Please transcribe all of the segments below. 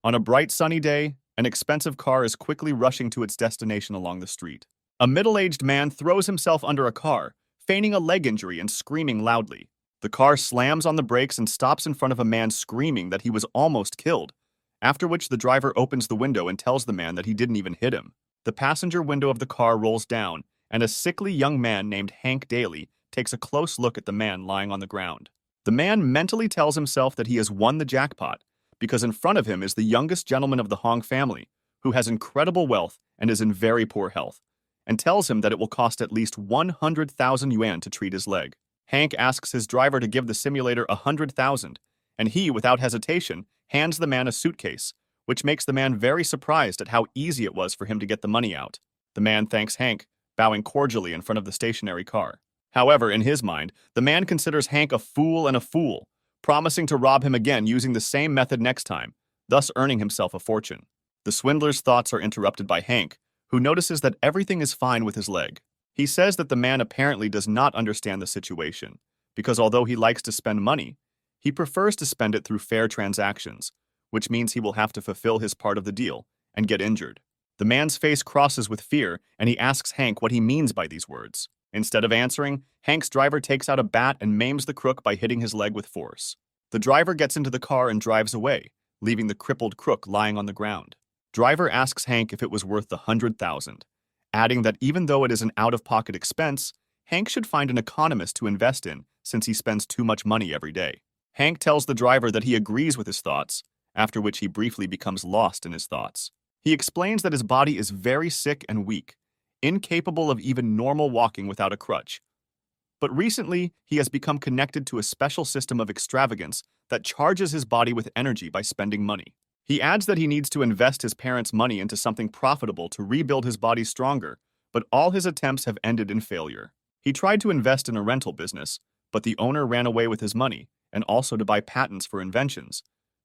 On a bright sunny day, an expensive car is quickly rushing to its destination along the street. A middle-aged man throws himself under a car, feigning a leg injury and screaming loudly. The car slams on the brakes and stops in front of a man screaming that he was almost killed, after which the driver opens the window and tells the man that he didn't even hit him. The passenger window of the car rolls down, and a sickly young man named Hank Daly takes a close look at the man lying on the ground. The man mentally tells himself that he has won the jackpot, because in front of him is the youngest gentleman of the Hong family, who has incredible wealth and is in very poor health, and tells him that it will cost at least 100,000 yuan to treat his leg. Hank asks his driver to give the simulator 100,000, and he, without hesitation, hands the man a suitcase, which makes the man very surprised at how easy it was for him to get the money out. The man thanks Hank, bowing cordially in front of the stationary car. However, in his mind, the man considers Hank a fool, promising to rob him again using the same method next time, thus earning himself a fortune. The swindler's thoughts are interrupted by Hank, who notices that everything is fine with his leg. He says that the man apparently does not understand the situation, because although he likes to spend money, he prefers to spend it through fair transactions, which means he will have to fulfill his part of the deal and get injured. The man's face crosses with fear, and he asks Hank what he means by these words. Instead of answering, Hank's driver takes out a bat and maims the crook by hitting his leg with force. The driver gets into the car and drives away, leaving the crippled crook lying on the ground. Driver asks Hank if it was worth the 100,000, adding that even though it is an out-of-pocket expense, Hank should find an economist to invest in since he spends too much money every day. Hank tells the driver that he agrees with his thoughts, after which he briefly becomes lost in his thoughts. He explains that his body is very sick and weak, incapable of even normal walking without a crutch. But recently, he has become connected to a special system of extravagance that charges his body with energy by spending money. He adds that he needs to invest his parents' money into something profitable to rebuild his body stronger, but all his attempts have ended in failure. He tried to invest in a rental business, but the owner ran away with his money, and also to buy patents for inventions,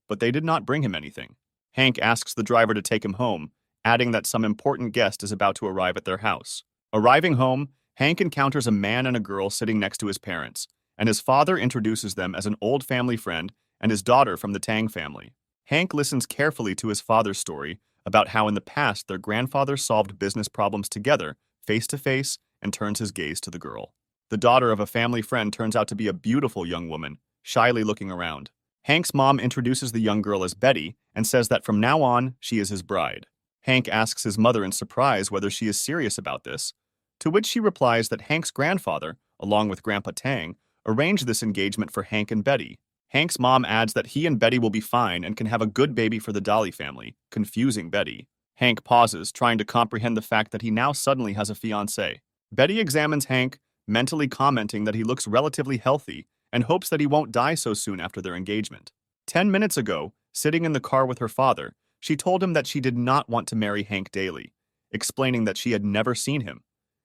but they did not bring him anything. Hank asks the driver to take him home, adding that some important guest is about to arrive at their house. Arriving home, Hank encounters a man and a girl sitting next to his parents, and his father introduces them as an old family friend and his daughter from the Tang family. Hank listens carefully to his father's story about how in the past their grandfather solved business problems together, face to face, and turns his gaze to the girl. The daughter of a family friend turns out to be a beautiful young woman, shyly looking around. Hank's mom introduces the young girl as Betty and says that from now on, she is his bride. Hank asks his mother in surprise whether she is serious about this, to which she replies that Hank's grandfather, along with Grandpa Tang, arranged this engagement for Hank and Betty. Hank's mom adds that he and Betty will be fine and can have a good baby for the Dolly family, confusing Betty. Hank pauses, trying to comprehend the fact that he now suddenly has a fiancée. Betty examines Hank, mentally commenting that he looks relatively healthy and hopes that he won't die so soon after their engagement. 10 minutes ago, sitting in the car with her father, she told him that she did not want to marry Hank Daly, explaining that she had never seen him,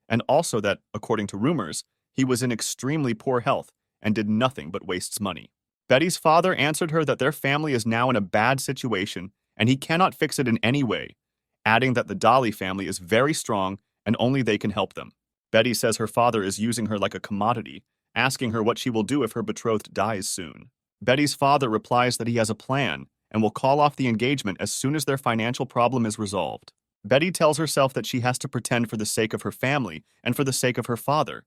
and also that, according to rumors, he was in extremely poor health and did nothing but wastes money. Betty's father answered her that their family is now in a bad situation and he cannot fix it in any way, adding that the Dolly family is very strong and only they can help them. Betty says her father is using her like a commodity, asking her what she will do if her betrothed dies soon. Betty's father replies that he has a plan and will call off the engagement as soon as their financial problem is resolved. Betty tells herself that she has to pretend for the sake of her family and for the sake of her father,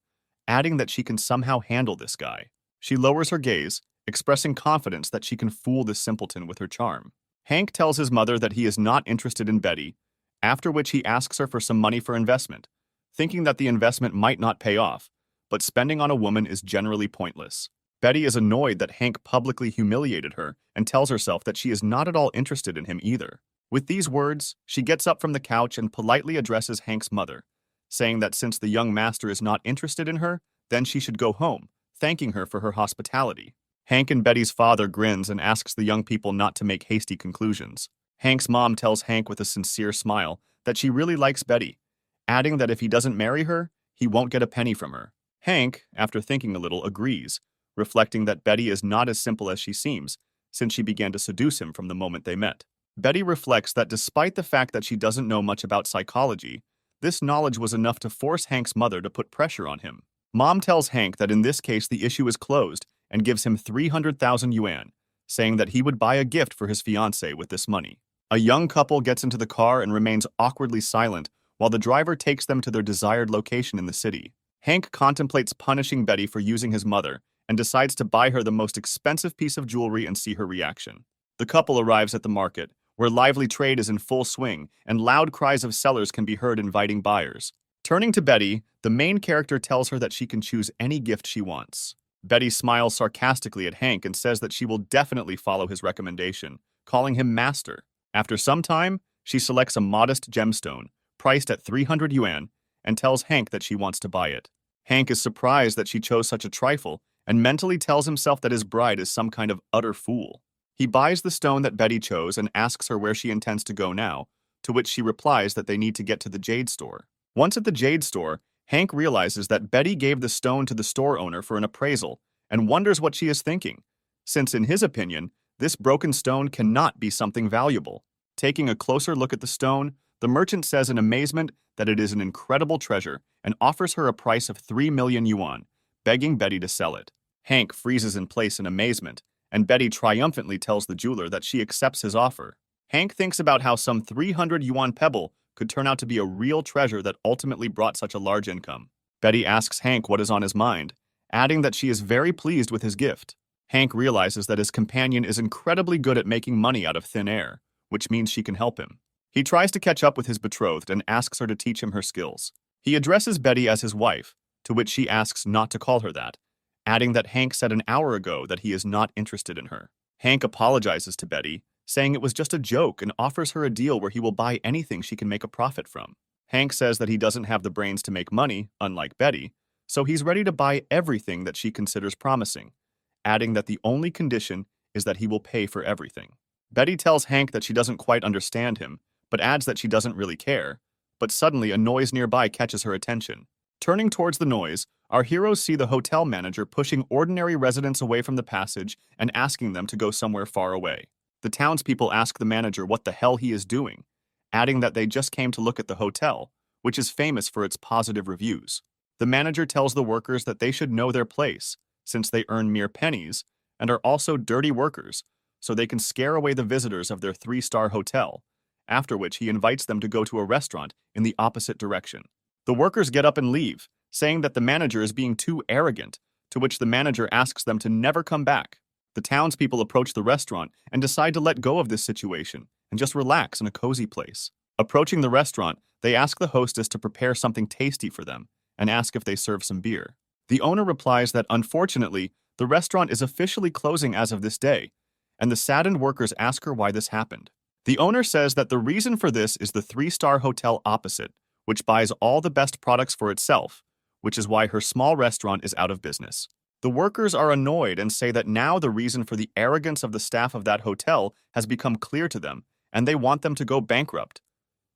adding that she can somehow handle this guy. She lowers her gaze, expressing confidence that she can fool this simpleton with her charm. Hank tells his mother that he is not interested in Betty, after which he asks her for some money for investment, thinking that the investment might not pay off, but spending on a woman is generally pointless. Betty is annoyed that Hank publicly humiliated her and tells herself that she is not at all interested in him either. With these words, she gets up from the couch and politely addresses Hank's mother, saying that since the young master is not interested in her, then she should go home, thanking her for her hospitality. Hank and Betty's father grins and asks the young people not to make hasty conclusions. Hank's mom tells Hank with a sincere smile that she really likes Betty, adding that if he doesn't marry her, he won't get a penny from her. Hank, after thinking a little, agrees, reflecting that Betty is not as simple as she seems, since she began to seduce him from the moment they met. Betty reflects that despite the fact that she doesn't know much about psychology, this knowledge was enough to force Hank's mother to put pressure on him. Mom tells Hank that in this case the issue is closed and gives him 300,000 yuan, saying that he would buy a gift for his fiancée with this money. A young couple gets into the car and remains awkwardly silent while the driver takes them to their desired location in the city. Hank contemplates punishing Betty for using his mother and decides to buy her the most expensive piece of jewelry and see her reaction. The couple arrives at the market, where lively trade is in full swing and loud cries of sellers can be heard inviting buyers. Turning to Betty, the main character tells her that she can choose any gift she wants. Betty smiles sarcastically at Hank and says that she will definitely follow his recommendation, calling him master. After some time, she selects a modest gemstone, priced at 300 yuan, and tells Hank that she wants to buy it. Hank is surprised that she chose such a trifle and mentally tells himself that his bride is some kind of utter fool. He buys the stone that Betty chose and asks her where she intends to go now, to which she replies that they need to get to the jade store. Once at the jade store, Hank realizes that Betty gave the stone to the store owner for an appraisal and wonders what she is thinking, since in his opinion, this broken stone cannot be something valuable. Taking a closer look at the stone, the merchant says in amazement that it is an incredible treasure and offers her a price of 3 million yuan, begging Betty to sell it. Hank freezes in place in amazement, and Betty triumphantly tells the jeweler that she accepts his offer. Hank thinks about how some 300 yuan pebble could turn out to be a real treasure that ultimately brought such a large income. Betty asks Hank what is on his mind, adding that she is very pleased with his gift. Hank realizes that his companion is incredibly good at making money out of thin air, which means she can help him. He tries to catch up with his betrothed and asks her to teach him her skills. He addresses Betty as his wife, to which she asks not to call her that, adding that Hank said an hour ago that he is not interested in her. Hank apologizes to Betty, saying it was just a joke and offers her a deal where he will buy anything she can make a profit from. Hank says that he doesn't have the brains to make money, unlike Betty, so he's ready to buy everything that she considers promising, adding that the only condition is that he will pay for everything. Betty tells Hank that she doesn't quite understand him, but adds that she doesn't really care. But suddenly, a noise nearby catches her attention. Turning towards the noise, our heroes see the hotel manager pushing ordinary residents away from the passage and asking them to go somewhere far away. The townspeople ask the manager what the hell he is doing, adding that they just came to look at the hotel, which is famous for its positive reviews. The manager tells the workers that they should know their place, since they earn mere pennies and are also dirty workers, so they can scare away the visitors of their 3-star hotel, after which he invites them to go to a restaurant in the opposite direction. The workers get up and leave, saying that the manager is being too arrogant, to which the manager asks them to never come back. The townspeople approach the restaurant and decide to let go of this situation and just relax in a cozy place. Approaching the restaurant, they ask the hostess to prepare something tasty for them and ask if they serve some beer. The owner replies that unfortunately, the restaurant is officially closing as of this day, and the saddened workers ask her why this happened. The owner says that the reason for this is the 3-star hotel opposite, which buys all the best products for itself, which is why her small restaurant is out of business. The workers are annoyed and say that now the reason for the arrogance of the staff of that hotel has become clear to them, and they want them to go bankrupt.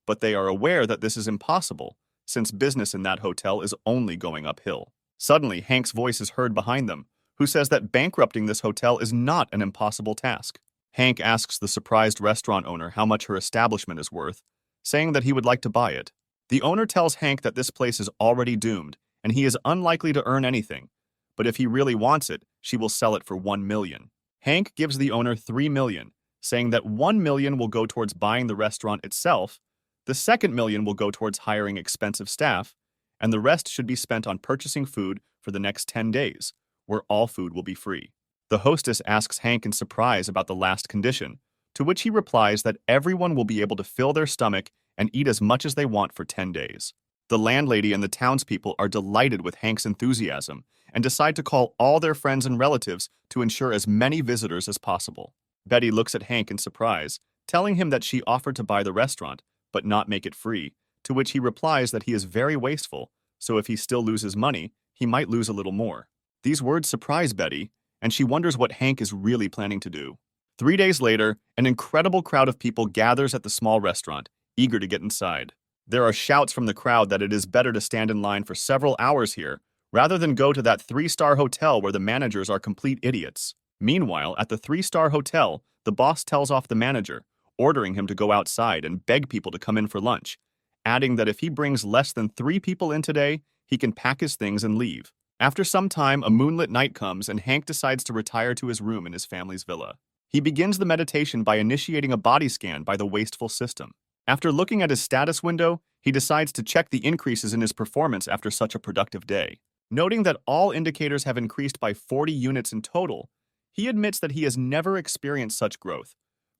But they are aware that this is impossible, since business in that hotel is only going uphill. Suddenly, Hank's voice is heard behind them, who says that bankrupting this hotel is not an impossible task. Hank asks the surprised restaurant owner how much her establishment is worth, saying that he would like to buy it. The owner tells Hank that this place is already doomed, and he is unlikely to earn anything, but if he really wants it, she will sell it for 1 million. Hank gives the owner 3 million, saying that 1 million will go towards buying the restaurant itself, the second million will go towards hiring expensive staff, and the rest should be spent on purchasing food for the next 10 days, where all food will be free. The hostess asks Hank in surprise about the last condition, to which he replies that everyone will be able to fill their stomach and eat as much as they want for 10 days. The landlady and the townspeople are delighted with Hank's enthusiasm and decide to call all their friends and relatives to ensure as many visitors as possible. Betty looks at Hank in surprise, telling him that she offered to buy the restaurant, but not make it free, to which he replies that he is very wasteful, so if he still loses money, he might lose a little more. These words surprise Betty, and she wonders what Hank is really planning to do. 3 days later, an incredible crowd of people gathers at the small restaurant, eager to get inside. There are shouts from the crowd that it is better to stand in line for several hours here, rather than go to that 3-star hotel where the managers are complete idiots. Meanwhile, at the 3-star hotel, the boss tells off the manager, ordering him to go outside and beg people to come in for lunch, adding that if he brings less than 3 people in today, he can pack his things and leave. After some time, a moonlit night comes and Hank decides to retire to his room in his family's villa. He begins the meditation by initiating a body scan by the wasteful system. After looking at his status window, he decides to check the increases in his performance after such a productive day. Noting that all indicators have increased by 40 units in total, he admits that he has never experienced such growth,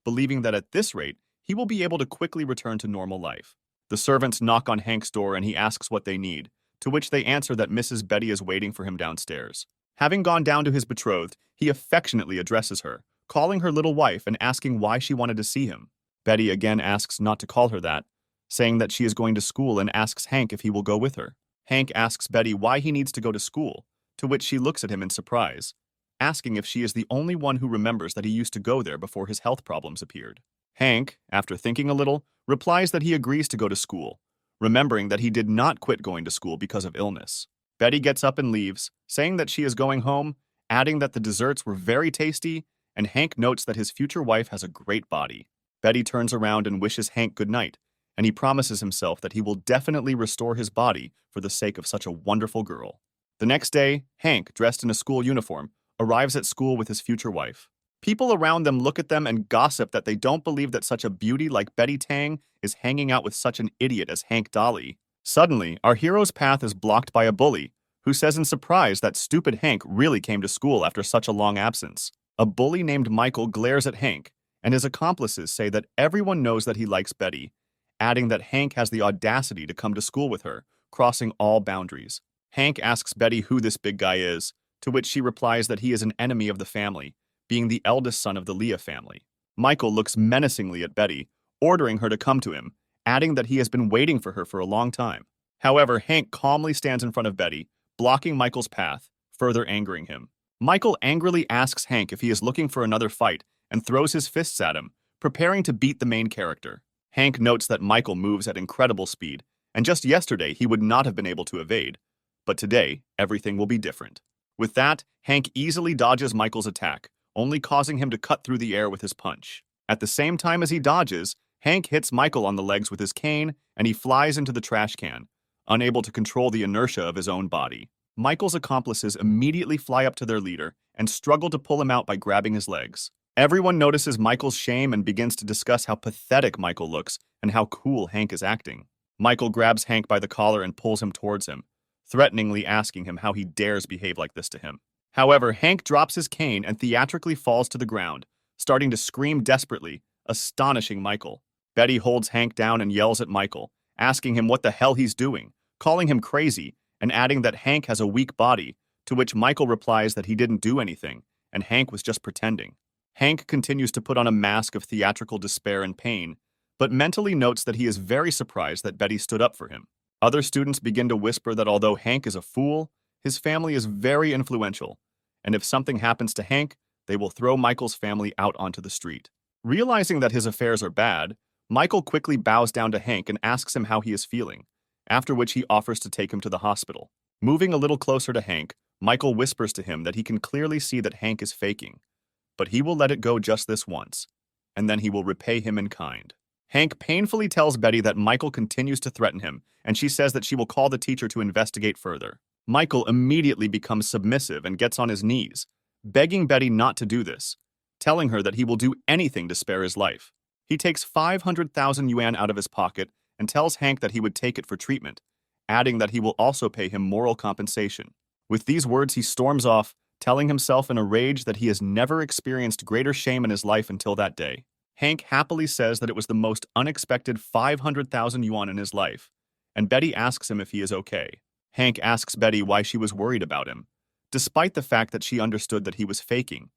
believing that at this rate, he will be able to quickly return to normal life. The servants knock on Hank's door and he asks what they need, to which they answer that Mrs. Betty is waiting for him downstairs. Having gone down to his betrothed, he affectionately addresses her, calling her little wife and asking why she wanted to see him. Betty again asks not to call her that, saying that she is going to school and asks Hank if he will go with her. Hank asks Betty why he needs to go to school, to which she looks at him in surprise, asking if she is the only one who remembers that he used to go there before his health problems appeared. Hank, after thinking a little, replies that he agrees to go to school, remembering that he did not quit going to school because of illness. Betty gets up and leaves, saying that she is going home, adding that the desserts were very tasty, and Hank notes that his future wife has a great body. Betty turns around and wishes Hank good night, and he promises himself that he will definitely restore his body for the sake of such a wonderful girl. The next day, Hank, dressed in a school uniform, arrives at school with his future wife. People around them look at them and gossip that they don't believe that such a beauty like Betty Tang is hanging out with such an idiot as Hank Dolly. Suddenly, our hero's path is blocked by a bully, who says in surprise that stupid Hank really came to school after such a long absence. A bully named Michael glares at Hank, and his accomplices say that everyone knows that he likes Betty, adding that Hank has the audacity to come to school with her, crossing all boundaries. Hank asks Betty who this big guy is, to which she replies that he is an enemy of the family, being the eldest son of the Leah family. Michael looks menacingly at Betty, ordering her to come to him, adding that he has been waiting for her for a long time. However, Hank calmly stands in front of Betty, blocking Michael's path, further angering him. Michael angrily asks Hank if he is looking for another fight and throws his fists at him, preparing to beat the main character. Hank notes that Michael moves at incredible speed, and just yesterday he would not have been able to evade. But today, everything will be different. With that, Hank easily dodges Michael's attack, only causing him to cut through the air with his punch. At the same time as he dodges, Hank hits Michael on the legs with his cane, and he flies into the trash can, unable to control the inertia of his own body. Michael's accomplices immediately fly up to their leader and struggle to pull him out by grabbing his legs. Everyone notices Michael's shame and begins to discuss how pathetic Michael looks and how cool Hank is acting. Michael grabs Hank by the collar and pulls him towards him, threateningly asking him how he dares behave like this to him. However, Hank drops his cane and theatrically falls to the ground, starting to scream desperately, astonishing Michael. Betty holds Hank down and yells at Michael, asking him what the hell he's doing, calling him crazy, and adding that Hank has a weak body, to which Michael replies that he didn't do anything, and Hank was just pretending. Hank continues to put on a mask of theatrical despair and pain, but mentally notes that he is very surprised that Betty stood up for him. Other students begin to whisper that although Hank is a fool, his family is very influential, and if something happens to Hank, they will throw Michael's family out onto the street. Realizing that his affairs are bad, Michael quickly bows down to Hank and asks him how he is feeling, after which he offers to take him to the hospital. Moving a little closer to Hank, Michael whispers to him that he can clearly see that Hank is faking, but he will let it go just this once, and then he will repay him in kind. Hank painfully tells Betty that Michael continues to threaten him, and she says that she will call the teacher to investigate further. Michael immediately becomes submissive and gets on his knees, begging Betty not to do this, telling her that he will do anything to spare his life. He takes 500,000 yuan out of his pocket and tells Hank that he would take it for treatment, adding that he will also pay him moral compensation. With these words, he storms off, telling himself in a rage that he has never experienced greater shame in his life until that day. Hank happily says that it was the most unexpected 500,000 yuan in his life, and Betty asks him if he is okay. Hank asks Betty why she was worried about him, despite the fact that she understood that he was faking,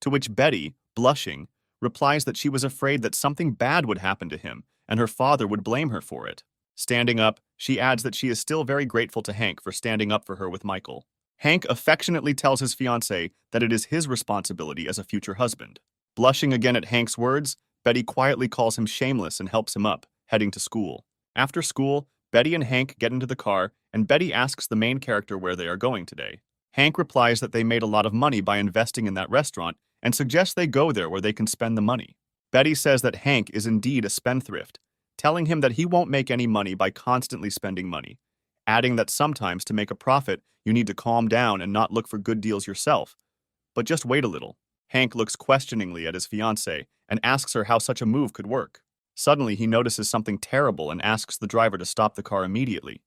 to which Betty, blushing, replies that she was afraid that something bad would happen to him and her father would blame her for it. Standing up, she adds that she is still very grateful to Hank for standing up for her with Michael. Hank affectionately tells his fiancée that it is his responsibility as a future husband. Blushing again at Hank's words, Betty quietly calls him shameless and helps him up, heading to school. After school, Betty and Hank get into the car, and Betty asks the main character where they are going today. Hank replies that they made a lot of money by investing in that restaurant and suggests they go there where they can spend the money. Betty says that Hank is indeed a spendthrift, telling him that he won't make any money by constantly spending money, adding that sometimes to make a profit, you need to calm down and not look for good deals yourself. But just wait a little. Hank looks questioningly at his fiancée and asks her how such a move could work. Suddenly, he notices something terrible and asks the driver to stop the car immediately.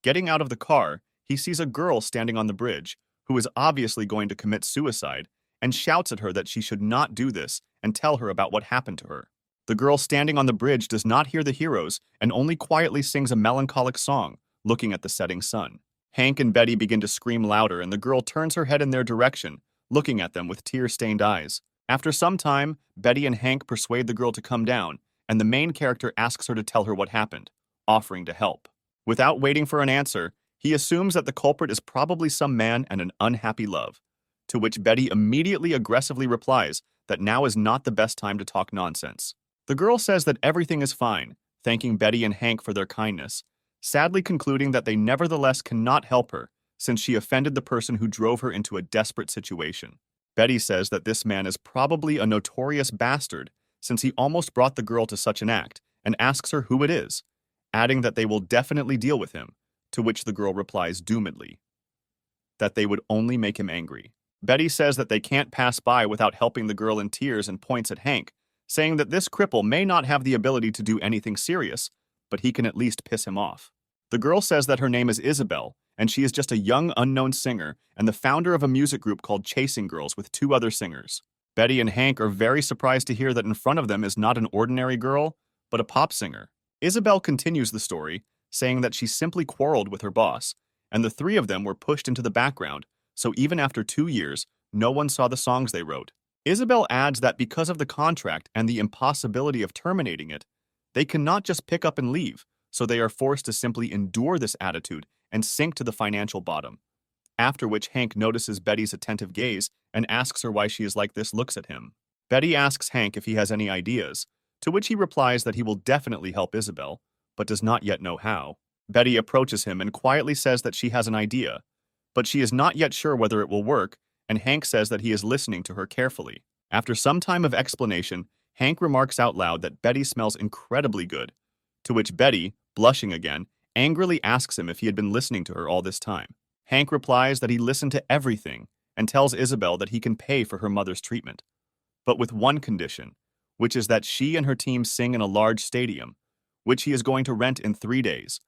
Getting out of the car, he sees a girl standing on the bridge, who is obviously going to commit suicide, and shouts at her that she should not do this and tell her about what happened to her. The girl standing on the bridge does not hear the heroes and only quietly sings a melancholic song, looking at the setting sun. Hank and Betty begin to scream louder, and the girl turns her head in their direction, looking at them with tear-stained eyes. After some time, Betty and Hank persuade the girl to come down, and the main character asks her to tell her what happened, offering to help. Without waiting for an answer, he assumes that the culprit is probably some man and an unhappy love, to which Betty immediately aggressively replies that now is not the best time to talk nonsense. The girl says that everything is fine, thanking Betty and Hank for their kindness, sadly concluding that they nevertheless cannot help her since she offended the person who drove her into a desperate situation. Betty says that this man is probably a notorious bastard since he almost brought the girl to such an act, and asks her who it is, adding that they will definitely deal with him, to which the girl replies doomedly that they would only make him angry. Betty says that they can't pass by without helping the girl in tears and points at Hank, saying that this cripple may not have the ability to do anything serious, but he can at least piss him off. The girl says that her name is Isabel, and she is just a young unknown singer and the founder of a music group called Chasing Girls with two other singers. Betty and Hank are very surprised to hear that in front of them is not an ordinary girl, but a pop singer. Isabel continues the story, saying that she simply quarreled with her boss, and the three of them were pushed into the background, so even after 2 years, no one saw the songs they wrote. Isabel adds that because of the contract and the impossibility of terminating it, they cannot just pick up and leave, so they are forced to simply endure this attitude and sink to the financial bottom. After which Hank notices Betty's attentive gaze and asks her why she is like this looks at him. Betty asks Hank if he has any ideas, to which he replies that he will definitely help Isabel, but does not yet know how. Betty approaches him and quietly says that she has an idea, but she is not yet sure whether it will work, and Hank says that he is listening to her carefully. After some time of explanation, Hank remarks out loud that Betty smells incredibly good, to which Betty, blushing again, angrily asks him if he had been listening to her all this time. Hank replies that he listened to everything and tells Isabel that he can pay for her mother's treatment, but with one condition, which is that she and her team sing in a large stadium, which he is going to rent in 3 days,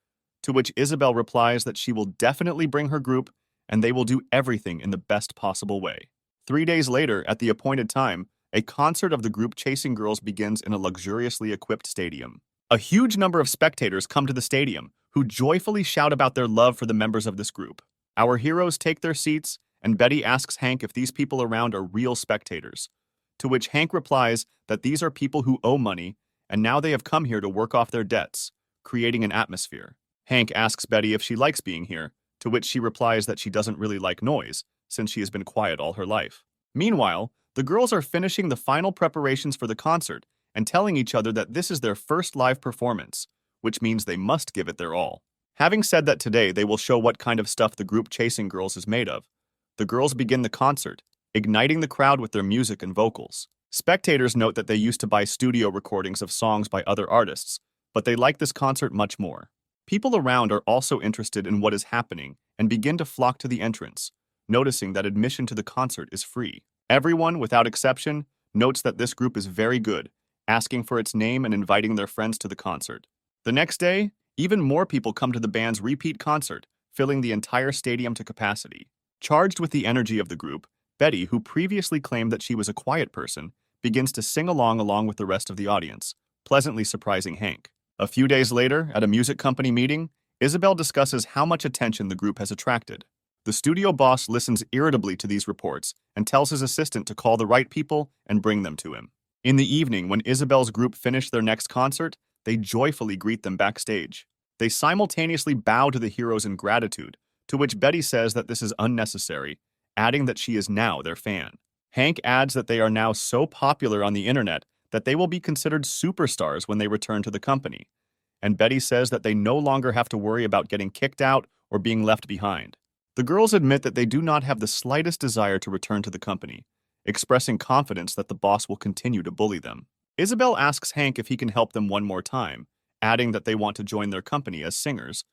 to which Isabel replies that she will definitely bring her group and they will do everything in the best possible way. 3 days later, at the appointed time, a concert of the group Chasing Girls begins in a luxuriously equipped stadium. A huge number of spectators come to the stadium, who joyfully shout about their love for the members of this group. Our heroes take their seats, and Betty asks Hank if these people around are real spectators, to which Hank replies that these are people who owe money, and now they have come here to work off their debts, creating an atmosphere. Hank asks Betty if she likes being here, to which she replies that she doesn't really like noise, since she has been quiet all her life. Meanwhile, the girls are finishing the final preparations for the concert and telling each other that this is their first live performance, which means they must give it their all. Having said that today they will show what kind of stuff the group Chasing Girls is made of, the girls begin the concert, igniting the crowd with their music and vocals. Spectators note that they used to buy studio recordings of songs by other artists, but they like this concert much more. People around are also interested in what is happening and begin to flock to the entrance, noticing that admission to the concert is free. Everyone, without exception, notes that this group is very good, asking for its name and inviting their friends to the concert. The next day, even more people come to the band's repeat concert, filling the entire stadium to capacity. Charged with the energy of the group, Betty, who previously claimed that she was a quiet person, begins to sing along with the rest of the audience, pleasantly surprising Hank. A few days later, at a music company meeting, Isabel discusses how much attention the group has attracted. The studio boss listens irritably to these reports and tells his assistant to call the right people and bring them to him. In the evening, when Isabel's group finish their next concert, they joyfully greet them backstage. They simultaneously bow to the heroes in gratitude, to which Betty says that this is unnecessary, adding that she is now their fan. Hank adds that they are now so popular on the internet that they will be considered superstars when they return to the company, and Betty says that they no longer have to worry about getting kicked out or being left behind. The girls admit that they do not have the slightest desire to return to the company, expressing confidence that the boss will continue to bully them. Isabel asks Hank if he can help them one more time, adding that they want to join their company as singers,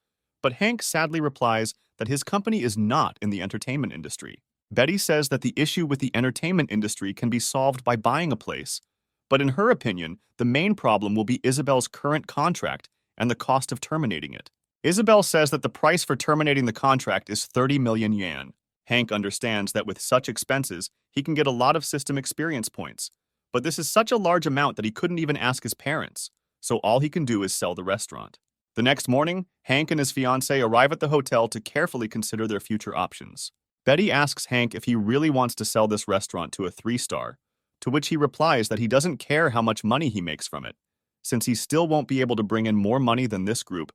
but Hank sadly replies that his company is not in the entertainment industry. Betty says that the issue with the entertainment industry can be solved by buying a place, but in her opinion, the main problem will be Isabel's current contract and the cost of terminating it. Isabel says that the price for terminating the contract is 30 million yuan. Hank understands that with such expenses, he can get a lot of system experience points, but this is such a large amount that he couldn't even ask his parents, so all he can do is sell the restaurant. The next morning, Hank and his fiancée arrive at the hotel to carefully consider their future options. Betty asks Hank if he really wants to sell this restaurant to a 3-star, to which he replies that he doesn't care how much money he makes from it, since he still won't be able to bring in more money than this group,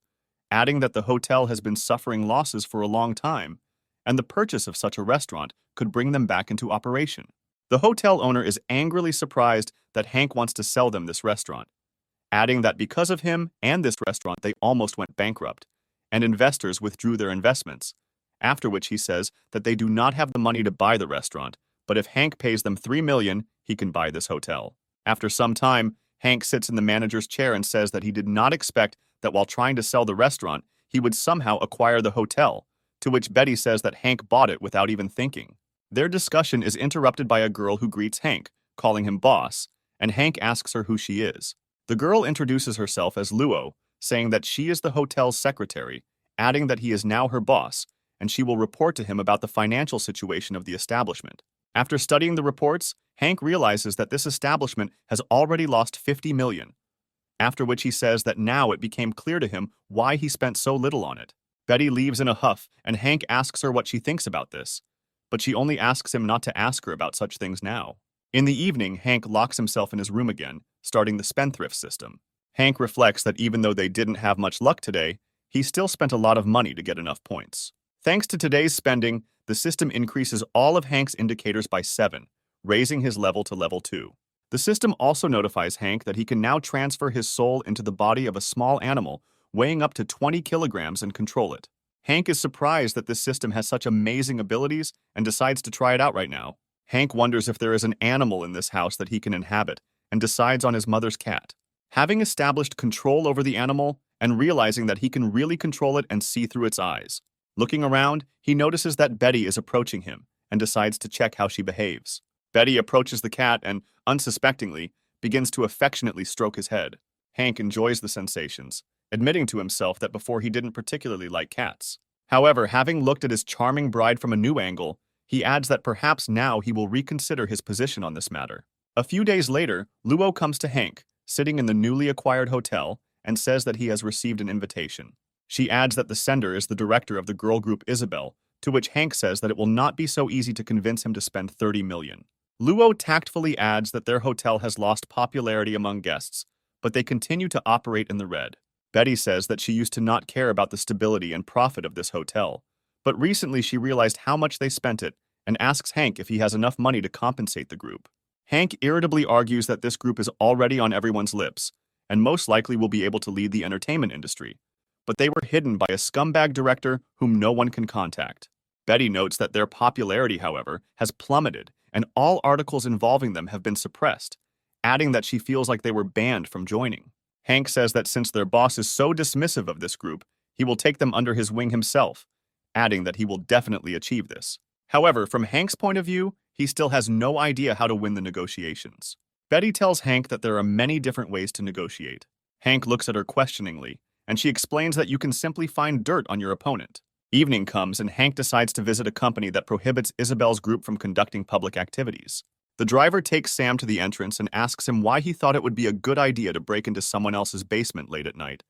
adding that the hotel has been suffering losses for a long time, and the purchase of such a restaurant could bring them back into operation. The hotel owner is angrily surprised that Hank wants to sell them this restaurant, adding that because of him and this restaurant they almost went bankrupt, and investors withdrew their investments, after which he says that they do not have the money to buy the restaurant, but if Hank pays them 3 million, he can buy this hotel. After some time, Hank sits in the manager's chair and says that he did not expect that while trying to sell the restaurant, he would somehow acquire the hotel, to which Betty says that Hank bought it without even thinking. Their discussion is interrupted by a girl who greets Hank, calling him boss, and Hank asks her who she is. The girl introduces herself as Luo, saying that she is the hotel's secretary, adding that he is now her boss, and she will report to him about the financial situation of the establishment. After studying the reports, Hank realizes that this establishment has already lost 50 million, after which he says that now it became clear to him why he spent so little on it. Betty leaves in a huff, and Hank asks her what she thinks about this, but she only asks him not to ask her about such things now. In the evening, Hank locks himself in his room again, starting the spendthrift system. Hank reflects that even though they didn't have much luck today, he still spent a lot of money to get enough points. Thanks to today's spending, the system increases all of Hank's indicators by 7, raising his level to level 2. The system also notifies Hank that he can now transfer his soul into the body of a small animal weighing up to 20 kilograms and control it. Hank is surprised that this system has such amazing abilities and decides to try it out right now. Hank wonders if there is an animal in this house that he can inhabit and decides on his mother's cat. Having established control over the animal and realizing that he can really control it and see through its eyes, looking around, he notices that Betty is approaching him and decides to check how she behaves. Betty approaches the cat and, unsuspectingly, begins to affectionately stroke his head. Hank enjoys the sensations, admitting to himself that before he didn't particularly like cats. However, having looked at his charming bride from a new angle, he adds that perhaps now he will reconsider his position on this matter. A few days later, Luo comes to Hank, sitting in the newly acquired hotel, and says that he has received an invitation. She adds that the sender is the director of the girl group Isabel, to which Hank says that it will not be so easy to convince him to spend 30 million. Luo tactfully adds that their hotel has lost popularity among guests, but they continue to operate in the red. Betty says that she used to not care about the stability and profit of this hotel, but recently she realized how much they spent it and asks Hank if he has enough money to compensate the group. Hank irritably argues that this group is already on everyone's lips and most likely will be able to lead the entertainment industry, but they were hidden by a scumbag director whom no one can contact. Betty notes that their popularity, however, has plummeted and all articles involving them have been suppressed, adding that she feels like they were banned from joining. Hank says that since their boss is so dismissive of this group, he will take them under his wing himself, adding that he will definitely achieve this. However, from Hank's point of view, he still has no idea how to win the negotiations. Betty tells Hank that there are many different ways to negotiate. Hank looks at her questioningly, and she explains that you can simply find dirt on your opponent. Evening comes and Hank decides to visit a company that prohibits Isabel's group from conducting public activities. The driver takes Sam to the entrance and asks him why he thought it would be a good idea to break into someone else's basement late at night,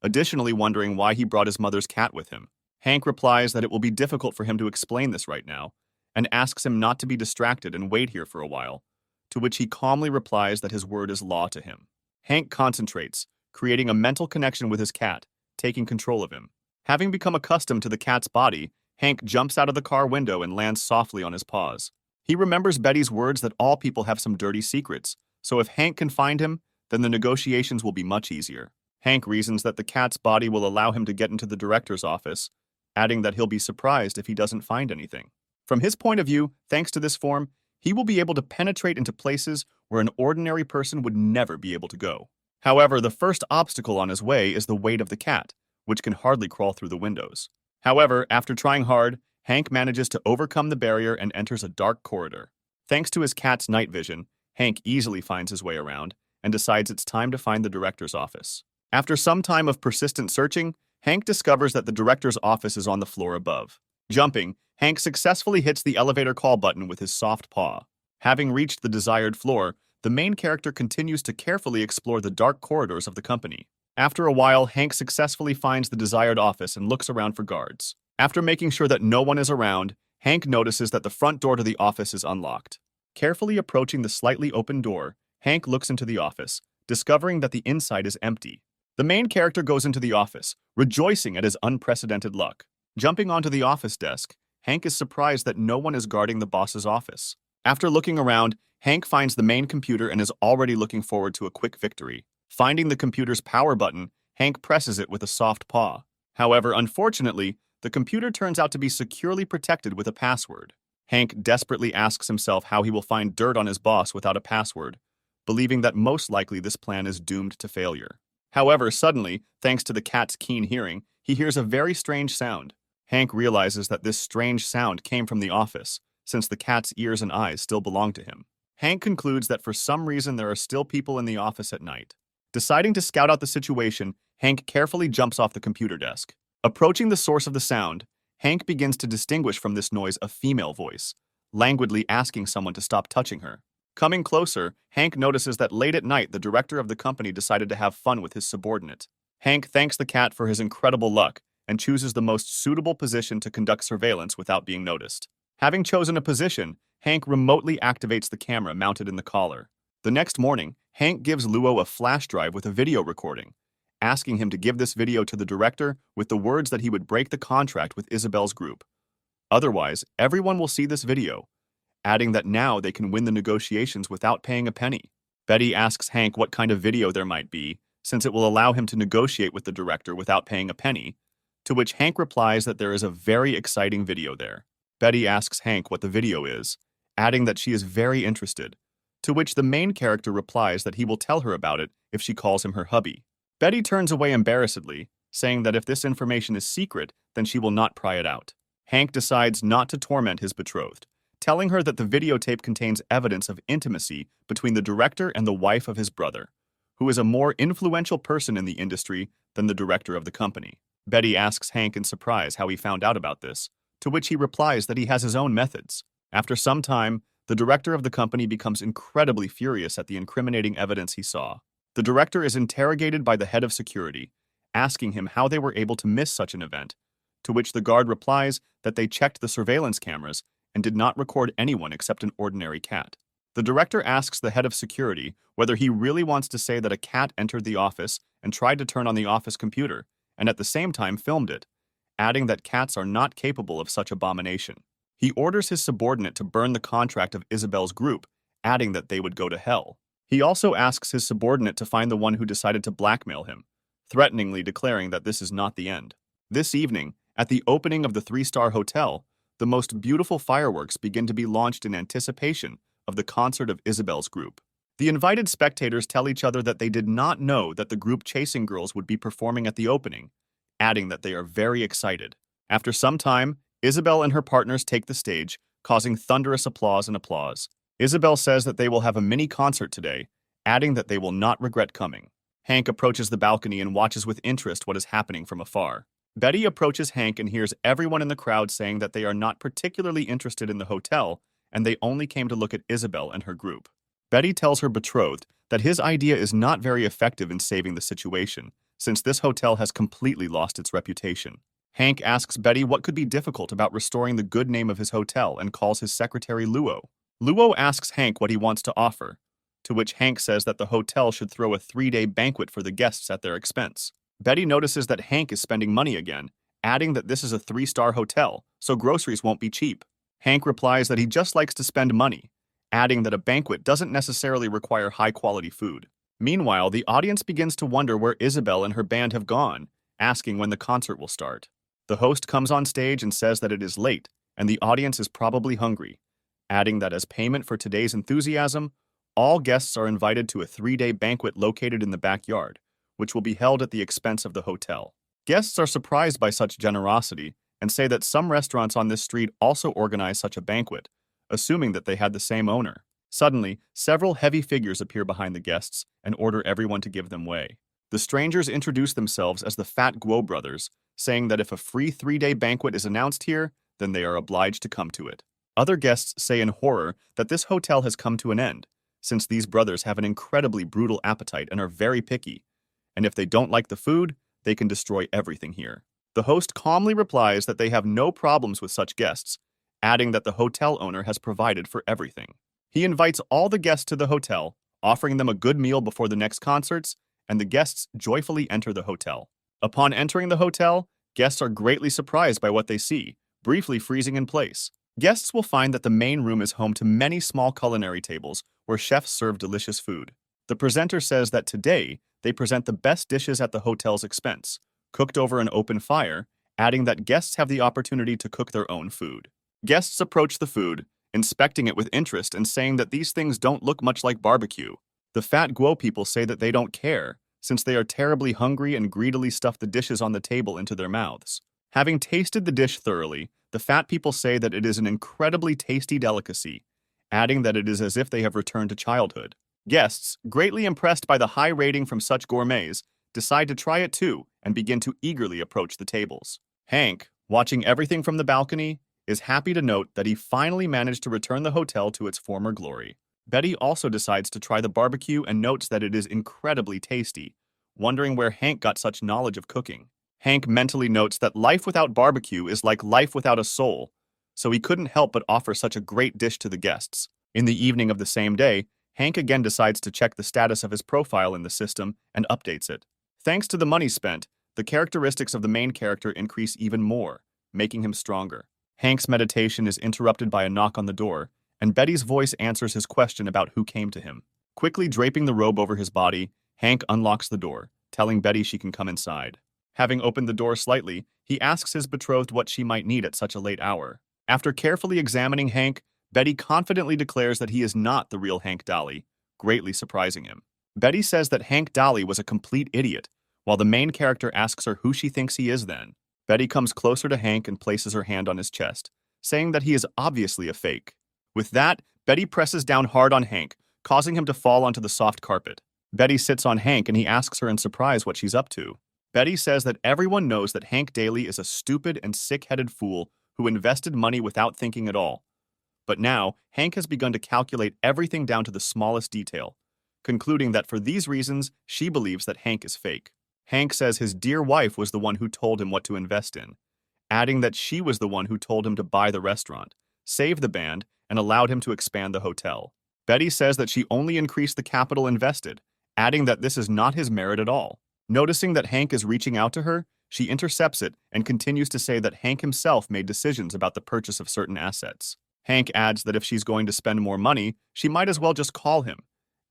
additionally wondering why he brought his mother's cat with him. Hank replies that it will be difficult for him to explain this right now, and asks him not to be distracted and wait here for a while, to which he calmly replies that his word is law to him. Hank concentrates, creating a mental connection with his cat, taking control of him. Having become accustomed to the cat's body, Hank jumps out of the car window and lands softly on his paws. He remembers Betty's words that all people have some dirty secrets, so if Hank can find him, then the negotiations will be much easier. Hank reasons that the cat's body will allow him to get into the director's office, adding that he'll be surprised if he doesn't find anything. From his point of view, thanks to this form, he will be able to penetrate into places where an ordinary person would never be able to go. However, the first obstacle on his way is the weight of the cat, which can hardly crawl through the windows. However, after trying hard, Hank manages to overcome the barrier and enters a dark corridor. Thanks to his cat's night vision, Hank easily finds his way around and decides it's time to find the director's office. After some time of persistent searching, Hank discovers that the director's office is on the floor above. Jumping, Hank successfully hits the elevator call button with his soft paw. Having reached the desired floor, the main character continues to carefully explore the dark corridors of the company. After a while, Hank successfully finds the desired office and looks around for guards. After making sure that no one is around, Hank notices that the front door to the office is unlocked. Carefully approaching the slightly open door, Hank looks into the office, discovering that the inside is empty. The main character goes into the office, rejoicing at his unprecedented luck. Jumping onto the office desk, Hank is surprised that no one is guarding the boss's office. After looking around, Hank finds the main computer and is already looking forward to a quick victory. Finding the computer's power button, Hank presses it with a soft paw. However, unfortunately, the computer turns out to be securely protected with a password. Hank desperately asks himself how he will find dirt on his boss without a password, believing that most likely this plan is doomed to failure. However, suddenly, thanks to the cat's keen hearing, he hears a very strange sound. Hank realizes that this strange sound came from the office, since the cat's ears and eyes still belong to him. Hank concludes that for some reason there are still people in the office at night. Deciding to scout out the situation, Hank carefully jumps off the computer desk. Approaching the source of the sound, Hank begins to distinguish from this noise a female voice, languidly asking someone to stop touching her. Coming closer, Hank notices that late at night the director of the company decided to have fun with his subordinate. Hank thanks the cat for his incredible luck and chooses the most suitable position to conduct surveillance without being noticed. Having chosen a position, Hank remotely activates the camera mounted in the collar. The next morning, Hank gives Luo a flash drive with a video recording, asking him to give this video to the director with the words that he would break the contract with Isabel's group. Otherwise, everyone will see this video, adding that now they can win the negotiations without paying a penny. Betty asks Hank what kind of video there might be, since it will allow him to negotiate with the director without paying a penny, to which Hank replies that there is a very exciting video there. Betty asks Hank what the video is, adding that she is very interested, to which the main character replies that he will tell her about it if she calls him her hubby. Betty turns away embarrassedly, saying that if this information is secret, then she will not pry it out. Hank decides not to torment his betrothed, telling her that the videotape contains evidence of intimacy between the director and the wife of his brother, who is a more influential person in the industry than the director of the company. Betty asks Hank in surprise how he found out about this, to which he replies that he has his own methods. After some time, the director of the company becomes incredibly furious at the incriminating evidence he saw. The director is interrogated by the head of security, asking him how they were able to miss such an event, to which the guard replies that they checked the surveillance cameras and did not record anyone except an ordinary cat. The director asks the head of security whether he really wants to say that a cat entered the office and tried to turn on the office computer, and at the same time filmed it, adding that cats are not capable of such abomination. He orders his subordinate to burn the contract of Isabel's group, adding that they would go to hell. He also asks his subordinate to find the one who decided to blackmail him, threateningly declaring that this is not the end. This evening, at the opening of the 3-star hotel, the most beautiful fireworks begin to be launched in anticipation of the concert of Isabel's group. The invited spectators tell each other that they did not know that the group Chasing Girls would be performing at the opening, adding that they are very excited. After some time, Isabel and her partners take the stage, causing thunderous applause and applause. Isabel says that they will have a mini concert today, adding that they will not regret coming. Hank approaches the balcony and watches with interest what is happening from afar. Betty approaches Hank and hears everyone in the crowd saying that they are not particularly interested in the hotel and they only came to look at Isabel and her group. Betty tells her betrothed that his idea is not very effective in saving the situation, since this hotel has completely lost its reputation. Hank asks Betty what could be difficult about restoring the good name of his hotel and calls his secretary Luo. Luo asks Hank what he wants to offer, to which Hank says that the hotel should throw a 3-day banquet for the guests at their expense. Betty notices that Hank is spending money again, adding that this is a 3-star hotel, so groceries won't be cheap. Hank replies that he just likes to spend money, adding that a banquet doesn't necessarily require high-quality food. Meanwhile, the audience begins to wonder where Isabel and her band have gone, asking when the concert will start. The host comes on stage and says that it is late, and the audience is probably hungry, adding that as payment for today's enthusiasm, all guests are invited to a 3-day banquet located in the backyard, which will be held at the expense of the hotel. Guests are surprised by such generosity, and say that some restaurants on this street also organize such a banquet, assuming that they had the same owner. Suddenly, several heavy figures appear behind the guests and order everyone to give them way. The strangers introduce themselves as the Fat Guo brothers, saying that if a free 3-day banquet is announced here, then they are obliged to come to it. Other guests say in horror that this hotel has come to an end, since these brothers have an incredibly brutal appetite and are very picky, and if they don't like the food, they can destroy everything here. The host calmly replies that they have no problems with such guests, adding that the hotel owner has provided for everything. He invites all the guests to the hotel, offering them a good meal before the next concerts, and the guests joyfully enter the hotel. Upon entering the hotel, guests are greatly surprised by what they see, briefly freezing in place. Guests will find that the main room is home to many small culinary tables where chefs serve delicious food. The presenter says that today, they present the best dishes at the hotel's expense, cooked over an open fire, adding that guests have the opportunity to cook their own food. Guests approach the food, inspecting it with interest and saying that these things don't look much like barbecue. The Fat Guo people say that they don't care, since they are terribly hungry and greedily stuff the dishes on the table into their mouths. Having tasted the dish thoroughly, the fat people say that it is an incredibly tasty delicacy, adding that it is as if they have returned to childhood. Guests, greatly impressed by the high rating from such gourmets, decide to try it too and begin to eagerly approach the tables. Hank, watching everything from the balcony, is happy to note that he finally managed to return the hotel to its former glory. Betty also decides to try the barbecue and notes that it is incredibly tasty, wondering where Hank got such knowledge of cooking. Hank mentally notes that life without barbecue is like life without a soul, so he couldn't help but offer such a great dish to the guests. In the evening of the same day, Hank again decides to check the status of his profile in the system and updates it. Thanks to the money spent, the characteristics of the main character increase even more, making him stronger. Hank's meditation is interrupted by a knock on the door, and Betty's voice answers his question about who came to him. Quickly draping the robe over his body, Hank unlocks the door, telling Betty she can come inside. Having opened the door slightly, he asks his betrothed what she might need at such a late hour. After carefully examining Hank, Betty confidently declares that he is not the real Hank Dolly, greatly surprising him. Betty says that Hank Dolly was a complete idiot, while the main character asks her who she thinks he is then. Betty comes closer to Hank and places her hand on his chest, saying that he is obviously a fake. With that, Betty presses down hard on Hank, causing him to fall onto the soft carpet. Betty sits on Hank and he asks her in surprise what she's up to. Betty says that everyone knows that Hank Daly is a stupid and sick-headed fool who invested money without thinking at all. But now, Hank has begun to calculate everything down to the smallest detail, concluding that for these reasons, she believes that Hank is fake. Hank says his dear wife was the one who told him what to invest in, adding that she was the one who told him to buy the restaurant, save the band, and allowed him to expand the hotel. Betty says that she only increased the capital invested, adding that this is not his merit at all. Noticing that Hank is reaching out to her, she intercepts it and continues to say that Hank himself made decisions about the purchase of certain assets. Hank adds that if she's going to spend more money, she might as well just call him,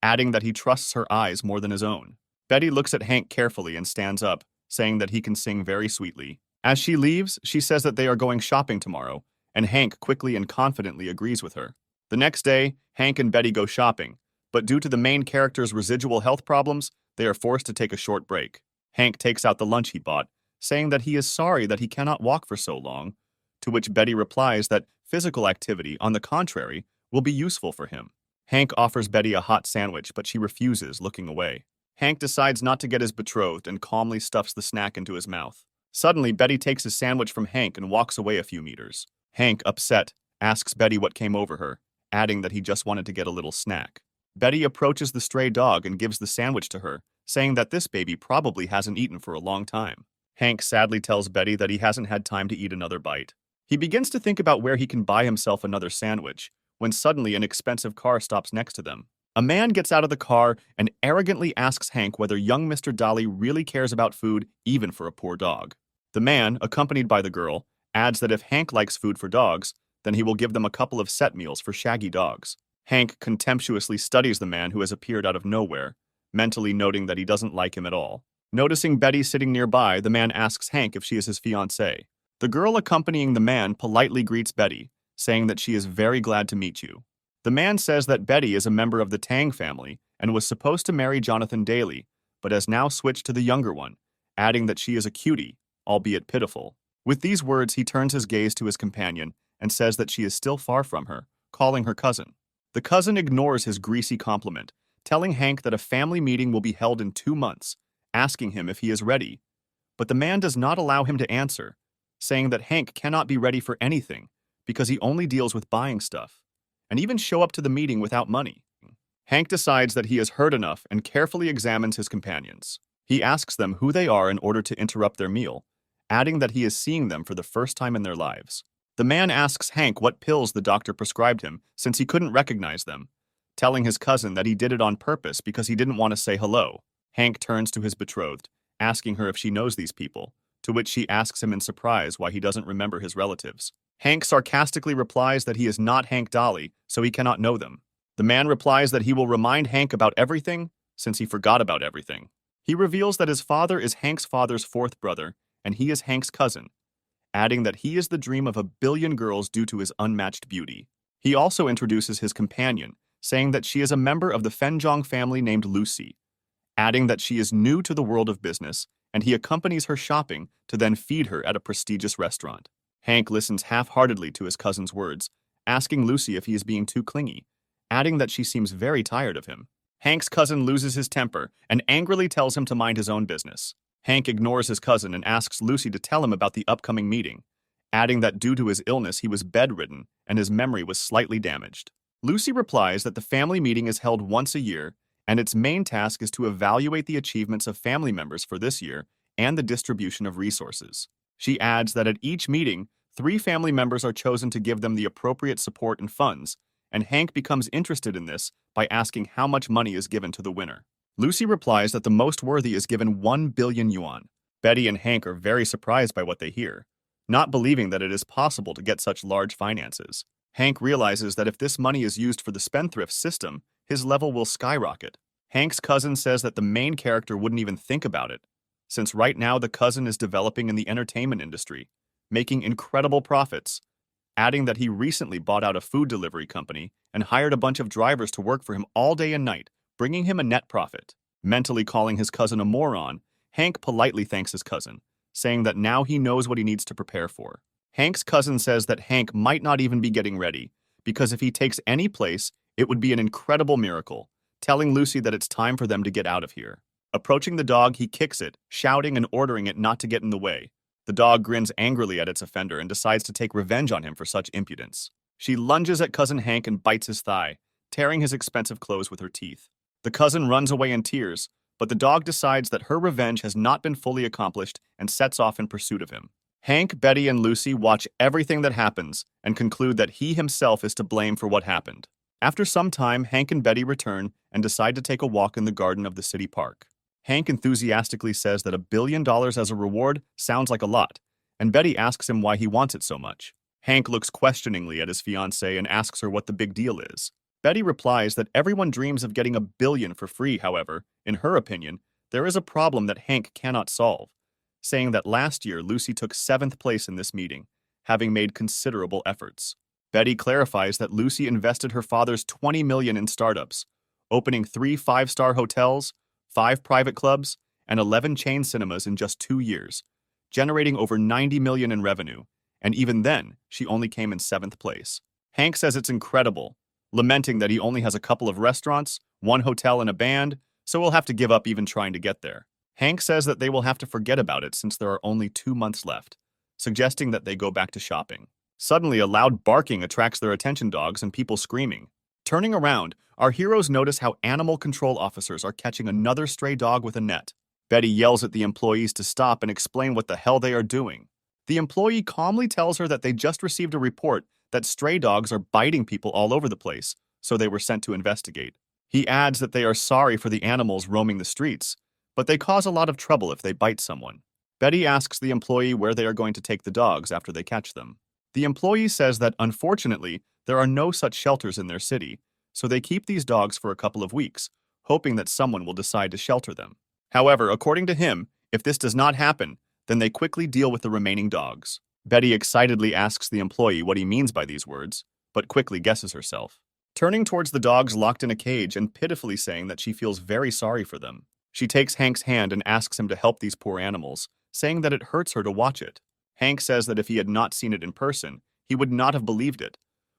adding that he trusts her eyes more than his own. Betty looks at Hank carefully and stands up, saying that he can sing very sweetly. As she leaves, she says that they are going shopping tomorrow, and Hank quickly and confidently agrees with her. The next day, Hank and Betty go shopping, but due to the main character's residual health problems, they are forced to take a short break. Hank takes out the lunch he bought, saying that he is sorry that he cannot walk for so long, to which Betty replies that physical activity, on the contrary, will be useful for him. Hank offers Betty a hot sandwich, but she refuses, looking away. Hank decides not to get his betrothed and calmly stuffs the snack into his mouth. Suddenly, Betty takes his sandwich from Hank and walks away a few meters. Hank, upset, asks Betty what came over her, adding that he just wanted to get a little snack. Betty approaches the stray dog and gives the sandwich to her, saying that this baby probably hasn't eaten for a long time. Hank sadly tells Betty that he hasn't had time to eat another bite. He begins to think about where he can buy himself another sandwich, when suddenly an expensive car stops next to them. A man gets out of the car and arrogantly asks Hank whether young Mr. Dolly really cares about food, even for a poor dog. The man, accompanied by the girl, adds that if Hank likes food for dogs, then he will give them a couple of set meals for shaggy dogs. Hank contemptuously studies the man who has appeared out of nowhere, mentally noting that he doesn't like him at all. Noticing Betty sitting nearby, the man asks Hank if she is his fiancée. The girl accompanying the man politely greets Betty, saying that she is very glad to meet you. The man says that Betty is a member of the Tang family and was supposed to marry Jonathan Daly, but has now switched to the younger one, adding that she is a cutie, albeit pitiful. With these words, he turns his gaze to his companion and says that she is still far from her, calling her cousin. The cousin ignores his greasy compliment, telling Hank that a family meeting will be held in 2 months, asking him if he is ready. But the man does not allow him to answer, saying that Hank cannot be ready for anything because he only deals with buying stuff, and even show up to the meeting without money. Hank decides that he has heard enough and carefully examines his companions. He asks them who they are in order to interrupt their meal, adding that he is seeing them for the first time in their lives. The man asks Hank what pills the doctor prescribed him since he couldn't recognize them, telling his cousin that he did it on purpose because he didn't want to say hello. Hank turns to his betrothed, asking her if she knows these people, to which she asks him in surprise why he doesn't remember his relatives. Hank sarcastically replies that he is not Hank Dolly, so he cannot know them. The man replies that he will remind Hank about everything, since he forgot about everything. He reveals that his father is Hank's father's fourth brother, and he is Hank's cousin, adding that he is the dream of 1,000,000,000 girls due to his unmatched beauty. He also introduces his companion, saying that she is a member of the Fenjong family named Lucy, adding that she is new to the world of business, and he accompanies her shopping to then feed her at a prestigious restaurant. Hank listens half-heartedly to his cousin's words, asking Lucy if he is being too clingy, adding that she seems very tired of him. Hank's cousin loses his temper and angrily tells him to mind his own business. Hank ignores his cousin and asks Lucy to tell him about the upcoming meeting, adding that due to his illness he was bedridden and his memory was slightly damaged. Lucy replies that the family meeting is held once a year, and its main task is to evaluate the achievements of family members for this year and the distribution of resources. She adds that at each meeting, 3 family members are chosen to give them the appropriate support and funds, and Hank becomes interested in this by asking how much money is given to the winner. Lucy replies that the most worthy is given 1,000,000,000 yuan. Betty and Hank are very surprised by what they hear, not believing that it is possible to get such large finances. Hank realizes that if this money is used for the spendthrift system, his level will skyrocket. Hank's cousin says that the main character wouldn't even think about it, since right now the cousin is developing in the entertainment industry, making incredible profits, adding that he recently bought out a food delivery company and hired a bunch of drivers to work for him all day and night, bringing him a net profit. Mentally calling his cousin a moron, Hank politely thanks his cousin, saying that now he knows what he needs to prepare for. Hank's cousin says that Hank might not even be getting ready, because if he takes any place, it would be an incredible miracle, telling Lucy that it's time for them to get out of here. Approaching the dog, he kicks it, shouting and ordering it not to get in the way. The dog grins angrily at its offender and decides to take revenge on him for such impudence. She lunges at cousin Hank and bites his thigh, tearing his expensive clothes with her teeth. The cousin runs away in tears, but the dog decides that her revenge has not been fully accomplished and sets off in pursuit of him. Hank, Betty, and Lucy watch everything that happens and conclude that he himself is to blame for what happened. After some time, Hank and Betty return and decide to take a walk in the garden of the city park. Hank enthusiastically says that $1,000,000,000 as a reward sounds like a lot, and Betty asks him why he wants it so much. Hank looks questioningly at his fiancée and asks her what the big deal is. Betty replies that everyone dreams of getting $1,000,000,000 for free. However, in her opinion, there is a problem that Hank cannot solve, saying that last year Lucy took 7th place in this meeting, having made considerable efforts. Betty clarifies that Lucy invested her father's $20 million in startups, opening 3 5-star hotels, 5 private clubs, and 11 chain cinemas in just 2 years, generating over $90 million in revenue, and even then, she only came in 7th place. Hank says it's incredible, lamenting that he only has a couple of restaurants, 1 hotel, and a band, so he'll have to give up even trying to get there. Hank says that they will have to forget about it since there are only 2 months left, suggesting that they go back to shopping. Suddenly, a loud barking attracts their attention dogs and people screaming. Turning around, our heroes notice how animal control officers are catching another stray dog with a net. Betty yells at the employees to stop and explain what the hell they are doing. The employee calmly tells her that they just received a report that stray dogs are biting people all over the place, so they were sent to investigate. He adds that they are sorry for the animals roaming the streets, but they cause a lot of trouble if they bite someone. Betty asks the employee where they are going to take the dogs after they catch them. The employee says that, unfortunately, there are no such shelters in their city, so they keep these dogs for a couple of weeks, hoping that someone will decide to shelter them. However, according to him, if this does not happen, then they quickly deal with the remaining dogs. Betty excitedly asks the employee what he means by these words, but quickly guesses herself. Turning towards the dogs locked in a cage and pitifully saying that she feels very sorry for them. She takes Hank's hand and asks him to help these poor animals, saying that it hurts her to watch it. Hank says that if he had not seen it in person, he would not have believed it.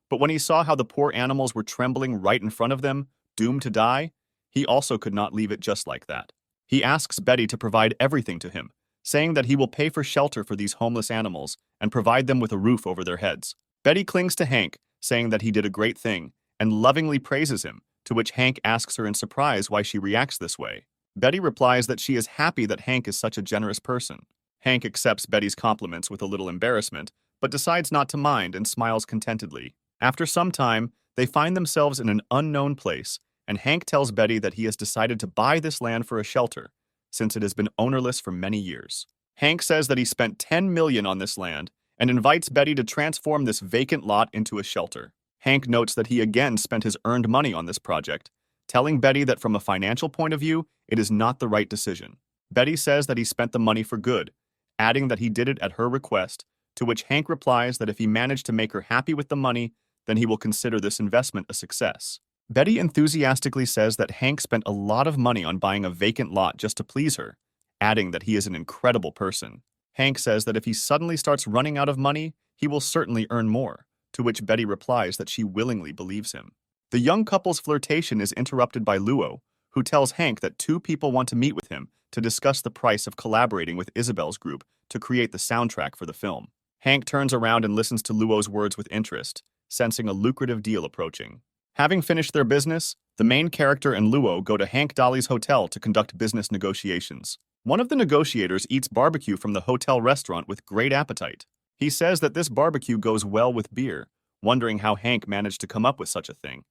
But when he saw how the poor animals were trembling right in front of them, doomed to die, he also could not leave it just like that. He asks Betty to provide everything to him, saying that he will pay for shelter for these homeless animals and provide them with a roof over their heads. Betty clings to Hank, saying that he did a great thing, and lovingly praises him, to which Hank asks her in surprise why she reacts this way. Betty replies that she is happy that Hank is such a generous person. Hank accepts Betty's compliments with a little embarrassment, but decides not to mind and smiles contentedly. After some time, they find themselves in an unknown place, and Hank tells Betty that he has decided to buy this land for a shelter, since it has been ownerless for many years. Hank says that he spent $10 million on this land and invites Betty to transform this vacant lot into a shelter. Hank notes that he again spent his earned money on this project, telling Betty that from a financial point of view, it is not the right decision. Betty says that he spent the money for good, adding that he did it at her request, to which Hank replies that if he managed to make her happy with the money, then he will consider this investment a success. Betty enthusiastically says that Hank spent a lot of money on buying a vacant lot just to please her, adding that he is an incredible person. Hank says that if he suddenly starts running out of money, he will certainly earn more, to which Betty replies that she willingly believes him. The young couple's flirtation is interrupted by Luo, who tells Hank that two people want to meet with him to discuss the price of collaborating with Isabel's group to create the soundtrack for the film. Hank turns around and listens to Luo's words with interest, sensing a lucrative deal approaching. Having finished their business, the main character and Luo go to Hank Dolly's hotel to conduct business negotiations. One of the negotiators eats barbecue from the hotel restaurant with great appetite. He says that this barbecue goes well with beer, wondering how Hank managed to come up with such a thing,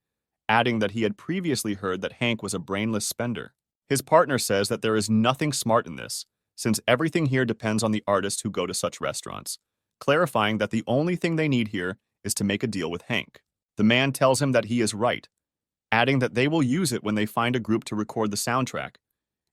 adding that he had previously heard that Hank was a brainless spender. His partner says that there is nothing smart in this, since everything here depends on the artists who go to such restaurants, clarifying that the only thing they need here is to make a deal with Hank. The man tells him that he is right, adding that they will use it when they find a group to record the soundtrack,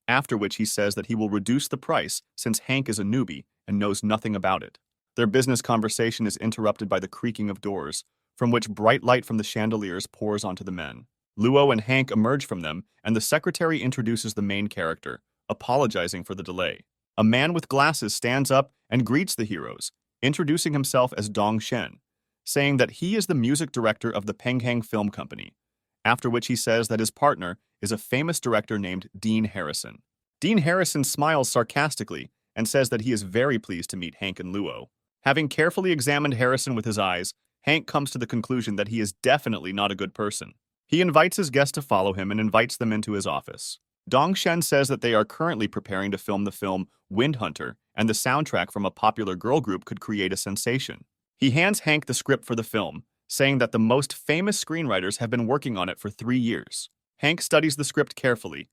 after which he says that he will reduce the price since Hank is a newbie and knows nothing about it. Their business conversation is interrupted by the creaking of doors, from which bright light from the chandeliers pours onto the men. Luo and Hank emerge from them, and the secretary introduces the main character, apologizing for the delay. A man with glasses stands up and greets the heroes, introducing himself as Dong Shen, saying that he is the music director of the Penghang Film Company, after which he says that his partner is a famous director named Dean Harrison. Dean Harrison smiles sarcastically and says that he is very pleased to meet Hank and Luo. Having carefully examined Harrison with his eyes, Hank comes to the conclusion that he is definitely not a good person. He invites his guests to follow him and invites them into his office. Dong Shen says that they are currently preparing to film the film Wind Hunter, and the soundtrack from a popular girl group could create a sensation. He hands Hank the script for the film, saying that the most famous screenwriters have been working on it for 3 years. Hank studies the script carefully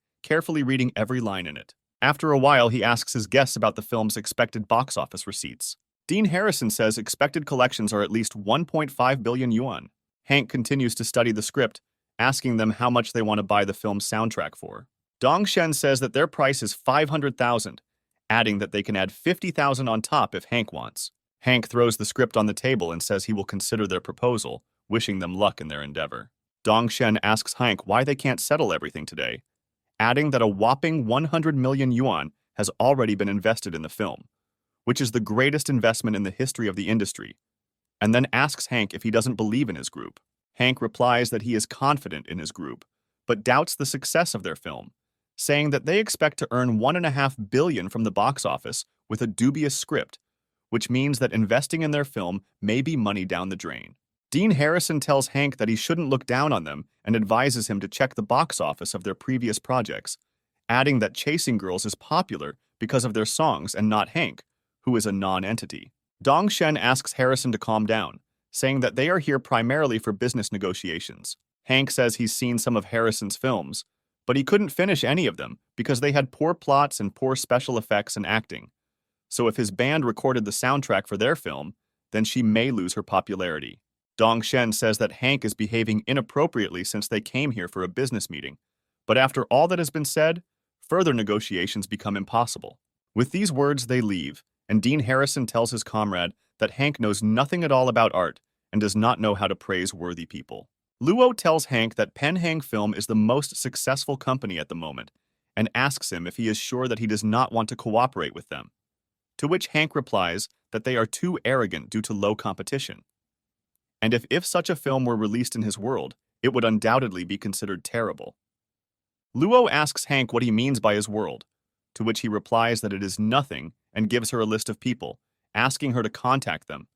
reading every line in it. After a while, he asks his guests about the film's expected box office receipts. Dean Harrison says expected collections are at least 1.5 billion yuan. Hank continues to study the script, asking them how much they want to buy the film's soundtrack for. Dong Shen says that their price is 500,000, adding that they can add 50,000 on top if Hank wants. Hank throws the script on the table and says he will consider their proposal, wishing them luck in their endeavor. Dong Shen asks Hank why they can't settle everything today, adding that a whopping 100 million yuan has already been invested in the film, which is the greatest investment in the history of the industry, and then asks Hank if he doesn't believe in his group. Hank replies that he is confident in his group, but doubts the success of their film, saying that they expect to earn 1.5 billion from the box office with a dubious script, which means that investing in their film may be money down the drain. Dean Harrison tells Hank that he shouldn't look down on them and advises him to check the box office of their previous projects, adding that Chasing Girls is popular because of their songs and not Hank, who is a non-entity. Dong Shen asks Harrison to calm down, saying that they are here primarily for business negotiations. Hank says he's seen some of Harrison's films, but he couldn't finish any of them because they had poor plots and poor special effects and acting. So if his band recorded the soundtrack for their film, then she may lose her popularity. Dong Shen says that Hank is behaving inappropriately since they came here for a business meeting, but after all that has been said, further negotiations become impossible. With these words, they leave, and Dean Harrison tells his comrade that Hank knows nothing at all about art and does not know how to praise worthy people. Luo tells Hank that Penhang Film is the most successful company at the moment and asks him if he is sure that he does not want to cooperate with them, to which Hank replies that they are too arrogant due to low competition. And if such a film were released in his world, it would undoubtedly be considered terrible. Luo asks Hank what he means by his world, to which he replies that it is nothing and gives her a list of people, asking her to contact them,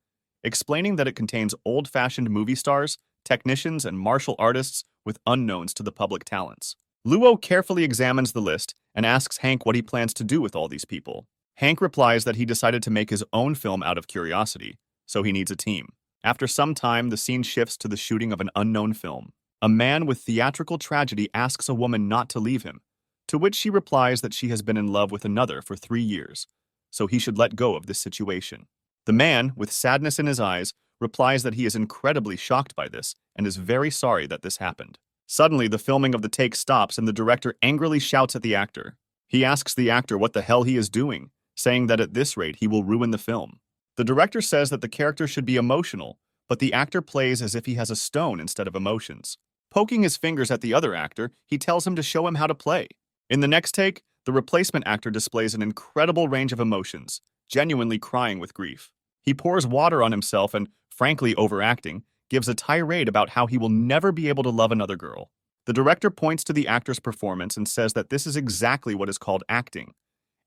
explaining that it contains old-fashioned movie stars, technicians, and martial artists with unknowns to the public talents. Luo carefully examines the list and asks Hank what he plans to do with all these people. Hank replies that he decided to make his own film out of curiosity, so he needs a team. After some time, the scene shifts to the shooting of an unknown film. A man with theatrical tragedy asks a woman not to leave him, to which she replies that she has been in love with another for 3 years, so he should let go of this situation. The man, with sadness in his eyes, replies that he is incredibly shocked by this and is very sorry that this happened. Suddenly, the filming of the take stops and the director angrily shouts at the actor. He asks the actor what the hell he is doing, saying that at this rate he will ruin the film. The director says that the character should be emotional, but the actor plays as if he has a stone instead of emotions. Poking his fingers at the other actor, he tells him to show him how to play. In the next take, the replacement actor displays an incredible range of emotions, genuinely crying with grief. He pours water on himself and, frankly overacting, gives a tirade about how he will never be able to love another girl. The director points to the actor's performance and says that this is exactly what is called acting,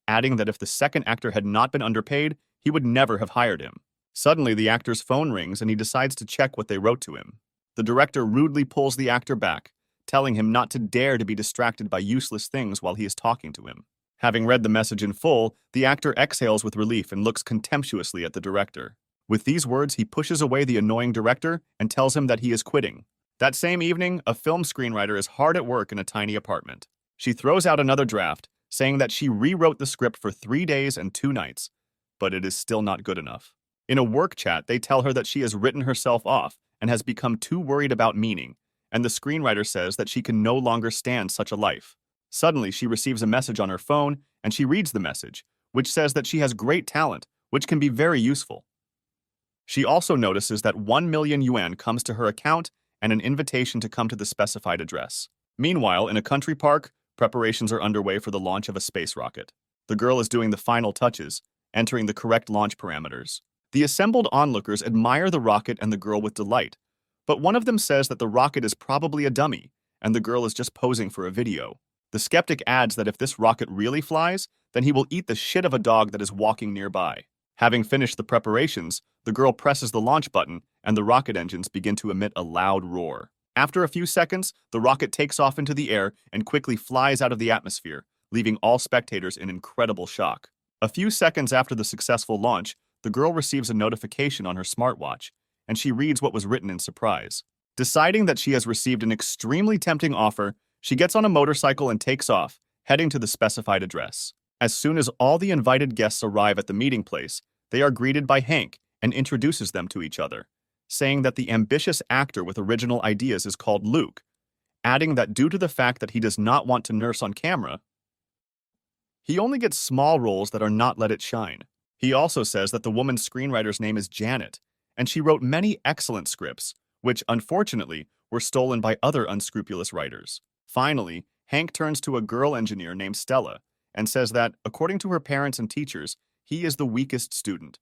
adding that if the second actor had not been underpaid, he would never have hired him. Suddenly, the actor's phone rings and he decides to check what they wrote to him. The director rudely pulls the actor back, telling him not to dare to be distracted by useless things while he is talking to him. Having read the message in full, the actor exhales with relief and looks contemptuously at the director. With these words, he pushes away the annoying director and tells him that he is quitting. That same evening, a film screenwriter is hard at work in a tiny apartment. She throws out another draft, saying that she rewrote the script for 3 days and 2 nights, but it is still not good enough. In a work chat, they tell her that she has written herself off and has become too worried about meaning, and the screenwriter says that she can no longer stand such a life. Suddenly, she receives a message on her phone, and she reads the message, which says that she has great talent, which can be very useful. She also notices that 1 million yuan comes to her account and an invitation to come to the specified address. Meanwhile, in a country park, preparations are underway for the launch of a space rocket. The girl is doing the final touches, entering the correct launch parameters. The assembled onlookers admire the rocket and the girl with delight, but one of them says that the rocket is probably a dummy, and the girl is just posing for a video. The skeptic adds that if this rocket really flies, then he will eat the shit of a dog that is walking nearby. Having finished the preparations, the girl presses the launch button, and the rocket engines begin to emit a loud roar. After a few seconds, the rocket takes off into the air and quickly flies out of the atmosphere, leaving all spectators in incredible shock. A few seconds after the successful launch, the girl receives a notification on her smartwatch, and she reads what was written in surprise. Deciding that she has received an extremely tempting offer, she gets on a motorcycle and takes off, heading to the specified address. As soon as all the invited guests arrive at the meeting place, they are greeted by Hank and introduces them to each other, saying that the ambitious actor with original ideas is called Luke, adding that due to the fact that he does not want to nurse on camera, he only gets small roles that are not let it shine. He also says that the woman's screenwriter's name is Janet, and she wrote many excellent scripts, which, unfortunately, were stolen by other unscrupulous writers. Finally, Hank turns to a girl engineer named Stella and says that, according to her parents and teachers, he is the weakest student.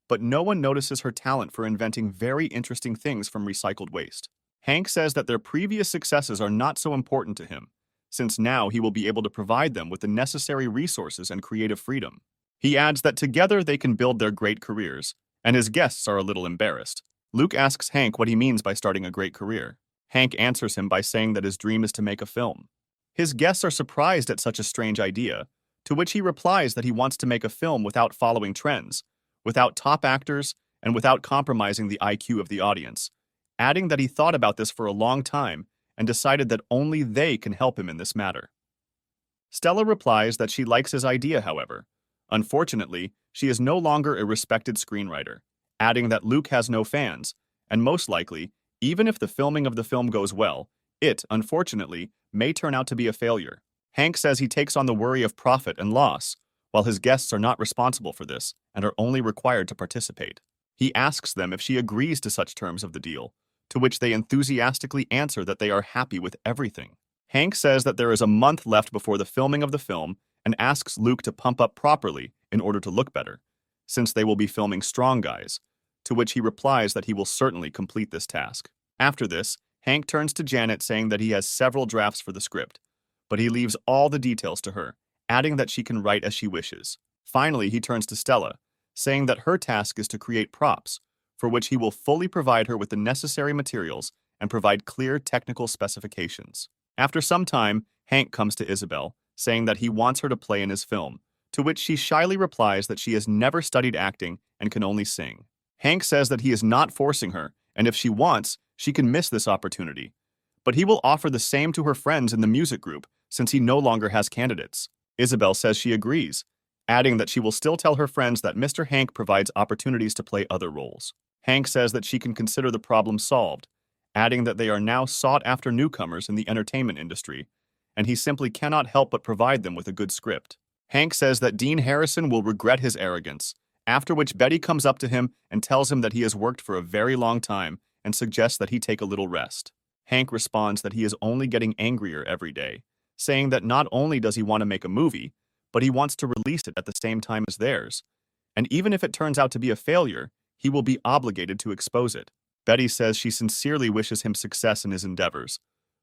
But no one notices her talent for inventing very interesting things from recycled waste. Hank says that their previous successes are not so important to him, since now he will be able to provide them with the necessary resources and creative freedom. He adds that together they can build their great careers, and his guests are a little embarrassed. Luke asks Hank what he means by starting a great career. Hank answers him by saying that his dream is to make a film. His guests are surprised at such a strange idea, to which he replies that he wants to make a film without following trends, without top actors, and without compromising the IQ of the audience, adding that he thought about this for a long time and decided that only they can help him in this matter. Stella replies that she likes his idea, however. Unfortunately, she is no longer a respected screenwriter, adding that Luke has no fans, and most likely, even if the filming of the film goes well, it, unfortunately, may turn out to be a failure. Hank says he takes on the worry of profit and loss, while his guests are not responsible for this and are only required to participate. He asks them if she agrees to such terms of the deal, to which they enthusiastically answer that they are happy with everything. Hank says that there is a month left before the filming of the film and asks Luke to pump up properly in order to look better, since they will be filming Strong Guys, to which he replies that he will certainly complete this task. After this, Hank turns to Janet saying that he has several drafts for the script, but he leaves all the details to her, adding that she can write as she wishes. Finally, he turns to Stella, saying that her task is to create props, for which he will fully provide her with the necessary materials and provide clear technical specifications. After some time, Hank comes to Isabel, saying that he wants her to play in his film, to which she shyly replies that she has never studied acting and can only sing. Hank says that he is not forcing her, and if she wants, she can miss this opportunity. But he will offer the same to her friends in the music group, since he no longer has candidates. Isabel says she agrees, adding that she will still tell her friends that Mr. Hank provides opportunities to play other roles. Hank says that she can consider the problem solved, adding that they are now sought-after newcomers in the entertainment industry, and he simply cannot help but provide them with a good script. Hank says that Dean Harrison will regret his arrogance, after which Betty comes up to him and tells him that he has worked for a very long time and suggests that he take a little rest. Hank responds that he is only getting angrier every day, saying that not only does he want to make a movie, but he wants to release it at the same time as theirs. And even if it turns out to be a failure, he will be obligated to expose it. Betty says she sincerely wishes him success in his endeavors,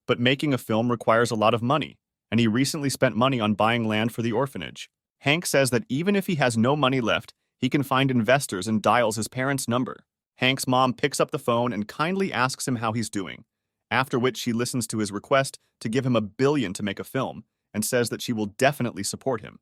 but making a film requires a lot of money, and he recently spent money on buying land for the orphanage. Hank says that even if he has no money left, he can find investors and dials his parents' number. Hank's mom picks up the phone and kindly asks him how he's doing, after which she listens to his request to give him $1 billion to make a film and says that she will definitely support him,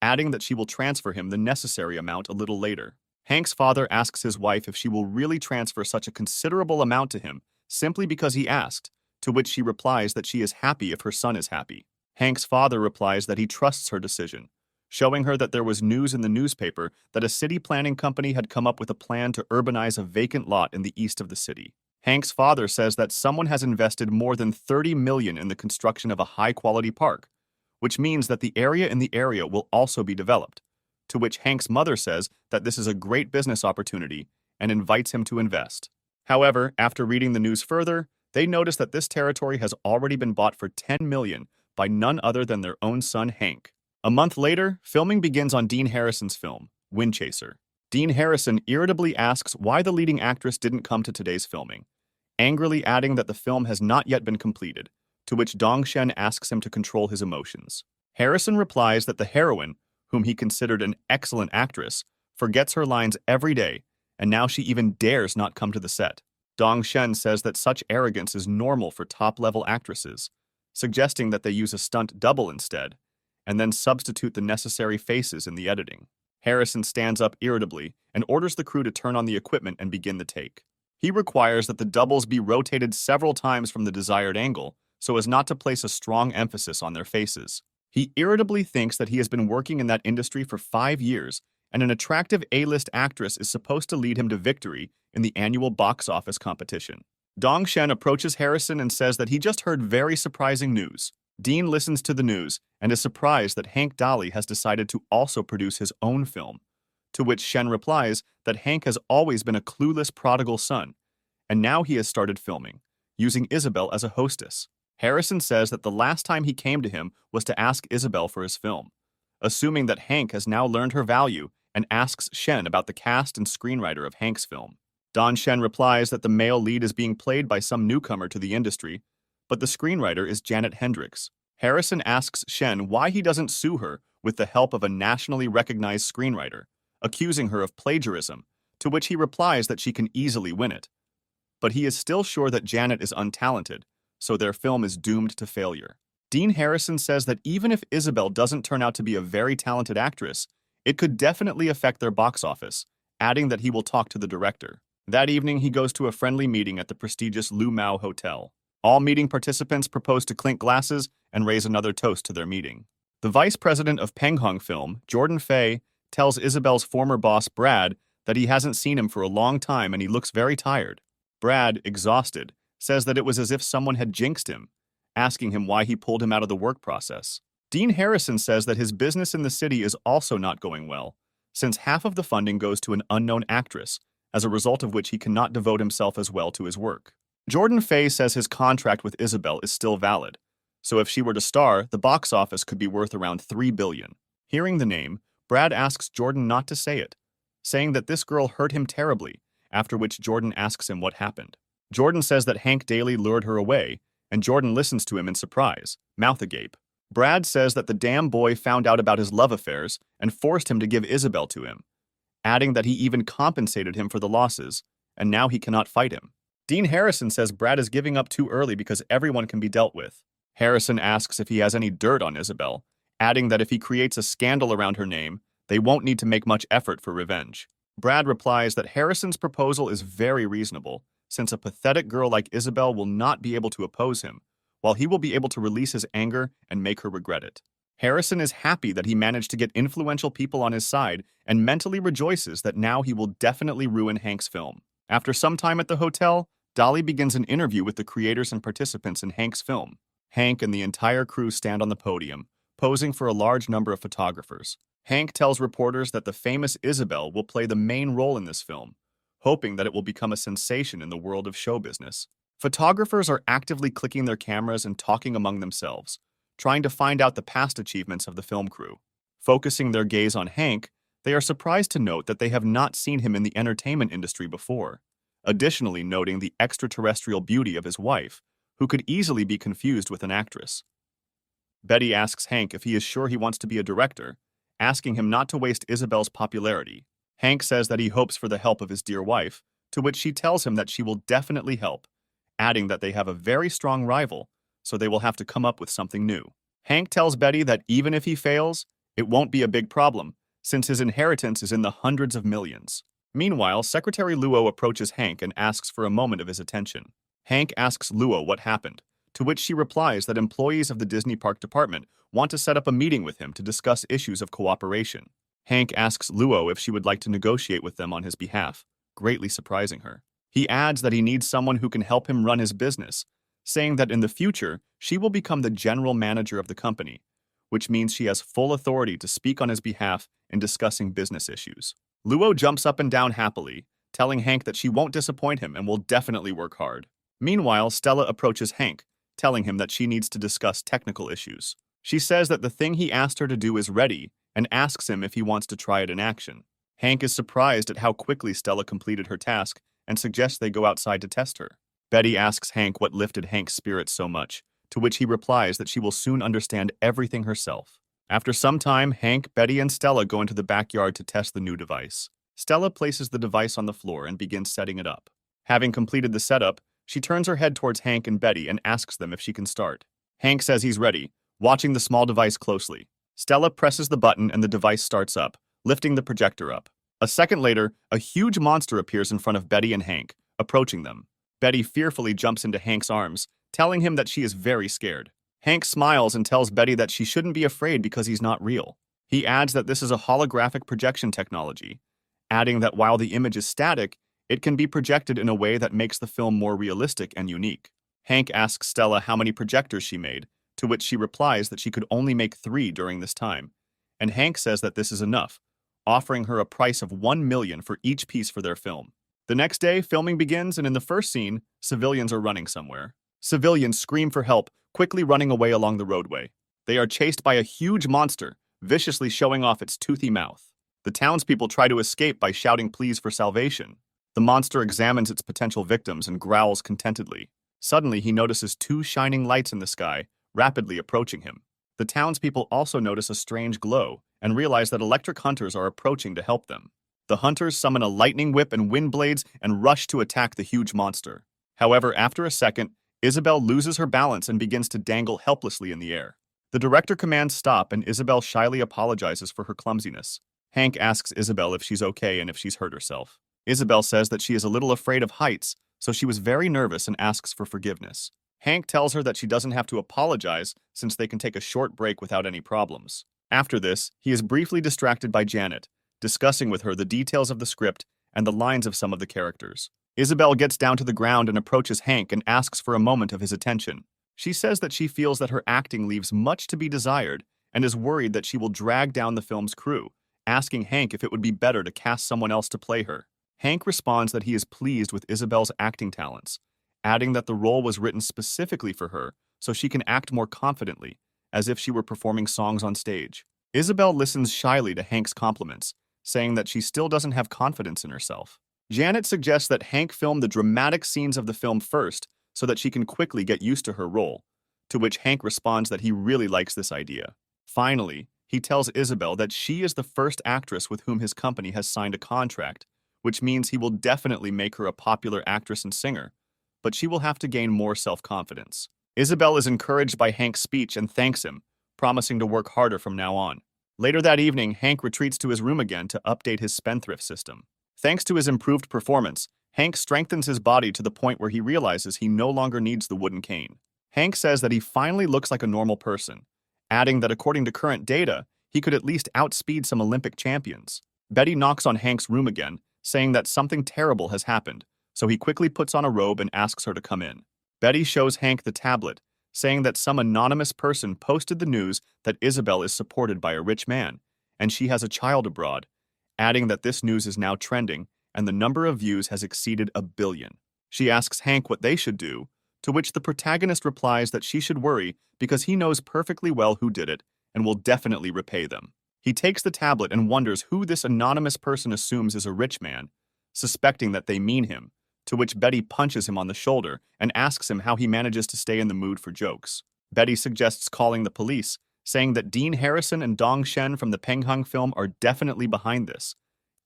adding that she will transfer him the necessary amount a little later. Hank's father asks his wife if she will really transfer such a considerable amount to him simply because he asked, to which she replies that she is happy if her son is happy. Hank's father replies that he trusts her decision, showing her that there was news in the newspaper that a city planning company had come up with a plan to urbanize a vacant lot in the east of the city. Hank's father says that someone has invested more than $30 million in the construction of a high-quality park, which means that the area in the area will also be developed, to which Hank's mother says that this is a great business opportunity and invites him to invest. However, after reading the news further, they notice that this territory has already been bought for $10 million by none other than their own son, Hank. A month later, filming begins on Dean Harrison's film, Windchaser. Dean Harrison irritably asks why the leading actress didn't come to today's filming, angrily adding that the film has not yet been completed, to which Dong Shen asks him to control his emotions. Harrison replies that the heroine, whom he considered an excellent actress, forgets her lines every day, and now she even dares not come to the set. Dong Shen says that such arrogance is normal for top-level actresses, suggesting that they use a stunt double instead, and then substitute the necessary faces in the editing. Harrison stands up irritably and orders the crew to turn on the equipment and begin the take. He requires that the doubles be rotated several times from the desired angle so as not to place a strong emphasis on their faces. He irritably thinks that he has been working in that industry for 5 years, and an attractive A-list actress is supposed to lead him to victory in the annual box office competition. Dong Shen approaches Harrison and says that he just heard very surprising news. Dean listens to the news and is surprised that Hank Dolly has decided to also produce his own film, to which Shen replies that Hank has always been a clueless prodigal son, and now he has started filming, using Isabel as a hostess. Harrison says that the last time he came to him was to ask Isabel for his film, assuming that Hank has now learned her value, and asks Shen about the cast and screenwriter of Hank's film. Don Shen replies that the male lead is being played by some newcomer to the industry, but the screenwriter is Janet Hendricks. Harrison asks Shen why he doesn't sue her with the help of a nationally recognized screenwriter, accusing her of plagiarism, to which he replies that she can easily win it. But he is still sure that Janet is untalented, so their film is doomed to failure. Dean Harrison says that even if Isabel doesn't turn out to be a very talented actress, it could definitely affect their box office, adding that he will talk to the director. That evening, he goes to a friendly meeting at the prestigious Lu Mao Hotel. All meeting participants propose to clink glasses and raise another toast to their meeting. The vice president of Penghung Film, Jordan Fei, tells Isabel's former boss, Brad, that he hasn't seen him for a long time and he looks very tired. Brad, exhausted, says that it was as if someone had jinxed him, asking him why he pulled him out of the work process. Dean Harrison says that his business in the city is also not going well, since half of the funding goes to an unknown actress, as a result of which he cannot devote himself as well to his work. Jordan Fei says his contract with Isabel is still valid, so if she were to star, the box office could be worth around $3 billion. Hearing the name, Brad asks Jordan not to say it, saying that this girl hurt him terribly, after which Jordan asks him what happened. Jordan says that Hank Daly lured her away, and Jordan listens to him in surprise, mouth agape. Brad says that the damn boy found out about his love affairs and forced him to give Isabel to him, adding that he even compensated him for the losses, and now he cannot fight him. Dean Harrison says Brad is giving up too early because everyone can be dealt with. Harrison asks if he has any dirt on Isabel, adding that if he creates a scandal around her name, they won't need to make much effort for revenge. Brad replies that Harrison's proposal is very reasonable, since a pathetic girl like Isabel will not be able to oppose him, while he will be able to release his anger and make her regret it. Harrison is happy that he managed to get influential people on his side and mentally rejoices that now he will definitely ruin Hank's film. After some time at the hotel, Dolly begins an interview with the creators and participants in Hank's film. Hank and the entire crew stand on the podium, posing for a large number of photographers. Hank tells reporters that the famous Isabel will play the main role in this film, hoping that it will become a sensation in the world of show business. Photographers are actively clicking their cameras and talking among themselves, trying to find out the past achievements of the film crew. Focusing their gaze on Hank, they are surprised to note that they have not seen him in the entertainment industry before, additionally noting the extraterrestrial beauty of his wife, who could easily be confused with an actress. Betty asks Hank if he is sure he wants to be a director, asking him not to waste Isabel's popularity. Hank says that he hopes for the help of his dear wife, to which she tells him that she will definitely help, adding that they have a very strong rival, so they will have to come up with something new. Hank tells Betty that even if he fails, it won't be a big problem, since his inheritance is in the hundreds of millions. Meanwhile, Secretary Luo approaches Hank and asks for a moment of his attention. Hank asks Luo what happened, to which she replies that employees of the Disney Park Department want to set up a meeting with him to discuss issues of cooperation. Hank asks Luo if she would like to negotiate with them on his behalf, greatly surprising her. He adds that he needs someone who can help him run his business, saying that in the future, she will become the general manager of the company, which means she has full authority to speak on his behalf in discussing business issues. Luo jumps up and down happily, telling Hank that she won't disappoint him and will definitely work hard. Meanwhile, Stella approaches Hank, telling him that she needs to discuss technical issues. She says that the thing he asked her to do is ready and asks him if he wants to try it in action. Hank is surprised at how quickly Stella completed her task and suggests they go outside to test her. Betty asks Hank what lifted Hank's spirits so much, to which he replies that she will soon understand everything herself. After some time, Hank, Betty, and Stella go into the backyard to test the new device. Stella places the device on the floor and begins setting it up. Having completed the setup, she turns her head towards Hank and Betty and asks them if she can start. Hank says he's ready, watching the small device closely. Stella presses the button and the device starts up, lifting the projector up. A second later, a huge monster appears in front of Betty and Hank, approaching them. Betty fearfully jumps into Hank's arms, telling him that she is very scared. Hank smiles and tells Betty that she shouldn't be afraid because he's not real. He adds that this is a holographic projection technology, adding that while the image is static, it can be projected in a way that makes the film more realistic and unique. Hank asks Stella how many projectors she made, to which she replies that she could only make 3 during this time, and Hank says that this is enough, offering her a price of $1 million for each piece for their film. The next day, filming begins, and in the first scene, civilians are running somewhere. Civilians scream for help, quickly running away along the roadway. They are chased by a huge monster, viciously showing off its toothy mouth. The townspeople try to escape by shouting pleas for salvation. The monster examines its potential victims and growls contentedly. Suddenly, he notices 2 shining lights in the sky, rapidly approaching him. The townspeople also notice a strange glow and realize that electric hunters are approaching to help them. The hunters summon a lightning whip and wind blades and rush to attack the huge monster. However, after a second, Isabel loses her balance and begins to dangle helplessly in the air. The director commands stop, and Isabel shyly apologizes for her clumsiness. Hank asks Isabel if she's okay and if she's hurt herself. Isabel says that she is a little afraid of heights, so she was very nervous and asks for forgiveness. Hank tells her that she doesn't have to apologize since they can take a short break without any problems. After this, he is briefly distracted by Janet, discussing with her the details of the script and the lines of some of the characters. Isabel gets down to the ground and approaches Hank and asks for a moment of his attention. She says that she feels that her acting leaves much to be desired and is worried that she will drag down the film's crew, asking Hank if it would be better to cast someone else to play her. Hank responds that he is pleased with Isabel's acting talents, adding that the role was written specifically for her so she can act more confidently, as if she were performing songs on stage. Isabel listens shyly to Hank's compliments, saying that she still doesn't have confidence in herself. Janet suggests that Hank film the dramatic scenes of the film first so that she can quickly get used to her role, to which Hank responds that he really likes this idea. Finally, he tells Isabel that she is the first actress with whom his company has signed a contract, which means he will definitely make her a popular actress and singer, but she will have to gain more self-confidence. Isabel is encouraged by Hank's speech and thanks him, promising to work harder from now on. Later that evening, Hank retreats to his room again to update his spendthrift system. Thanks to his improved performance, Hank strengthens his body to the point where he realizes he no longer needs the wooden cane. Hank says that he finally looks like a normal person, adding that according to current data, he could at least outspeed some Olympic champions. Betty knocks on Hank's room again, saying that something terrible has happened, so he quickly puts on a robe and asks her to come in. Betty shows Hank the tablet, saying that some anonymous person posted the news that Isabel is supported by a rich man, and she has a child abroad, adding that this news is now trending and the number of views has exceeded 1 billion. She asks Hank what they should do, to which the protagonist replies that she should worry because he knows perfectly well who did it and will definitely repay them. He takes the tablet and wonders who this anonymous person assumes is a rich man, suspecting that they mean him, to which Betty punches him on the shoulder and asks him how he manages to stay in the mood for jokes. Betty suggests calling the police, saying that Dean Harrison and Dong Shen from the Penghung film are definitely behind this,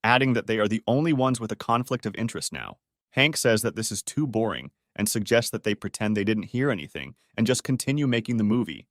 adding that they are the only ones with a conflict of interest now. Hank says that this is too boring and suggests that they pretend they didn't hear anything and just continue making the movie,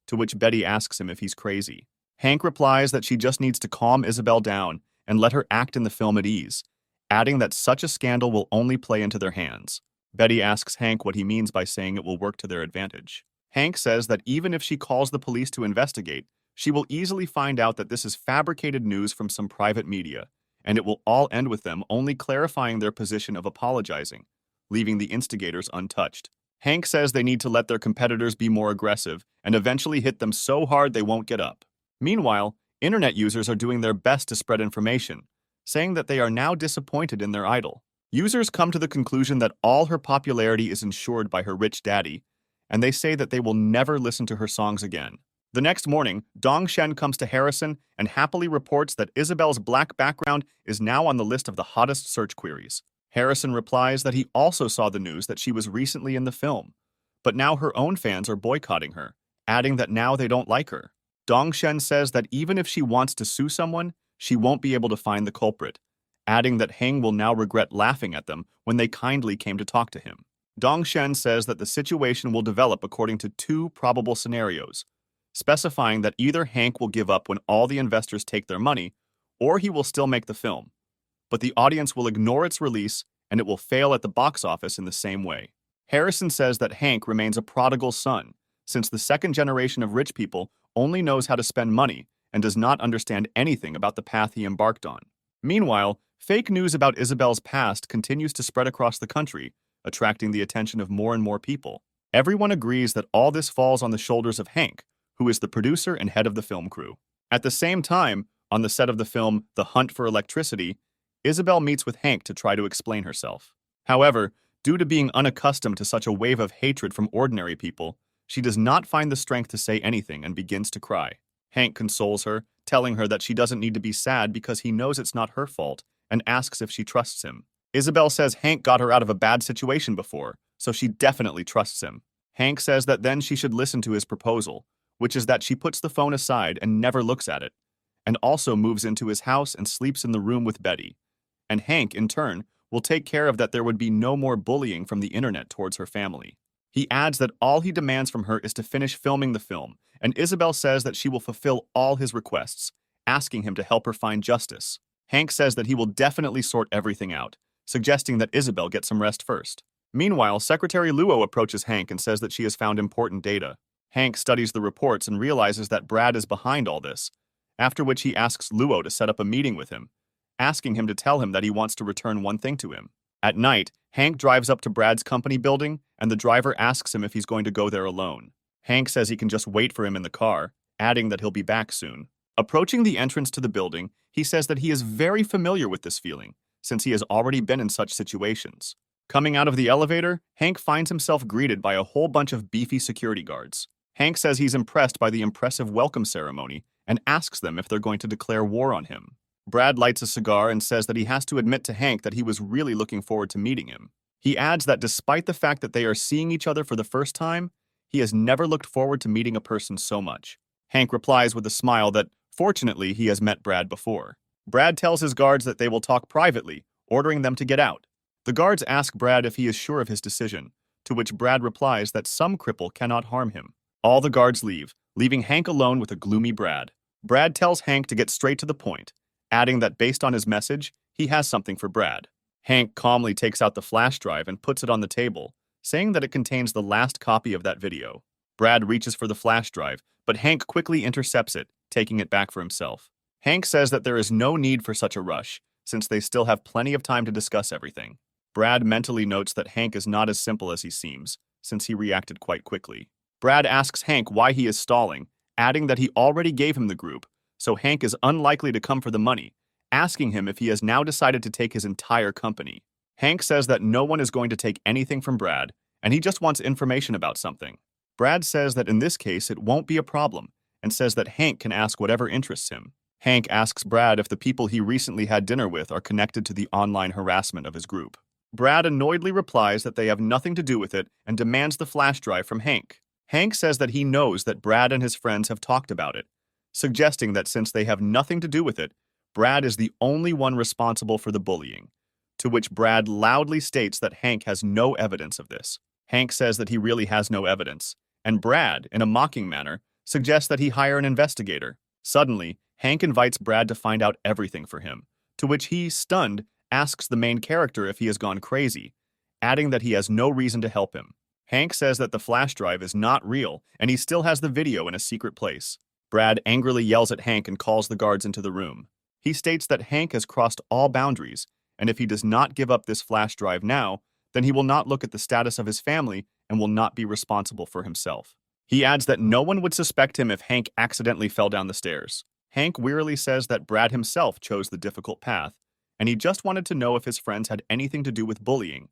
to which Betty asks him if he's crazy. Hank replies that she just needs to calm Isabel down and let her act in the film at ease, adding that such a scandal will only play into their hands. Betty asks Hank what he means by saying it will work to their advantage. Hank says that even if she calls the police to investigate, she will easily find out that this is fabricated news from some private media, and it will all end with them only clarifying their position of apologizing, leaving the instigators untouched. Hank says they need to let their competitors be more aggressive and eventually hit them so hard they won't get up. Meanwhile, internet users are doing their best to spread information, saying that they are now disappointed in their idol. Users come to the conclusion that all her popularity is ensured by her rich daddy, and they say that they will never listen to her songs again. The next morning, Dong Shen comes to Harrison and happily reports that Isabel's black background is now on the list of the hottest search queries. Harrison replies that he also saw the news that she was recently in the film, but now her own fans are boycotting her, adding that now they don't like her. Dong Shen says that even if she wants to sue someone, she won't be able to find the culprit, adding that Heng will now regret laughing at them when they kindly came to talk to him. Dong Shen says that the situation will develop according to 2 probable scenarios, specifying that either Hank will give up when all the investors take their money, or he will still make the film, but the audience will ignore its release and it will fail at the box office in the same way. Harrison says that Hank remains a prodigal son, since the second generation of rich people only knows how to spend money and does not understand anything about the path he embarked on. Meanwhile, fake news about Isabel's past continues to spread across the country, attracting the attention of more and more people. Everyone agrees that all this falls on the shoulders of Hank, who is the producer and head of the film crew. At the same time, on the set of the film The Hunt for Electricity, Isabel meets with Hank to try to explain herself. However, due to being unaccustomed to such a wave of hatred from ordinary people, she does not find the strength to say anything and begins to cry. Hank consoles her, telling her that she doesn't need to be sad because he knows it's not her fault, and asks if she trusts him. Isabel says Hank got her out of a bad situation before, so she definitely trusts him. Hank says that then she should listen to his proposal, which is that she puts the phone aside and never looks at it, and also moves into his house and sleeps in the room with Betty. And Hank, in turn, will take care of that there would be no more bullying from the internet towards her family. He adds that all he demands from her is to finish filming the film, and Isabel says that she will fulfill all his requests, asking him to help her find justice. Hank says that he will definitely sort everything out, suggesting that Isabel get some rest first. Meanwhile, Secretary Luo approaches Hank and says that she has found important data. Hank studies the reports and realizes that Brad is behind all this, after which he asks Luo to set up a meeting with him, asking him to tell him that he wants to return one thing to him. At night, Hank drives up to Brad's company building, and the driver asks him if he's going to go there alone. Hank says he can just wait for him in the car, adding that he'll be back soon. Approaching the entrance to the building, he says that he is very familiar with this feeling, since he has already been in such situations. Coming out of the elevator, Hank finds himself greeted by a whole bunch of beefy security guards. Hank says he's impressed by the impressive welcome ceremony and asks them if they're going to declare war on him. Brad lights a cigar and says that he has to admit to Hank that he was really looking forward to meeting him. He adds that despite the fact that they are seeing each other for the first time, he has never looked forward to meeting a person so much. Hank replies with a smile that, fortunately, he has met Brad before. Brad tells his guards that they will talk privately, ordering them to get out. The guards ask Brad if he is sure of his decision, to which Brad replies that some cripple cannot harm him. All the guards leave, leaving Hank alone with a gloomy Brad. Brad tells Hank to get straight to the point, adding that based on his message, he has something for Brad. Hank calmly takes out the flash drive and puts it on the table, saying that it contains the last copy of that video. Brad reaches for the flash drive, but Hank quickly intercepts it, taking it back for himself. Hank says that there is no need for such a rush, since they still have plenty of time to discuss everything. Brad mentally notes that Hank is not as simple as he seems, since he reacted quite quickly. Brad asks Hank why he is stalling, adding that he already gave him the group, so Hank is unlikely to come for the money, asking him if he has now decided to take his entire company. Hank says that no one is going to take anything from Brad, and he just wants information about something. Brad says that in this case it won't be a problem, and says that Hank can ask whatever interests him. Hank asks Brad if the people he recently had dinner with are connected to the online harassment of his group. Brad annoyedly replies that they have nothing to do with it and demands the flash drive from Hank. Hank says that he knows that Brad and his friends have talked about it, suggesting that since they have nothing to do with it, Brad is the only one responsible for the bullying, to which Brad loudly states that Hank has no evidence of this. Hank says that he really has no evidence, and Brad, in a mocking manner, suggests that he hire an investigator. Suddenly, Hank invites Brad to find out everything for him, to which he, stunned, asks the main character if he has gone crazy, adding that he has no reason to help him. Hank says that the flash drive is not real, and he still has the video in a secret place. Brad angrily yells at Hank and calls the guards into the room. He states that Hank has crossed all boundaries, and if he does not give up this flash drive now, then he will not look at the status of his family and will not be responsible for himself. He adds that no one would suspect him if Hank accidentally fell down the stairs. Hank wearily says that Brad himself chose the difficult path, and he just wanted to know if his friends had anything to do with bullying,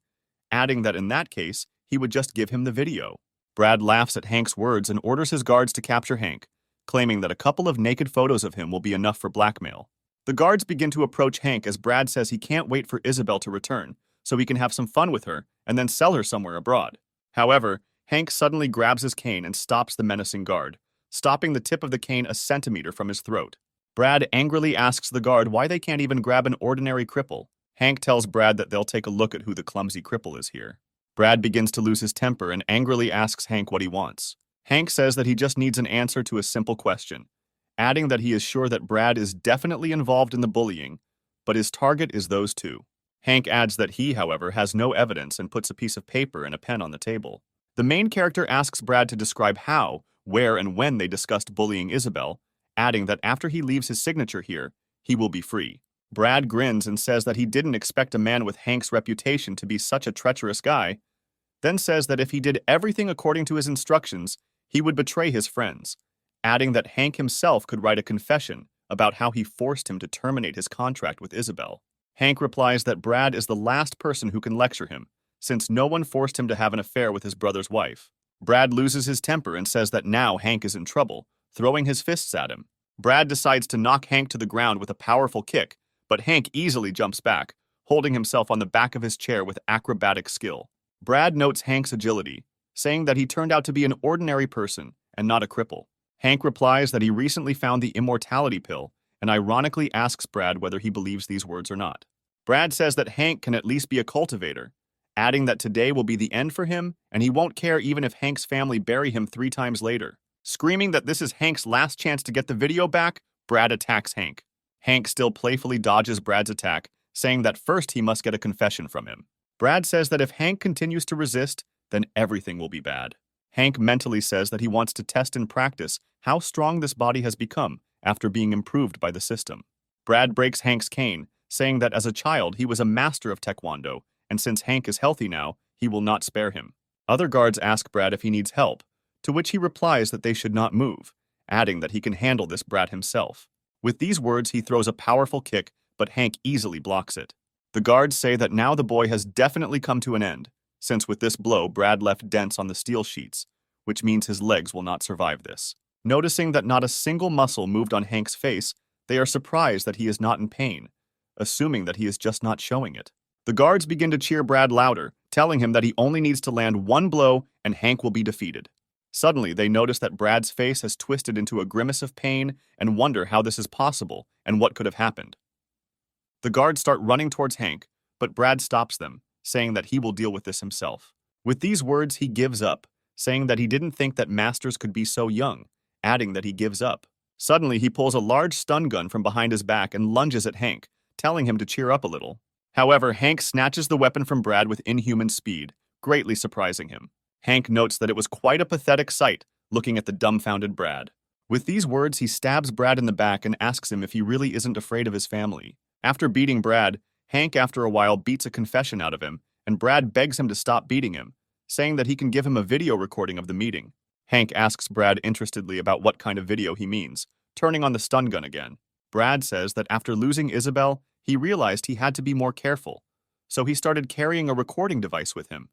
adding that in that case, he would just give him the video. Brad laughs at Hank's words and orders his guards to capture Hank, claiming that a couple of naked photos of him will be enough for blackmail. The guards begin to approach Hank as Brad says he can't wait for Isabel to return, so he can have some fun with her and then sell her somewhere abroad. However, Hank suddenly grabs his cane and stops the menacing guard, stopping the tip of the cane a centimeter from his throat. Brad angrily asks the guard why they can't even grab an ordinary cripple. Hank tells Brad that they'll take a look at who the clumsy cripple is here. Brad begins to lose his temper and angrily asks Hank what he wants. Hank says that he just needs an answer to a simple question, adding that he is sure that Brad is definitely involved in the bullying, but his target is those two. Hank adds that he, however, has no evidence and puts a piece of paper and a pen on the table. The main character asks Brad to describe how, where, and when they discussed bullying Isabel, adding that after he leaves his signature here, he will be free. Brad grins and says that he didn't expect a man with Hank's reputation to be such a treacherous guy, then says that if he did everything according to his instructions, he would betray his friends, adding that Hank himself could write a confession about how he forced him to terminate his contract with Isabel. Hank replies that Brad is the last person who can lecture him, since no one forced him to have an affair with his brother's wife. Brad loses his temper and says that now Hank is in trouble, throwing his fists at him. Brad decides to knock Hank to the ground with a powerful kick, but Hank easily jumps back, holding himself on the back of his chair with acrobatic skill. Brad notes Hank's agility, saying that he turned out to be an ordinary person and not a cripple. Hank replies that he recently found the immortality pill and ironically asks Brad whether he believes these words or not. Brad says that Hank can at least be a cultivator, adding that today will be the end for him and he won't care even if Hank's family bury him 3 times later. Screaming that this is Hank's last chance to get the video back, Brad attacks Hank. Hank still playfully dodges Brad's attack, saying that first he must get a confession from him. Brad says that if Hank continues to resist, then everything will be bad. Hank mentally says that he wants to test in practice how strong this body has become after being improved by the system. Brad breaks Hank's cane, saying that as a child he was a master of taekwondo, and since Hank is healthy now, he will not spare him. Other guards ask Brad if he needs help, to which he replies that they should not move, adding that he can handle this Brad himself. With these words, he throws a powerful kick, but Hank easily blocks it. The guards say that now the boy has definitely come to an end, since with this blow, Brad left dents on the steel sheets, which means his legs will not survive this. Noticing that not a single muscle moved on Hank's face, They are surprised that he is not in pain, assuming that he is just not showing it. The guards begin to cheer Brad louder, telling him that he only needs to land one blow and Hank will be defeated. Suddenly, they notice that Brad's face has twisted into a grimace of pain and wonder how this is possible and what could have happened. The guards start running towards Hank, but Brad stops them, saying that he will deal with this himself. With these words, he gives up, saying that he didn't think that masters could be so young, adding that he gives up. Suddenly, he pulls a large stun gun from behind his back and lunges at Hank, telling him to cheer up a little. However, Hank snatches the weapon from Brad with inhuman speed, greatly surprising him. Hank notes that it was quite a pathetic sight, looking at the dumbfounded Brad. With these words, he stabs Brad in the back and asks him if he really isn't afraid of his family. After beating Brad, Hank after a while beats a confession out of him, and Brad begs him to stop beating him, saying that he can give him a video recording of the meeting. Hank asks Brad interestedly about what kind of video he means, turning on the stun gun again. Brad says that after losing Isabel, he realized he had to be more careful, so he started carrying a recording device with him.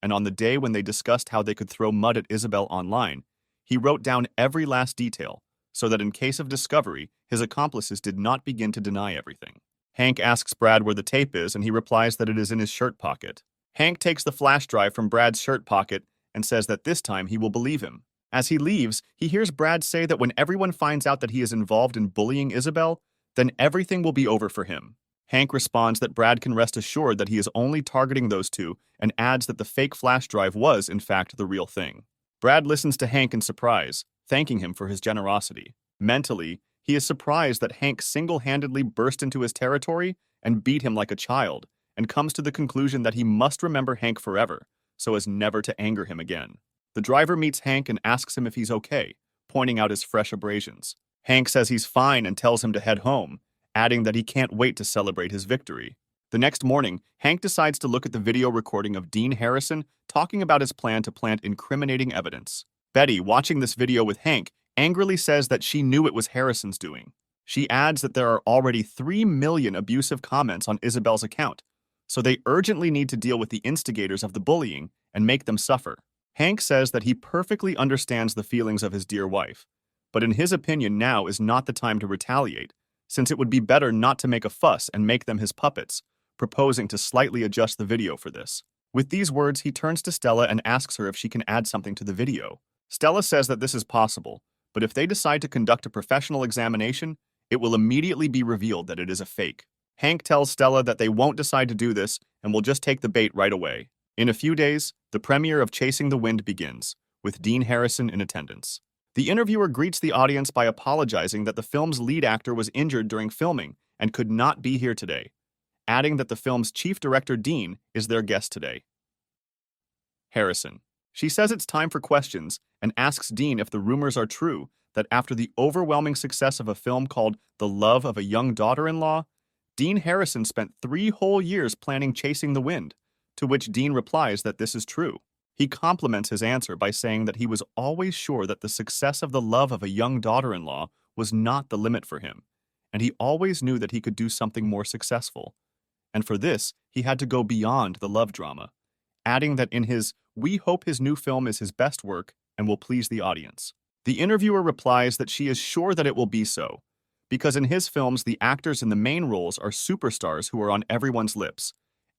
And on the day when they discussed how they could throw mud at Isabel online, he wrote down every last detail, so that in case of discovery, his accomplices did not begin to deny everything. Hank asks Brad where the tape is, and he replies that it is in his shirt pocket. Hank takes the flash drive from Brad's shirt pocket and says that this time he will believe him. As he leaves, he hears Brad say that when everyone finds out that he is involved in bullying Isabel, then everything will be over for him. Hank responds that Brad can rest assured that he is only targeting those two and adds that the fake flash drive was, in fact, the real thing. Brad listens to Hank in surprise, thanking him for his generosity. Mentally, he is surprised that Hank single-handedly burst into his territory and beat him like a child, and comes to the conclusion that he must remember Hank forever, so as never to anger him again. The driver meets Hank and asks him if he's okay, pointing out his fresh abrasions. Hank says he's fine and tells him to head home, adding that he can't wait to celebrate his victory. The next morning, Hank decides to look at the video recording of Dean Harrison talking about his plan to plant incriminating evidence. Betty, watching this video with Hank, angrily says that she knew it was Harrison's doing. She adds that there are already 3 million abusive comments on Isabel's account, so they urgently need to deal with the instigators of the bullying and make them suffer. Hank says that he perfectly understands the feelings of his dear wife, but in his opinion now is not the time to retaliate, since it would be better not to make a fuss and make them his puppets, proposing to slightly adjust the video for this. With these words, he turns to Stella and asks her if she can add something to the video. Stella says that this is possible, but if they decide to conduct a professional examination, it will immediately be revealed that it is a fake. Hank tells Stella that they won't decide to do this and will just take the bait right away. In a few days, the premiere of Chasing the Wind begins, with Dean Harrison in attendance. The interviewer greets the audience by apologizing that the film's lead actor was injured during filming and could not be here today, adding that the film's chief director, Dean, is their guest today. Harrison. She says it's time for questions and asks Dean if the rumors are true that after the overwhelming success of a film called The Love of a Young Daughter-in-Law, Dean Harrison spent 3 whole years planning Chasing the Wind, to which Dean replies that this is true. He compliments his answer by saying that he was always sure that the success of The Love of a Young Daughter-in-Law was not the limit for him, and he always knew that he could do something more successful. And for this, he had to go beyond the love drama, adding that in his "We hope his new film is his best work and will please the audience." The interviewer replies that she is sure that it will be so, because in his films the actors in the main roles are superstars who are on everyone's lips,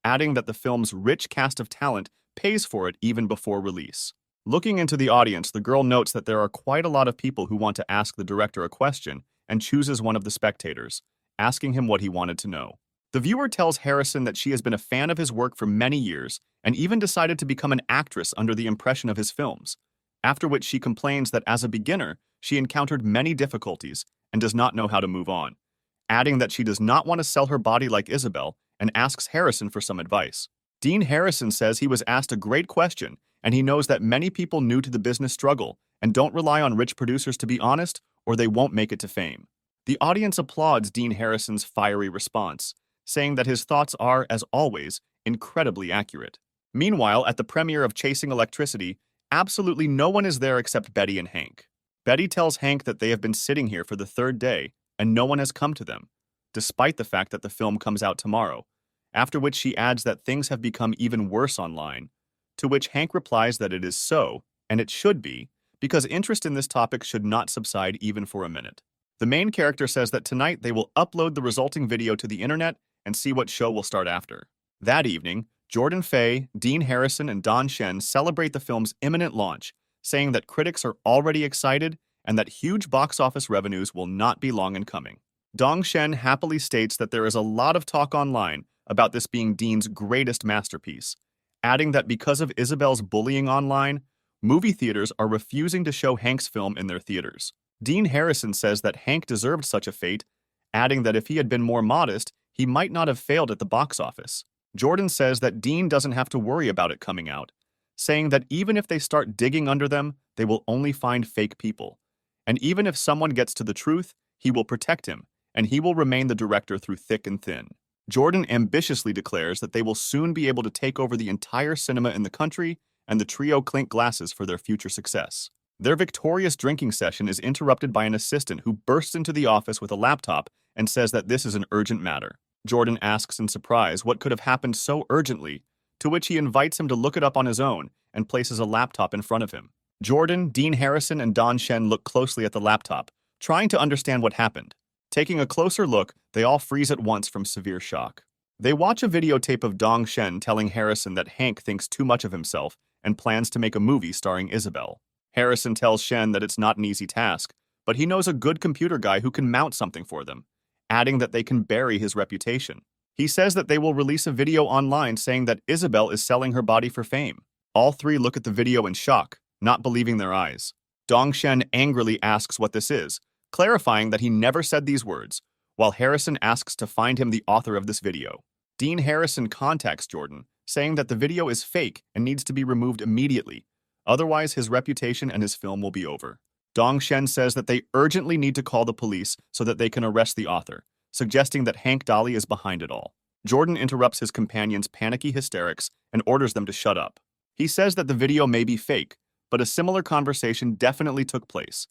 adding that the film's rich cast of talent pays for it even before release. Looking into the audience, the girl notes that there are quite a lot of people who want to ask the director a question and chooses one of the spectators, asking him what he wanted to know. The viewer tells Harrison that she has been a fan of his work for many years and even decided to become an actress under the impression of his films, after which she complains that as a beginner, she encountered many difficulties and does not know how to move on, adding that she does not want to sell her body like Isabel and asks Harrison for some advice. Dean Harrison says he was asked a great question and he knows that many people new to the business struggle and don't rely on rich producers to be honest or they won't make it to fame. The audience applauds Dean Harrison's fiery response, saying that his thoughts are, as always, incredibly accurate. Meanwhile, at the premiere of Chasing Electricity, absolutely no one is there except Betty and Hank. Betty tells Hank that they have been sitting here for the 3rd day and no one has come to them, despite the fact that the film comes out tomorrow, after which she adds that things have become even worse online, to which Hank replies that it is so, and it should be, because interest in this topic should not subside even for a minute. The main character says that tonight they will upload the resulting video to the internet and see what show will start after. That evening, Jordan Fay, Dean Harrison, and Don Shen celebrate the film's imminent launch, saying that critics are already excited and that huge box office revenues will not be long in coming. Dong Shen happily states that there is a lot of talk online about this being Dean's greatest masterpiece, adding that because of Isabel's bullying online, movie theaters are refusing to show Hank's film in their theaters. Dean Harrison says that Hank deserved such a fate, adding that if he had been more modest, he might not have failed at the box office. Jordan says that Dean doesn't have to worry about it coming out, saying that even if they start digging under them, they will only find fake people. And even if someone gets to the truth, he will protect him, and he will remain the director through thick and thin. Jordan ambitiously declares that they will soon be able to take over the entire cinema in the country, and the trio clink glasses for their future success. Their victorious drinking session is interrupted by an assistant who bursts into the office with a laptop and says that this is an urgent matter. Jordan asks in surprise what could have happened so urgently, to which he invites him to look it up on his own and places a laptop in front of him. Jordan, Dean Harrison, and Don Shen look closely at the laptop, trying to understand what happened. Taking a closer look, they all freeze at once from severe shock. They watch a videotape of Dong Shen telling Harrison that Hank thinks too much of himself and plans to make a movie starring Isabel. Harrison tells Shen that it's not an easy task, but he knows a good computer guy who can mount something for them, adding that they can bury his reputation. He says that they will release a video online saying that Isabel is selling her body for fame. All three look at the video in shock, not believing their eyes. Dong Shen angrily asks what this is, clarifying that he never said these words, while Harrison asks to find him the author of this video. Dean Harrison contacts Jordan, saying that the video is fake and needs to be removed immediately, otherwise his reputation and his film will be over. Dong Shen says that they urgently need to call the police so that they can arrest the author, suggesting that Hank Dolly is behind it all. Jordan interrupts his companion's panicky hysterics and orders them to shut up. He says that the video may be fake, but a similar conversation definitely took place,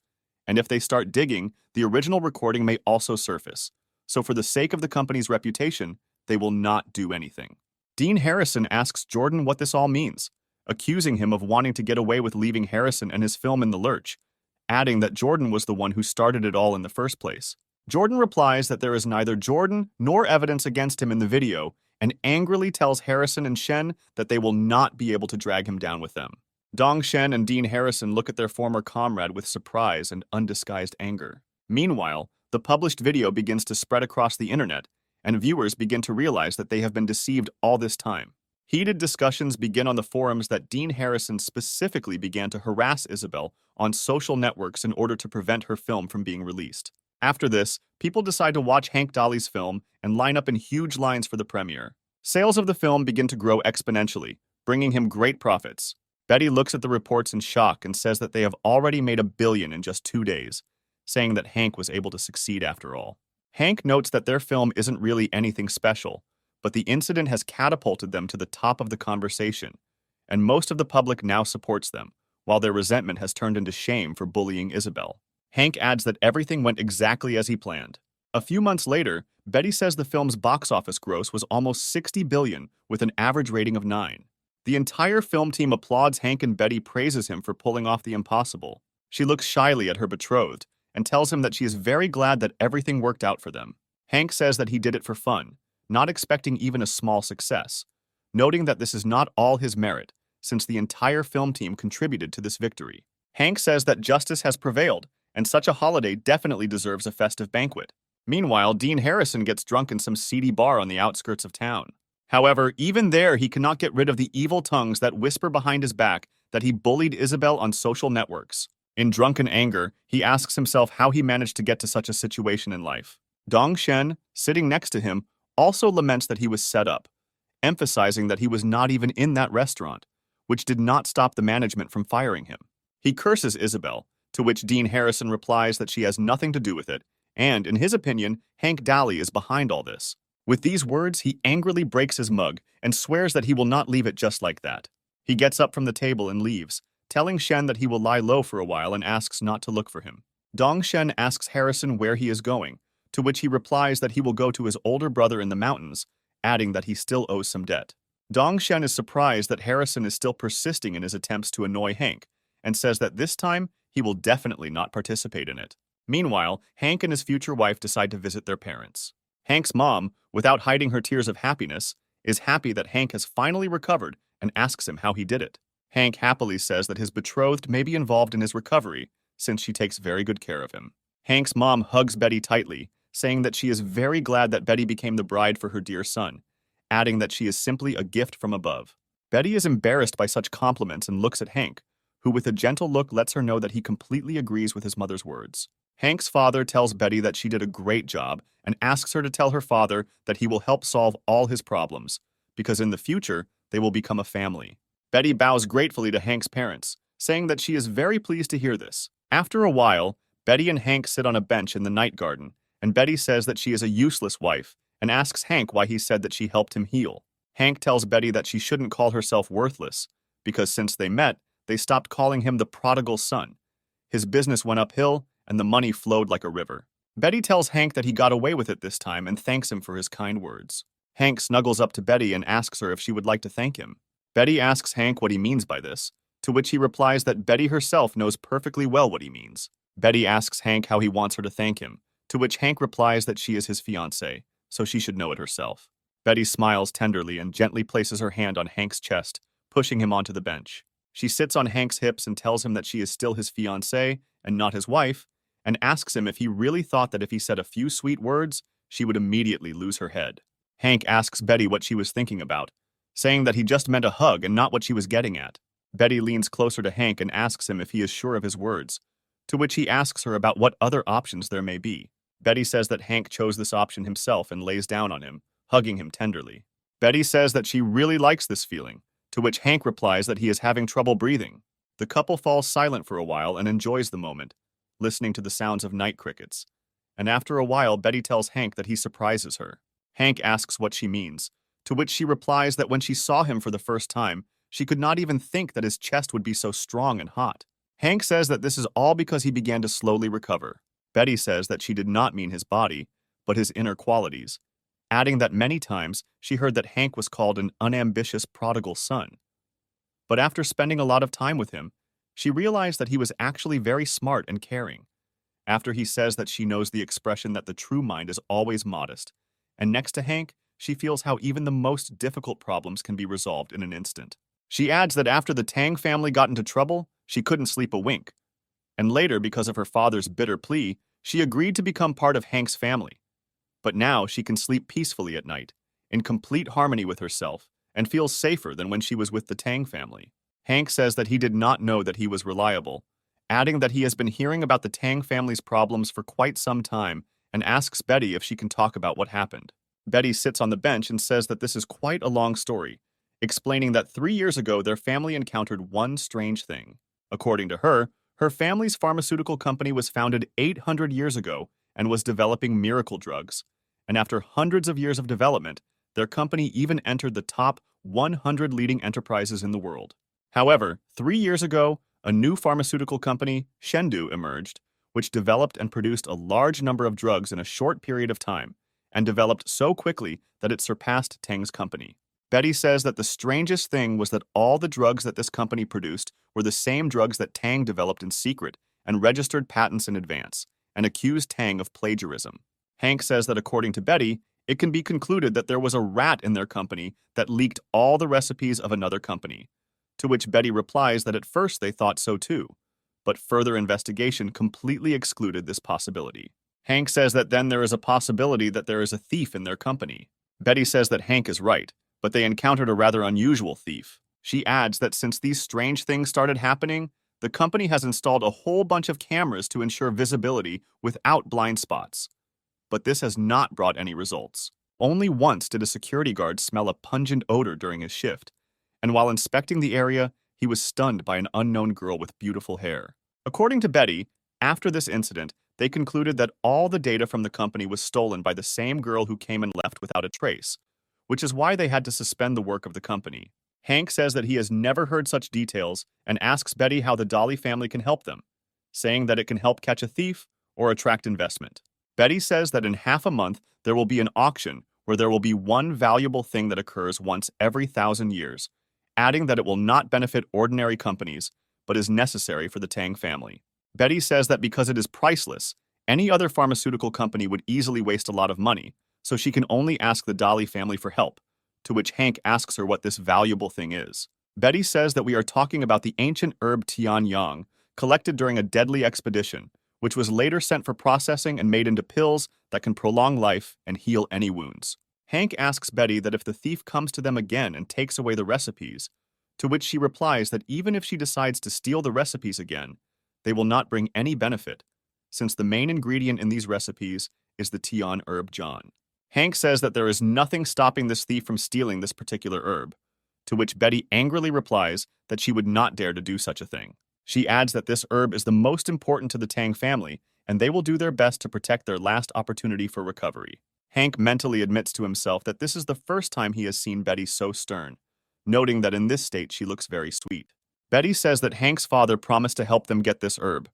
and if they start digging, the original recording may also surface. So for the sake of the company's reputation, they will not do anything. Dean Harrison asks Jordan what this all means, accusing him of wanting to get away with leaving Harrison and his film in the lurch, adding that Jordan was the one who started it all in the first place. Jordan replies that there is neither Jordan nor evidence against him in the video, and angrily tells Harrison and Shen that they will not be able to drag him down with them. Dong Shen and Dean Harrison look at their former comrade with surprise and undisguised anger. Meanwhile, the published video begins to spread across the internet, and viewers begin to realize that they have been deceived all this time. Heated discussions begin on the forums that Dean Harrison specifically began to harass Isabel on social networks in order to prevent her film from being released. After this, people decide to watch Hank Dolly's film and line up in huge lines for the premiere. Sales of the film begin to grow exponentially, bringing him great profits. Betty looks at the reports in shock and says that they have already made $1 billion in just 2 days, saying that Hank was able to succeed after all. Hank notes that their film isn't really anything special, but the incident has catapulted them to the top of the conversation, and most of the public now supports them, while their resentment has turned into shame for bullying Isabel. Hank adds that everything went exactly as he planned. A few months later, Betty says the film's box office gross was almost $60 billion, with an average rating of 9. The entire film team applauds Hank, and Betty praises him for pulling off the impossible. She looks shyly at her betrothed and tells him that she is very glad that everything worked out for them. Hank says that he did it for fun, not expecting even a small success, noting that this is not all his merit, since the entire film team contributed to this victory. Hank says that justice has prevailed, and such a holiday definitely deserves a festive banquet. Meanwhile, Dean Harrison gets drunk in some seedy bar on the outskirts of town. However, even there, he cannot get rid of the evil tongues that whisper behind his back that he bullied Isabel on social networks. In drunken anger, he asks himself how he managed to get to such a situation in life. Dong Shen, sitting next to him, also laments that he was set up, emphasizing that he was not even in that restaurant, which did not stop the management from firing him. He curses Isabel, to which Dean Harrison replies that she has nothing to do with it, and, in his opinion, Hank Dolly is behind all this. With these words, he angrily breaks his mug and swears that he will not leave it just like that. He gets up from the table and leaves, telling Shen that he will lie low for a while and asks not to look for him. Dong Shen asks Harrison where he is going, to which he replies that he will go to his older brother in the mountains, adding that he still owes some debt. Dong Shen is surprised that Harrison is still persisting in his attempts to annoy Hank, and says that this time he will definitely not participate in it. Meanwhile, Hank and his future wife decide to visit their parents. Hank's mom, without hiding her tears of happiness, is happy that Hank has finally recovered and asks him how he did it. Hank happily says that his betrothed may be involved in his recovery since she takes very good care of him. Hank's mom hugs Betty tightly, saying that she is very glad that Betty became the bride for her dear son, adding that she is simply a gift from above. Betty is embarrassed by such compliments and looks at Hank, who with a gentle look lets her know that he completely agrees with his mother's words. Hank's father tells Betty that she did a great job and asks her to tell her father that he will help solve all his problems, because in the future, they will become a family. Betty bows gratefully to Hank's parents, saying that she is very pleased to hear this. After a while, Betty and Hank sit on a bench in the night garden, and Betty says that she is a useless wife and asks Hank why he said that she helped him heal. Hank tells Betty that she shouldn't call herself worthless, because since they met, they stopped calling him the prodigal son. His business went uphill, and the money flowed like a river. Betty tells Hank that he got away with it this time and thanks him for his kind words. Hank snuggles up to Betty and asks her if she would like to thank him. Betty asks Hank what he means by this, to which he replies that Betty herself knows perfectly well what he means. Betty asks Hank how he wants her to thank him, to which Hank replies that she is his fiancée, so she should know it herself. Betty smiles tenderly and gently places her hand on Hank's chest, pushing him onto the bench. She sits on Hank's hips and tells him that she is still his fiancée and not his wife, and asks him if he really thought that if he said a few sweet words, she would immediately lose her head. Hank asks Betty what she was thinking about, saying that he just meant a hug and not what she was getting at. Betty leans closer to Hank and asks him if he is sure of his words, to which he asks her about what other options there may be. Betty says that Hank chose this option himself and lays down on him, hugging him tenderly. Betty says that she really likes this feeling, to which Hank replies that he is having trouble breathing. The couple falls silent for a while and enjoys the moment, listening to the sounds of night crickets. And after a while, Betty tells Hank that he surprises her. Hank asks what she means, to which she replies that when she saw him for the first time, she could not even think that his chest would be so strong and hot. Hank says that this is all because he began to slowly recover. Betty says that she did not mean his body, but his inner qualities, adding that many times she heard that Hank was called an unambitious prodigal son. But after spending a lot of time with him, she realized that he was actually very smart and caring. After he says that she knows the expression that the true mind is always modest, and next to Hank, she feels how even the most difficult problems can be resolved in an instant. She adds that after the Tang family got into trouble, she couldn't sleep a wink, and later, because of her father's bitter plea, she agreed to become part of Hank's family. But now she can sleep peacefully at night, in complete harmony with herself, and feels safer than when she was with the Tang family. Hank says that he did not know that he was reliable, adding that he has been hearing about the Tang family's problems for quite some time and asks Betty if she can talk about what happened. Betty sits on the bench and says that this is quite a long story, explaining that 3 years ago their family encountered one strange thing. According to her, her family's pharmaceutical company was founded 800 years ago and was developing miracle drugs, and after hundreds of years of development, their company even entered the top 100 leading enterprises in the world. However, 3 years ago, a new pharmaceutical company, Chengdu, emerged, which developed and produced a large number of drugs in a short period of time, and developed so quickly that it surpassed Tang's company. Betty says that the strangest thing was that all the drugs that this company produced were the same drugs that Tang developed in secret and registered patents in advance, and accused Tang of plagiarism. Hank says that according to Betty, it can be concluded that there was a rat in their company that leaked all the recipes of another company, to which Betty replies that at first they thought so too, but further investigation completely excluded this possibility. Hank says that then there is a possibility that there is a thief in their company. Betty says that Hank is right, but they encountered a rather unusual thief. She adds that since these strange things started happening, the company has installed a whole bunch of cameras to ensure visibility without blind spots. But this has not brought any results. Only once did a security guard smell a pungent odor during his shift, and while inspecting the area, he was stunned by an unknown girl with beautiful hair. According to Betty, after this incident, they concluded that all the data from the company was stolen by the same girl who came and left without a trace, which is why they had to suspend the work of the company. Hank says that he has never heard such details and asks Betty how the Dolly family can help them, saying that it can help catch a thief or attract investment. Betty says that in half a month there will be an auction where there will be one valuable thing that occurs once every 1,000 years, adding that it will not benefit ordinary companies, but is necessary for the Tang family. Betty says that because it is priceless, Any other pharmaceutical company would easily waste a lot of money, so she can only ask the Dolly family for help, to which Hank asks her what this valuable thing is. Betty says that we are talking about the ancient herb Tian Yang, collected during a deadly expedition, which was later sent for processing and made into pills that can prolong life and heal any wounds. Hank asks Betty that if the thief comes to them again and takes away the recipes, to which she replies that even if she decides to steal the recipes again, they will not bring any benefit, since the main ingredient in these recipes is the Tian herb John. Hank says that there is nothing stopping this thief from stealing this particular herb, to which Betty angrily replies that she would not dare to do such a thing. She adds that this herb is the most important to the Tang family, and they will do their best to protect their last opportunity for recovery. Hank mentally admits to himself that this is the first time he has seen Betty so stern, noting that in this state she looks very sweet. Betty says that Hank's father promised to help them get this herb,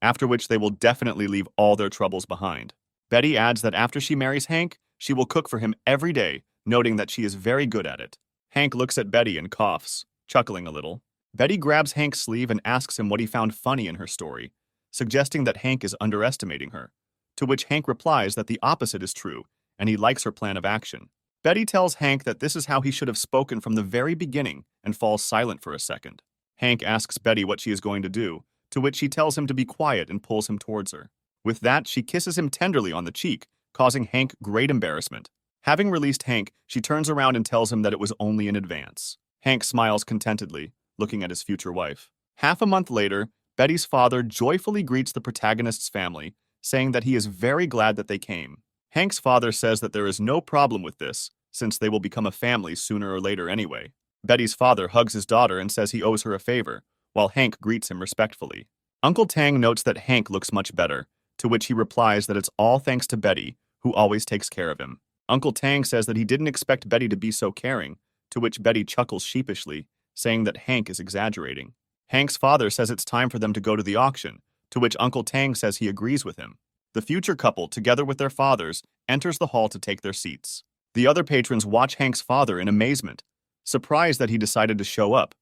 after which they will definitely leave all their troubles behind. Betty adds that after she marries Hank, she will cook for him every day, noting that she is very good at it. Hank looks at Betty and coughs, chuckling a little. Betty grabs Hank's sleeve and asks him what he found funny in her story, suggesting that Hank is underestimating her, to which Hank replies that the opposite is true, and he likes her plan of action. Betty tells Hank that this is how he should have spoken from the very beginning and falls silent for a second. Hank asks Betty what she is going to do, to which she tells him to be quiet and pulls him towards her. With that, she kisses him tenderly on the cheek, causing Hank great embarrassment. Having released Hank, she turns around and tells him that it was only in advance. Hank smiles contentedly, looking at his future wife. Half a month later, Betty's father joyfully greets the protagonist's family, saying that he is very glad that they came. Hank's father says that there is no problem with this, since they will become a family sooner or later anyway. Betty's father hugs his daughter and says he owes her a favor, while Hank greets him respectfully. Uncle Tang notes that Hank looks much better, to which he replies that it's all thanks to Betty, who always takes care of him. Uncle Tang says that he didn't expect Betty to be so caring, to which Betty chuckles sheepishly, saying that Hank is exaggerating. Hank's father says it's time for them to go to the auction, to which Uncle Tang says he agrees with him. The future couple, together with their fathers, enters the hall to take their seats. The other patrons watch Hank's father in amazement, surprised that he decided to show up,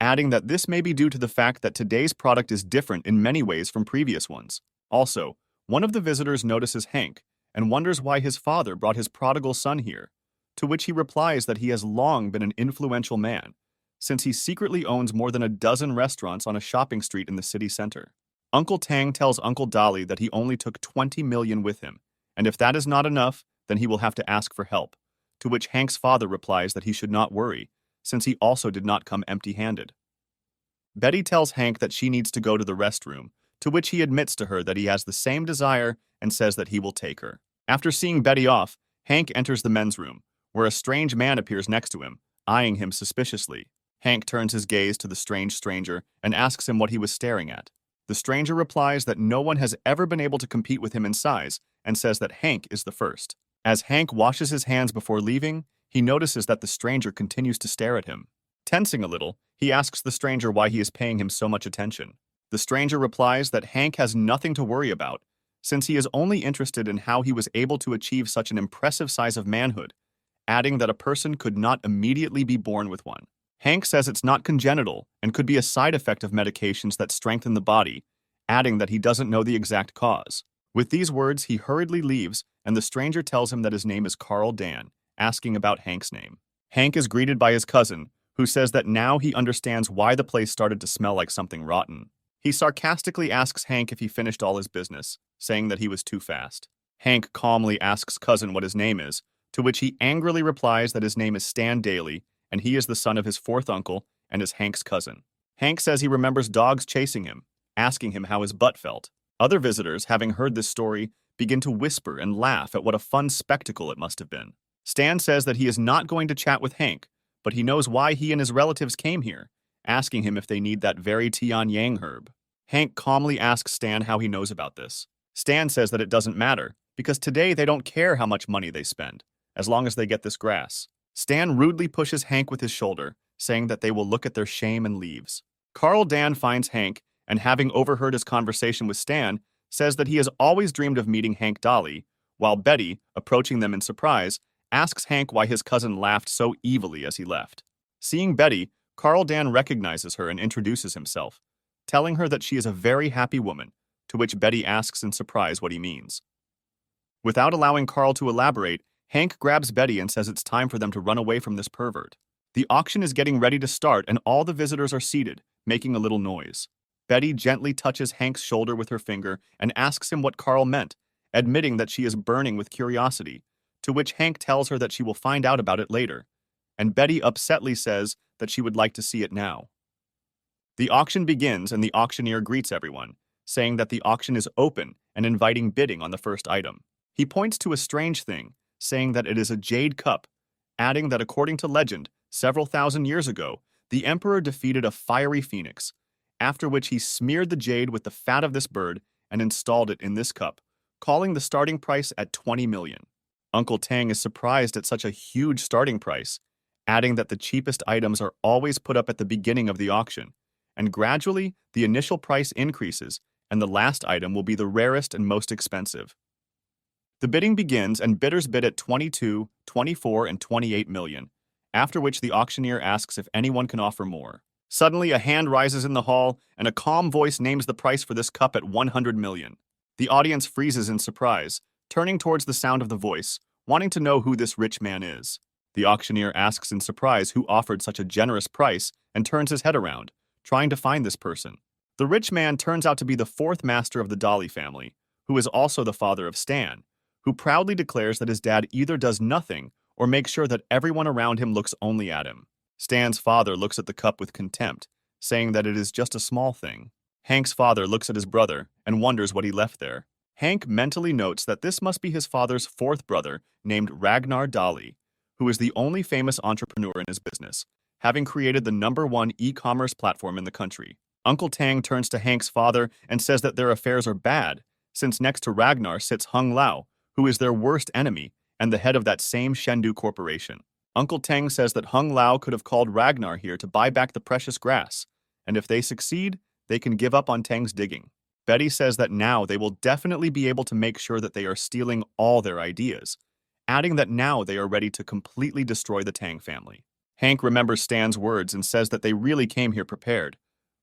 adding that this may be due to the fact that today's product is different in many ways from previous ones. Also, one of the visitors notices Hank and wonders why his father brought his prodigal son here, to which he replies that he has long been an influential man, since he secretly owns more than a dozen restaurants on a shopping street in the city center. Uncle Tang tells Uncle Dolly that he only took 20 million with him, and if that is not enough, then he will have to ask for help, to which Hank's father replies that he should not worry, since he also did not come empty-handed. Betty tells Hank that she needs to go to the restroom, to which he admits to her that he has the same desire and says that he will take her. After seeing Betty off, Hank enters the men's room, where a strange man appears next to him, eyeing him suspiciously. Hank turns his gaze to the strange stranger and asks him what he was staring at. The stranger replies that no one has ever been able to compete with him in size and says that Hank is the first. As Hank washes his hands before leaving, he notices that the stranger continues to stare at him. Tensing a little, he asks the stranger why he is paying him so much attention. The stranger replies that Hank has nothing to worry about, since he is only interested in how he was able to achieve such an impressive size of manhood, adding that a person could not immediately be born with one. Hank says it's not congenital and could be a side effect of medications that strengthen the body, adding that he doesn't know the exact cause. With these words, he hurriedly leaves, and the stranger tells him that his name is Carl Dan, asking about Hank's name. Hank is greeted by his cousin, who says that now he understands why the place started to smell like something rotten. He sarcastically asks Hank if he finished all his business, saying that he was too fast. Hank calmly asks cousin what his name is, to which he angrily replies that his name is Stan Daly, and he is the son of his fourth uncle and is Hank's cousin. Hank says he remembers dogs chasing him, asking him how his butt felt. Other visitors, having heard this story, begin to whisper and laugh at what a fun spectacle it must have been. Stan says that he is not going to chat with Hank, but he knows why he and his relatives came here, asking him if they need that very Tian Yang herb. Hank calmly asks Stan how he knows about this. Stan says that it doesn't matter, because today they don't care how much money they spend, as long as they get this grass. Stan rudely pushes Hank with his shoulder, saying that they will look at their shame and leaves. Carl Dan finds Hank, and having overheard his conversation with Stan, says that he has always dreamed of meeting Hank Dolly, while Betty, approaching them in surprise, asks Hank why his cousin laughed so evilly as he left. Seeing Betty, Carl Dan recognizes her and introduces himself, telling her that she is a very happy woman, to which Betty asks in surprise what he means. Without allowing Carl to elaborate, Hank grabs Betty and says it's time for them to run away from this pervert. The auction is getting ready to start and all the visitors are seated, making a little noise. Betty gently touches Hank's shoulder with her finger and asks him what Carl meant, admitting that she is burning with curiosity, to which Hank tells her that she will find out about it later, and Betty upsetly says that she would like to see it now. The auction begins and the auctioneer greets everyone, saying that the auction is open and inviting bidding on the first item. He points to a strange thing, saying that it is a jade cup, adding that according to legend, several thousand years ago, the emperor defeated a fiery phoenix, after which he smeared the jade with the fat of this bird and installed it in this cup, calling the starting price at 20 million. Uncle Tang is surprised at such a huge starting price, adding that the cheapest items are always put up at the beginning of the auction, and gradually the initial price increases and the last item will be the rarest and most expensive. The bidding begins and bidders bid at 22, 24, and 28 million, after which the auctioneer asks if anyone can offer more. Suddenly, a hand rises in the hall, and a calm voice names the price for this cup at 100 million. The audience freezes in surprise, turning towards the sound of the voice, wanting to know who this rich man is. The auctioneer asks in surprise who offered such a generous price and turns his head around, trying to find this person. The rich man turns out to be the fourth master of the Dolly family, who is also the father of Stan, who proudly declares that his dad either does nothing or makes sure that everyone around him looks only at him. Stan's father looks at the cup with contempt, saying that it is just a small thing. Hank's father looks at his brother and wonders what he left there. Hank mentally notes that this must be his father's fourth brother named Ragnar Dolly, who is the only famous entrepreneur in his business, having created the #1 e-commerce platform in the country. Uncle Tang turns to Hank's father and says that their affairs are bad, since next to Ragnar sits Hung Lao, who is their worst enemy and the head of that same Shendu corporation. Uncle Tang says that Hung Lao could have called Ragnar here to buy back the precious grass, and if they succeed, they can give up on Tang's digging. Betty says that now they will definitely be able to make sure that they are stealing all their ideas, adding that now they are ready to completely destroy the Tang family. Hank remembers Stan's words and says that they really came here prepared,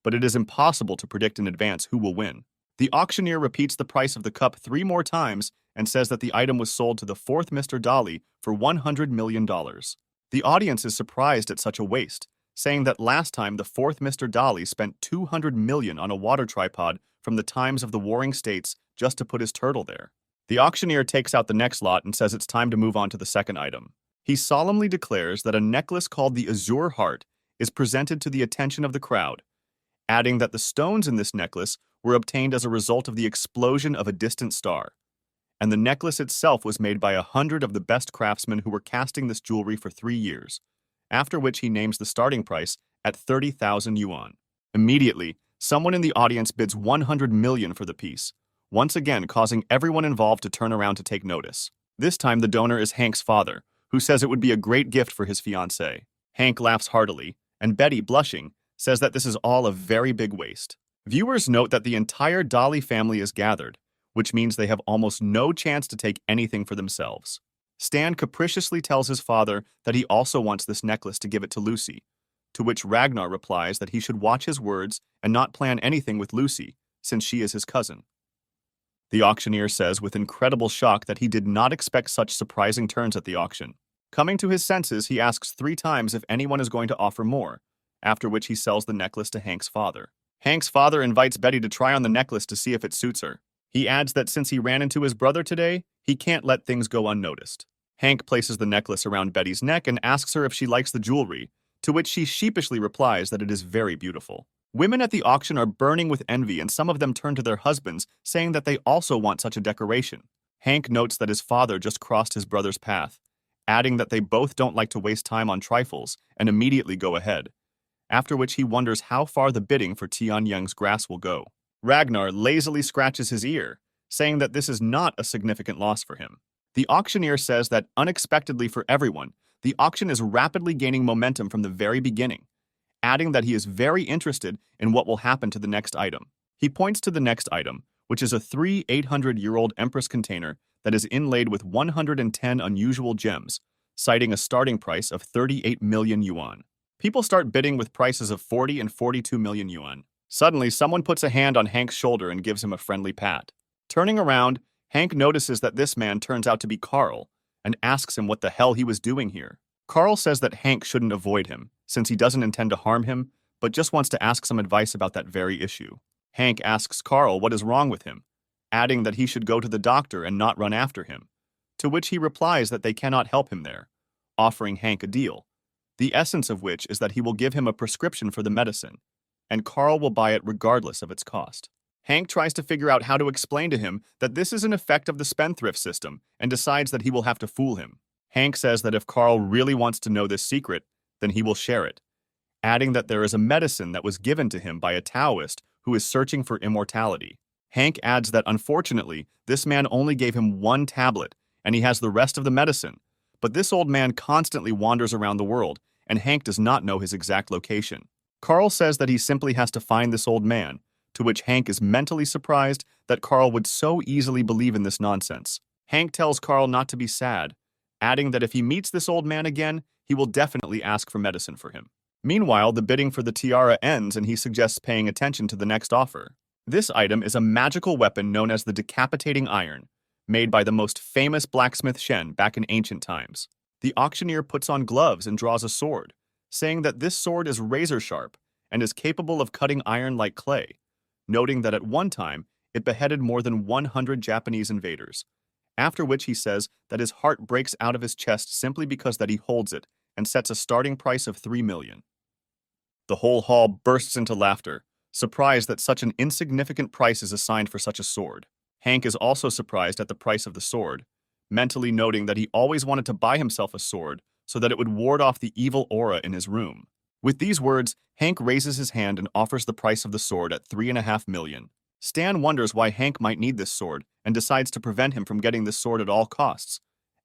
but it is impossible to predict in advance who will win. The auctioneer repeats the price of the cup 3 more times and says that the item was sold to the fourth Mr. Dolly for $100 million. The audience is surprised at such a waste, saying that last time the fourth Mr. Dolly spent $200 million on a water tripod from the times of the Warring States just to put his turtle there. The auctioneer takes out the next lot and says it's time to move on to the second item. He solemnly declares that a necklace called the Azure Heart is presented to the attention of the crowd, adding that the stones in this necklace were obtained as a result of the explosion of a distant star, and the necklace itself was made by 100 of the best craftsmen who were casting this jewelry for 3 years, after which he names the starting price at 30,000 yuan. Immediately, someone in the audience bids 100 million for the piece, once again causing everyone involved to turn around to take notice. This time the donor is Hank's father, who says it would be a great gift for his fiancée. Hank laughs heartily, and Betty, blushing, says that this is all a very big waste. Viewers note that the entire Dolly family is gathered, which means they have almost no chance to take anything for themselves. Stan capriciously tells his father that he also wants this necklace to give it to Lucy, to which Ragnar replies that he should watch his words and not plan anything with Lucy, since she is his cousin. The auctioneer says with incredible shock that he did not expect such surprising turns at the auction. Coming to his senses, he asks 3 times if anyone is going to offer more, after which he sells the necklace to Hank's father. Hank's father invites Betty to try on the necklace to see if it suits her. He adds that since he ran into his brother today, he can't let things go unnoticed. Hank places the necklace around Betty's neck and asks her if she likes the jewelry, to which she sheepishly replies that it is very beautiful. Women at the auction are burning with envy and some of them turn to their husbands, saying that they also want such a decoration. Hank notes that his father just crossed his brother's path, adding that they both don't like to waste time on trifles and immediately go ahead, after which he wonders how far the bidding for Tianyang's grass will go. Ragnar lazily scratches his ear, saying that this is not a significant loss for him. The auctioneer says that unexpectedly for everyone, the auction is rapidly gaining momentum from the very beginning, adding that he is very interested in what will happen to the next item. He points to the next item, which is a 800-year-old Empress container that is inlaid with 110 unusual gems, citing a starting price of 38 million yuan. People start bidding with prices of 40 and 42 million yuan. Suddenly, someone puts a hand on Hank's shoulder and gives him a friendly pat. Turning around, Hank notices that this man turns out to be Carl and asks him what the hell he was doing here. Carl says that Hank shouldn't avoid him, since he doesn't intend to harm him, but just wants to ask some advice about that very issue. Hank asks Carl what is wrong with him, adding that he should go to the doctor and not run after him, to which he replies that they cannot help him there, offering Hank a deal, the essence of which is that he will give him a prescription for the medicine, and Carl will buy it regardless of its cost. Hank tries to figure out how to explain to him that this is an effect of the spendthrift system and decides that he will have to fool him. Hank says that if Carl really wants to know this secret, then he will share it, adding that there is a medicine that was given to him by a Taoist who is searching for immortality. Hank adds that unfortunately, this man only gave him one tablet and he has the rest of the medicine, but this old man constantly wanders around the world and Hank does not know his exact location. Carl says that he simply has to find this old man, to which Hank is mentally surprised that Carl would so easily believe in this nonsense. Hank tells Carl not to be sad, adding that if he meets this old man again, he will definitely ask for medicine for him. Meanwhile, the bidding for the tiara ends and he suggests paying attention to the next offer. This item is a magical weapon known as the decapitating iron, made by the most famous blacksmith Shen back in ancient times. The auctioneer puts on gloves and draws a sword, saying that this sword is razor sharp and is capable of cutting iron like clay, noting that at one time it beheaded more than 100 Japanese invaders, after which he says that his heart breaks out of his chest simply because that he holds it and sets a starting price of 3 million. The whole hall bursts into laughter, surprised that such an insignificant price is assigned for such a sword. Hank is also surprised at the price of the sword, mentally noting that he always wanted to buy himself a sword so that it would ward off the evil aura in his room. With these words, Hank raises his hand and offers the price of the sword at 3.5 million. Stan wonders why Hank might need this sword and decides to prevent him from getting this sword at all costs,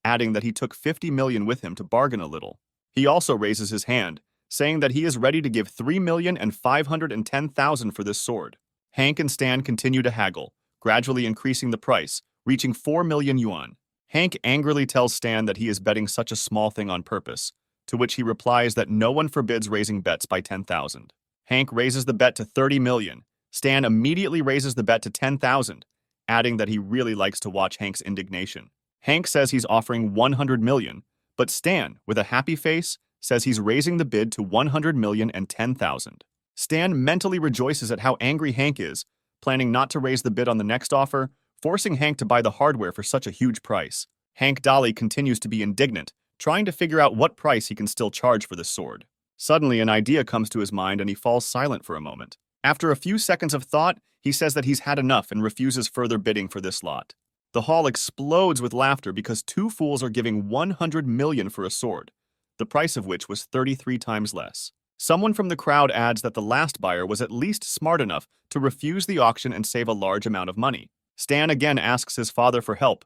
adding that he took 50 million with him to bargain a little. He also raises his hand, saying that he is ready to give 3,510,000 for this sword. Hank and Stan continue to haggle, gradually increasing the price, reaching 4 million yuan. Hank angrily tells Stan that he is betting such a small thing on purpose, to which he replies that no one forbids raising bets by 10,000. Hank raises the bet to 30 million. Stan immediately raises the bet to 10,000, adding that he really likes to watch Hank's indignation. Hank says he's offering 100 million, but Stan, with a happy face, says he's raising the bid to 100 million and 10,000. Stan mentally rejoices at how angry Hank is, planning not to raise the bid on the next offer, forcing Hank to buy the hardware for such a huge price. Hank Dolly continues to be indignant, trying to figure out what price he can still charge for this sword. Suddenly, an idea comes to his mind and he falls silent for a moment. After a few seconds of thought, he says that he's had enough and refuses further bidding for this lot. The hall explodes with laughter because two fools are giving 100 million for a sword, the price of which was 33 times less. Someone from the crowd adds that the last buyer was at least smart enough to refuse the auction and save a large amount of money. Stan again asks his father for help,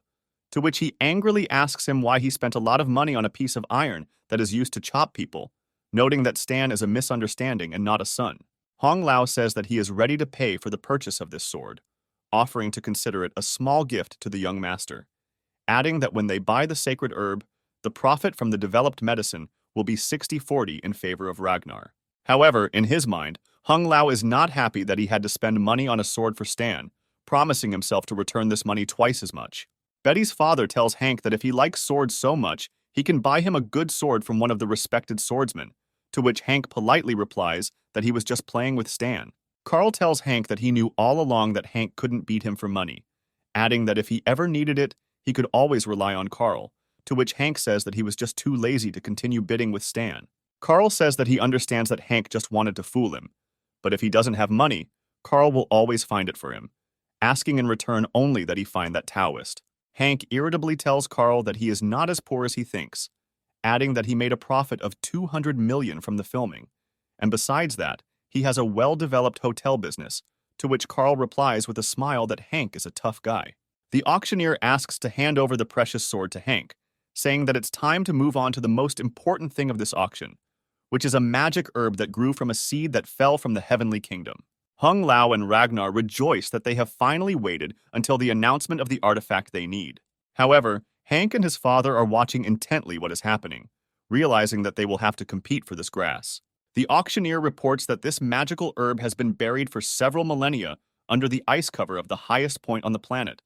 to which he angrily asks him why he spent a lot of money on a piece of iron that is used to chop people, noting that Stan is a misunderstanding and not a son. Hong Lao says that he is ready to pay for the purchase of this sword, offering to consider it a small gift to the young master, adding that when they buy the sacred herb, the profit from the developed medicine will be 60-40 in favor of Ragnar. However, in his mind, Hung Lao is not happy that he had to spend money on a sword for Stan, promising himself to return this money twice as much. Betty's father tells Hank that if he likes swords so much, he can buy him a good sword from one of the respected swordsmen, to which Hank politely replies that he was just playing with Stan. Carl tells Hank that he knew all along that Hank couldn't beat him for money, adding that if he ever needed it, he could always rely on Carl, to which Hank says that he was just too lazy to continue bidding with Stan. Carl says that he understands that Hank just wanted to fool him, but if he doesn't have money, Carl will always find it for him, asking in return only that he find that Taoist. Hank irritably tells Carl that he is not as poor as he thinks, adding that he made a profit of 200 million from the filming, and besides that, he has a well-developed hotel business, to which Carl replies with a smile that Hank is a tough guy. The auctioneer asks to hand over the precious sword to Hank, saying that it's time to move on to the most important thing of this auction, which is a magic herb that grew from a seed that fell from the heavenly kingdom. Hung Lao and Ragnar rejoice that they have finally waited until the announcement of the artifact they need. However, Hank and his father are watching intently what is happening, realizing that they will have to compete for this grass. The auctioneer reports that this magical herb has been buried for several millennia under the ice cover of the highest point on the planet.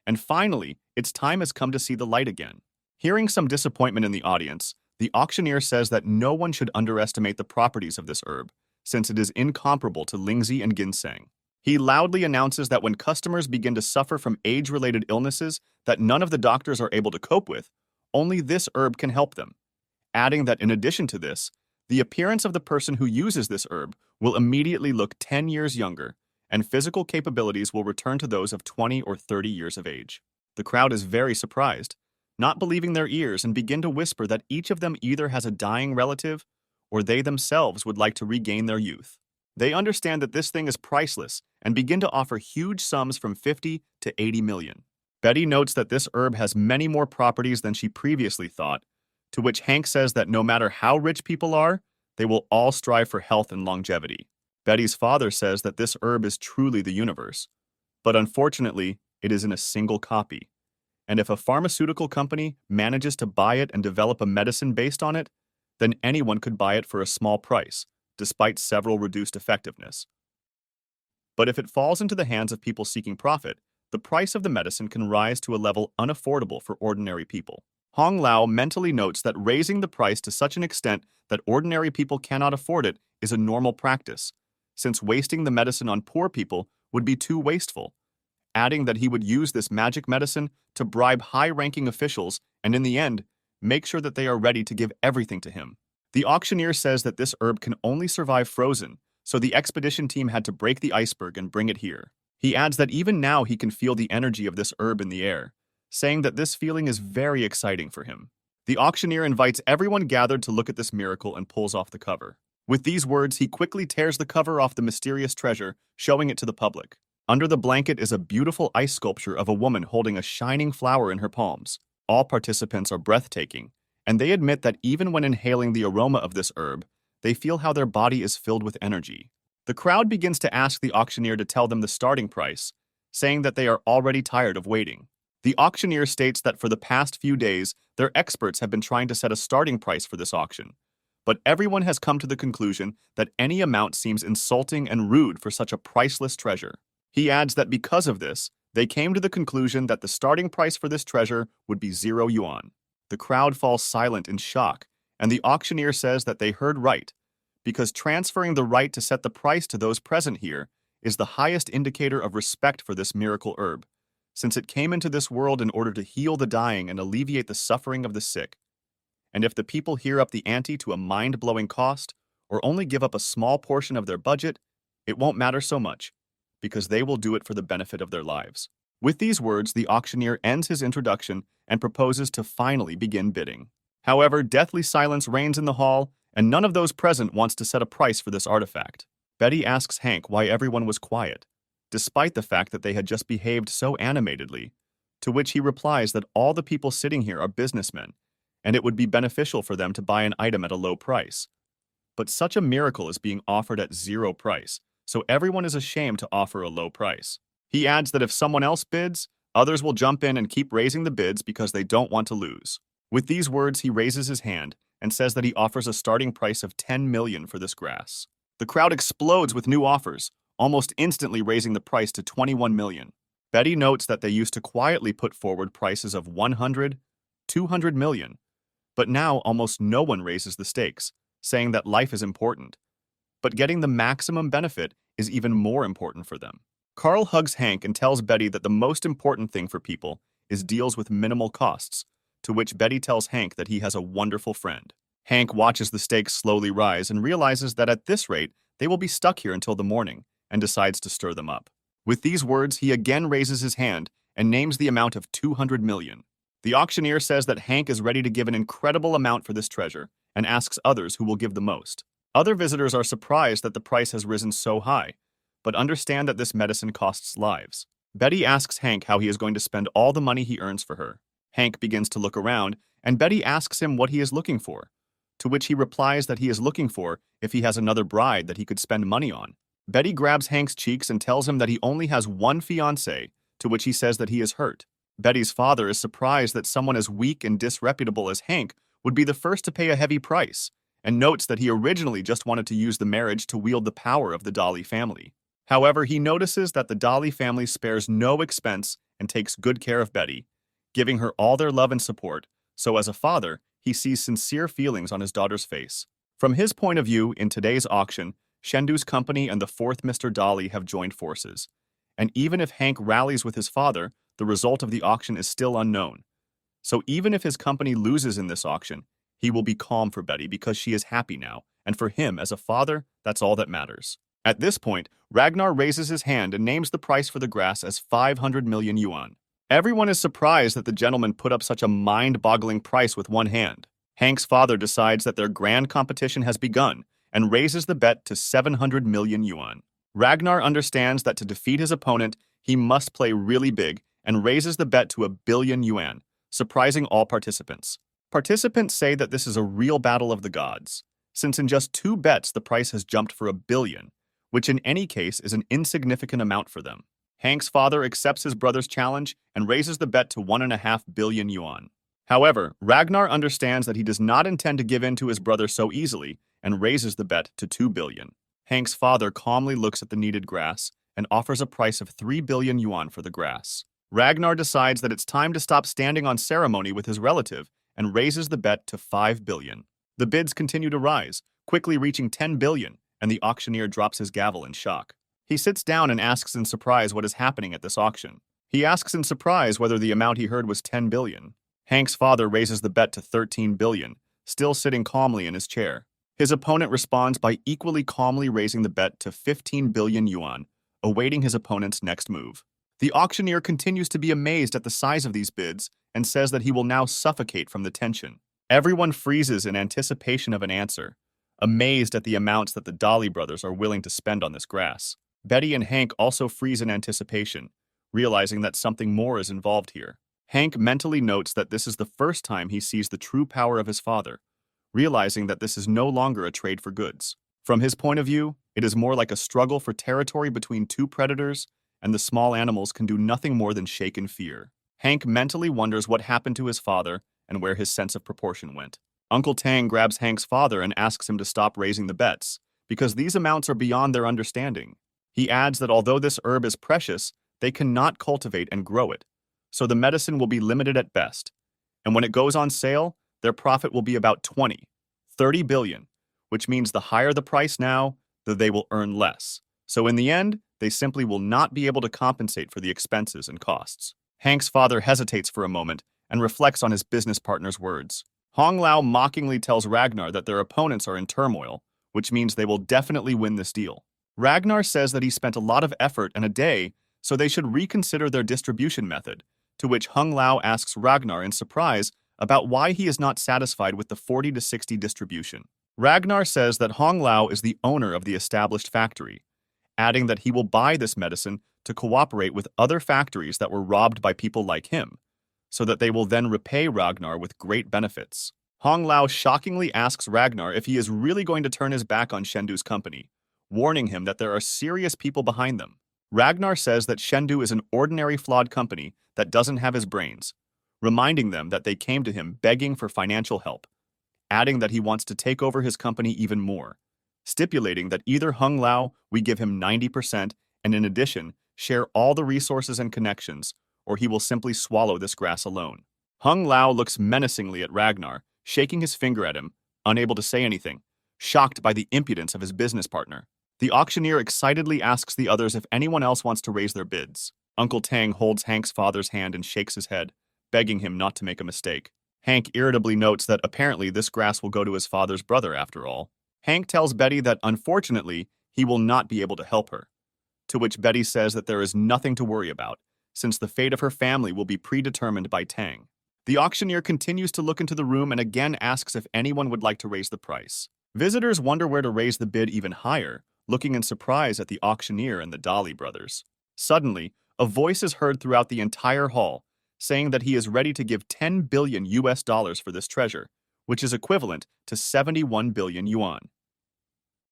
And finally, its time has come to see the light again. Hearing some disappointment in the audience, the auctioneer says that no one should underestimate the properties of this herb, since it is incomparable to Lingzi and ginseng. He loudly announces that when customers begin to suffer from age-related illnesses that none of the doctors are able to cope with, only this herb can help them, adding that in addition to this, the appearance of the person who uses this herb will immediately look 10 years younger, and physical capabilities will return to those of 20 or 30 years of age. The crowd is very surprised, not believing their ears, and begin to whisper that each of them either has a dying relative or they themselves would like to regain their youth. They understand that this thing is priceless and begin to offer huge sums from 50 to 80 million. Betty notes that this herb has many more properties than she previously thought, to which Hank says that no matter how rich people are, they will all strive for health and longevity. Betty's father says that this herb is truly the universe, but unfortunately, it is in a single copy. And if a pharmaceutical company manages to buy it and develop a medicine based on it, then anyone could buy it for a small price, despite several reduced effectiveness. But if it falls into the hands of people seeking profit, the price of the medicine can rise to a level unaffordable for ordinary people. Hong Lao mentally notes that raising the price to such an extent that ordinary people cannot afford it is a normal practice, since wasting the medicine on poor people would be too wasteful, adding that he would use this magic medicine to bribe high-ranking officials and in the end, make sure that they are ready to give everything to him. The auctioneer says that this herb can only survive frozen, so the expedition team had to break the iceberg and bring it here. He adds that even now he can feel the energy of this herb in the air, saying that this feeling is very exciting for him. The auctioneer invites everyone gathered to look at this miracle and pulls off the cover. With these words, he quickly tears the cover off the mysterious treasure, showing it to the public. Under the blanket is a beautiful ice sculpture of a woman holding a shining flower in her palms. All participants are breathtaking, and they admit that even when inhaling the aroma of this herb, they feel how their body is filled with energy. The crowd begins to ask the auctioneer to tell them the starting price, saying that they are already tired of waiting. The auctioneer states that for the past few days, their experts have been trying to set a starting price for this auction, but everyone has come to the conclusion that any amount seems insulting and rude for such a priceless treasure. He adds that because of this, they came to the conclusion that the starting price for this treasure would be 0 yuan. The crowd falls silent in shock, and the auctioneer says that they heard right, because transferring the right to set the price to those present here is the highest indicator of respect for this miracle herb, since it came into this world in order to heal the dying and alleviate the suffering of the sick. And if the people hear up the ante to a mind-blowing cost, or only give up a small portion of their budget, it won't matter so much, because they will do it for the benefit of their lives. With these words, the auctioneer ends his introduction and proposes to finally begin bidding. However, deathly silence reigns in the hall, and none of those present wants to set a price for this artifact. Betty asks Hank why everyone was quiet, despite the fact that they had just behaved so animatedly, to which he replies that all the people sitting here are businessmen, and it would be beneficial for them to buy an item at a low price. But such a miracle is being offered at 0 price, so everyone is ashamed to offer a low price. He adds that if someone else bids, others will jump in and keep raising the bids because they don't want to lose. With these words, he raises his hand and says that he offers a starting price of 10 million for this grass. The crowd explodes with new offers, almost instantly raising the price to 21 million. Betty notes that they used to quietly put forward prices of 100, 200 million, but now almost no one raises the stakes, saying that life is important. But getting the maximum benefit is even more important for them. Carl hugs Hank and tells Betty that the most important thing for people is deals with minimal costs, to which Betty tells Hank that he has a wonderful friend. Hank watches the stakes slowly rise and realizes that at this rate, they will be stuck here until the morning, and decides to stir them up. With these words, he again raises his hand and names the amount of 200 million. The auctioneer says that Hank is ready to give an incredible amount for this treasure and asks others who will give the most. Other visitors are surprised that the price has risen so high, but understand that this medicine costs lives. Betty asks Hank how he is going to spend all the money he earns for her. Hank begins to look around, and Betty asks him what he is looking for, to which he replies that he is looking for if he has another bride that he could spend money on. Betty grabs Hank's cheeks and tells him that he only has one fiancée, to which he says that he is hurt. Betty's father is surprised that someone as weak and disreputable as Hank would be the first to pay a heavy price, and notes that he originally just wanted to use the marriage to wield the power of the Dali family. However, he notices that the Dali family spares no expense and takes good care of Betty, giving her all their love and support, so as a father, he sees sincere feelings on his daughter's face. From his point of view, in today's auction, Shendu's company and the fourth Mr. Dali have joined forces. And even if Hank rallies with his father, the result of the auction is still unknown. So even if his company loses in this auction, he will be calm for Betty because she is happy now, and for him as a father, that's all that matters. At this point, Ragnar raises his hand and names the price for the grass as 500 million yuan. Everyone is surprised that the gentleman put up such a mind-boggling price with one hand. Hank's father decides that their grand competition has begun and raises the bet to 700 million yuan. Ragnar understands that to defeat his opponent, he must play really big and raises the bet to 1 billion yuan, surprising all participants. Participants say that this is a real battle of the gods, since in just 2 bets the price has jumped for 1 billion, which in any case is an insignificant amount for them. Hank's father accepts his brother's challenge and raises the bet to 1.5 billion yuan. However, Ragnar understands that he does not intend to give in to his brother so easily and raises the bet to 2 billion. Hank's father calmly looks at the needed grass and offers a price of 3 billion yuan for the grass. Ragnar decides that it's time to stop standing on ceremony with his relative and raises the bet to 5 billion. The bids continue to rise, quickly reaching 10 billion, and the auctioneer drops his gavel in shock. He sits down and asks in surprise what is happening at this auction. He asks in surprise whether the amount he heard was 10 billion. Hank's father raises the bet to 13 billion, still sitting calmly in his chair. His opponent responds by equally calmly raising the bet to 15 billion yuan, awaiting his opponent's next move. The auctioneer continues to be amazed at the size of these bids and says that he will now suffocate from the tension. Everyone freezes in anticipation of an answer, amazed at the amounts that the Dali brothers are willing to spend on this grass. Betty and Hank also freeze in anticipation, realizing that something more is involved here. Hank mentally notes that this is the first time he sees the true power of his father, realizing that this is no longer a trade for goods. From his point of view, it is more like a struggle for territory between 2 predators, and the small animals can do nothing more than shake in fear. Hank mentally wonders what happened to his father and where his sense of proportion went. Uncle Tang grabs Hank's father and asks him to stop raising the bets, because these amounts are beyond their understanding. He adds that although this herb is precious, they cannot cultivate and grow it, so the medicine will be limited at best. And when it goes on sale, their profit will be about 30 billion, which means the higher the price now, they will earn less. So in the end, they simply will not be able to compensate for the expenses and costs. Hank's father hesitates for a moment and reflects on his business partner's words. Hong Lao mockingly tells Ragnar that their opponents are in turmoil, which means they will definitely win this deal. Ragnar says that he spent a lot of effort and a day, so they should reconsider their distribution method, to which Hong Lao asks Ragnar in surprise about why he is not satisfied with the 40 to 60 distribution. Ragnar says that Hong Lao is the owner of the established factory, adding that he will buy this medicine to cooperate with other factories that were robbed by people like him, so that they will then repay Ragnar with great benefits. Hong Lao shockingly asks Ragnar if he is really going to turn his back on Shendu's company, warning him that there are serious people behind them. Ragnar says that Shendu is an ordinary flawed company that doesn't have his brains, reminding them that they came to him begging for financial help, adding that he wants to take over his company even more, stipulating that either Hong Lao, we give him 90%, and in addition, share all the resources and connections, or he will simply swallow this grass alone. Hong Lao looks menacingly at Ragnar, shaking his finger at him, unable to say anything, shocked by the impudence of his business partner. The auctioneer excitedly asks the others if anyone else wants to raise their bids. Uncle Tang holds Hank's father's hand and shakes his head, begging him not to make a mistake. Hank irritably notes that apparently this grass will go to his father's brother after all. Hank tells Betty that unfortunately, he will not be able to help her, to which Betty says that there is nothing to worry about, since the fate of her family will be predetermined by Tang. The auctioneer continues to look into the room and again asks if anyone would like to raise the price. Visitors wonder where to raise the bid even higher, looking in surprise at the auctioneer and the Dali brothers. Suddenly, a voice is heard throughout the entire hall, saying that he is ready to give 10 billion US dollars for this treasure, which is equivalent to 71 billion yuan.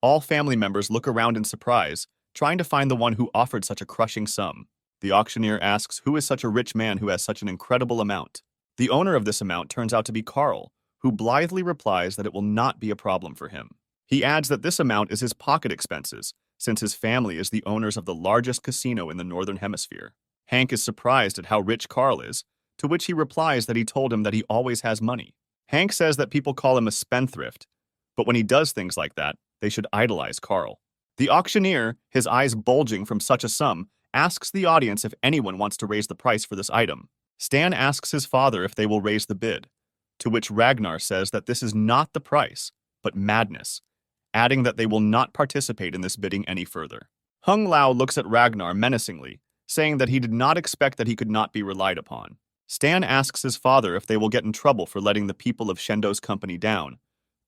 All family members look around in surprise, trying to find the one who offered such a crushing sum. The auctioneer asks who is such a rich man who has such an incredible amount. The owner of this amount turns out to be Carl, who blithely replies that it will not be a problem for him. He adds that this amount is his pocket expenses, since his family is the owners of the largest casino in the Northern Hemisphere. Hank is surprised at how rich Carl is, to which he replies that he told him that he always has money. Hank says that people call him a spendthrift, but when he does things like that, they should idolize Carl. The auctioneer, his eyes bulging from such a sum, asks the audience if anyone wants to raise the price for this item. Stan asks his father if they will raise the bid, to which Ragnar says that this is not the price, but madness, adding that they will not participate in this bidding any further. Hung Lao looks at Ragnar menacingly, saying that he did not expect that he could not be relied upon. Stan asks his father if they will get in trouble for letting the people of Shendo's company down,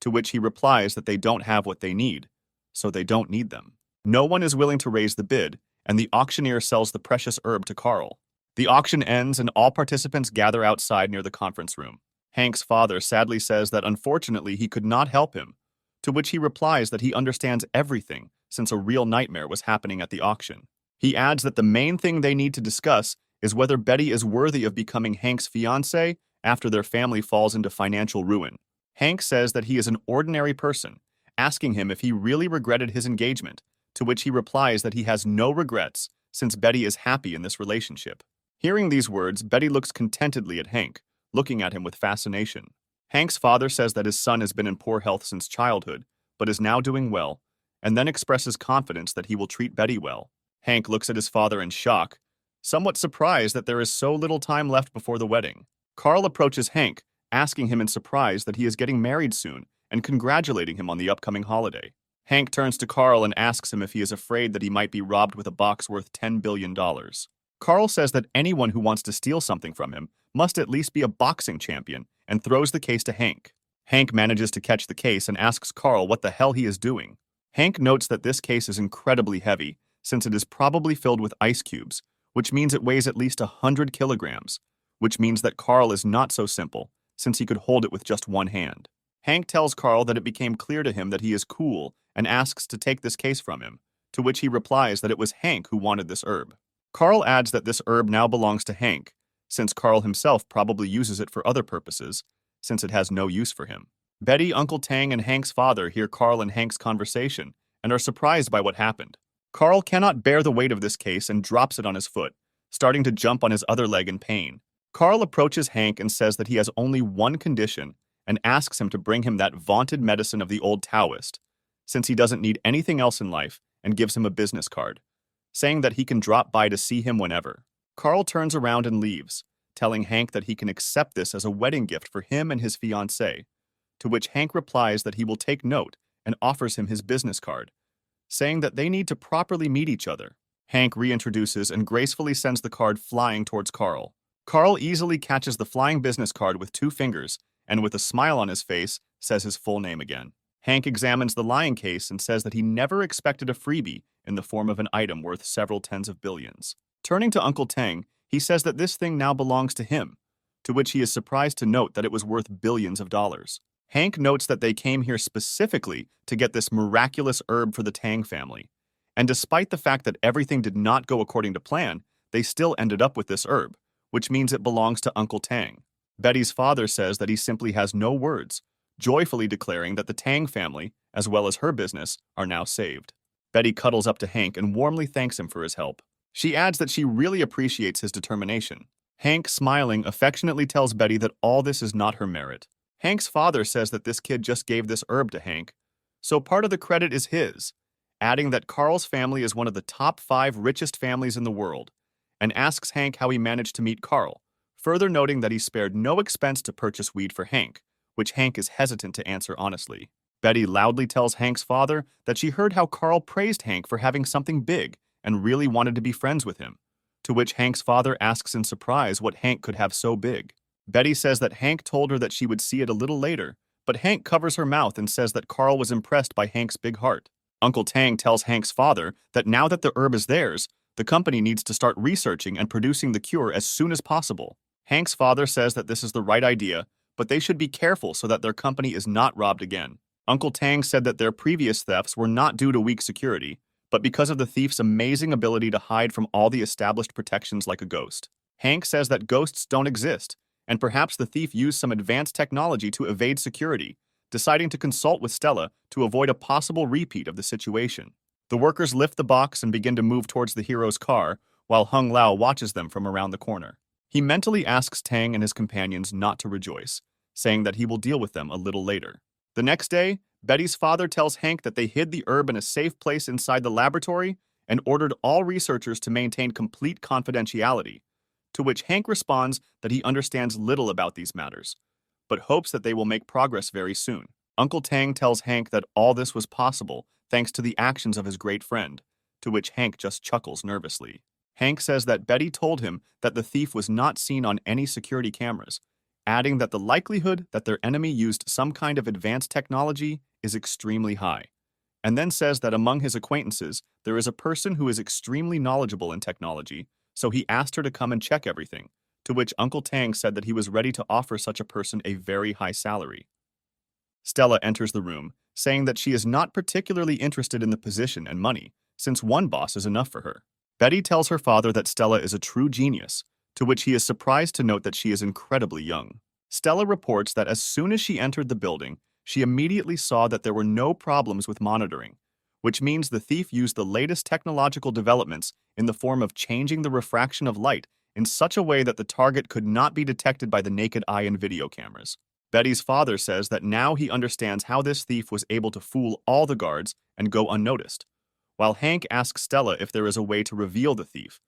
to which he replies that they don't have what they need, so they don't need them. No one is willing to raise the bid, and the auctioneer sells the precious herb to Carl. The auction ends and all participants gather outside near the conference room. Hank's father sadly says that unfortunately he could not help him, to which he replies that he understands everything since a real nightmare was happening at the auction. He adds that the main thing they need to discuss is whether Betty is worthy of becoming Hank's fiancée after their family falls into financial ruin. Hank says that he is an ordinary person, asking him if he really regretted his engagement, to which he replies that he has no regrets since Betty is happy in this relationship. Hearing these words, Betty looks contentedly at Hank, looking at him with fascination. Hank's father says that his son has been in poor health since childhood, but is now doing well, and then expresses confidence that he will treat Betty well. Hank looks at his father in shock, somewhat surprised that there is so little time left before the wedding. Carl approaches Hank, asking him in surprise that he is getting married soon and congratulating him on the upcoming holiday. Hank turns to Carl and asks him if he is afraid that he might be robbed with a box worth $10 billion. Carl says that anyone who wants to steal something from him must at least be a boxing champion and throws the case to Hank. Hank manages to catch the case and asks Carl what the hell he is doing. Hank notes that this case is incredibly heavy since it is probably filled with ice cubes, which means it weighs at least 100 kilograms, which means that Carl is not so simple since he could hold it with just one hand. Hank tells Carl that it became clear to him that he is cool and asks to take this case from him, to which he replies that it was Hank who wanted this herb. Carl adds that this herb now belongs to Hank, since Carl himself probably uses it for other purposes, since it has no use for him. Betty, Uncle Tang, and Hank's father hear Carl and Hank's conversation and are surprised by what happened. Carl cannot bear the weight of this case and drops it on his foot, starting to jump on his other leg in pain. Carl approaches Hank and says that he has only one condition and asks him to bring him that vaunted medicine of the old Taoist, since he doesn't need anything else in life, and gives him a business card, saying that he can drop by to see him whenever. Carl turns around and leaves, telling Hank that he can accept this as a wedding gift for him and his fiancée, to which Hank replies that he will take note and offers him his business card, saying that they need to properly meet each other. Hank reintroduces and gracefully sends the card flying towards Carl. Carl easily catches the flying business card with 2 fingers and with a smile on his face says his full name again. Hank examines the lying case and says that he never expected a freebie in the form of an item worth several tens of billions. Turning to Uncle Tang, he says that this thing now belongs to him, to which he is surprised to note that it was worth billions of dollars. Hank notes that they came here specifically to get this miraculous herb for the Tang family, and despite the fact that everything did not go according to plan, they still ended up with this herb, which means it belongs to Uncle Tang. Betty's father says that he simply has no words, joyfully declaring that the Tang family, as well as her business, are now saved. Betty cuddles up to Hank and warmly thanks him for his help. She adds that she really appreciates his determination. Hank, smiling, affectionately tells Betty that all this is not her merit. Hank's father says that this kid just gave this herb to Hank, so part of the credit is his, adding that Carl's family is one of the top 5 richest families in the world, and asks Hank how he managed to meet Carl, further noting that he spared no expense to purchase weed for Hank, which Hank is hesitant to answer honestly. Betty loudly tells Hank's father that she heard how Carl praised Hank for having something big and really wanted to be friends with him, to which Hank's father asks in surprise what Hank could have so big. Betty says that Hank told her that she would see it a little later, but Hank covers her mouth and says that Carl was impressed by Hank's big heart. Uncle Tang tells Hank's father that now that the herb is theirs, the company needs to start researching and producing the cure as soon as possible. Hank's father says that this is the right idea, but they should be careful so that their company is not robbed again. Uncle Tang said that their previous thefts were not due to weak security, but because of the thief's amazing ability to hide from all the established protections like a ghost. Hank says that ghosts don't exist, and perhaps the thief used some advanced technology to evade security, deciding to consult with Stella to avoid a possible repeat of the situation. The workers lift the box and begin to move towards the hero's car, while Hung Lao watches them from around the corner. He mentally asks Tang and his companions not to rejoice, saying that he will deal with them a little later. The next day, Betty's father tells Hank that they hid the herb in a safe place inside the laboratory and ordered all researchers to maintain complete confidentiality, to which Hank responds that he understands little about these matters, but hopes that they will make progress very soon. Uncle Tang tells Hank that all this was possible thanks to the actions of his great friend, to which Hank just chuckles nervously. Hank says that Betty told him that the thief was not seen on any security cameras, adding that the likelihood that their enemy used some kind of advanced technology is extremely high, and then says that among his acquaintances there is a person who is extremely knowledgeable in technology, so he asked her to come and check everything, to which Uncle Tang said that he was ready to offer such a person a very high salary. Stella enters the room, saying that she is not particularly interested in the position and money, since one boss is enough for her. Betty tells her father that Stella is a true genius, to which he is surprised to note that she is incredibly young. Stella reports that as soon as she entered the building, she immediately saw that there were no problems with monitoring, which means the thief used the latest technological developments in the form of changing the refraction of light in such a way that the target could not be detected by the naked eye in video cameras. Betty's father says that now he understands how this thief was able to fool all the guards and go unnoticed, while Hank asks Stella if there is a way to reveal the thief,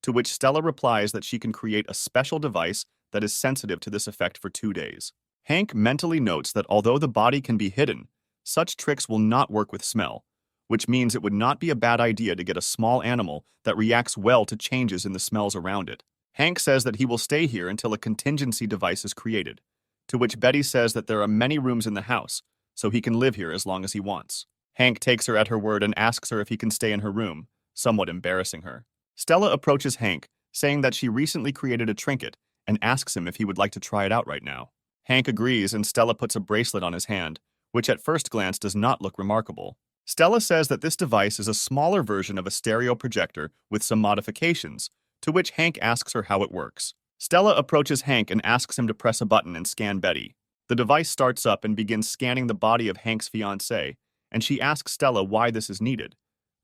to which Stella replies that she can create a special device that is sensitive to this effect for 2 days. Hank mentally notes that although the body can be hidden, such tricks will not work with smell, which means it would not be a bad idea to get a small animal that reacts well to changes in the smells around it. Hank says that he will stay here until a contingency device is created, to which Betty says that there are many rooms in the house, so he can live here as long as he wants. Hank takes her at her word and asks her if he can stay in her room, somewhat embarrassing her. Stella approaches Hank, saying that she recently created a trinket, and asks him if he would like to try it out right now. Hank agrees, and Stella puts a bracelet on his hand, which at first glance does not look remarkable. Stella says that this device is a smaller version of a stereo projector with some modifications, to which Hank asks her how it works. Stella approaches Hank and asks him to press a button and scan Betty. The device starts up and begins scanning the body of Hank's fiancée, and she asks Stella why this is needed,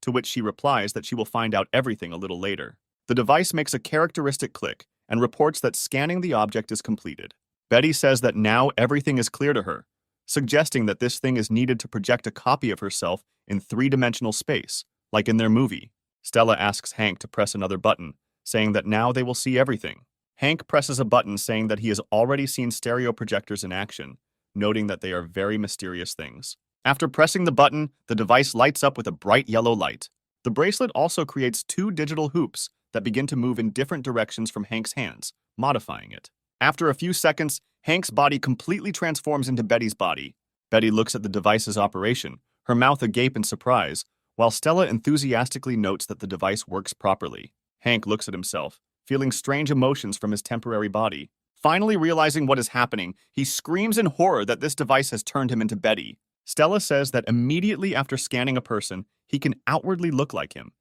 to which she replies that she will find out everything a little later. The device makes a characteristic click and reports that scanning the object is completed. Betty says that now everything is clear to her, suggesting that this thing is needed to project a copy of herself in three-dimensional space, like in their movie. Stella asks Hank to press another button, saying that now they will see everything. Hank presses a button saying that he has already seen stereo projectors in action, noting that they are very mysterious things. After pressing the button, the device lights up with a bright yellow light. The bracelet also creates 2 digital hoops that begin to move in different directions from Hank's hands, modifying it. After a few seconds, Hank's body completely transforms into Betty's body. Betty looks at the device's operation, her mouth agape in surprise, while Stella enthusiastically notes that the device works properly. Hank looks at himself, feeling strange emotions from his temporary body. Finally realizing what is happening, he screams in horror that this device has turned him into Betty. Stella says that immediately after scanning a person, he can outwardly look like him,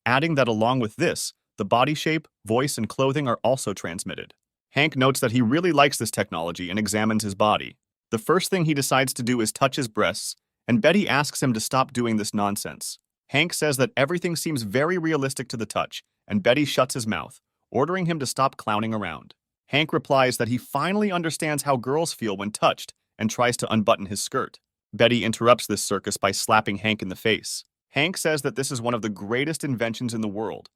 adding that along with this, the body shape, voice, and clothing are also transmitted. Hank notes that he really likes this technology and examines his body. The first thing he decides to do is touch his breasts, and Betty asks him to stop doing this nonsense. Hank says that everything seems very realistic to the touch, and Betty shuts his mouth, ordering him to stop clowning around. Hank replies that he finally understands how girls feel when touched and tries to unbutton his skirt. Betty interrupts this circus by slapping Hank in the face. Hank says that this is one of the greatest inventions in the world,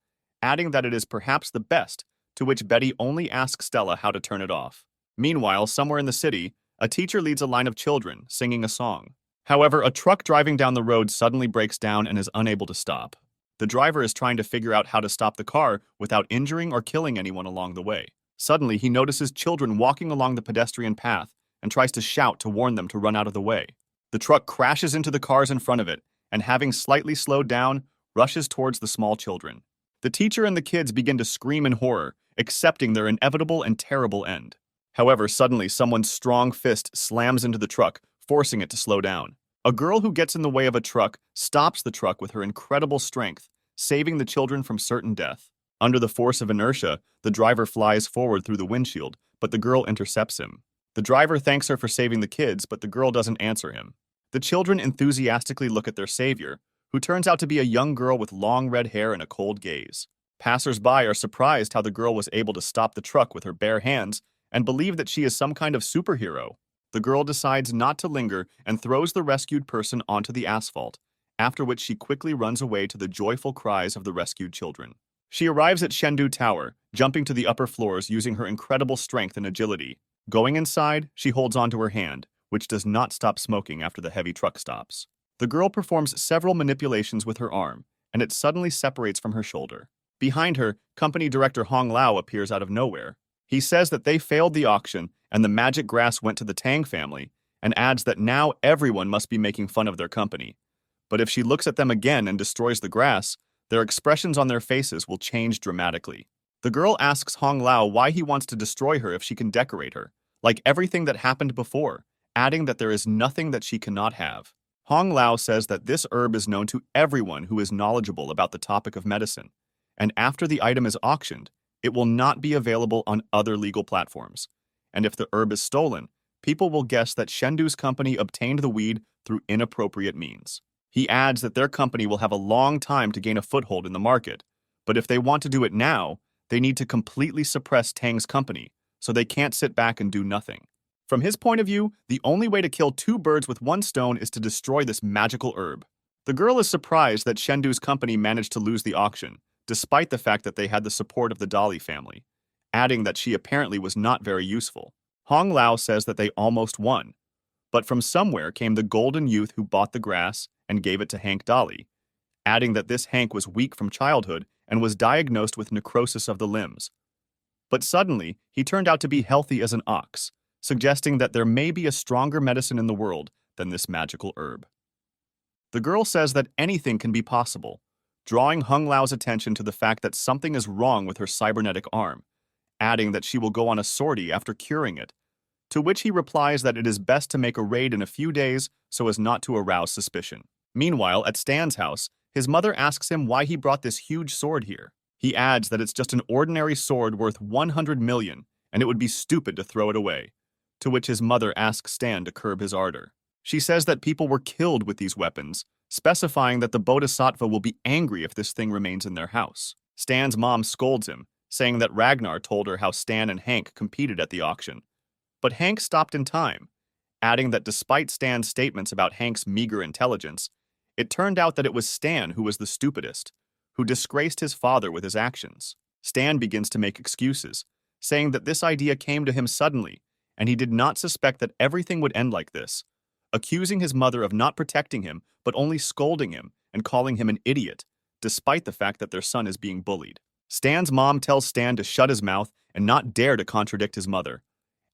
adding that it is perhaps the best, to which Betty only asks Stella how to turn it off. Meanwhile, somewhere in the city, a teacher leads a line of children singing a song. However, a truck driving down the road suddenly breaks down and is unable to stop. The driver is trying to figure out how to stop the car without injuring or killing anyone along the way. Suddenly, he notices children walking along the pedestrian path and tries to shout to warn them to run out of the way. The truck crashes into the cars in front of it, and having slightly slowed down, rushes towards the small children. The teacher and the kids begin to scream in horror, accepting their inevitable and terrible end. However, suddenly someone's strong fist slams into the truck, forcing it to slow down. A girl who gets in the way of a truck stops the truck with her incredible strength, saving the children from certain death. Under the force of inertia, the driver flies forward through the windshield, but the girl intercepts him. The driver thanks her for saving the kids, but the girl doesn't answer him. The children enthusiastically look at their savior, who turns out to be a young girl with long red hair and a cold gaze. Passers-by are surprised how the girl was able to stop the truck with her bare hands and believe that she is some kind of superhero. The girl decides not to linger and throws the rescued person onto the asphalt, after which she quickly runs away to the joyful cries of the rescued children. She arrives at Chengdu Tower, jumping to the upper floors using her incredible strength and agility. Going inside, she holds onto her hand, which does not stop smoking after the heavy truck stops. The girl performs several manipulations with her arm, and it suddenly separates from her shoulder. Behind her, company director Hong Lao appears out of nowhere. He says that they failed the auction and the magic grass went to the Tang family, and adds that now everyone must be making fun of their company. But if she looks at them again and destroys the grass, their expressions on their faces will change dramatically. The girl asks Hong Lao why he wants to destroy her if she can decorate her, like everything that happened before, adding that there is nothing that she cannot have. Hong Lao says that this herb is known to everyone who is knowledgeable about the topic of medicine, and after the item is auctioned, it will not be available on other legal platforms. And if the herb is stolen, people will guess that Chengdu's company obtained the weed through inappropriate means. He adds that their company will have a long time to gain a foothold in the market, but if they want to do it now, they need to completely suppress Tang's company, so they can't sit back and do nothing. From his point of view, the only way to kill two birds with one stone is to destroy this magical herb. The girl is surprised that Chengdu's company managed to lose the auction, despite the fact that they had the support of the Dali family, adding that she apparently was not very useful. Hong Lao says that they almost won, but from somewhere came the golden youth who bought the grass and gave it to Hank Dali, adding that this Hank was weak from childhood and was diagnosed with necrosis of the limbs. But suddenly, he turned out to be healthy as an ox, suggesting that there may be a stronger medicine in the world than this magical herb. The girl says that anything can be possible, drawing Hong Lao's attention to the fact that something is wrong with her cybernetic arm, adding that she will go on a sortie after curing it, to which he replies that it is best to make a raid in a few days so as not to arouse suspicion. Meanwhile, at Stan's house, his mother asks him why he brought this huge sword here. He adds that it's just an ordinary sword worth 100 million, and it would be stupid to throw it away, to which his mother asks Stan to curb his ardor. She says that people were killed with these weapons, specifying that the Bodhisattva will be angry if this thing remains in their house. Stan's mom scolds him, saying that Ragnar told her how Stan and Hank competed at the auction. But Hank stopped in time, adding that despite Stan's statements about Hank's meager intelligence, it turned out that it was Stan who was the stupidest, who disgraced his father with his actions. Stan begins to make excuses, saying that this idea came to him suddenly, and he did not suspect that everything would end like this, accusing his mother of not protecting him, but only scolding him and calling him an idiot, despite the fact that their son is being bullied. Stan's mom tells Stan to shut his mouth and not dare to contradict his mother,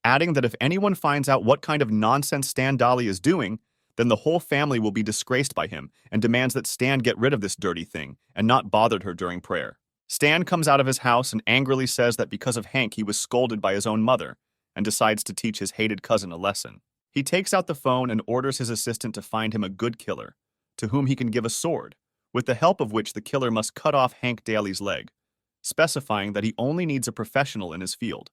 adding that if anyone finds out what kind of nonsense Stan Dali is doing, then the whole family will be disgraced by him and demands that Stan get rid of this dirty thing and not bothered her during prayer. Stan comes out of his house and angrily says that because of Hank he was scolded by his own mother and decides to teach his hated cousin a lesson. He takes out the phone and orders his assistant to find him a good killer, to whom he can give a sword, with the help of which the killer must cut off Hank Daly's leg, specifying that he only needs a professional in his field,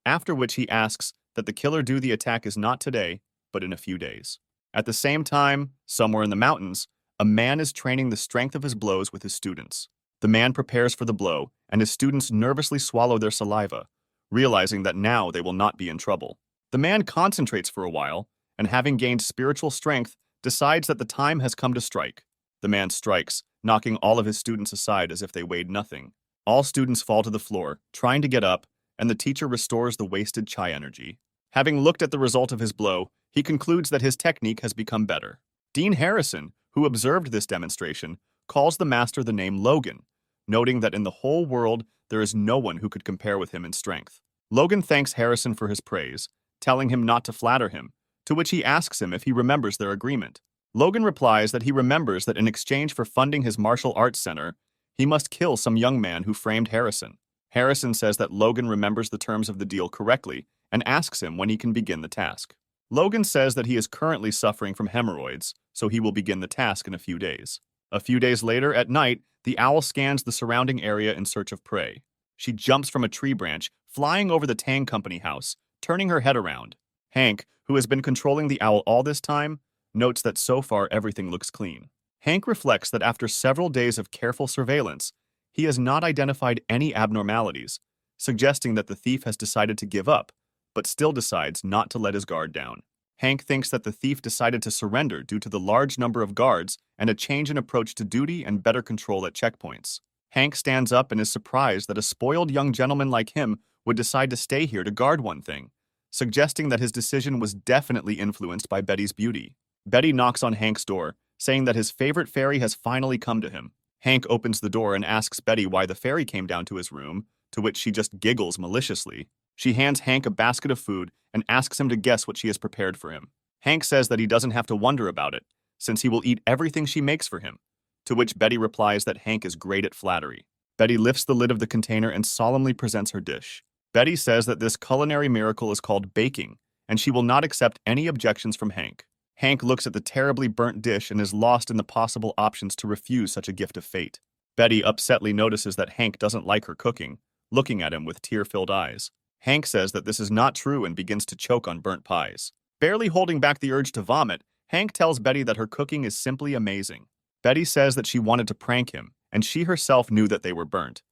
after which he asks that the killer do the attack is not today, but in a few days. At the same time, somewhere in the mountains, a man is training the strength of his blows with his students. The man prepares for the blow, and his students nervously swallow their saliva, realizing that now they will not be in trouble. The man concentrates for a while, and having gained spiritual strength, decides that the time has come to strike. The man strikes, knocking all of his students aside as if they weighed nothing. All students fall to the floor, trying to get up, and the teacher restores the wasted chi energy. Having looked at the result of his blow, he concludes that his technique has become better. Dean Harrison, who observed this demonstration, calls the master the name Logan, noting that in the whole world there is no one who could compare with him in strength. Logan thanks Harrison for his praise, telling him not to flatter him, to which he asks him if he remembers their agreement. Logan replies that he remembers that in exchange for funding his martial arts center, he must kill some young man who framed Harrison. Harrison says that Logan remembers the terms of the deal correctly and asks him when he can begin the task. Logan says that he is currently suffering from hemorrhoids, so he will begin the task in a few days. A few days later, at night, the owl scans the surrounding area in search of prey. She jumps from a tree branch, flying over the Tang Company house, turning her head around. Hank, who has been controlling the owl all this time, notes that so far everything looks clean. Hank reflects that after several days of careful surveillance, he has not identified any abnormalities, suggesting that the thief has decided to give up, but still decides not to let his guard down. Hank thinks that the thief decided to surrender due to the large number of guards and a change in approach to duty and better control at checkpoints. Hank stands up and is surprised that a spoiled young gentleman like him would decide to stay here to guard one thing, suggesting that his decision was definitely influenced by Betty's beauty. Betty knocks on Hank's door, saying that his favorite fairy has finally come to him. Hank opens the door and asks Betty why the fairy came down to his room, to which she just giggles maliciously. She hands Hank a basket of food and asks him to guess what she has prepared for him. Hank says that he doesn't have to wonder about it, since he will eat everything she makes for him, to which Betty replies that Hank is great at flattery. Betty lifts the lid of the container and solemnly presents her dish. Betty says that this culinary miracle is called baking, and she will not accept any objections from Hank. Hank looks at the terribly burnt dish and is lost in the possible options to refuse such a gift of fate. Betty upsetly notices that Hank doesn't like her cooking, looking at him with tear-filled eyes. Hank says that this is not true and begins to choke on burnt pies. Barely holding back the urge to vomit, Hank tells Betty that her cooking is simply amazing. Betty says that she wanted to prank him, and she herself knew that they were burnt.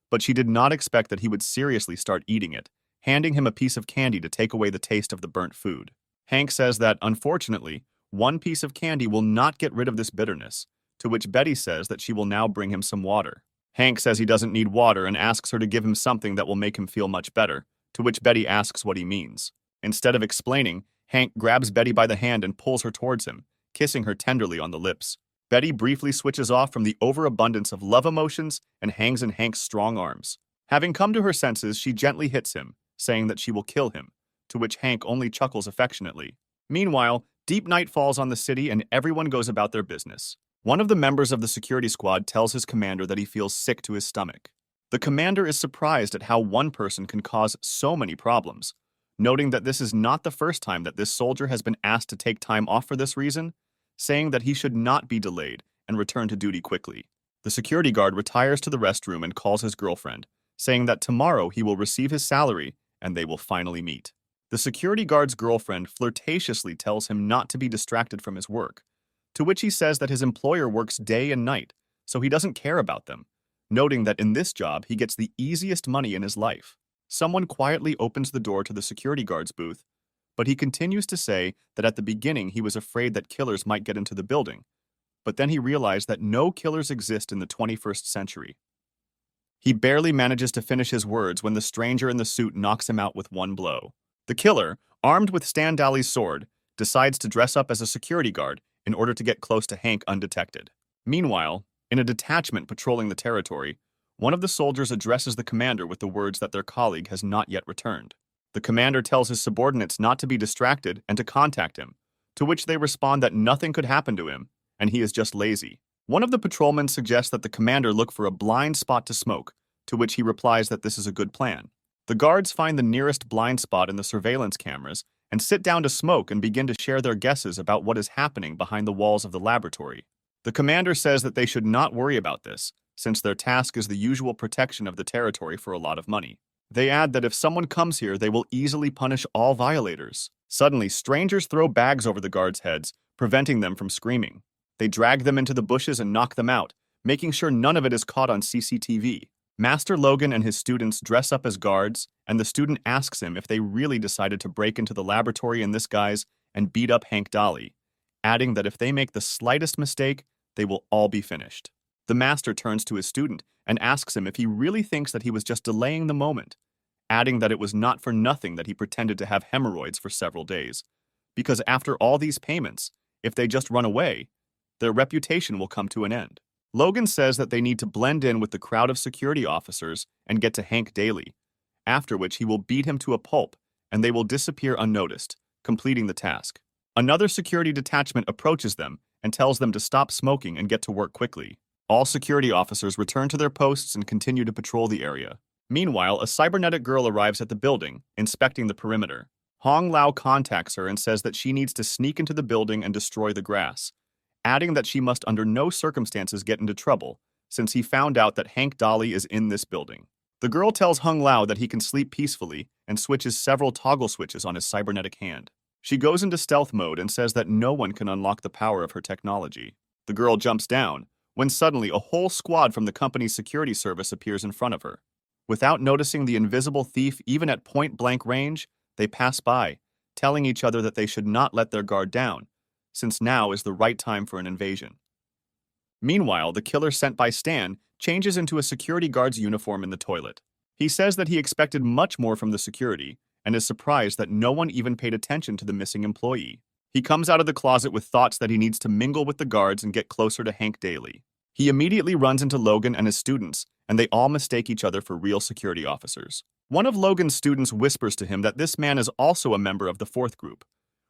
But she did not expect that he would seriously start eating it, handing him a piece of candy to take away the taste of the burnt food. Hank says that, unfortunately, one piece of candy will not get rid of this bitterness, to which Betty says that she will now bring him some water. Hank says he doesn't need water and asks her to give him something that will make him feel much better, to which Betty asks what he means. Instead of explaining, Hank grabs Betty by the hand and pulls her towards him, kissing her tenderly on the lips. Betty briefly switches off from the overabundance of love emotions and hangs in Hank's strong arms. Having come to her senses, she gently hits him, saying that she will kill him, to which Hank only chuckles affectionately. Meanwhile, deep night falls on the city and everyone goes about their business. One of the members of the security squad tells his commander that he feels sick to his stomach. The commander is surprised at how one person can cause so many problems, noting that this is not the first time that this soldier has been asked to take time off for this reason, saying that he should not be delayed and return to duty quickly. The security guard retires to the restroom and calls his girlfriend, saying that tomorrow he will receive his salary and they will finally meet. The security guard's girlfriend flirtatiously tells him not to be distracted from his work, to which he says that his employer works day and night, so he doesn't care about them, noting that in this job he gets the easiest money in his life. Someone quietly opens the door to the security guard's booth, but he continues to say that at the beginning he was afraid that killers might get into the building, but then he realized that no killers exist in the 21st century. He barely manages to finish his words when the stranger in the suit knocks him out with one blow. The killer, armed with Stan Daly's sword, decides to dress up as a security guard in order to get close to Hank undetected. Meanwhile, in a detachment patrolling the territory, one of the soldiers addresses the commander with the words that their colleague has not yet returned. The commander tells his subordinates not to be distracted and to contact him, to which they respond that nothing could happen to him, and he is just lazy. One of the patrolmen suggests that the commander look for a blind spot to smoke, to which he replies that this is a good plan. The guards find the nearest blind spot in the surveillance cameras and sit down to smoke and begin to share their guesses about what is happening behind the walls of the laboratory. The commander says that they should not worry about this, since their task is the usual protection of the territory for a lot of money. They add that if someone comes here, they will easily punish all violators. Suddenly, strangers throw bags over the guards' heads, preventing them from screaming. They drag them into the bushes and knock them out, making sure none of it is caught on CCTV. Master Logan and his students dress up as guards, and the student asks him if they really decided to break into the laboratory in this guise and beat up Hank Dolly, adding that if they make the slightest mistake, they will all be finished. The master turns to his student and asks him if he really thinks that he was just delaying the moment, adding that it was not for nothing that he pretended to have hemorrhoids for several days, because after all these payments, if they just run away, their reputation will come to an end. Logan says that they need to blend in with the crowd of security officers and get to Hank daily, after which he will beat him to a pulp and they will disappear unnoticed, completing the task. Another security detachment approaches them and tells them to stop smoking and get to work quickly. All security officers return to their posts and continue to patrol the area. Meanwhile, a cybernetic girl arrives at the building, inspecting the perimeter. Hong Lao contacts her and says that she needs to sneak into the building and destroy the grass, adding that she must under no circumstances get into trouble, since he found out that Hank Dolly is in this building. The girl tells Hung Lao that he can sleep peacefully and switches several toggle switches on his cybernetic hand. She goes into stealth mode and says that no one can unlock the power of her technology. The girl jumps down, when suddenly a whole squad from the company's security service appears in front of her. Without noticing the invisible thief even at point-blank range, they pass by, telling each other that they should not let their guard down, since now is the right time for an invasion. Meanwhile, the killer sent by Stan changes into a security guard's uniform in the toilet. He says that he expected much more from the security and is surprised that no one even paid attention to the missing employee. He comes out of the closet with thoughts that he needs to mingle with the guards and get closer to Hank Daly. He immediately runs into Logan and his students, and they all mistake each other for real security officers. One of Logan's students whispers to him that this man is also a member of the fourth group,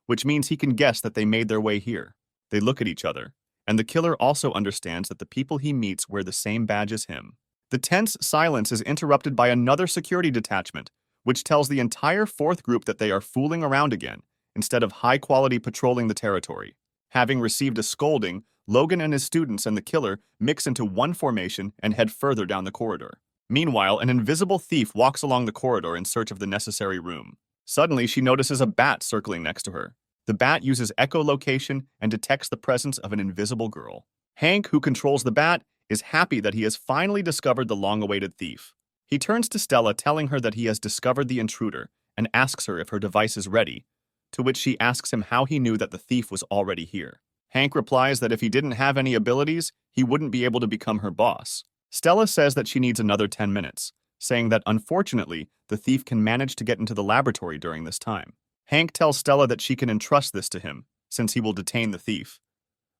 which means he can guess that they made their way here. They look at each other, and the killer also understands that the people he meets wear the same badge as him. The tense silence is interrupted by another security detachment, which tells the entire fourth group that they are fooling around again, instead of high-quality patrolling the territory. Having received a scolding, Logan and his students and the killer mix into one formation and head further down the corridor. Meanwhile, an invisible thief walks along the corridor in search of the necessary room. Suddenly, she notices a bat circling next to her. The bat uses echolocation and detects the presence of an invisible girl. Hank, who controls the bat, is happy that he has finally discovered the long-awaited thief. He turns to Stella, telling her that he has discovered the intruder, and asks her if her device is ready, to which she asks him how he knew that the thief was already here. Hank replies that if he didn't have any abilities, he wouldn't be able to become her boss. Stella says that she needs another 10 minutes, saying that unfortunately, the thief can manage to get into the laboratory during this time. Hank tells Stella that she can entrust this to him, since he will detain the thief.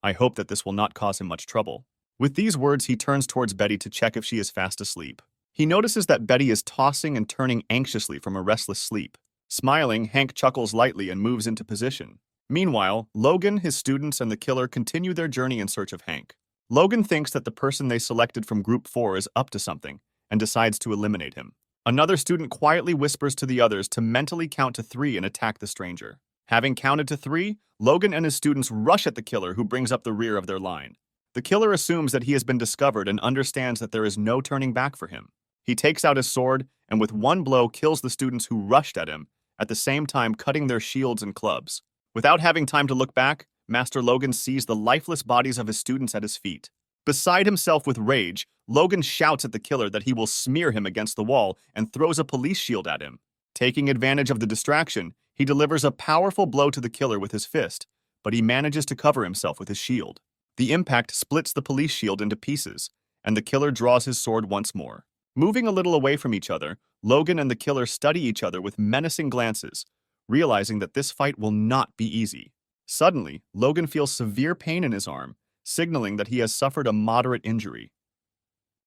I hope that this will not cause him much trouble. With these words, he turns towards Betty to check if she is fast asleep. He notices that Betty is tossing and turning anxiously from a restless sleep. Smiling, Hank chuckles lightly and moves into position. Meanwhile, Logan, his students, and the killer continue their journey in search of Hank. Logan thinks that the person they selected from Group 4 is up to something and decides to eliminate him. Another student quietly whispers to the others to mentally count to 3 and attack the stranger. Having counted to 3, Logan and his students rush at the killer, who brings up the rear of their line. The killer assumes that he has been discovered and understands that there is no turning back for him. He takes out his sword and with one blow kills the students who rushed at him, at the same time cutting their shields and clubs. Without having time to look back, Master Logan sees the lifeless bodies of his students at his feet. Beside himself with rage, Logan shouts at the killer that he will smear him against the wall and throws a police shield at him. Taking advantage of the distraction, he delivers a powerful blow to the killer with his fist, but he manages to cover himself with his shield. The impact splits the police shield into pieces, and the killer draws his sword once more. Moving a little away from each other, Logan and the killer study each other with menacing glances, realizing that this fight will not be easy. Suddenly, Logan feels severe pain in his arm, signaling that he has suffered a moderate injury.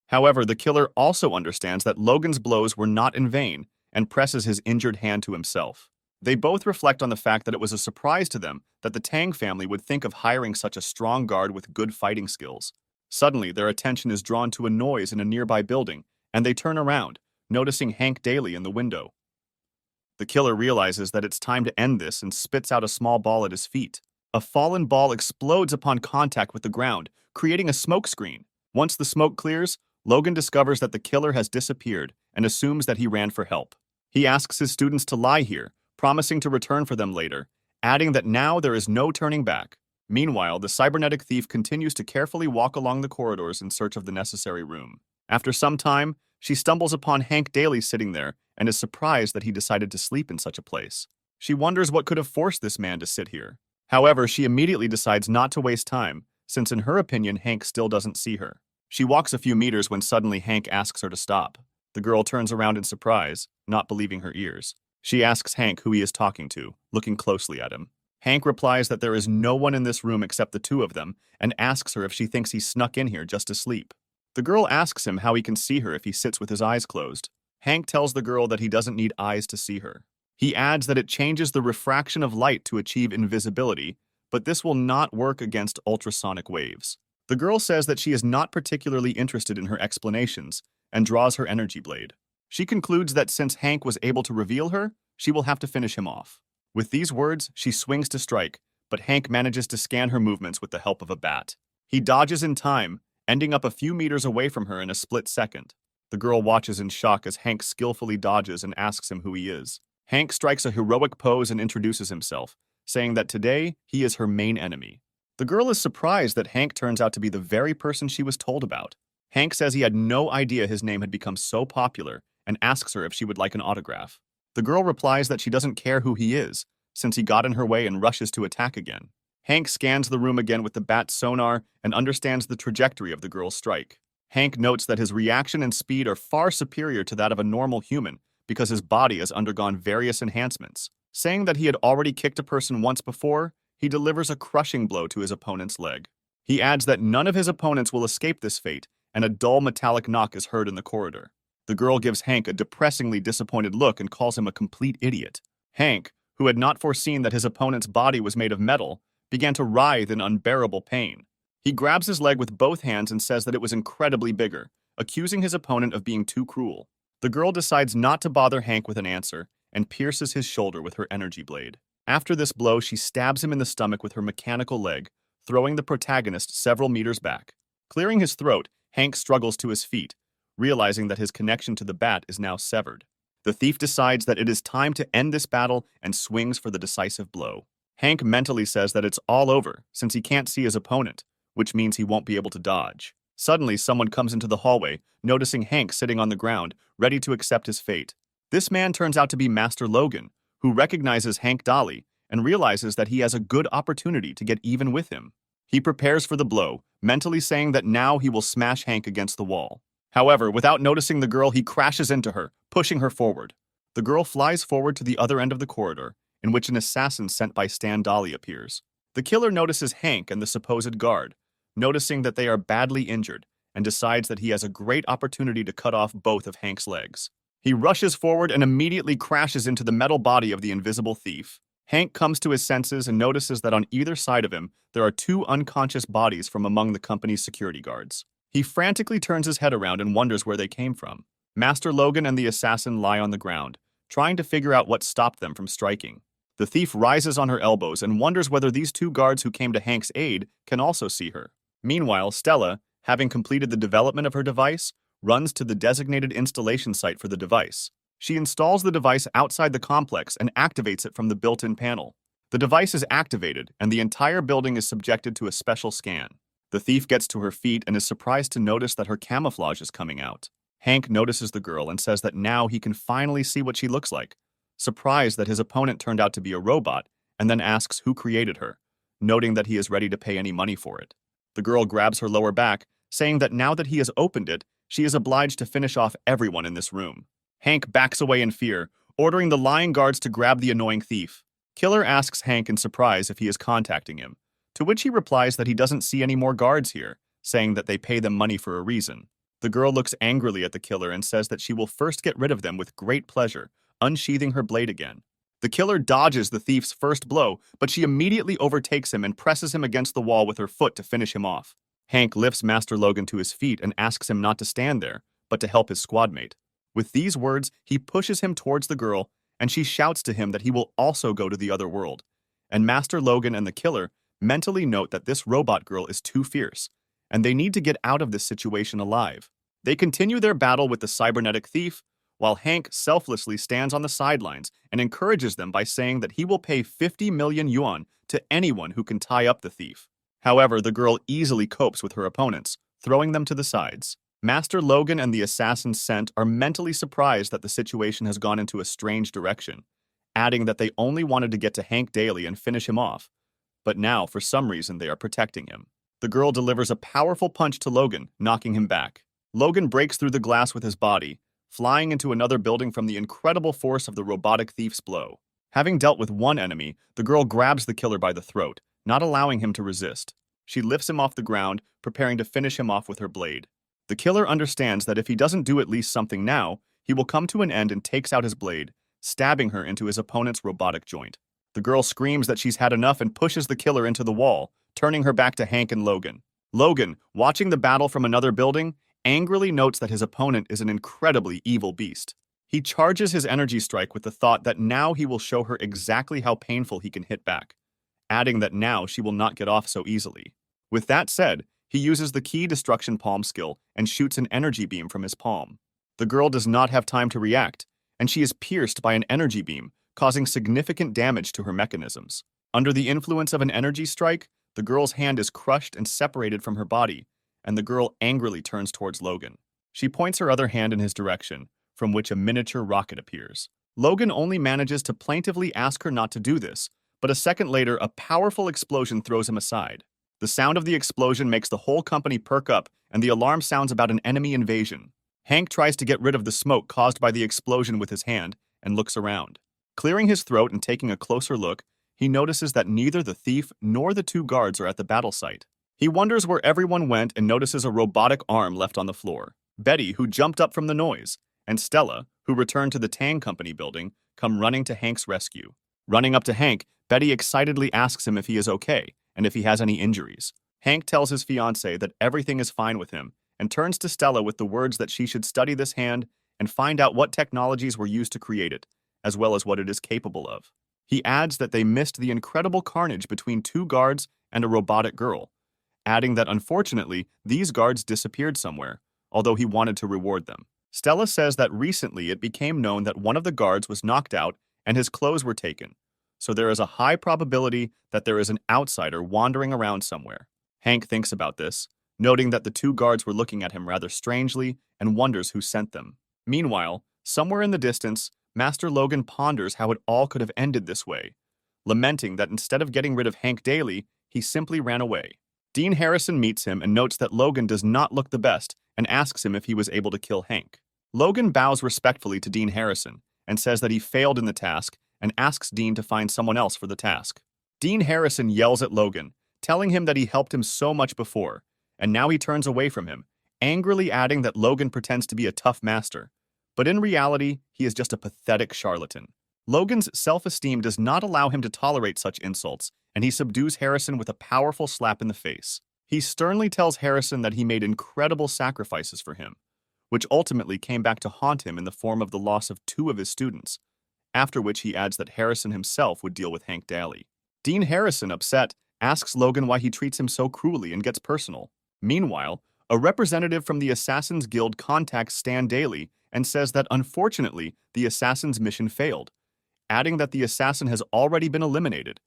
However, the killer also understands that Logan's blows were not in vain and presses his injured hand to himself. They both reflect on the fact that it was a surprise to them that the Tang family would think of hiring such a strong guard with good fighting skills. Suddenly, their attention is drawn to a noise in a nearby building, and they turn around, noticing Hank Daly in the window. The killer realizes that it's time to end this and spits out a small ball at his feet. A fallen ball explodes upon contact with the ground, creating a smoke screen. Once the smoke clears, Logan discovers that the killer has disappeared and assumes that he ran for help. He asks his students to lie here, promising to return for them later, adding that now there is no turning back. Meanwhile, the cybernetic thief continues to carefully walk along the corridors in search of the necessary room. After some time, she stumbles upon Hank Daly sitting there and is surprised that he decided to sleep in such a place. She wonders what could have forced this man to sit here. However, she immediately decides not to waste time, since in her opinion, Hank still doesn't see her. She walks a few meters when suddenly Hank asks her to stop. The girl turns around in surprise, not believing her ears. She asks Hank who he is talking to, looking closely at him. Hank replies that there is no one in this room except the two of them, and asks her if she thinks he snuck in here just to sleep. The girl asks him how he can see her if he sits with his eyes closed. Hank tells the girl that he doesn't need eyes to see her. He adds that it changes the refraction of light to achieve invisibility, but this will not work against ultrasonic waves. The girl says that she is not particularly interested in her explanations and draws her energy blade. She concludes that since Hank was able to reveal her, she will have to finish him off. With these words, she swings to strike, but Hank manages to scan her movements with the help of a bat. He dodges in time, ending up a few meters away from her in a split second. The girl watches in shock as Hank skillfully dodges and asks him who he is. Hank strikes a heroic pose and introduces himself, saying that today he is her main enemy. The girl is surprised that Hank turns out to be the very person she was told about. Hank says he had no idea his name had become so popular and asks her if she would like an autograph. The girl replies that she doesn't care who he is, since he got in her way and rushes to attack again. Hank scans the room again with the bat's sonar and understands the trajectory of the girl's strike. Hank notes that his reaction and speed are far superior to that of a normal human because his body has undergone various enhancements. Saying that he had already kicked a person once before, he delivers a crushing blow to his opponent's leg. He adds that none of his opponents will escape this fate, and a dull metallic knock is heard in the corridor. The girl gives Hank a depressingly disappointed look and calls him a complete idiot. Hank, who had not foreseen that his opponent's body was made of metal, began to writhe in unbearable pain. He grabs his leg with both hands and says that it was incredibly bigger, accusing his opponent of being too cruel. The girl decides not to bother Hank with an answer and pierces his shoulder with her energy blade. After this blow, she stabs him in the stomach with her mechanical leg, throwing the protagonist several meters back. Clearing his throat, Hank struggles to his feet, realizing that his connection to the bat is now severed. The thief decides that it is time to end this battle and swings for the decisive blow. Hank mentally says that it's all over since he can't see his opponent, which means he won't be able to dodge. Suddenly, someone comes into the hallway, noticing Hank sitting on the ground, ready to accept his fate. This man turns out to be Master Logan, who recognizes Hank Dolly and realizes that he has a good opportunity to get even with him. He prepares for the blow, mentally saying that now he will smash Hank against the wall. However, without noticing the girl, he crashes into her, pushing her forward. The girl flies forward to the other end of the corridor, in which an assassin sent by Stan Dolly appears. The killer notices Hank and the supposed guard, noticing that they are badly injured, and decides that he has a great opportunity to cut off both of Hank's legs. He rushes forward and immediately crashes into the metal body of the invisible thief. Hank comes to his senses and notices that on either side of him, there are two unconscious bodies from among the company's security guards. He frantically turns his head around and wonders where they came from. Master Logan and the assassin lie on the ground, trying to figure out what stopped them from striking. The thief rises on her elbows and wonders whether these two guards who came to Hank's aid can also see her. Meanwhile, Stella, having completed the development of her device, runs to the designated installation site for the device. She installs the device outside the complex and activates it from the built-in panel. The device is activated, and the entire building is subjected to a special scan. The thief gets to her feet and is surprised to notice that her camouflage is coming out. Hank notices the girl and says that now he can finally see what she looks like, surprised that his opponent turned out to be a robot, and then asks who created her, noting that he is ready to pay any money for it. The girl grabs her lower back, saying that now that he has opened it, she is obliged to finish off everyone in this room. Hank backs away in fear, ordering the lying guards to grab the annoying thief. Killer asks Hank in surprise if he is contacting him, to which he replies that he doesn't see any more guards here, saying that they pay them money for a reason. The girl looks angrily at the killer and says that she will first get rid of them with great pleasure, unsheathing her blade again. The killer dodges the thief's first blow, but she immediately overtakes him and presses him against the wall with her foot to finish him off. Hank lifts Master Logan to his feet and asks him not to stand there, but to help his squadmate. With these words, he pushes him towards the girl, and she shouts to him that he will also go to the other world. And Master Logan and the killer mentally note that this robot girl is too fierce, and they need to get out of this situation alive. They continue their battle with the cybernetic thief, while Hank selflessly stands on the sidelines and encourages them by saying that he will pay 50 million yuan to anyone who can tie up the thief. However, the girl easily copes with her opponents, throwing them to the sides. Master Logan and the assassin sent are mentally surprised that the situation has gone into a strange direction, adding that they only wanted to get to Hank Daly and finish him off, but now, for some reason, they are protecting him. The girl delivers a powerful punch to Logan, knocking him back. Logan breaks through the glass with his body, flying into another building from the incredible force of the robotic thief's blow. Having dealt with one enemy, the girl grabs the killer by the throat, not allowing him to resist. She lifts him off the ground, preparing to finish him off with her blade. The killer understands that if he doesn't do at least something now, he will come to an end and takes out his blade, stabbing her into his opponent's robotic joint. The girl screams that she's had enough and pushes the killer into the wall, turning her back to Hank and Logan. Logan, watching the battle from another building, angrily notes that his opponent is an incredibly evil beast. He charges his energy strike with the thought that now he will show her exactly how painful he can hit back, adding that now she will not get off so easily. With that said, he uses the key destruction palm skill and shoots an energy beam from his palm. The girl does not have time to react, and she is pierced by an energy beam, causing significant damage to her mechanisms. Under the influence of an energy strike, the girl's hand is crushed and separated from her body, and the girl angrily turns towards Logan. She points her other hand in his direction, from which a miniature rocket appears. Logan only manages to plaintively ask her not to do this, but a second later, a powerful explosion throws him aside. The sound of the explosion makes the whole company perk up, and the alarm sounds about an enemy invasion. Hank tries to get rid of the smoke caused by the explosion with his hand and looks around. Clearing his throat and taking a closer look, he notices that neither the thief nor the two guards are at the battle site. He wonders where everyone went and notices a robotic arm left on the floor. Betty, who jumped up from the noise, and Stella, who returned to the Tang Company building, come running to Hank's rescue. Running up to Hank, Betty excitedly asks him if he is okay and if he has any injuries. Hank tells his fiancée that everything is fine with him and turns to Stella with the words that she should study this hand and find out what technologies were used to create it, as well as what it is capable of. He adds that they missed the incredible carnage between two guards and a robotic girl, adding that unfortunately, these guards disappeared somewhere, although he wanted to reward them. Stella says that recently it became known that one of the guards was knocked out and his clothes were taken, so there is a high probability that there is an outsider wandering around somewhere. Hank thinks about this, noting that the two guards were looking at him rather strangely and wonders who sent them. Meanwhile, somewhere in the distance, Master Logan ponders how it all could have ended this way, lamenting that instead of getting rid of Hank Daly, he simply ran away. Dean Harrison meets him and notes that Logan does not look the best and asks him if he was able to kill Hank. Logan bows respectfully to Dean Harrison and says that he failed in the task and asks Dean to find someone else for the task. Dean Harrison yells at Logan, telling him that he helped him so much before, and now he turns away from him, angrily adding that Logan pretends to be a tough master, but in reality, he is just a pathetic charlatan. Logan's self-esteem does not allow him to tolerate such insults, and he subdues Harrison with a powerful slap in the face. He sternly tells Harrison that he made incredible sacrifices for him, which ultimately came back to haunt him in the form of the loss of two of his students, after which he adds that Harrison himself would deal with Hank Daly. Dean Harrison, upset, asks Logan why he treats him so cruelly and gets personal. Meanwhile, a representative from the Assassin's Guild contacts Stan Daly and says that unfortunately, the assassin's mission failed, adding that the assassin has already been eliminated,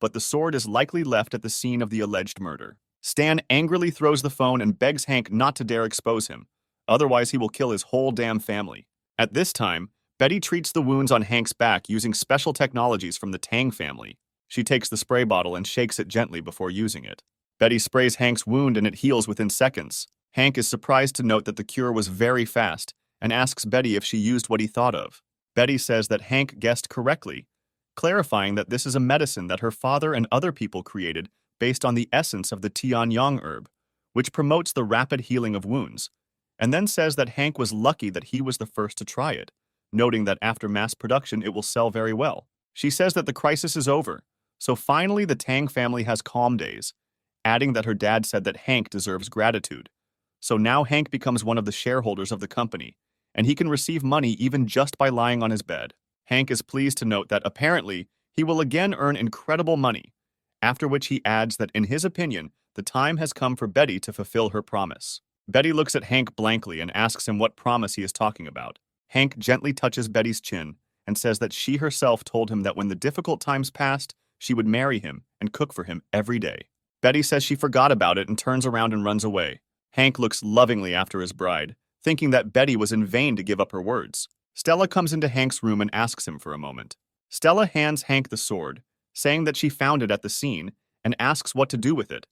but the sword is likely left at the scene of the alleged murder. Stan angrily throws the phone and begs Hank not to dare expose him, otherwise he will kill his whole damn family. At this time, Betty treats the wounds on Hank's back using special technologies from the Tang family. She takes the spray bottle and shakes it gently before using it. Betty sprays Hank's wound and it heals within seconds. Hank is surprised to note that the cure was very fast and asks Betty if she used what he thought of. Betty says that Hank guessed correctly, clarifying that this is a medicine that her father and other people created based on the essence of the Tianyang herb, which promotes the rapid healing of wounds, and then says that Hank was lucky that he was the first to try it, noting that after mass production it will sell very well. She says that the crisis is over, so finally the Tang family has calm days, adding that her dad said that Hank deserves gratitude. So now Hank becomes one of the shareholders of the company, and he can receive money even just by lying on his bed. Hank is pleased to note that apparently he will again earn incredible money, after which he adds that in his opinion, the time has come for Betty to fulfill her promise. Betty looks at Hank blankly and asks him what promise he is talking about. Hank gently touches Betty's chin and says that she herself told him that when the difficult times passed, she would marry him and cook for him every day. Betty says she forgot about it and turns around and runs away. Hank looks lovingly after his bride, thinking that Betty was in vain to give up her words. Stella comes into Hank's room and asks him for a moment. Stella hands Hank the sword, saying that she found it at the scene, and asks what to do with it,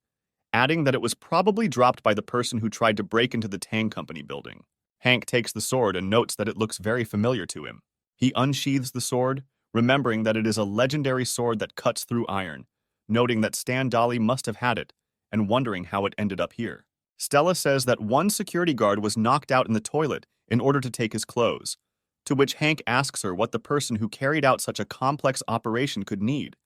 adding that it was probably dropped by the person who tried to break into the Tang Company building. Hank takes the sword and notes that it looks very familiar to him. He unsheathes the sword, remembering that it is a legendary sword that cuts through iron, noting that Stan Daly must have had it, and wondering how it ended up here. Stella says that one security guard was knocked out in the toilet in order to take his clothes, to which Hank asks her what the person who carried out such a complex operation could need,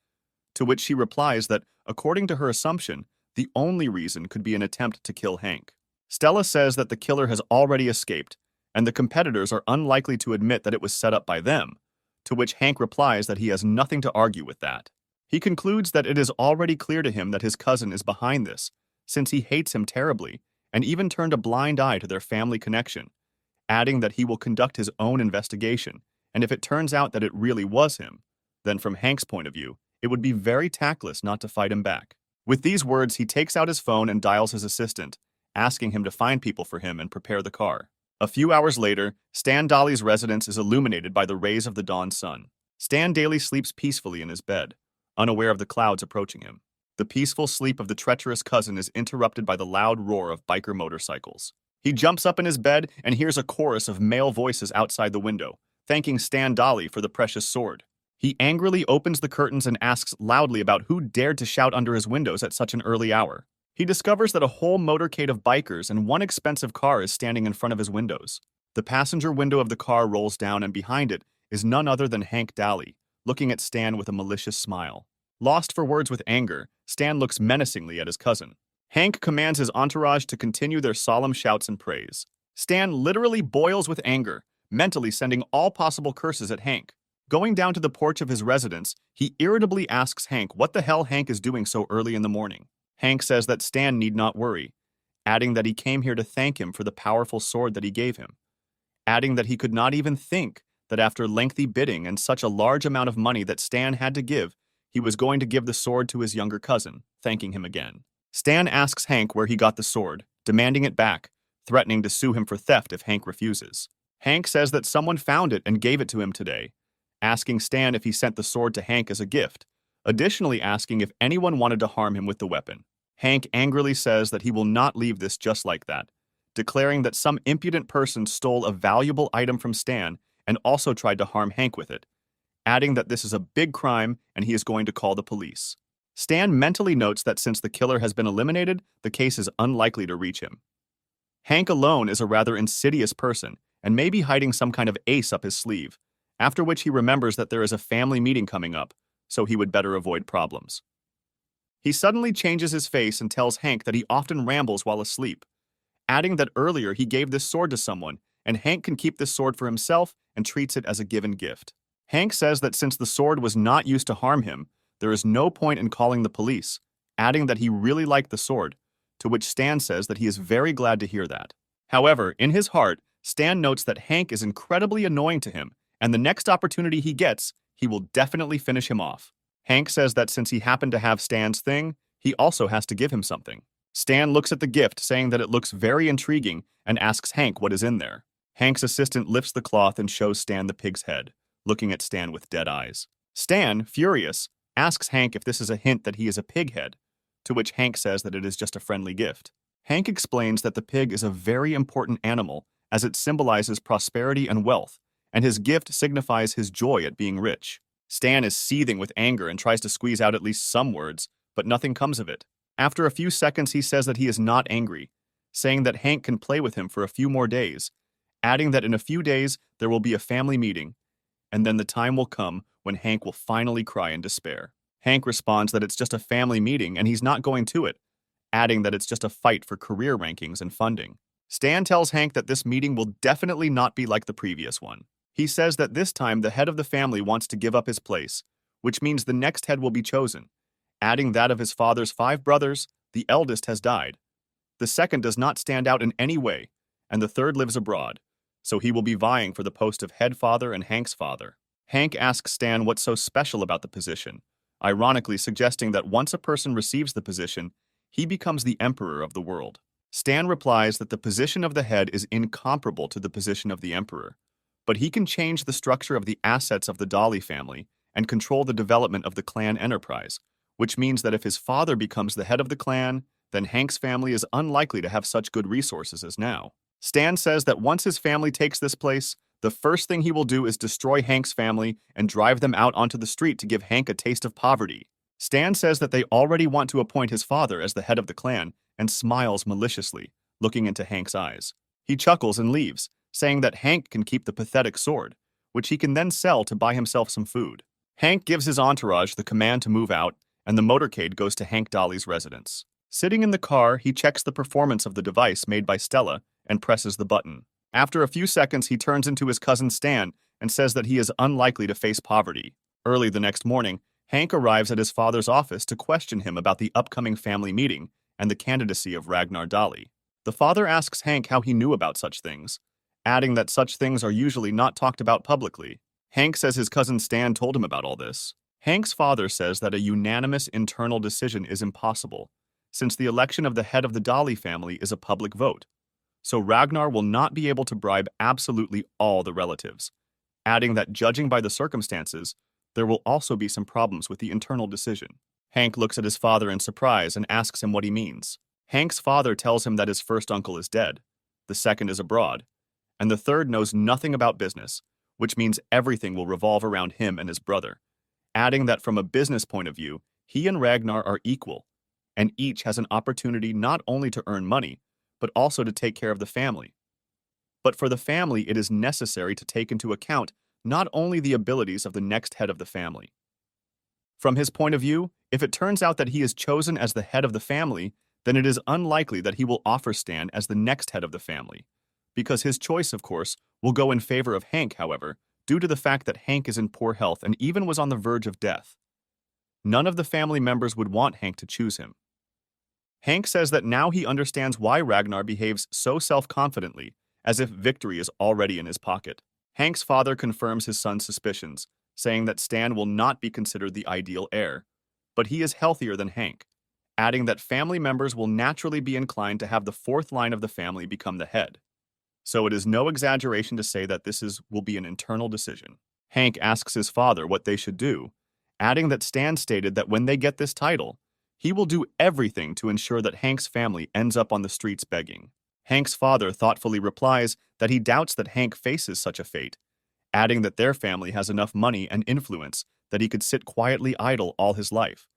to which she replies that, according to her assumption, the only reason could be an attempt to kill Hank. Stella says that the killer has already escaped, and the competitors are unlikely to admit that it was set up by them, to which Hank replies that he has nothing to argue with that. He concludes that it is already clear to him that his cousin is behind this, since he hates him terribly, and even turned a blind eye to their family connection, adding that he will conduct his own investigation, and if it turns out that it really was him, then from Hank's point of view, it would be very tactless not to fight him back. With these words, he takes out his phone and dials his assistant, asking him to find people for him and prepare the car. A few hours later, Stan Dolly's residence is illuminated by the rays of the dawn sun. Stan Daly sleeps peacefully in his bed, unaware of the clouds approaching him. The peaceful sleep of the treacherous cousin is interrupted by the loud roar of biker motorcycles. He jumps up in his bed and hears a chorus of male voices outside the window, thanking Stan Dolly for the precious sword. He angrily opens the curtains and asks loudly about who dared to shout under his windows at such an early hour. He discovers that a whole motorcade of bikers and one expensive car is standing in front of his windows. The passenger window of the car rolls down, and behind it is none other than Hank Daly, looking at Stan with a malicious smile. Lost for words with anger, Stan looks menacingly at his cousin. Hank commands his entourage to continue their solemn shouts and praise. Stan literally boils with anger, mentally sending all possible curses at Hank. Going down to the porch of his residence, he irritably asks Hank what the hell Hank is doing so early in the morning. Hank says that Stan need not worry, adding that he came here to thank him for the powerful sword that he gave him, adding that he could not even think that after lengthy bidding and such a large amount of money that Stan had to give, he was going to give the sword to his younger cousin, thanking him again. Stan asks Hank where he got the sword, demanding it back, threatening to sue him for theft if Hank refuses. Hank says that someone found it and gave it to him today, asking Stan if he sent the sword to Hank as a gift, additionally asking if anyone wanted to harm him with the weapon. Hank angrily says that he will not leave this just like that, declaring that some impudent person stole a valuable item from Stan and also tried to harm Hank with it, adding that this is a big crime and he is going to call the police. Stan mentally notes that since the killer has been eliminated, the case is unlikely to reach him. Hank alone is a rather insidious person and may be hiding some kind of ace up his sleeve, after which he remembers that there is a family meeting coming up, so he would better avoid problems. He suddenly changes his face and tells Hank that he often rambles while asleep, adding that earlier he gave this sword to someone, and Hank can keep this sword for himself and treats it as a given gift. Hank says that since the sword was not used to harm him, there is no point in calling the police, adding that he really liked the sword, to which Stan says that he is very glad to hear that. However, in his heart, Stan notes that Hank is incredibly annoying to him, and the next opportunity he gets, he will definitely finish him off. Hank says that since he happened to have Stan's thing, he also has to give him something. Stan looks at the gift, saying that it looks very intriguing, and asks Hank what is in there. Hank's assistant lifts the cloth and shows Stan the pig's head, looking at Stan with dead eyes. Stan, furious, asks Hank if this is a hint that he is a pig head, to which Hank says that it is just a friendly gift. Hank explains that the pig is a very important animal as it symbolizes prosperity and wealth, and his gift signifies his joy at being rich. Stan is seething with anger and tries to squeeze out at least some words, but nothing comes of it. After a few seconds, he says that he is not angry, saying that Hank can play with him for a few more days, adding that in a few days there will be a family meeting, and then the time will come when Hank will finally cry in despair. Hank responds that it's just a family meeting and he's not going to it, adding that it's just a fight for career rankings and funding. Stan tells Hank that this meeting will definitely not be like the previous one. He says that this time the head of the family wants to give up his place, which means the next head will be chosen, adding that of his father's 5 brothers, the eldest has died. The second does not stand out in any way, and the third lives abroad, so he will be vying for the post of head father and Hank's father. Hank asks Stan what's so special about the position, ironically suggesting that once a person receives the position, he becomes the emperor of the world. Stan replies that the position of the head is incomparable to the position of the emperor, but he can change the structure of the assets of the Dolly family and control the development of the clan enterprise, which means that if his father becomes the head of the clan, then Hank's family is unlikely to have such good resources as now. Stan says that once his family takes this place, the first thing he will do is destroy Hank's family and drive them out onto the street to give Hank a taste of poverty. Stan says that they already want to appoint his father as the head of the clan and smiles maliciously, looking into Hank's eyes. He chuckles and leaves, saying that Hank can keep the pathetic sword, which he can then sell to buy himself some food. Hank gives his entourage the command to move out, and the motorcade goes to Hank Dolly's residence. Sitting in the car, he checks the performance of the device made by Stella and presses the button. After a few seconds, he turns into his cousin Stan and says that he is unlikely to face poverty. Early the next morning, Hank arrives at his father's office to question him about the upcoming family meeting and the candidacy of Ragnar Dolly. The father asks Hank how he knew about such things, adding that such things are usually not talked about publicly. Hank says his cousin Stan told him about all this. Hank's father says that a unanimous internal decision is impossible, since the election of the head of the Dolly family is a public vote, so Ragnar will not be able to bribe absolutely all the relatives, adding that judging by the circumstances, there will also be some problems with the internal decision. Hank looks at his father in surprise and asks him what he means. Hank's father tells him that his first uncle is dead, the second is abroad, and the third knows nothing about business, which means everything will revolve around him and his brother, adding that from a business point of view, he and Ragnar are equal, and each has an opportunity not only to earn money, but also to take care of the family. But for the family, it is necessary to take into account not only the abilities of the next head of the family. From his point of view, if it turns out that he is chosen as the head of the family, then it is unlikely that he will offer Stan as the next head of the family, because his choice, of course, will go in favor of Hank, however, due to the fact that Hank is in poor health and even was on the verge of death. None of the family members would want Hank to choose him. Hank says that now he understands why Ragnar behaves so self-confidently, as if victory is already in his pocket. Hank's father confirms his son's suspicions, saying that Stan will not be considered the ideal heir, but he is healthier than Hank, adding that family members will naturally be inclined to have the fourth line of the family become the head. So it is no exaggeration to say that will be an internal decision. Hank asks his father what they should do, adding that Stan stated that when they get this title, he will do everything to ensure that Hank's family ends up on the streets begging. Hank's father thoughtfully replies that he doubts that Hank faces such a fate, adding that their family has enough money and influence that he could sit quietly idle all his life.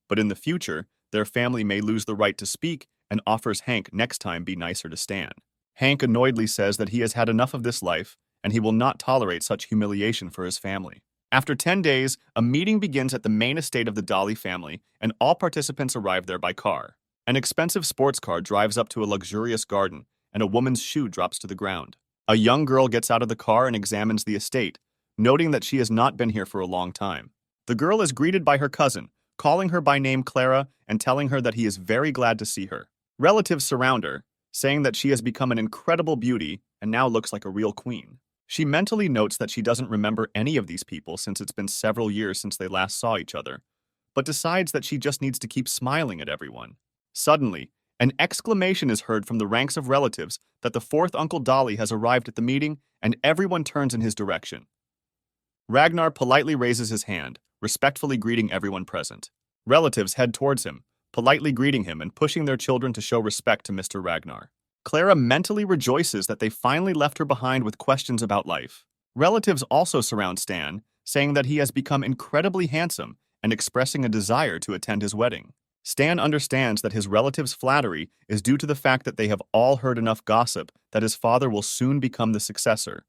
But in the future, their family may lose the right to speak and offers Hank next time be nicer to Stan. Hank annoyedly says that he has had enough of this life and he will not tolerate such humiliation for his family. After 10 days, a meeting begins at the main estate of the Dolly family and all participants arrive there by car. An expensive sports car drives up to a luxurious garden and a woman's shoe drops to the ground. A young girl gets out of the car and examines the estate, noting that she has not been here for a long time. The girl is greeted by her cousin, calling her by name Clara and telling her that he is very glad to see her. Relatives surround her, saying that she has become an incredible beauty and now looks like a real queen. She mentally notes that she doesn't remember any of these people since it's been several years since they last saw each other, but decides that she just needs to keep smiling at everyone. Suddenly, an exclamation is heard from the ranks of relatives that the fourth Uncle Dolly has arrived at the meeting and everyone turns in his direction. Ragnar politely raises his hand, respectfully greeting everyone present. Relatives head towards him, politely greeting him and pushing their children to show respect to Mr. Ragnar. Clara mentally rejoices that they finally left her behind with questions about life. Relatives also surround Stan, saying that he has become incredibly handsome and expressing a desire to attend his wedding. Stan understands that his relatives' flattery is due to the fact that they have all heard enough gossip that his father will soon become the successor,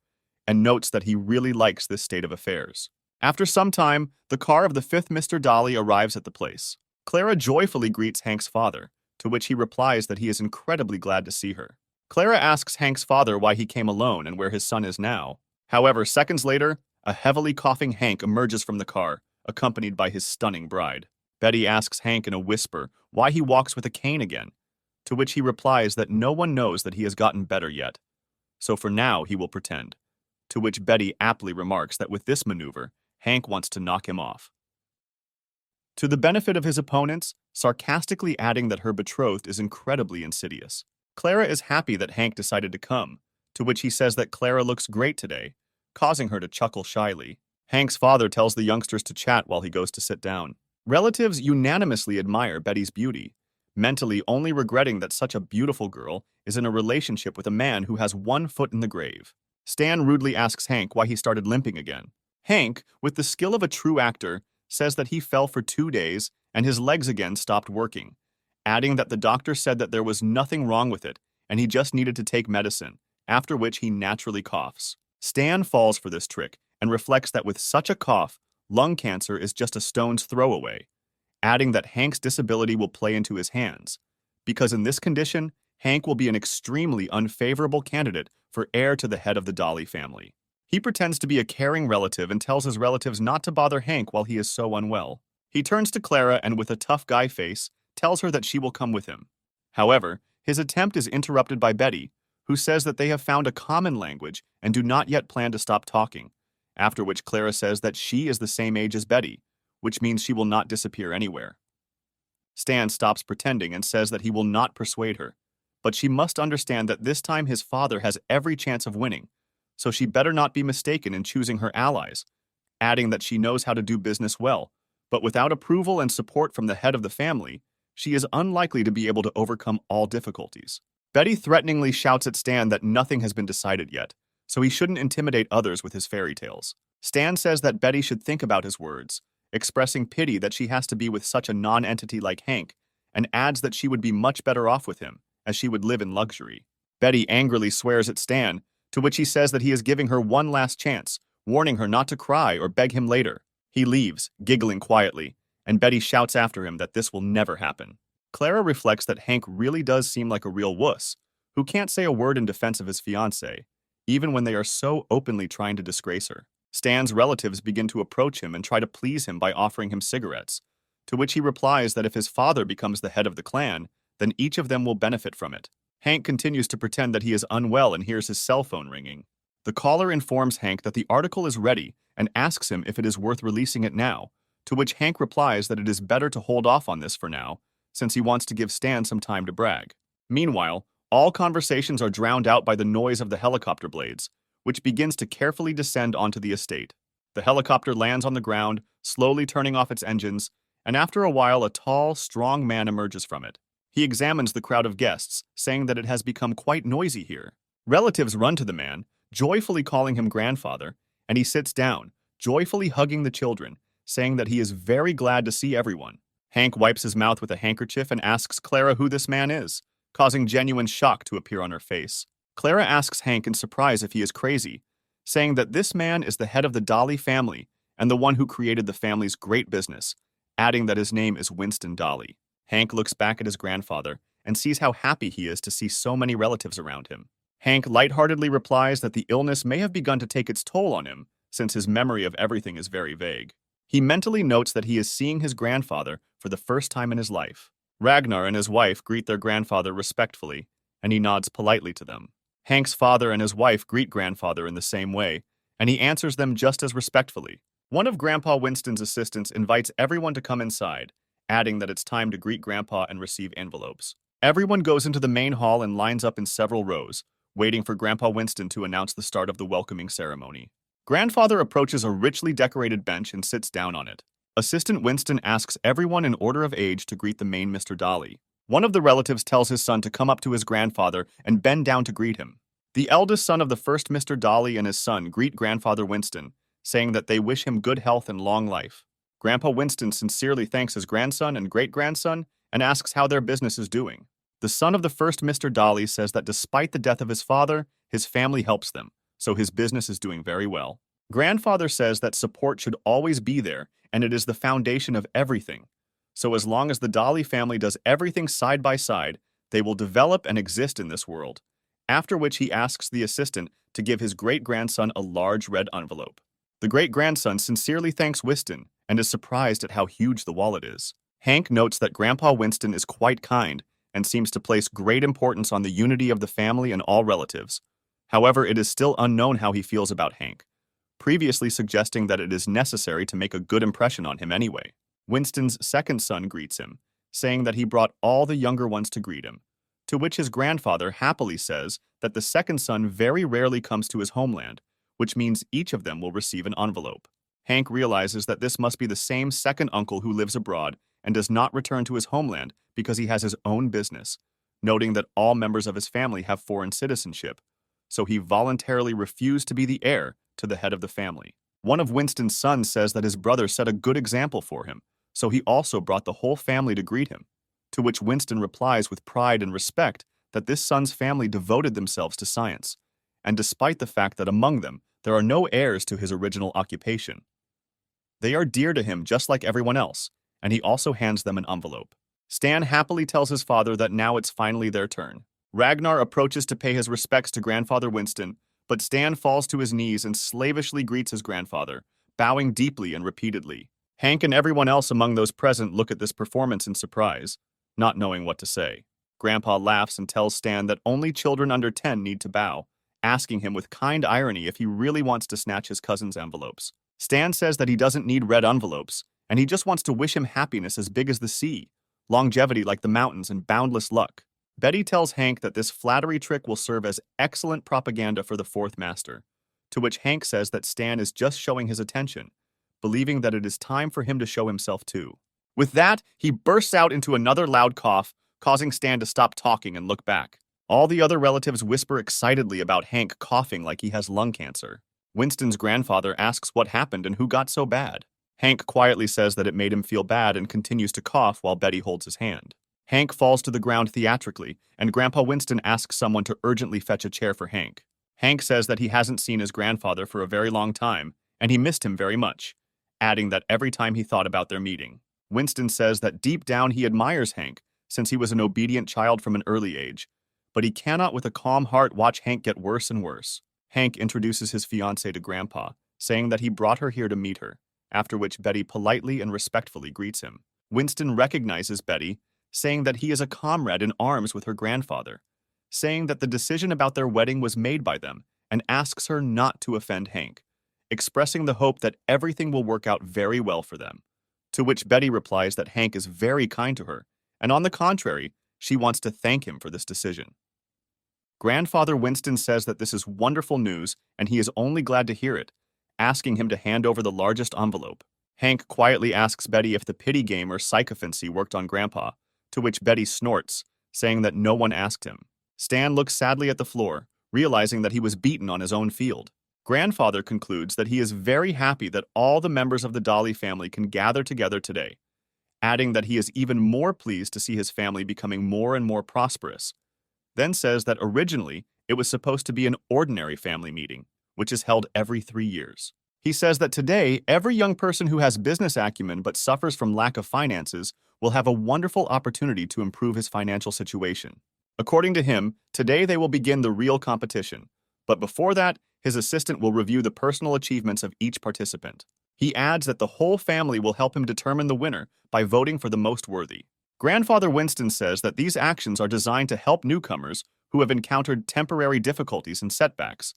and notes that he really likes this state of affairs. After some time, the car of the fifth Mr. Dolly arrives at the place. Clara joyfully greets Hank's father, to which he replies that he is incredibly glad to see her. Clara asks Hank's father why he came alone and where his son is now. However, seconds later, a heavily coughing Hank emerges from the car, accompanied by his stunning bride. Betty asks Hank in a whisper why he walks with a cane again, to which he replies that no one knows that he has gotten better yet, so for now he will pretend, to which Betty aptly remarks that with this maneuver, Hank wants to knock him off. To the benefit of his opponents, sarcastically adding that her betrothed is incredibly insidious. Clara is happy that Hank decided to come, to which he says that Clara looks great today, causing her to chuckle shyly. Hank's father tells the youngsters to chat while he goes to sit down. Relatives unanimously admire Betty's beauty, mentally only regretting that such a beautiful girl is in a relationship with a man who has one foot in the grave. Stan rudely asks Hank why he started limping again. Hank, with the skill of a true actor, says that he fell for 2 days and his legs again stopped working, adding that the doctor said that there was nothing wrong with it and he just needed to take medicine, after which he naturally coughs. Stan falls for this trick and reflects that with such a cough, lung cancer is just a stone's throw away, adding that Hank's disability will play into his hands, because in this condition, Hank will be an extremely unfavorable candidate for heir to the head of the Dolly family. He pretends to be a caring relative and tells his relatives not to bother Hank while he is so unwell. He turns to Clara and with a tough guy face, tells her that she will come with him. However, his attempt is interrupted by Betty, who says that they have found a common language and do not yet plan to stop talking, after which Clara says that she is the same age as Betty, which means she will not disappear anywhere. Stan stops pretending and says that he will not persuade her, but she must understand that this time his father has every chance of winning, so she better not be mistaken in choosing her allies, adding that she knows how to do business well, but without approval and support from the head of the family, she is unlikely to be able to overcome all difficulties. Betty threateningly shouts at Stan that nothing has been decided yet, so he shouldn't intimidate others with his fairy tales. Stan says that Betty should think about his words, expressing pity that she has to be with such a non-entity like Hank, and adds that she would be much better off with him, as she would live in luxury. Betty angrily swears at Stan, to which he says that he is giving her one last chance, warning her not to cry or beg him later. He leaves, giggling quietly, and Betty shouts after him that this will never happen. Clara reflects that Hank really does seem like a real wuss, who can't say a word in defense of his fiancée, even when they are so openly trying to disgrace her. Stan's relatives begin to approach him and try to please him by offering him cigarettes, to which he replies that if his father becomes the head of the clan, then each of them will benefit from it. Hank continues to pretend that he is unwell and hears his cell phone ringing. The caller informs Hank that the article is ready and asks him if it is worth releasing it now, to which Hank replies that it is better to hold off on this for now, since he wants to give Stan some time to brag. Meanwhile, all conversations are drowned out by the noise of the helicopter blades, which begins to carefully descend onto the estate. The helicopter lands on the ground, slowly turning off its engines, and after a while a tall, strong man emerges from it. He examines the crowd of guests, saying that it has become quite noisy here. Relatives run to the man, joyfully calling him grandfather, and he sits down, joyfully hugging the children, saying that he is very glad to see everyone. Hank wipes his mouth with a handkerchief and asks Clara who this man is, causing genuine shock to appear on her face. Clara asks Hank in surprise if he is crazy, saying that this man is the head of the Dolly family and the one who created the family's great business, adding that his name is Winston Dolly. Hank looks back at his grandfather and sees how happy he is to see so many relatives around him. Hank lightheartedly replies that the illness may have begun to take its toll on him, since his memory of everything is very vague. He mentally notes that he is seeing his grandfather for the first time in his life. Ragnar and his wife greet their grandfather respectfully, and he nods politely to them. Hank's father and his wife greet grandfather in the same way, and he answers them just as respectfully. One of Grandpa Winston's assistants invites everyone to come inside, adding that it's time to greet Grandpa and receive envelopes. Everyone goes into the main hall and lines up in several rows, waiting for Grandpa Winston to announce the start of the welcoming ceremony. Grandfather approaches a richly decorated bench and sits down on it. Assistant Winston asks everyone in order of age to greet the main Mr. Dolly. One of the relatives tells his son to come up to his grandfather and bend down to greet him. The eldest son of the first Mr. Dolly and his son greet Grandfather Winston, saying that they wish him good health and long life. Grandpa Winston sincerely thanks his grandson and great-grandson and asks how their business is doing. The son of the first Mr. Dolly says that despite the death of his father, his family helps them, so his business is doing very well. Grandfather says that support should always be there, and it is the foundation of everything. So as long as the Dolly family does everything side by side, they will develop and exist in this world. After which he asks the assistant to give his great-grandson a large red envelope. The great-grandson sincerely thanks Winston and is surprised at how huge the wallet is. Hank notes that Grandpa Winston is quite kind and seems to place great importance on the unity of the family and all relatives. However, it is still unknown how he feels about Hank, previously suggesting that it is necessary to make a good impression on him anyway. Winston's second son greets him, saying that he brought all the younger ones to greet him, to which his grandfather happily says that the second son very rarely comes to his homeland, which means each of them will receive an envelope. Hank realizes that this must be the same second uncle who lives abroad and does not return to his homeland because he has his own business, noting that all members of his family have foreign citizenship, so he voluntarily refused to be the heir to the head of the family. One of Winston's sons says that his brother set a good example for him, so he also brought the whole family to greet him, to which Winston replies with pride and respect that this son's family devoted themselves to science, and despite the fact that among them there are no heirs to his original occupation. They are dear to him just like everyone else, and he also hands them an envelope. Stan happily tells his father that now it's finally their turn. Ragnar approaches to pay his respects to Grandfather Winston, but Stan falls to his knees and slavishly greets his grandfather, bowing deeply and repeatedly. Hank and everyone else among those present look at this performance in surprise, not knowing what to say. Grandpa laughs and tells Stan that only children under 10 need to bow, asking him with kind irony if he really wants to snatch his cousin's envelopes. Stan says that he doesn't need red envelopes, and he just wants to wish him happiness as big as the sea, longevity like the mountains, and boundless luck. Betty tells Hank that this flattery trick will serve as excellent propaganda for the fourth master, to which Hank says that Stan is just showing his attention, believing that it is time for him to show himself too. With that, he bursts out into another loud cough, causing Stan to stop talking and look back. All the other relatives whisper excitedly about Hank coughing like he has lung cancer. Winston's grandfather asks what happened and who got so bad. Hank quietly says that it made him feel bad and continues to cough while Betty holds his hand. Hank falls to the ground theatrically, and Grandpa Winston asks someone to urgently fetch a chair for Hank. Hank says that he hasn't seen his grandfather for a very long time, and he missed him very much, adding that every time he thought about their meeting. Winston says that deep down he admires Hank, since he was an obedient child from an early age, but he cannot with a calm heart watch Hank get worse and worse. Hank introduces his fiancée to Grandpa, saying that he brought her here to meet her, after which Betty politely and respectfully greets him. Winston recognizes Betty, saying that he is a comrade in arms with her grandfather, saying that the decision about their wedding was made by them, and asks her not to offend Hank, expressing the hope that everything will work out very well for them. To which Betty replies that Hank is very kind to her, and on the contrary, she wants to thank him for this decision. Grandfather Winston says that this is wonderful news, and he is only glad to hear it, asking him to hand over the largest envelope. Hank quietly asks Betty if the pity game or sycophancy worked on Grandpa, to which Betty snorts, saying that no one asked him. Stan looks sadly at the floor, realizing that he was beaten on his own field. Grandfather concludes that he is very happy that all the members of the Dolly family can gather together today, adding that he is even more pleased to see his family becoming more and more prosperous, then says that originally it was supposed to be an ordinary family meeting, which is held every 3 years. He says that today, every young person who has business acumen but suffers from lack of finances will have a wonderful opportunity to improve his financial situation. According to him, today they will begin the real competition, but before that, his assistant will review the personal achievements of each participant. He adds that the whole family will help him determine the winner by voting for the most worthy. Grandfather Winston says that these actions are designed to help newcomers who have encountered temporary difficulties and setbacks,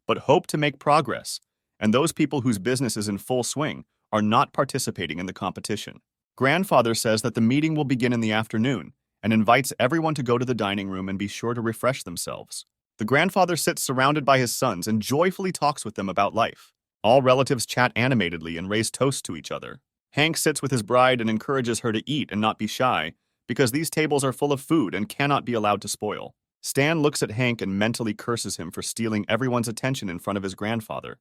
but hope to make progress, and those people whose business is in full swing are not participating in the competition. Grandfather says that the meeting will begin in the afternoon and invites everyone to go to the dining room and be sure to refresh themselves. The grandfather sits surrounded by his sons and joyfully talks with them about life. All relatives chat animatedly and raise toasts to each other. Hank sits with his bride and encourages her to eat and not be shy, because these tables are full of food and cannot be allowed to spoil. Stan looks at Hank and mentally curses him for stealing everyone's attention in front of his grandfather,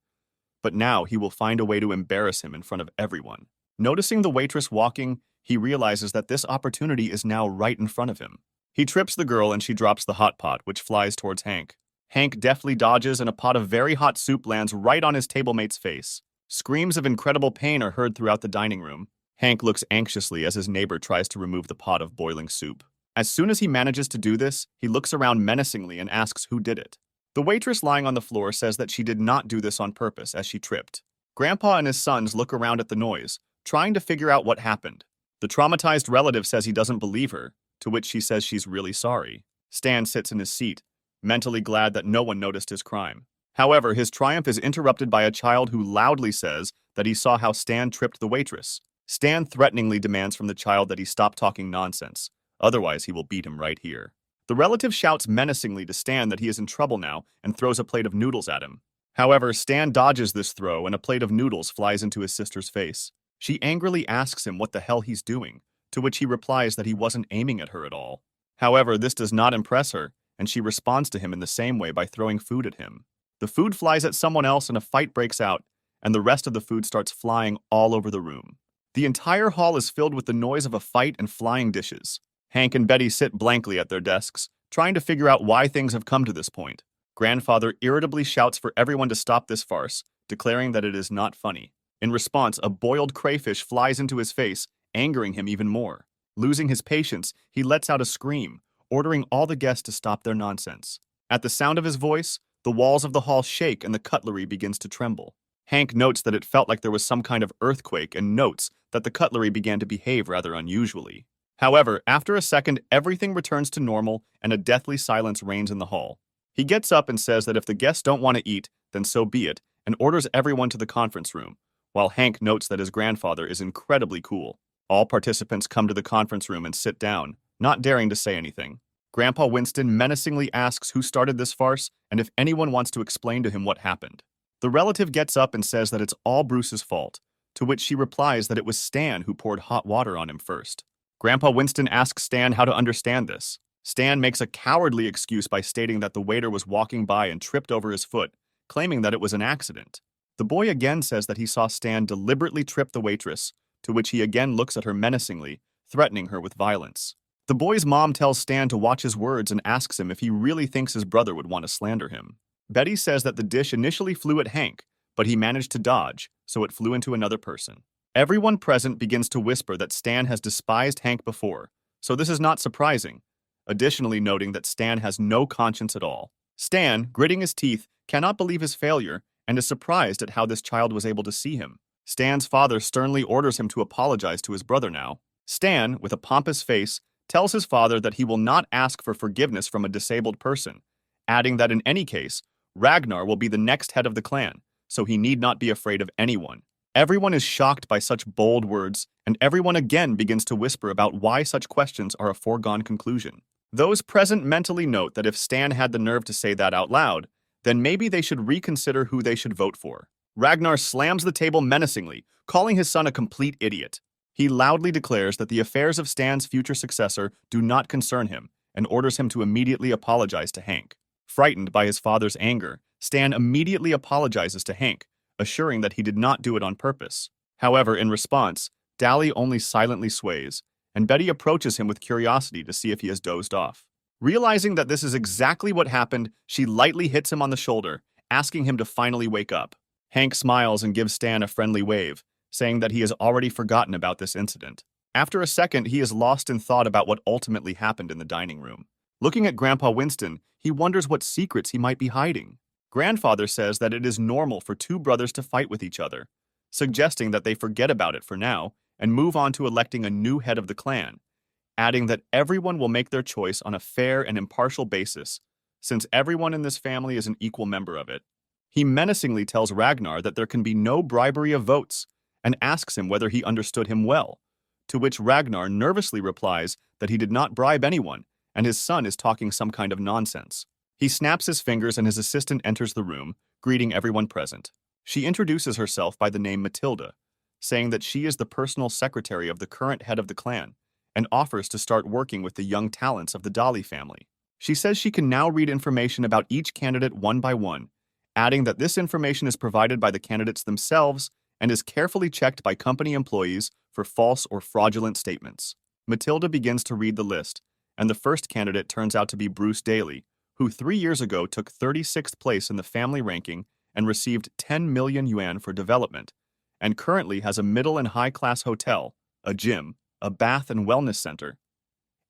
but now he will find a way to embarrass him in front of everyone. Noticing the waitress walking, he realizes that this opportunity is now right in front of him. He trips the girl and she drops the hot pot, which flies towards Hank. Hank deftly dodges and a pot of very hot soup lands right on his tablemate's face. Screams of incredible pain are heard throughout the dining room. Hank looks anxiously as his neighbor tries to remove the pot of boiling soup. As soon as he manages to do this, he looks around menacingly and asks who did it. The waitress lying on the floor says that she did not do this on purpose as she tripped. Grandpa and his sons look around at the noise, trying to figure out what happened. The traumatized relative says he doesn't believe her, to which she says she's really sorry. Stan sits in his seat, mentally glad that no one noticed his crime. However, his triumph is interrupted by a child who loudly says that he saw how Stan tripped the waitress. Stan threateningly demands from the child that he stop talking nonsense, otherwise he will beat him right here. The relative shouts menacingly to Stan that he is in trouble now and throws a plate of noodles at him. However, Stan dodges this throw and a plate of noodles flies into his sister's face. She angrily asks him what the hell he's doing, to which he replies that he wasn't aiming at her at all. However, this does not impress her, and she responds to him in the same way by throwing food at him. The food flies at someone else and a fight breaks out, and the rest of the food starts flying all over the room. The entire hall is filled with the noise of a fight and flying dishes. Hank and Betty sit blankly at their desks, trying to figure out why things have come to this point. Grandfather irritably shouts for everyone to stop this farce, declaring that it is not funny. In response, a boiled crayfish flies into his face, angering him even more. Losing his patience, he lets out a scream, ordering all the guests to stop their nonsense. At the sound of his voice, the walls of the hall shake and the cutlery begins to tremble. Hank notes that it felt like there was some kind of earthquake and notes that the cutlery began to behave rather unusually. However, after a second, everything returns to normal and a deathly silence reigns in the hall. He gets up and says that if the guests don't want to eat, then so be it, and orders everyone to the conference room, while Hank notes that his grandfather is incredibly cool. All participants come to the conference room and sit down, not daring to say anything. Grandpa Winston menacingly asks who started this farce and if anyone wants to explain to him what happened. The relative gets up and says that it's all Bruce's fault, to which she replies that it was Stan who poured hot water on him first. Grandpa Winston asks Stan how to understand this. Stan makes a cowardly excuse by stating that the waiter was walking by and tripped over his foot, claiming that it was an accident. The boy again says that he saw Stan deliberately trip the waitress, to which he again looks at her menacingly, threatening her with violence. The boy's mom tells Stan to watch his words and asks him if he really thinks his brother would want to slander him. Betty says that the dish initially flew at Hank, but he managed to dodge, so it flew into another person. Everyone present begins to whisper that Stan has despised Hank before, so this is not surprising, additionally noting that Stan has no conscience at all. Stan, gritting his teeth, cannot believe his failure and is surprised at how this child was able to see him. Stan's father sternly orders him to apologize to his brother now. Stan, with a pompous face, tells his father that he will not ask for forgiveness from a disabled person, adding that in any case, Ragnar will be the next head of the clan, so he need not be afraid of anyone. Everyone is shocked by such bold words, and everyone again begins to whisper about why such questions are a foregone conclusion. Those present mentally note that if Stan had the nerve to say that out loud, then maybe they should reconsider who they should vote for. Ragnar slams the table menacingly, calling his son a complete idiot. He loudly declares that the affairs of Stan's future successor do not concern him, and orders him to immediately apologize to Hank. Frightened by his father's anger, Stan immediately apologizes to Hank, assuring that he did not do it on purpose. However, in response, Dally only silently sways, and Betty approaches him with curiosity to see if he has dozed off. Realizing that this is exactly what happened, she lightly hits him on the shoulder, asking him to finally wake up. Hank smiles and gives Stan a friendly wave, saying that he has already forgotten about this incident. After a second, he is lost in thought about what ultimately happened in the dining room. Looking at Grandpa Winston, he wonders what secrets he might be hiding. Grandfather says that it is normal for two brothers to fight with each other, suggesting that they forget about it for now and move on to electing a new head of the clan, adding that everyone will make their choice on a fair and impartial basis, since everyone in this family is an equal member of it. He menacingly tells Ragnar that there can be no bribery of votes, and asks him whether he understood him well, to which Ragnar nervously replies that he did not bribe anyone, and his son is talking some kind of nonsense. He snaps his fingers and his assistant enters the room, greeting everyone present. She introduces herself by the name Matilda, saying that she is the personal secretary of the current head of the clan, and offers to start working with the young talents of the Dolly family. She says she can now read information about each candidate one by one, adding that this information is provided by the candidates themselves and is carefully checked by company employees for false or fraudulent statements. Matilda begins to read the list, and the first candidate turns out to be Bruce Daly, who 3 years ago took 36th place in the family ranking and received 10 million yuan for development, and currently has a middle and high-class hotel, a gym, a bath and wellness center,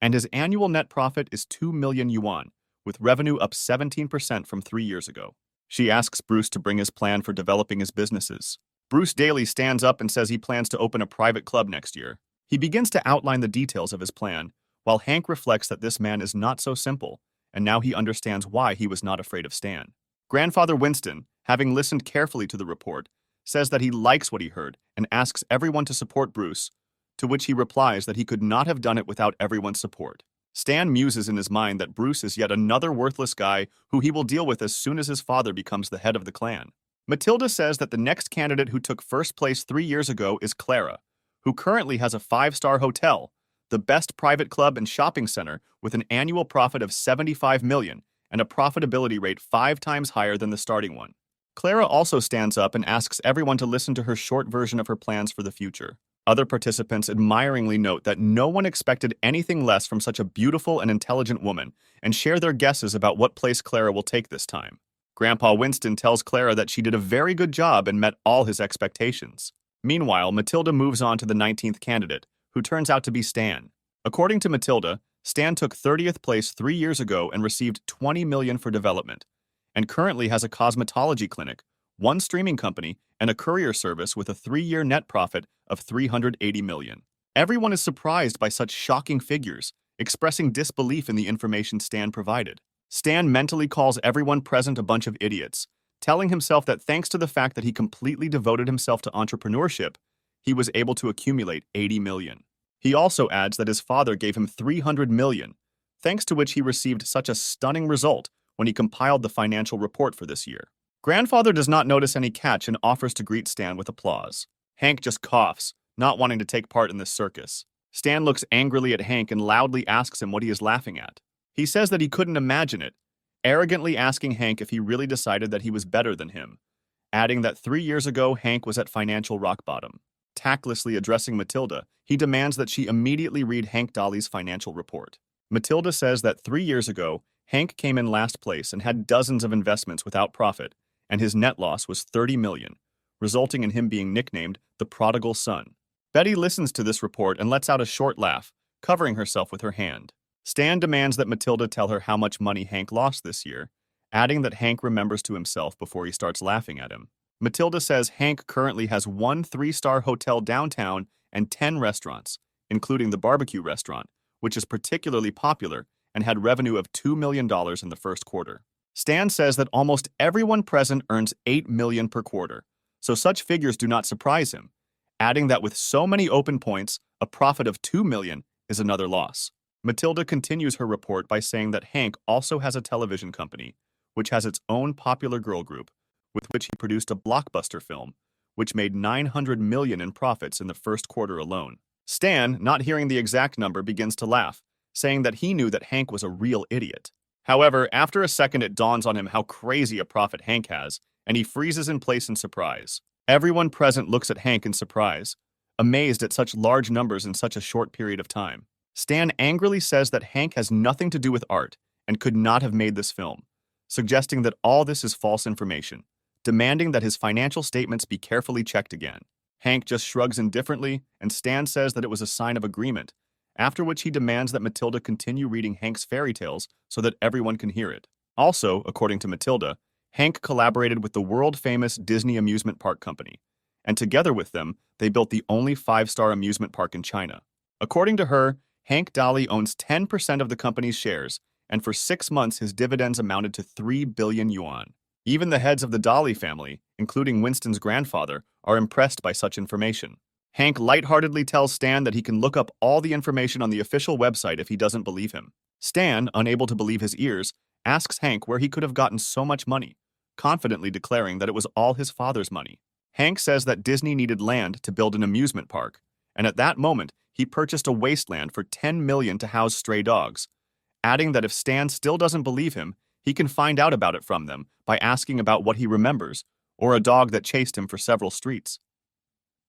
and his annual net profit is 2 million yuan, with revenue up 17% from 3 years ago. She asks Bruce to bring his plan for developing his businesses. Bruce Daly stands up and says he plans to open a private club next year. He begins to outline the details of his plan, while Hank reflects that this man is not so simple, and now he understands why he was not afraid of Stan. Grandfather Winston, having listened carefully to the report, says that he likes what he heard and asks everyone to support Bruce, to which he replies that he could not have done it without everyone's support. Stan muses in his mind that Bruce is yet another worthless guy who he will deal with as soon as his father becomes the head of the clan. Matilda says that the next candidate who took first place 3 years ago is Clara, who currently has a 5-star hotel, the best private club and shopping center with an annual profit of 75 million and a profitability rate 5 times higher than the starting one. Clara also stands up and asks everyone to listen to her short version of her plans for the future. Other participants admiringly note that no one expected anything less from such a beautiful and intelligent woman and share their guesses about what place Clara will take this time. Grandpa Winston tells Clara that she did a very good job and met all his expectations. Meanwhile, Matilda moves on to the 19th candidate, who turns out to be Stan. According to Matilda, Stan took 30th place 3 years ago and received 20 million for development, and currently has a cosmetology clinic, 1 streaming company, and a courier service with a 3-year net profit of 380 million. Everyone is surprised by such shocking figures, expressing disbelief in the information Stan provided. Stan mentally calls everyone present a bunch of idiots, telling himself that thanks to the fact that he completely devoted himself to entrepreneurship, he was able to accumulate 80 million. He also adds that his father gave him 300 million, thanks to which he received such a stunning result when he compiled the financial report for this year. Grandfather does not notice any catch and offers to greet Stan with applause. Hank just coughs, not wanting to take part in this circus. Stan looks angrily at Hank and loudly asks him what he is laughing at. He says that he couldn't imagine it, arrogantly asking Hank if he really decided that he was better than him, adding that 3 years ago Hank was at financial rock bottom. Tactlessly addressing Matilda, he demands that she immediately read Hank Dolly's financial report. Matilda says that 3 years ago, Hank came in last place and had dozens of investments without profit, and his net loss was 30 million, resulting in him being nicknamed the prodigal son. Betty listens to this report and lets out a short laugh, covering herself with her hand. Stan demands that Matilda tell her how much money Hank lost this year, adding that Hank remembers to himself before he starts laughing at him. Matilda says Hank currently has 1 3-star hotel downtown and 10 restaurants, including the barbecue restaurant, which is particularly popular and had revenue of $2 million in the first quarter. Stan says that almost everyone present earns 8 million per quarter, so such figures do not surprise him, adding that with so many open points, a profit of 2 million is another loss. Matilda continues her report by saying that Hank also has a television company, which has its own popular girl group, with which he produced a blockbuster film, which made 900 million in profits in the first quarter alone. Stan, not hearing the exact number, begins to laugh, saying that he knew that Hank was a real idiot. However, after a second it dawns on him how crazy a profit Hank has, and he freezes in place in surprise. Everyone present looks at Hank in surprise, amazed at such large numbers in such a short period of time. Stan angrily says that Hank has nothing to do with art and could not have made this film, suggesting that all this is false information, demanding that his financial statements be carefully checked again. Hank just shrugs indifferently, and Stan says that it was a sign of agreement, after which he demands that Matilda continue reading Hank's fairy tales so that everyone can hear it. Also, according to Matilda, Hank collaborated with the world-famous Disney amusement park company, and together with them, they built the only 5-star amusement park in China. According to her, Hank Dolly owns 10% of the company's shares, and for 6 months his dividends amounted to 3 billion yuan. Even the heads of the Dolly family, including Winston's grandfather, are impressed by such information. Hank lightheartedly tells Stan that he can look up all the information on the official website if he doesn't believe him. Stan, unable to believe his ears, asks Hank where he could have gotten so much money, confidently declaring that it was all his father's money. Hank says that Disney needed land to build an amusement park, and at that moment, he purchased a wasteland for 10 million to house stray dogs, adding that if Stan still doesn't believe him, he can find out about it from them by asking about what he remembers, or a dog that chased him for several streets.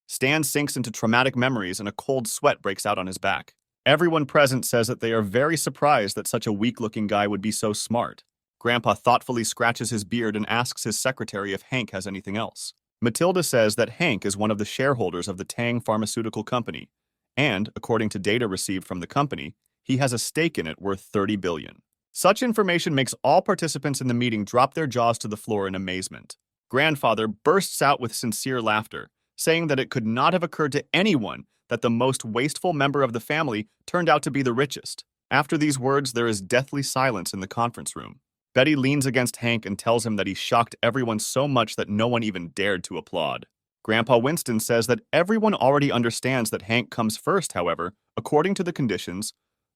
Stan sinks into traumatic memories and a cold sweat breaks out on his back. Everyone present says that they are very surprised that such a weak-looking guy would be so smart. Grandpa thoughtfully scratches his beard and asks his secretary if Hank has anything else. Matilda says that Hank is one of the shareholders of the Tang Pharmaceutical Company, and, according to data received from the company, he has a stake in it worth 30 billion. Such information makes all participants in the meeting drop their jaws to the floor in amazement. Grandfather bursts out with sincere laughter, saying that it could not have occurred to anyone that the most wasteful member of the family turned out to be the richest. After these words, there is deathly silence in the conference room. Betty leans against Hank and tells him that he shocked everyone so much that no one even dared to applaud. Grandpa Winston says that everyone already understands that Hank comes first, however, according to the conditions,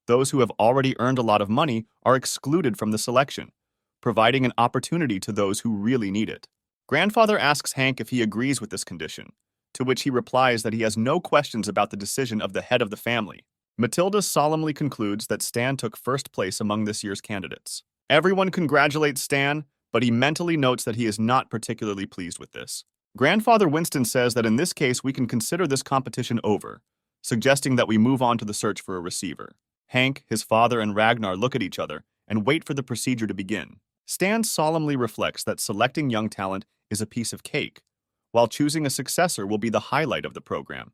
those who have already earned a lot of money are excluded from the selection, providing an opportunity to those who really need it. Grandfather asks Hank if he agrees with this condition, to which he replies that he has no questions about the decision of the head of the family. Matilda solemnly concludes that Stan took first place among this year's candidates. Everyone congratulates Stan, but he mentally notes that he is not particularly pleased with this. Grandfather Winston says that in this case we can consider this competition over, suggesting that we move on to the search for a receiver. Hank, his father, and Ragnar look at each other and wait for the procedure to begin. Stan solemnly reflects that selecting young talent is a piece of cake, while choosing a successor will be the highlight of the program,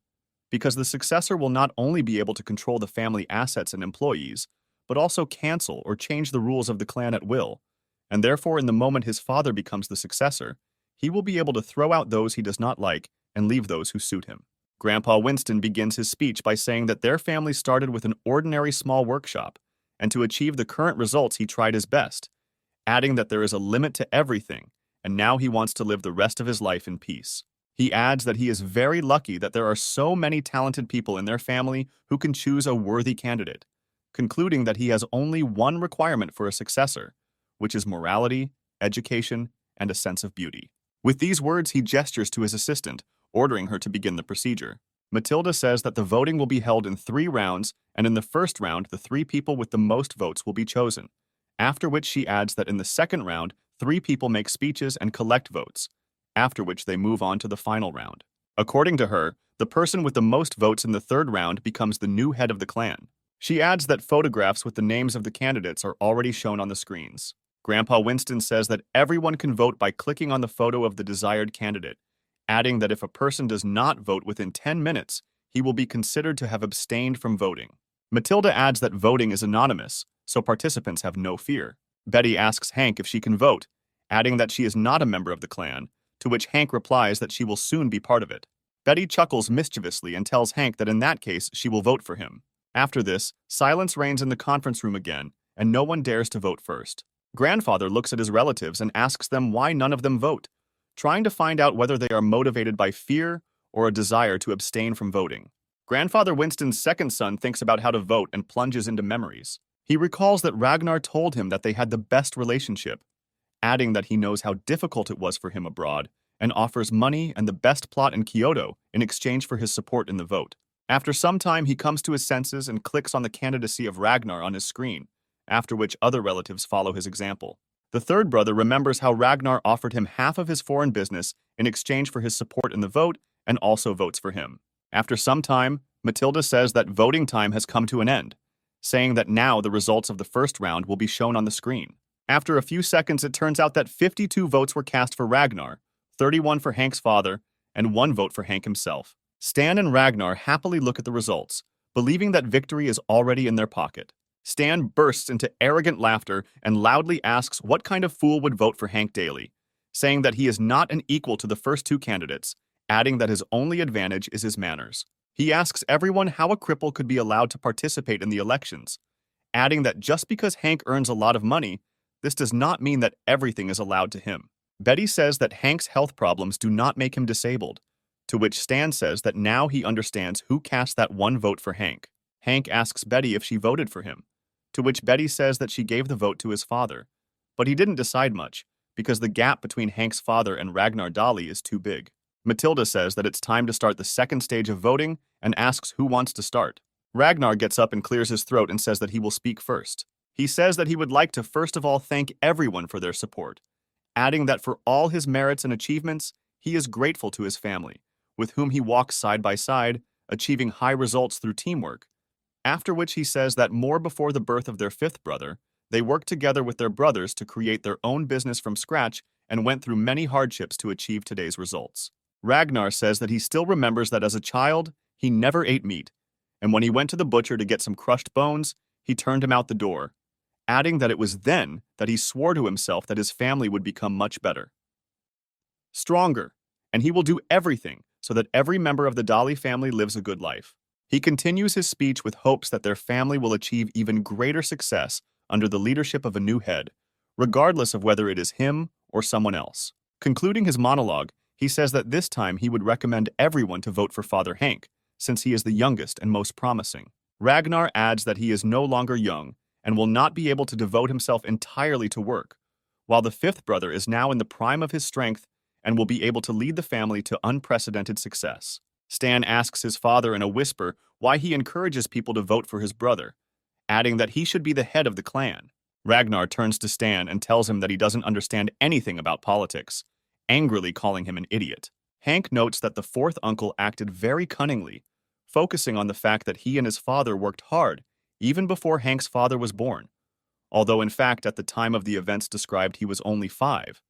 because the successor will not only be able to control the family assets and employees, but also cancel or change the rules of the clan at will, and therefore in the moment his father becomes the successor, he will be able to throw out those he does not like and leave those who suit him. Grandpa Winston begins his speech by saying that their family started with an ordinary small workshop, and to achieve the current results he tried his best, adding that there is a limit to everything, and now he wants to live the rest of his life in peace. He adds that he is very lucky that there are so many talented people in their family who can choose a worthy candidate, concluding that he has only one requirement for a successor, which is morality, education, and a sense of beauty. With these words, he gestures to his assistant, ordering her to begin the procedure. Matilda says that the voting will be held in 3 rounds, and in the first round, the 3 people with the most votes will be chosen, after which she adds that in the second round, 3 people make speeches and collect votes, after which they move on to the final round. According to her, the person with the most votes in the third round becomes the new head of the clan. She adds that photographs with the names of the candidates are already shown on the screens. Grandpa Winston says that everyone can vote by clicking on the photo of the desired candidate, adding that if a person does not vote within 10 minutes, he will be considered to have abstained from voting. Matilda adds that voting is anonymous, so participants have no fear. Betty asks Hank if she can vote, adding that she is not a member of the clan, to which Hank replies that she will soon be part of it. Betty chuckles mischievously and tells Hank that in that case she will vote for him. After this, silence reigns in the conference room again, and no one dares to vote first. Grandfather looks at his relatives and asks them why none of them vote, trying to find out whether they are motivated by fear or a desire to abstain from voting. Grandfather Winston's second son thinks about how to vote and plunges into memories. He recalls that Ragnar told him that they had the best relationship, adding that he knows how difficult it was for him abroad, and offers money and the best plot in Kyoto in exchange for his support in the vote. After some time, he comes to his senses and clicks on the candidacy of Ragnar on his screen, after which other relatives follow his example. The third brother remembers how Ragnar offered him half of his foreign business in exchange for his support in the vote and also votes for him. After some time, Matilda says that voting time has come to an end, saying that now the results of the first round will be shown on the screen. After a few seconds, it turns out that 52 votes were cast for Ragnar, 31 for Hank's father, and 1 vote for Hank himself. Stan and Ragnar happily look at the results, believing that victory is already in their pocket. Stan bursts into arrogant laughter and loudly asks what kind of fool would vote for Hank Daly, saying that he is not an equal to the first 2 candidates, adding that his only advantage is his manners. He asks everyone how a cripple could be allowed to participate in the elections, adding that just because Hank earns a lot of money, this does not mean that everything is allowed to him. Betty says that Hank's health problems do not make him disabled, to which Stan says that now he understands who cast that 1 vote for Hank. Hank asks Betty if she voted for him, to which Betty says that she gave the vote to his father, but he didn't decide much, because the gap between Hank's father and Ragnar Dali is too big. Matilda says that it's time to start the second stage of voting and asks who wants to start. Ragnar gets up and clears his throat and says that he will speak first. He says that he would like to first of all thank everyone for their support, adding that for all his merits and achievements, he is grateful to his family, with whom he walks side by side, achieving high results through teamwork. After which he says that more before the birth of their 5th brother, they worked together with their brothers to create their own business from scratch and went through many hardships to achieve today's results. Ragnar says that he still remembers that as a child, he never ate meat, and when he went to the butcher to get some crushed bones, he turned him out the door, adding that it was then that he swore to himself that his family would become much better, stronger, and he will do everything so that every member of the Dali family lives a good life. He continues his speech with hopes that their family will achieve even greater success under the leadership of a new head, regardless of whether it is him or someone else. Concluding his monologue, he says that this time he would recommend everyone to vote for Father Hank, since he is the youngest and most promising. Ragnar adds that he is no longer young and will not be able to devote himself entirely to work, while the 5th brother is now in the prime of his strength and will be able to lead the family to unprecedented success. Stan asks his father in a whisper why he encourages people to vote for his brother, adding that he should be the head of the clan. Ragnar turns to Stan and tells him that he doesn't understand anything about politics, angrily calling him an idiot. Hank notes that the 4th uncle acted very cunningly, focusing on the fact that he and his father worked hard even before Hank's father was born, although in fact at the time of the events described he was only 5,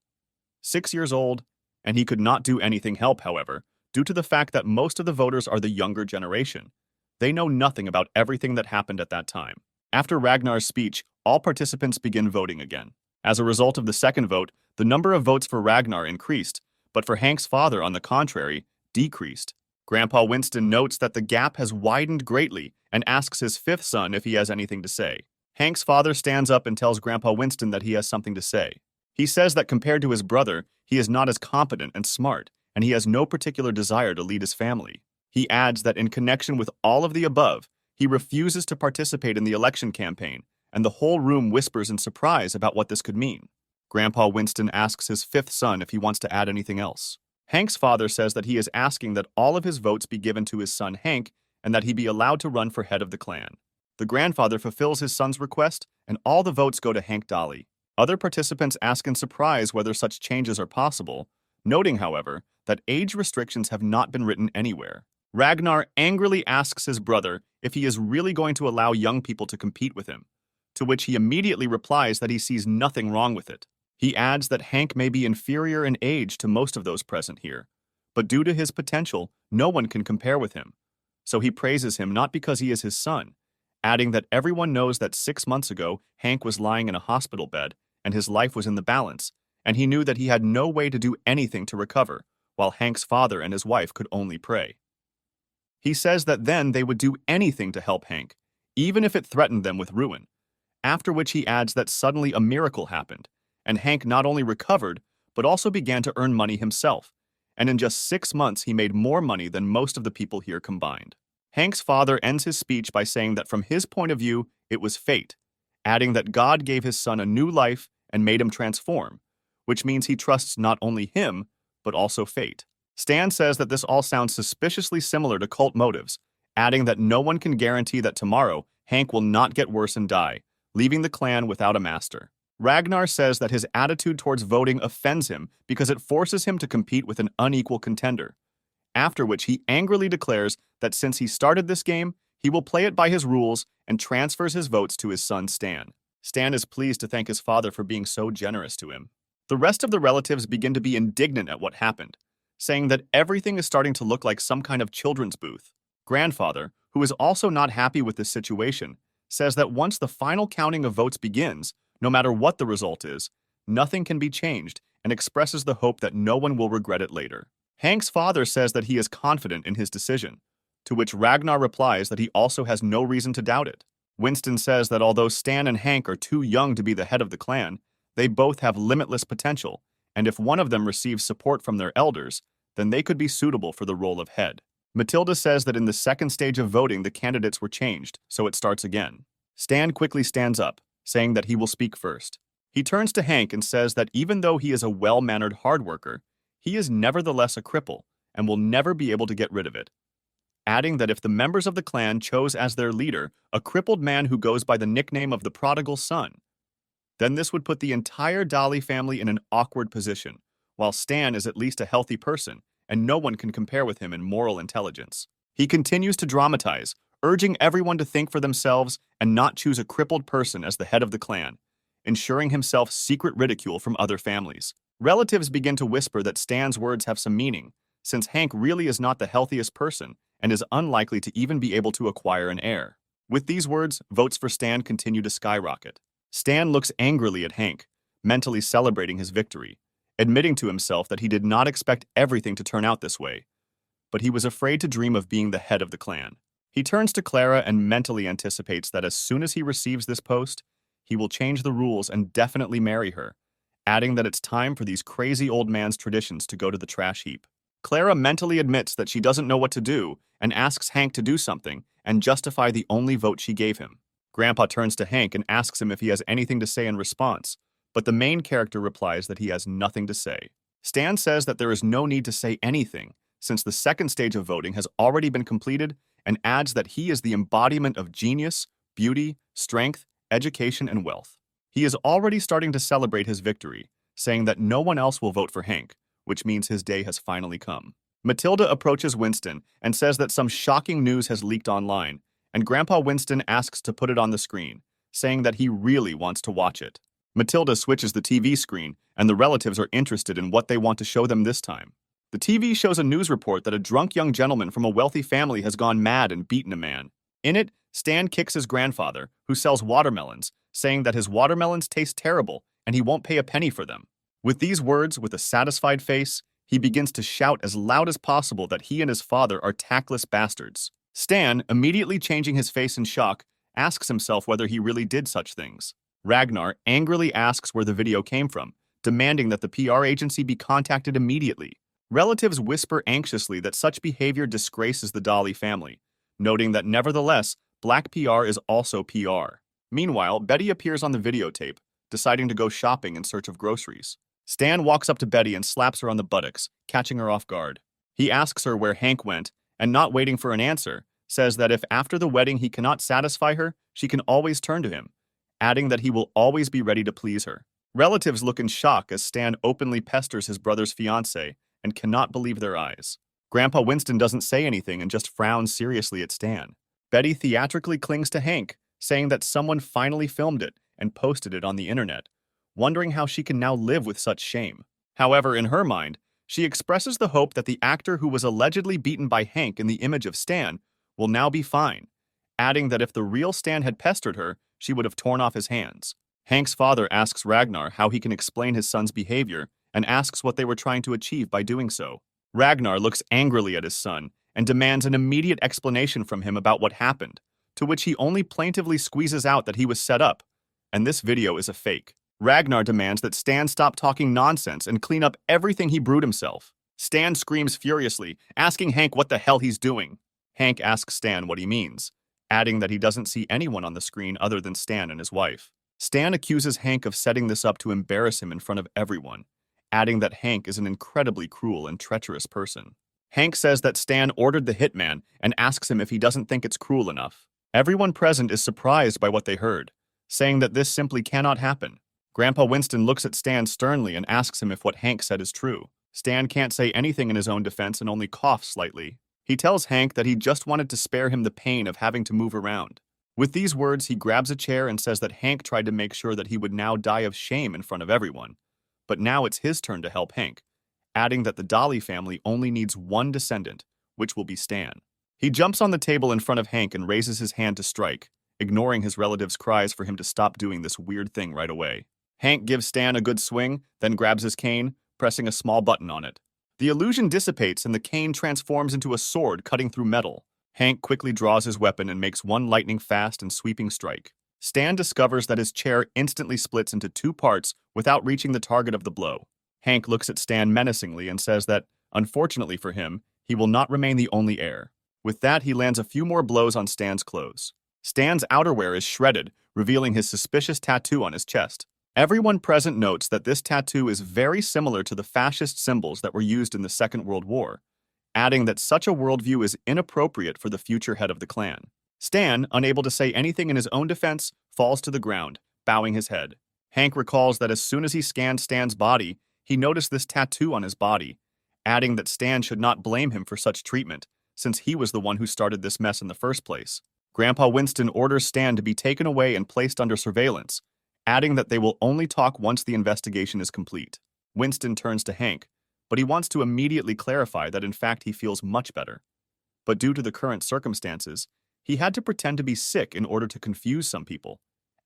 6 years old, and he could not do anything help, however, due to the fact that most of the voters are the younger generation. They know nothing about everything that happened at that time. After Ragnar's speech, all participants begin voting again. As a result of the second vote, the number of votes for Ragnar increased, but for Hank's father, on the contrary, decreased. Grandpa Winston notes that the gap has widened greatly and asks his fifth son if he has anything to say. Hank's father stands up and tells Grandpa Winston that he has something to say. He says that compared to his brother, he is not as competent and smart, and he has no particular desire to lead his family. He adds that in connection with all of the above, he refuses to participate in the election campaign, and the whole room whispers in surprise about what this could mean. Grandpa Winston asks his fifth son if he wants to add anything else. Hank's father says that he is asking that all of his votes be given to his son Hank and that he be allowed to run for head of the clan. The grandfather fulfills his son's request, and all the votes go to Hank Dolly. Other participants ask in surprise whether such changes are possible, noting, however, that age restrictions have not been written anywhere. Ragnar angrily asks his brother if he is really going to allow young people to compete with him, to which he immediately replies that he sees nothing wrong with it. He adds that Hank may be inferior in age to most of those present here, but due to his potential, no one can compare with him. So he praises him not because he is his son, adding that everyone knows that 6 months ago Hank was lying in a hospital bed and his life was in the balance, and he knew that he had no way to do anything to recover, while Hank's father and his wife could only pray. He says that then they would do anything to help Hank, even if it threatened them with ruin, after which he adds that suddenly a miracle happened, and Hank not only recovered, but also began to earn money himself, and in just 6 months he made more money than most of the people here combined. Hank's father ends his speech by saying that from his point of view, it was fate, adding that God gave his son a new life and made him transform, which means he trusts not only him, but also fate. Stan says that this all sounds suspiciously similar to cult motives, adding that no one can guarantee that tomorrow Hank will not get worse and die, leaving the clan without a master. Ragnar says that his attitude towards voting offends him because it forces him to compete with an unequal contender, after which he angrily declares that since he started this game, he will play it by his rules and transfers his votes to his son Stan. Stan is pleased to thank his father for being so generous to him. The rest of the relatives begin to be indignant at what happened, saying that everything is starting to look like some kind of children's booth. Grandfather, who is also not happy with this situation, says that once the final counting of votes begins, no matter what the result is, nothing can be changed, and expresses the hope that no one will regret it later. Hank's father says that he is confident in his decision, to which Ragnar replies that he also has no reason to doubt it. Winston says that although Stan and Hank are too young to be the head of the clan, they both have limitless potential, and if one of them receives support from their elders, then they could be suitable for the role of head. Matilda says that in the second stage of voting the candidates were changed, so it starts again. Stan quickly stands up, saying that he will speak first. He turns to Hank and says that even though he is a well-mannered hard worker, he is nevertheless a cripple and will never be able to get rid of it, adding that if the members of the clan chose as their leader a crippled man who goes by the nickname of the prodigal son, then this would put the entire Dolly family in an awkward position, while Stan is at least a healthy person and no one can compare with him in moral intelligence. He continues to dramatize, urging everyone to think for themselves and not choose a crippled person as the head of the clan, ensuring himself secret ridicule from other families. Relatives begin to whisper that Stan's words have some meaning, since Hank really is not the healthiest person and is unlikely to even be able to acquire an heir. With these words, votes for Stan continue to skyrocket. Stan looks angrily at Hank, mentally celebrating his victory, admitting to himself that he did not expect everything to turn out this way, but he was afraid to dream of being the head of the clan. He turns to Clara and mentally anticipates that as soon as he receives this post, he will change the rules and definitely marry her, adding that it's time for these crazy old man's traditions to go to the trash heap. Clara mentally admits that she doesn't know what to do and asks Hank to do something and justify the only vote she gave him. Grandpa turns to Hank and asks him if he has anything to say in response, but the main character replies that he has nothing to say. Stan says that there is no need to say anything, since the second stage of voting has already been completed, and adds that he is the embodiment of genius, beauty, strength, education, and wealth. He is already starting to celebrate his victory, saying that no one else will vote for Hank, which means his day has finally come. Matilda approaches Winston and says that some shocking news has leaked online, and Grandpa Winston asks to put it on the screen, saying that he really wants to watch it. Matilda switches the TV screen, and the relatives are interested in what they want to show them this time. The TV shows a news report that a drunk young gentleman from a wealthy family has gone mad and beaten a man. In it, Stan kicks his grandfather, who sells watermelons, saying that his watermelons taste terrible and he won't pay a penny for them. With these words, with a satisfied face, He begins to shout as loud as possible that he and his father are tactless bastards. Stan, immediately changing his face in shock, asks himself whether he really did such things. Ragnar angrily asks where the video came from, demanding that the PR agency be contacted immediately. Relatives whisper anxiously that such behavior disgraces the Dolly family, noting that nevertheless, black PR is also PR. Meanwhile, Betty appears on the videotape, deciding to go shopping in search of groceries. Stan walks up to Betty and slaps her on the buttocks, catching her off guard. He asks her where Hank went, and not waiting for an answer, says that if after the wedding he cannot satisfy her, she can always turn to him, adding that he will always be ready to please her. Relatives look in shock as Stan openly pesters his brother's fiancée and cannot believe their eyes. Grandpa Winston doesn't say anything and just frowns seriously at Stan. Betty theatrically clings to Hank, saying that someone finally filmed it and posted it on the internet, wondering how she can now live with such shame. However, in her mind, she expresses the hope that the actor who was allegedly beaten by Hank in the image of Stan will now be fine, adding that if the real Stan had pestered her, she would have torn off his hands. Hank's father asks Ragnar how he can explain his son's behavior and asks what they were trying to achieve by doing so. Ragnar looks angrily at his son and demands an immediate explanation from him about what happened, to which he only plaintively squeezes out that he was set up, and this video is a fake. Ragnar demands that Stan stop talking nonsense and clean up everything he brewed himself. Stan screams furiously, asking Hank what the hell he's doing. Hank asks Stan what he means, adding that he doesn't see anyone on the screen other than Stan and his wife. Stan accuses Hank of setting this up to embarrass him in front of everyone, adding that Hank is an incredibly cruel and treacherous person. Hank says that Stan ordered the hitman and asks him if he doesn't think it's cruel enough. Everyone present is surprised by what they heard, saying that this simply cannot happen. Grandpa Winston looks at Stan sternly and asks him if what Hank said is true. Stan can't say anything in his own defense and only coughs slightly. He tells Hank that he just wanted to spare him the pain of having to move around. With these words, he grabs a chair and says that Hank tried to make sure that he would now die of shame in front of everyone. But now it's his turn to help Hank, adding that the Dolly family only needs one descendant, which will be Stan. He jumps on the table in front of Hank and raises his hand to strike, ignoring his relatives' cries for him to stop doing this weird thing right away. Hank gives Stan a good swing, then grabs his cane, pressing a small button on it. The illusion dissipates and the cane transforms into a sword cutting through metal. Hank quickly draws his weapon and makes one lightning-fast and sweeping strike. Stan discovers that his chair instantly splits into two parts without reaching the target of the blow. Hank looks at Stan menacingly and says that, unfortunately for him, he will not remain the only heir. With that, he lands a few more blows on Stan's clothes. Stan's outerwear is shredded, revealing his suspicious tattoo on his chest. Everyone present notes that this tattoo is very similar to the fascist symbols that were used in the Second World War, adding that such a worldview is inappropriate for the future head of the clan. Stan, unable to say anything in his own defense, falls to the ground, bowing his head. Hank recalls that as soon as he scanned Stan's body, he noticed this tattoo on his body, adding that Stan should not blame him for such treatment, since he was the one who started this mess in the first place. Grandpa Winston orders Stan to be taken away and placed under surveillance, adding that they will only talk once the investigation is complete. Winston turns to Hank, but he wants to immediately clarify that in fact he feels much better. But due to the current circumstances, he had to pretend to be sick in order to confuse some people,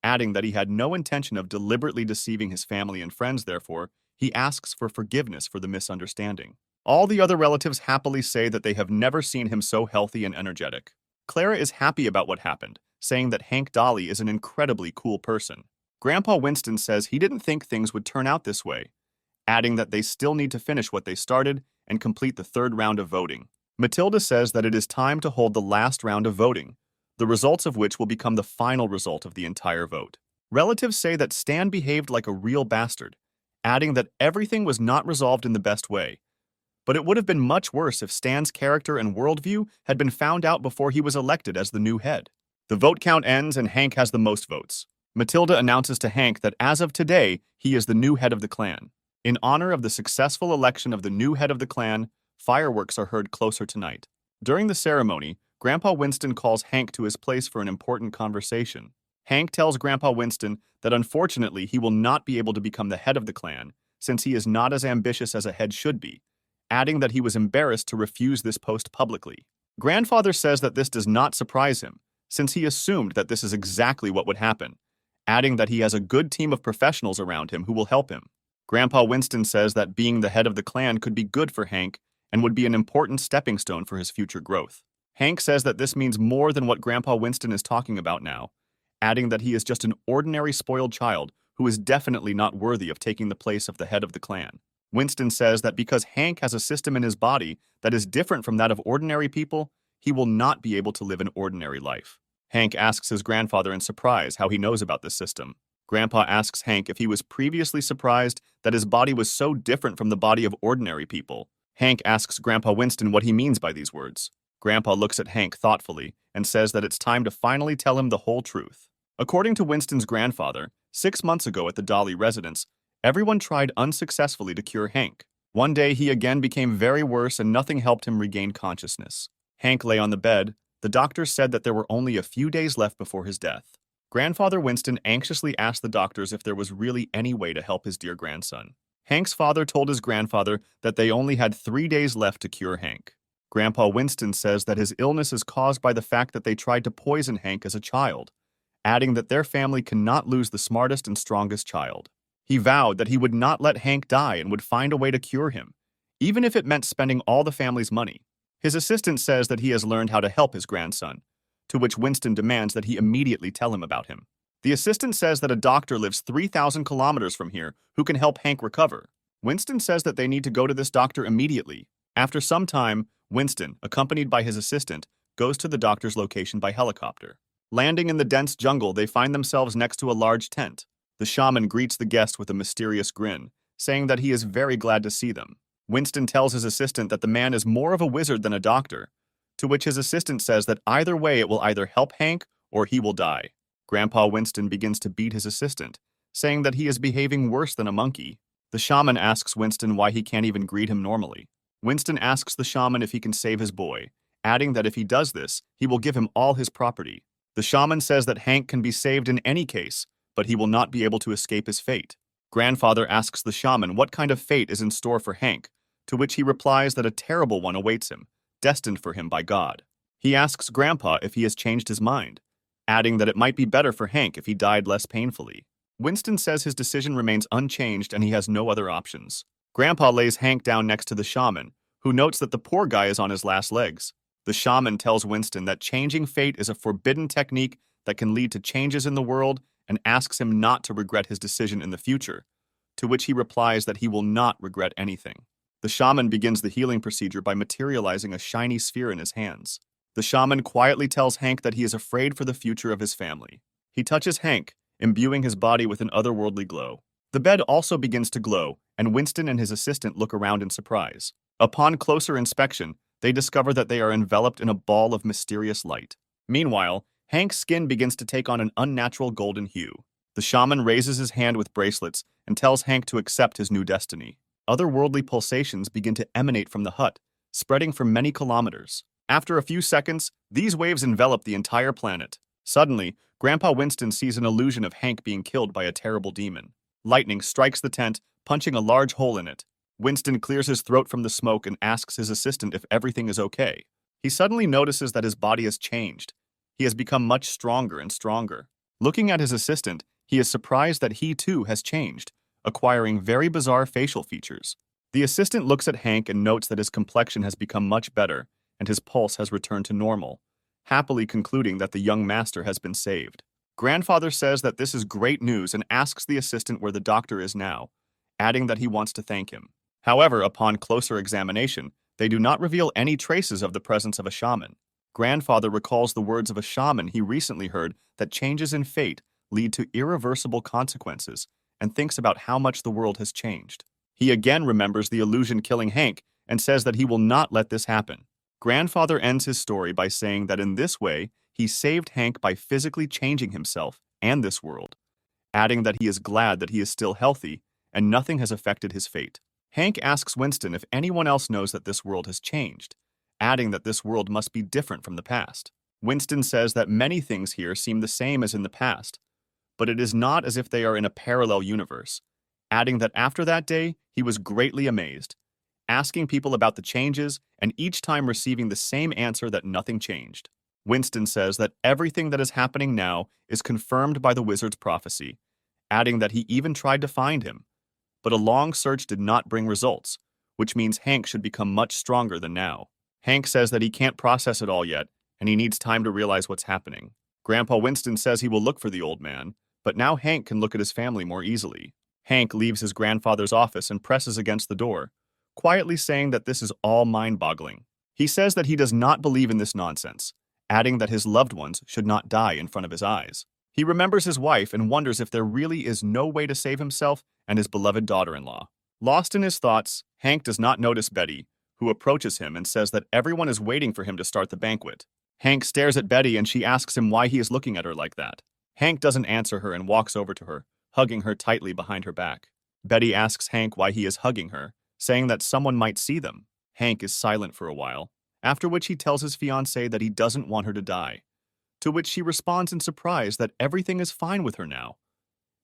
adding that he had no intention of deliberately deceiving his family and friends. Therefore, he asks for forgiveness for the misunderstanding. All the other relatives happily say that they have never seen him so healthy and energetic. Clara is happy about what happened, saying that Hank Dolly is an incredibly cool person. Grandpa Winston says he didn't think things would turn out this way, adding that they still need to finish what they started and complete the third round of voting. Matilda says that it is time to hold the last round of voting, the results of which will become the final result of the entire vote. Relatives say that Stan behaved like a real bastard, adding that everything was not resolved in the best way. But it would have been much worse if Stan's character and worldview had been found out before he was elected as the new head. The vote count ends and Hank has the most votes. Matilda announces to Hank that as of today, he is the new head of the clan. In honor of the successful election of the new head of the clan, fireworks are heard closer tonight. During the ceremony, Grandpa Winston calls Hank to his place for an important conversation. Hank tells Grandpa Winston that unfortunately he will not be able to become the head of the clan, since he is not as ambitious as a head should be, adding that he was embarrassed to refuse this post publicly. Grandfather says that this does not surprise him, since he assumed that this is exactly what would happen, adding that he has a good team of professionals around him who will help him. Grandpa Winston says that being the head of the clan could be good for Hank and would be an important stepping stone for his future growth. Hank says that this means more than what Grandpa Winston is talking about now, adding that he is just an ordinary spoiled child who is definitely not worthy of taking the place of the head of the clan. Winston says that because Hank has a system in his body that is different from that of ordinary people, he will not be able to live an ordinary life. Hank asks his grandfather in surprise how he knows about this system. Grandpa asks Hank if he was previously surprised that his body was so different from the body of ordinary people. Hank asks Grandpa Winston what he means by these words. Grandpa looks at Hank thoughtfully and says that it's time to finally tell him the whole truth. According to Winston's grandfather, 6 months ago at the Dolly residence, everyone tried unsuccessfully to cure Hank. One day he again became very worse and nothing helped him regain consciousness. Hank lay on the bed. The doctors said that there were only a few days left before his death. Grandfather Winston anxiously asked the doctors if there was really any way to help his dear grandson. Hank's father told his grandfather that they only had 3 days left to cure Hank. Grandpa Winston says that his illness is caused by the fact that they tried to poison Hank as a child, adding that their family cannot lose the smartest and strongest child. He vowed that he would not let Hank die and would find a way to cure him, even if it meant spending all the family's money. His assistant says that he has learned how to help his grandson, to which Winston demands that he immediately tell him about him. The assistant says that a doctor lives 3,000 kilometers from here who can help Hank recover. Winston says that they need to go to this doctor immediately. After some time, Winston, accompanied by his assistant, goes to the doctor's location by helicopter. Landing in the dense jungle, they find themselves next to a large tent. The shaman greets the guest with a mysterious grin, saying that he is very glad to see them. Winston tells his assistant that the man is more of a wizard than a doctor, to which his assistant says that either way it will either help Hank or he will die. Grandpa Winston begins to beat his assistant, saying that he is behaving worse than a monkey. The shaman asks Winston why he can't even greet him normally. Winston asks the shaman if he can save his boy, adding that if he does this, he will give him all his property. The shaman says that Hank can be saved in any case, but he will not be able to escape his fate. Grandfather asks the shaman what kind of fate is in store for Hank, to which he replies that a terrible one awaits him, destined for him by God. He asks Grandpa if he has changed his mind, adding that it might be better for Hank if he died less painfully. Winston says his decision remains unchanged and he has no other options. Grandpa lays Hank down next to the shaman, who notes that the poor guy is on his last legs. The shaman tells Winston that changing fate is a forbidden technique that can lead to changes in the world and asks him not to regret his decision in the future, to which he replies that he will not regret anything. The shaman begins the healing procedure by materializing a shiny sphere in his hands. The shaman quietly tells Hank that he is afraid for the future of his family. He touches Hank, imbuing his body with an otherworldly glow. The bed also begins to glow, and Winston and his assistant look around in surprise. Upon closer inspection, they discover that they are enveloped in a ball of mysterious light. Meanwhile, Hank's skin begins to take on an unnatural golden hue. The shaman raises his hand with bracelets and tells Hank to accept his new destiny. Otherworldly pulsations begin to emanate from the hut, spreading for many kilometers. After a few seconds, these waves envelop the entire planet. Suddenly, Grandpa Winston sees an illusion of Hank being killed by a terrible demon. Lightning strikes the tent, punching a large hole in it. Winston clears his throat from the smoke and asks his assistant if everything is okay. He suddenly notices that his body has changed. He has become much stronger and stronger. Looking at his assistant, he is surprised that he too has changed, acquiring very bizarre facial features. The assistant looks at Hank and notes that his complexion has become much better, and his pulse has returned to normal, happily concluding that the young master has been saved. Grandfather says that this is great news and asks the assistant where the doctor is now, adding that he wants to thank him. However, upon closer examination, they do not reveal any traces of the presence of a shaman. Grandfather recalls the words of a shaman he recently heard that changes in fate lead to irreversible consequences, and thinks about how much the world has changed. He again remembers the illusion killing Hank and says that he will not let this happen. Grandfather ends his story by saying that in this way, he saved Hank by physically changing himself and this world, adding that he is glad that he is still healthy and nothing has affected his fate. Hank asks Winston if anyone else knows that this world has changed, adding that this world must be different from the past. Winston says that many things here seem the same as in the past, but it is not as if they are in a parallel universe, adding that after that day, he was greatly amazed, asking people about the changes and each time receiving the same answer that nothing changed. Winston says that everything that is happening now is confirmed by the wizard's prophecy, adding that he even tried to find him, but a long search did not bring results, which means Hank should become much stronger than now. Hank says that he can't process it all yet, and he needs time to realize what's happening. Grandpa Winston says he will look for the old man, but now Hank can look at his family more easily. Hank leaves his grandfather's office and presses against the door, quietly saying that this is all mind-boggling. He says that he does not believe in this nonsense, adding that his loved ones should not die in front of his eyes. He remembers his wife and wonders if there really is no way to save himself and his beloved daughter-in-law. Lost in his thoughts, Hank does not notice Betty, who approaches him and says that everyone is waiting for him to start the banquet. Hank stares at Betty and she asks him why he is looking at her like that. Hank doesn't answer her and walks over to her, hugging her tightly behind her back. Betty asks Hank why he is hugging her, saying that someone might see them. Hank is silent for a while, after which he tells his fiancée that he doesn't want her to die, to which she responds in surprise that everything is fine with her now.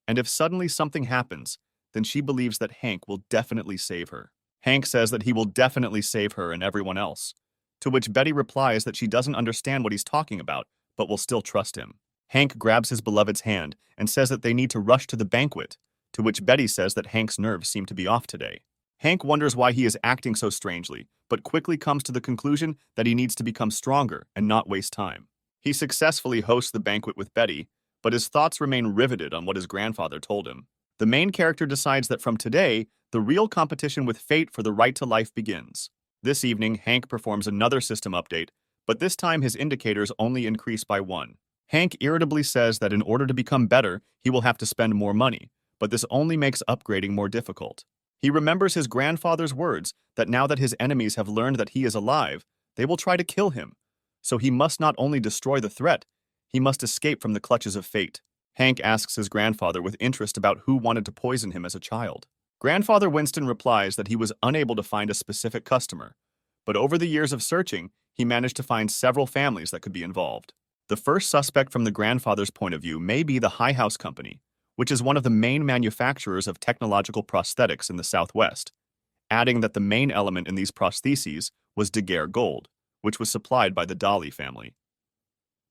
And if suddenly something happens, then she believes that Hank will definitely save her. Hank says that he will definitely save her and everyone else, to which Betty replies that she doesn't understand what he's talking about, but will still trust him. Hank grabs his beloved's hand and says that they need to rush to the banquet, to which Betty says that Hank's nerves seem to be off today. Hank wonders why he is acting so strangely, but quickly comes to the conclusion that he needs to become stronger and not waste time. He successfully hosts the banquet with Betty, but his thoughts remain riveted on what his grandfather told him. The main character decides that from today, the real competition with fate for the right to life begins. This evening, Hank performs another system update, but this time his indicators only increase by 1. Hank irritably says that in order to become better, he will have to spend more money, but this only makes upgrading more difficult. He remembers his grandfather's words that now that his enemies have learned that he is alive, they will try to kill him. So he must not only destroy the threat, he must escape from the clutches of fate. Hank asks his grandfather with interest about who wanted to poison him as a child. Grandfather Winston replies that he was unable to find a specific customer, but over the years of searching, he managed to find several families that could be involved. The first suspect from the grandfather's point of view may be the High House Company, which is one of the main manufacturers of technological prosthetics in the Southwest, adding that the main element in these prostheses was daguerre gold, which was supplied by the Dolly family.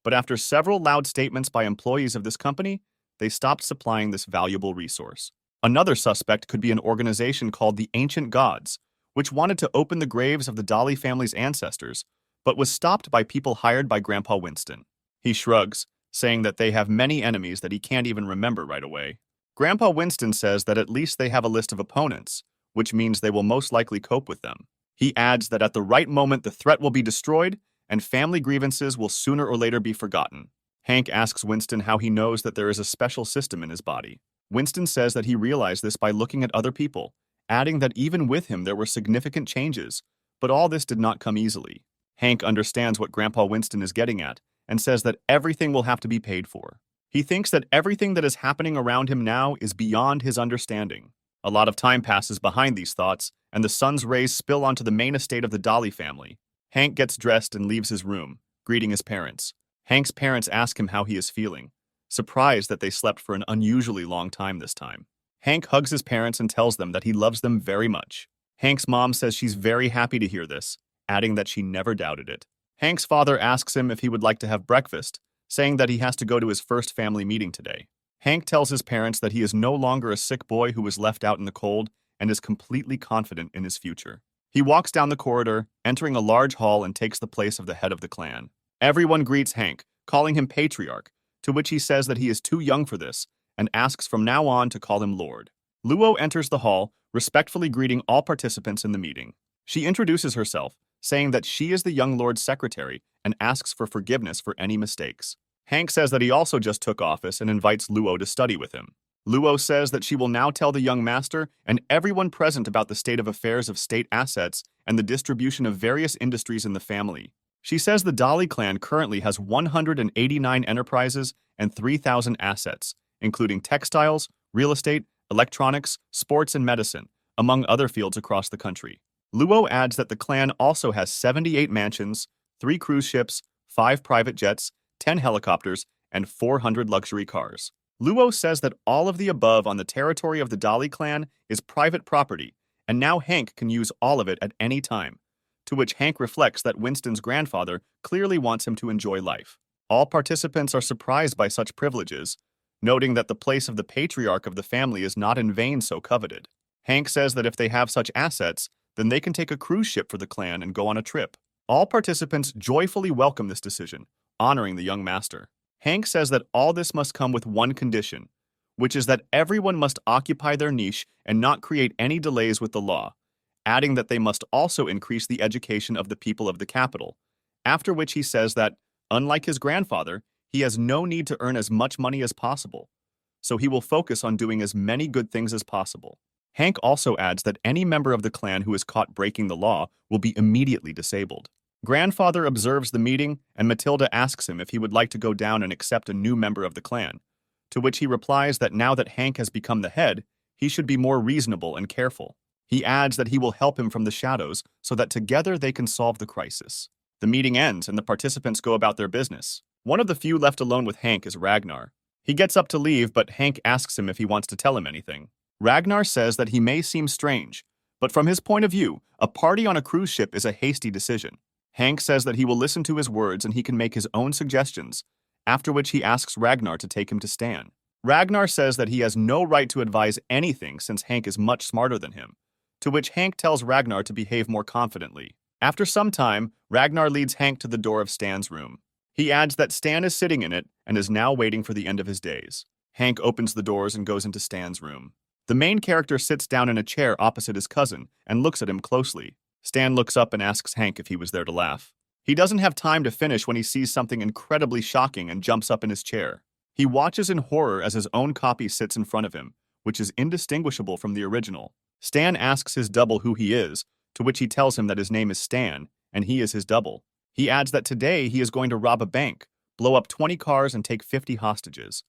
But after several loud statements by employees of this company, they stopped supplying this valuable resource. Another suspect could be an organization called the Ancient Gods, which wanted to open the graves of the Dolly family's ancestors, but was stopped by people hired by Grandpa Winston. He shrugs, saying that they have many enemies that he can't even remember right away. Grandpa Winston says that at least they have a list of opponents, which means they will most likely cope with them. He adds that at the right moment the threat will be destroyed, and family grievances will sooner or later be forgotten. Hank asks Winston how he knows that there is a special system in his body. Winston says that he realized this by looking at other people, adding that even with him there were significant changes, but all this did not come easily. Hank understands what Grandpa Winston is getting at, and says that everything will have to be paid for. He thinks that everything that is happening around him now is beyond his understanding. A lot of time passes behind these thoughts, and the sun's rays spill onto the main estate of the Dolly family. Hank gets dressed and leaves his room, greeting his parents. Hank's parents ask him how he is feeling, surprised that they slept for an unusually long time this time. Hank hugs his parents and tells them that he loves them very much. Hank's mom says she's very happy to hear this, adding that she never doubted it. Hank's father asks him if he would like to have breakfast, saying that he has to go to his first family meeting today. Hank tells his parents that he is no longer a sick boy who was left out in the cold and is completely confident in his future. He walks down the corridor, entering a large hall and takes the place of the head of the clan. Everyone greets Hank, calling him patriarch, to which he says that he is too young for this and asks from now on to call him Lord. Luo enters the hall, respectfully greeting all participants in the meeting. She introduces herself, saying that she is the young lord's secretary and asks for forgiveness for any mistakes. Hank says that he also just took office and invites Luo to study with him. Luo says that she will now tell the young master and everyone present about the state of affairs of state assets and the distribution of various industries in the family. She says the Dolly clan currently has 189 enterprises and 3,000 assets, including textiles, real estate, electronics, sports, and medicine, among other fields across the country. Luo adds that the clan also has 78 mansions, 3 cruise ships, 5 private jets, 10 helicopters, and 400 luxury cars. Luo says that all of the above on the territory of the Dolly clan is private property, and now Hank can use all of it at any time, to which Hank reflects that Winston's grandfather clearly wants him to enjoy life. All participants are surprised by such privileges, noting that the place of the patriarch of the family is not in vain so coveted. Hank says that if they have such assets, then they can take a cruise ship for the clan and go on a trip. All participants joyfully welcome this decision, honoring the young master. Hank says that all this must come with one condition, which is that everyone must occupy their niche and not create any delays with the law, adding that they must also increase the education of the people of the capital, after which he says that, unlike his grandfather, he has no need to earn as much money as possible, so he will focus on doing as many good things as possible. Hank also adds that any member of the clan who is caught breaking the law will be immediately disabled. Grandfather observes the meeting, and Matilda asks him if he would like to go down and accept a new member of the clan, to which he replies that now that Hank has become the head, he should be more reasonable and careful. He adds that he will help him from the shadows so that together they can solve the crisis. The meeting ends and the participants go about their business. One of the few left alone with Hank is Ragnar. He gets up to leave, but Hank asks him if he wants to tell him anything. Ragnar says that he may seem strange, but from his point of view, a party on a cruise ship is a hasty decision. Hank says that he will listen to his words and he can make his own suggestions, after which he asks Ragnar to take him to Stan. Ragnar says that he has no right to advise anything since Hank is much smarter than him, to which Hank tells Ragnar to behave more confidently. After some time, Ragnar leads Hank to the door of Stan's room. He adds that Stan is sitting in it and is now waiting for the end of his days. Hank opens the doors and goes into Stan's room. The main character sits down in a chair opposite his cousin and looks at him closely. Stan looks up and asks Hank if he was there to laugh. He doesn't have time to finish when he sees something incredibly shocking and jumps up in his chair. He watches in horror as his own copy sits in front of him, which is indistinguishable from the original. Stan asks his double who he is, to which he tells him that his name is Stan, and he is his double. He adds that today he is going to rob a bank, blow up 20 cars, and take 50 hostages.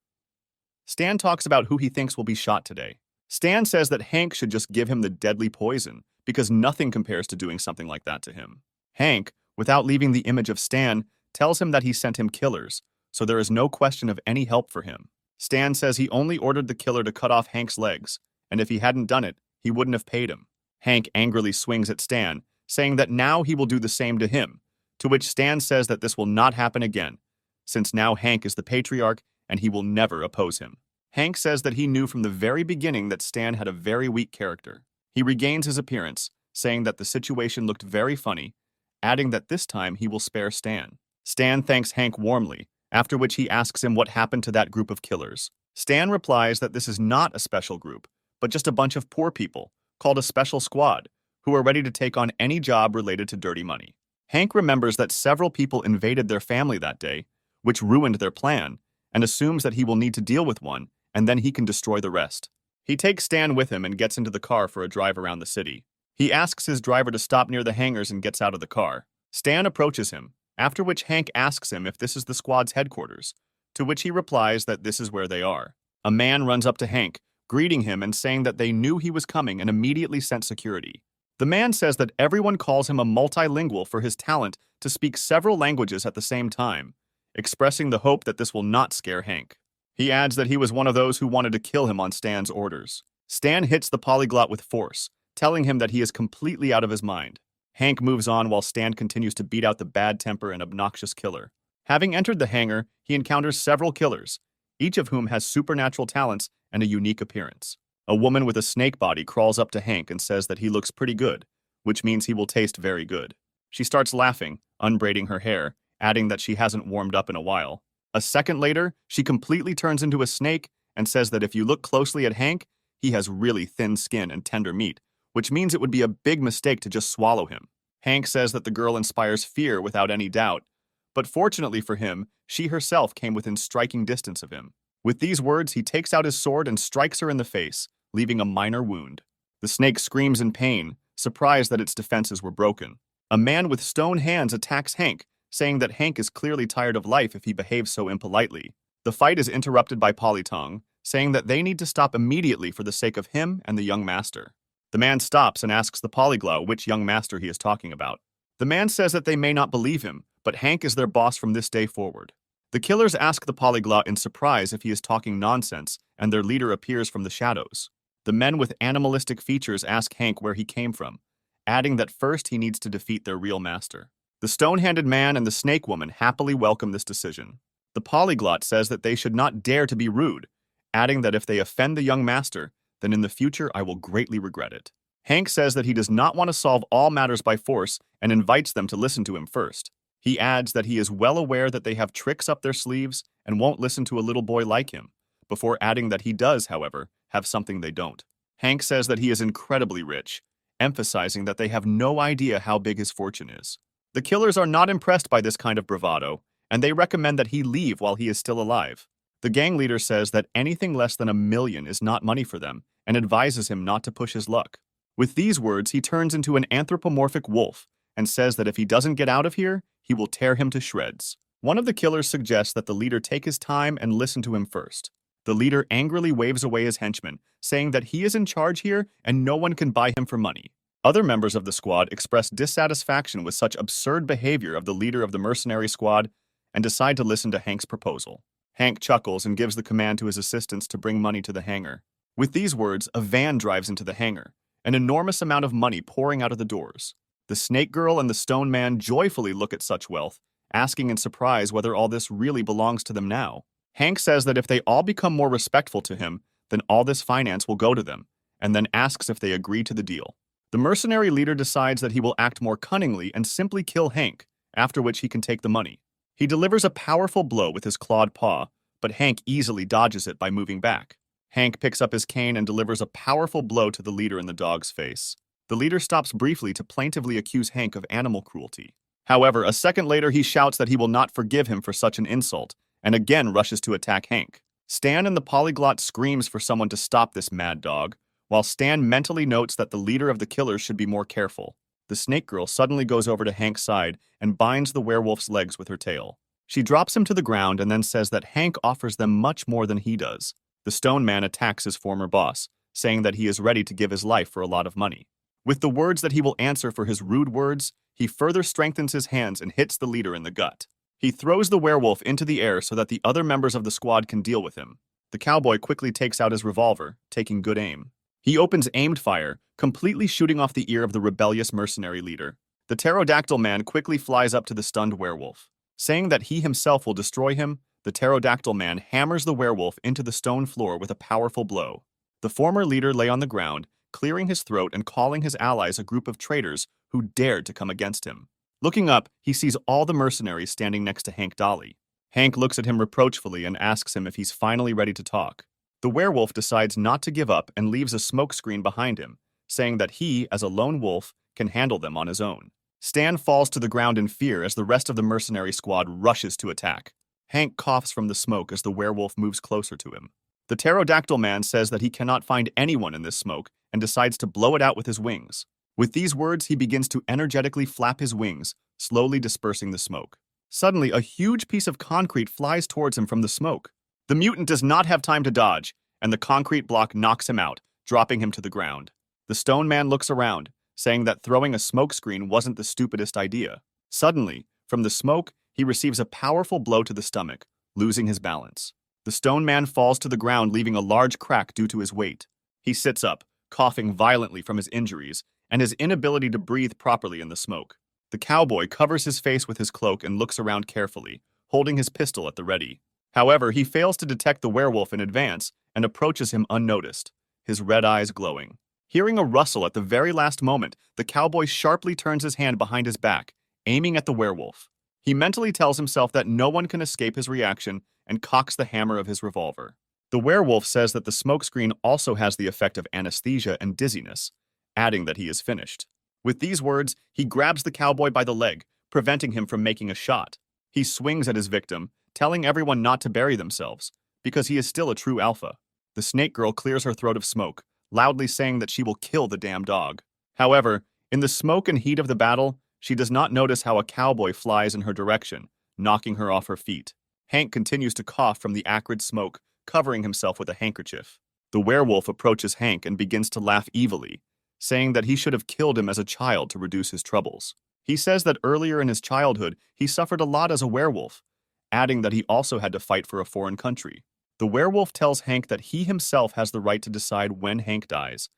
Stan talks about who he thinks will be shot today. Stan says that Hank should just give him the deadly poison, because nothing compares to doing something like that to him. Hank, without leaving the image of Stan, tells him that he sent him killers, so there is no question of any help for him. Stan says he only ordered the killer to cut off Hank's legs, and if he hadn't done it, he wouldn't have paid him. Hank angrily swings at Stan, saying that now he will do the same to him, to which Stan says that this will not happen again, since now Hank is the patriarch and he will never oppose him. Hank says that he knew from the very beginning that Stan had a very weak character. He regains his appearance, saying that the situation looked very funny, adding that this time he will spare Stan. Stan thanks Hank warmly, after which he asks him what happened to that group of killers. Stan replies that this is not a special group, but just a bunch of poor people, called a special squad, who are ready to take on any job related to dirty money. Hank remembers that several people invaded their family that day, which ruined their plan, and assumes that he will need to deal with one, and then he can destroy the rest. He takes Stan with him and gets into the car for a drive around the city. He asks his driver to stop near the hangars and gets out of the car. Stan approaches him, after which Hank asks him if this is the squad's headquarters, to which he replies that this is where they are. A man runs up to Hank, greeting him and saying that they knew he was coming and immediately sent security. The man says that everyone calls him a multilingual for his talent to speak several languages at the same time, expressing the hope that this will not scare Hank. He adds that he was one of those who wanted to kill him on Stan's orders. Stan hits the polyglot with force, telling him that he is completely out of his mind. Hank moves on while Stan continues to beat out the bad temper and obnoxious killer. Having entered the hangar, he encounters several killers, each of whom has supernatural talents and a unique appearance. A woman with a snake body crawls up to Hank and says that he looks pretty good, which means he will taste very good. She starts laughing, unbraiding her hair, adding that she hasn't warmed up in a while. A second later, she completely turns into a snake and says that if you look closely at Hank, he has really thin skin and tender meat, which means it would be a big mistake to just swallow him. Hank says that the girl inspires fear without any doubt, but fortunately for him, she herself came within striking distance of him. With these words, he takes out his sword and strikes her in the face, leaving a minor wound. The snake screams in pain, surprised that its defenses were broken. A man with stone hands attacks Hank, saying that Hank is clearly tired of life if he behaves so impolitely. The fight is interrupted by Polytong, saying that they need to stop immediately for the sake of him and the young master. The man stops and asks the polyglot which young master he is talking about. The man says that they may not believe him, but Hank is their boss from this day forward. The killers ask the polyglot in surprise if he is talking nonsense, and their leader appears from the shadows. The men with animalistic features ask Hank where he came from, adding that first he needs to defeat their real master. The stone-handed man and the snake woman happily welcome this decision. The polyglot says that they should not dare to be rude, adding that if they offend the young master, then in the future I will greatly regret it. Hank says that he does not want to solve all matters by force and invites them to listen to him first. He adds that he is well aware that they have tricks up their sleeves and won't listen to a little boy like him, before adding that he does, however, have something they don't. Hank says that he is incredibly rich, emphasizing that they have no idea how big his fortune is. The killers are not impressed by this kind of bravado, and they recommend that he leave while he is still alive. The gang leader says that anything less than $1 million is not money for them and advises him not to push his luck. With these words, he turns into an anthropomorphic wolf and says that if he doesn't get out of here, he will tear him to shreds. One of the killers suggests that the leader take his time and listen to him first. The leader angrily waves away his henchmen, saying that he is in charge here and no one can buy him for money. Other members of the squad express dissatisfaction with such absurd behavior of the leader of the mercenary squad and decide to listen to Hank's proposal. Hank chuckles and gives the command to his assistants to bring money to the hangar. With these words, a van drives into the hangar, an enormous amount of money pouring out of the doors. The Snake Girl and the Stone Man joyfully look at such wealth, asking in surprise whether all this really belongs to them now. Hank says that if they all become more respectful to him, then all this finance will go to them, and then asks if they agree to the deal. The mercenary leader decides that he will act more cunningly and simply kill Hank, after which he can take the money. He delivers a powerful blow with his clawed paw, but Hank easily dodges it by moving back. Hank picks up his cane and delivers a powerful blow to the leader in the dog's face. The leader stops briefly to plaintively accuse Hank of animal cruelty. However, a second later he shouts that he will not forgive him for such an insult, and again rushes to attack Hank. Stan and the polyglot screams for someone to stop this mad dog, while Stan mentally notes that the leader of the killers should be more careful. The Snake Girl suddenly goes over to Hank's side and binds the werewolf's legs with her tail. She drops him to the ground and then says that Hank offers them much more than he does. The Stone Man attacks his former boss, saying that he is ready to give his life for a lot of money. With the words that he will answer for his rude words, he further strengthens his hands and hits the leader in the gut. He throws the werewolf into the air so that the other members of the squad can deal with him. The cowboy quickly takes out his revolver, taking good aim. He opens aimed fire, completely shooting off the ear of the rebellious mercenary leader. The pterodactyl man quickly flies up to the stunned werewolf. Saying that he himself will destroy him, the pterodactyl man hammers the werewolf into the stone floor with a powerful blow. The former leader lay on the ground, clearing his throat and calling his allies a group of traitors who dared to come against him. Looking up, he sees all the mercenaries standing next to Hank Dolly. Hank looks at him reproachfully and asks him if he's finally ready to talk. The werewolf decides not to give up and leaves a smoke screen behind him, saying that he, as a lone wolf, can handle them on his own. Stan falls to the ground in fear as the rest of the mercenary squad rushes to attack. Hank coughs from the smoke as the werewolf moves closer to him. The pterodactyl man says that he cannot find anyone in this smoke and decides to blow it out with his wings. With these words, he begins to energetically flap his wings, slowly dispersing the smoke. Suddenly, a huge piece of concrete flies towards him from the smoke. The mutant does not have time to dodge, and the concrete block knocks him out, dropping him to the ground. The stone man looks around, saying that throwing a smoke screen wasn't the stupidest idea. Suddenly, from the smoke, he receives a powerful blow to the stomach, losing his balance. The stone man falls to the ground, leaving a large crack due to his weight. He sits up, coughing violently from his injuries and his inability to breathe properly in the smoke. The cowboy covers his face with his cloak and looks around carefully, holding his pistol at the ready. However, he fails to detect the werewolf in advance and approaches him unnoticed, his red eyes glowing. Hearing a rustle at the very last moment, the cowboy sharply turns his hand behind his back, aiming at the werewolf. He mentally tells himself that no one can escape his reaction and cocks the hammer of his revolver. The werewolf says that the smokescreen also has the effect of anesthesia and dizziness, adding that he is finished. With these words, he grabs the cowboy by the leg, preventing him from making a shot. He swings at his victim, telling everyone not to bury themselves, because he is still a true alpha. The snake girl clears her throat of smoke, loudly saying that she will kill the damn dog. However, in the smoke and heat of the battle, she does not notice how a cowboy flies in her direction, knocking her off her feet. Hank continues to cough from the acrid smoke, covering himself with a handkerchief. The werewolf approaches Hank and begins to laugh evilly, saying that he should have killed him as a child to reduce his troubles. He says that earlier in his childhood, he suffered a lot as a werewolf, adding that he also had to fight for a foreign country. The werewolf tells Hank that he himself has the right to decide when Hank dies,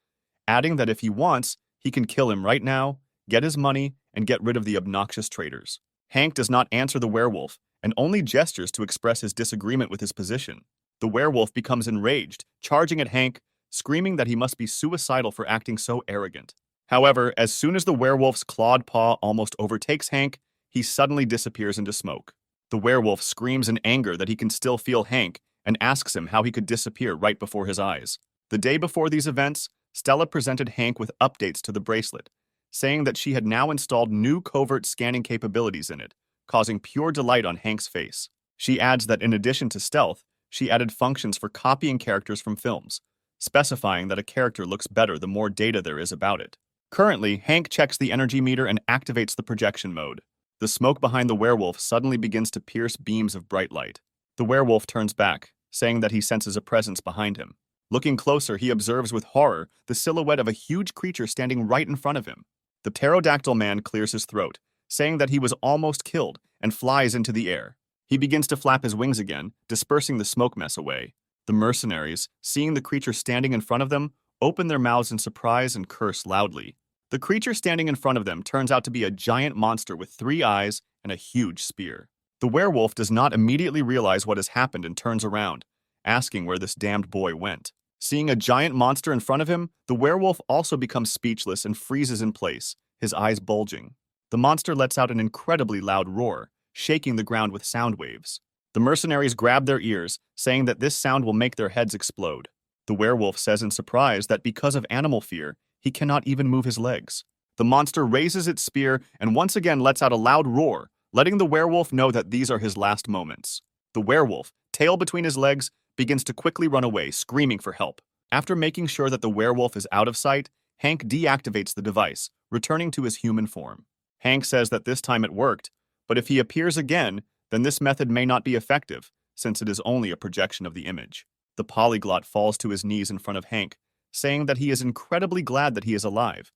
adding that if he wants, he can kill him right now, get his money, and get rid of the obnoxious traitors. Hank does not answer the werewolf and only gestures to express his disagreement with his position. The werewolf becomes enraged, charging at Hank, screaming that he must be suicidal for acting so arrogant. However, as soon as the werewolf's clawed paw almost overtakes Hank, he suddenly disappears into smoke. The werewolf screams in anger that he can still feel Hank and asks him how he could disappear right before his eyes. The day before these events, Stella presented Hank with updates to the bracelet, saying that she had now installed new covert scanning capabilities in it, causing pure delight on Hank's face. She adds that in addition to stealth, she added functions for copying characters from films, specifying that a character looks better the more data there is about it. Currently, Hank checks the energy meter and activates the projection mode. The smoke behind the werewolf suddenly begins to pierce beams of bright light. The werewolf turns back, saying that he senses a presence behind him. Looking closer, he observes with horror the silhouette of a huge creature standing right in front of him. The pterodactyl man clears his throat, saying that he was almost killed, and flies into the air. He begins to flap his wings again, dispersing the smoke mess away. The mercenaries, seeing the creature standing in front of them, open their mouths in surprise and curse loudly. The creature standing in front of them turns out to be a giant monster with 3 eyes and a huge spear. The werewolf does not immediately realize what has happened and turns around, asking where this damned boy went. Seeing a giant monster in front of him, the werewolf also becomes speechless and freezes in place, his eyes bulging. The monster lets out an incredibly loud roar, shaking the ground with sound waves. The mercenaries grab their ears, saying that this sound will make their heads explode. The werewolf says in surprise that because of animal fear, he cannot even move his legs. The monster raises its spear and once again lets out a loud roar, letting the werewolf know that these are his last moments. The werewolf, tail between his legs, begins to quickly run away, screaming for help. After making sure that the werewolf is out of sight, Hank deactivates the device, returning to his human form. Hank says that this time it worked, but if he appears again, then this method may not be effective, since it is only a projection of the image. The polyglot falls to his knees in front of Hank, saying that he is incredibly glad that he is alive,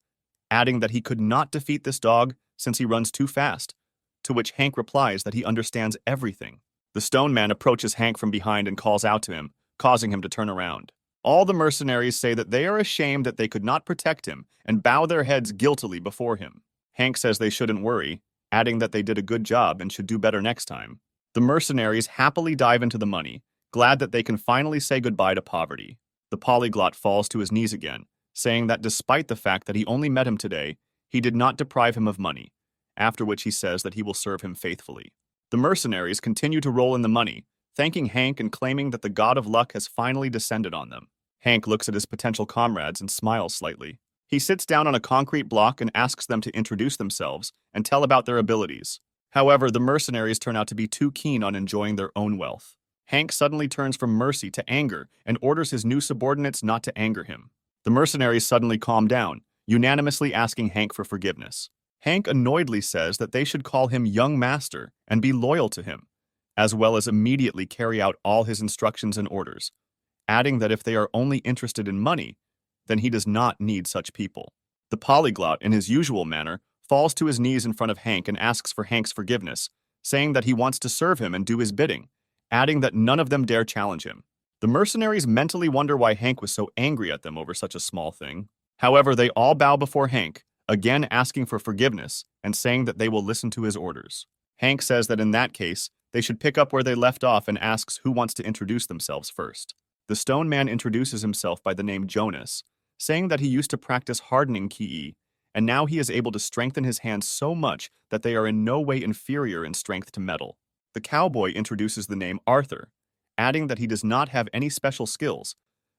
adding that he could not defeat this dog since he runs too fast, to which Hank replies that he understands everything. The stone man approaches Hank from behind and calls out to him, causing him to turn around. All the mercenaries say that they are ashamed that they could not protect him and bow their heads guiltily before him. Hank says they shouldn't worry, adding that they did a good job and should do better next time. The mercenaries happily dive into the money, glad that they can finally say goodbye to poverty. The polyglot falls to his knees again, saying that despite the fact that he only met him today, he did not deprive him of money, after which he says that he will serve him faithfully. The mercenaries continue to roll in the money, thanking Hank and claiming that the god of luck has finally descended on them. Hank looks at his potential comrades and smiles slightly. He sits down on a concrete block and asks them to introduce themselves and tell about their abilities. However, the mercenaries turn out to be too keen on enjoying their own wealth. Hank suddenly turns from mercy to anger and orders his new subordinates not to anger him. The mercenaries suddenly calm down, unanimously asking Hank for forgiveness. Hank annoyedly says that they should call him young master and be loyal to him, as well as immediately carry out all his instructions and orders, adding that if they are only interested in money, then he does not need such people. The polyglot, in his usual manner, falls to his knees in front of Hank and asks for Hank's forgiveness, saying that he wants to serve him and do his bidding, adding that none of them dare challenge him. The mercenaries mentally wonder why Hank was so angry at them over such a small thing. However, they all bow before Hank, again asking for forgiveness and saying that they will listen to his orders. Hank says that in that case, they should pick up where they left off and asks who wants to introduce themselves first. The stone man introduces himself by the name Jonas, saying that he used to practice hardening ki, and now he is able to strengthen his hands so much that they are in no way inferior in strength to metal. The cowboy introduces the name Arthur, adding that he does not have any special skills,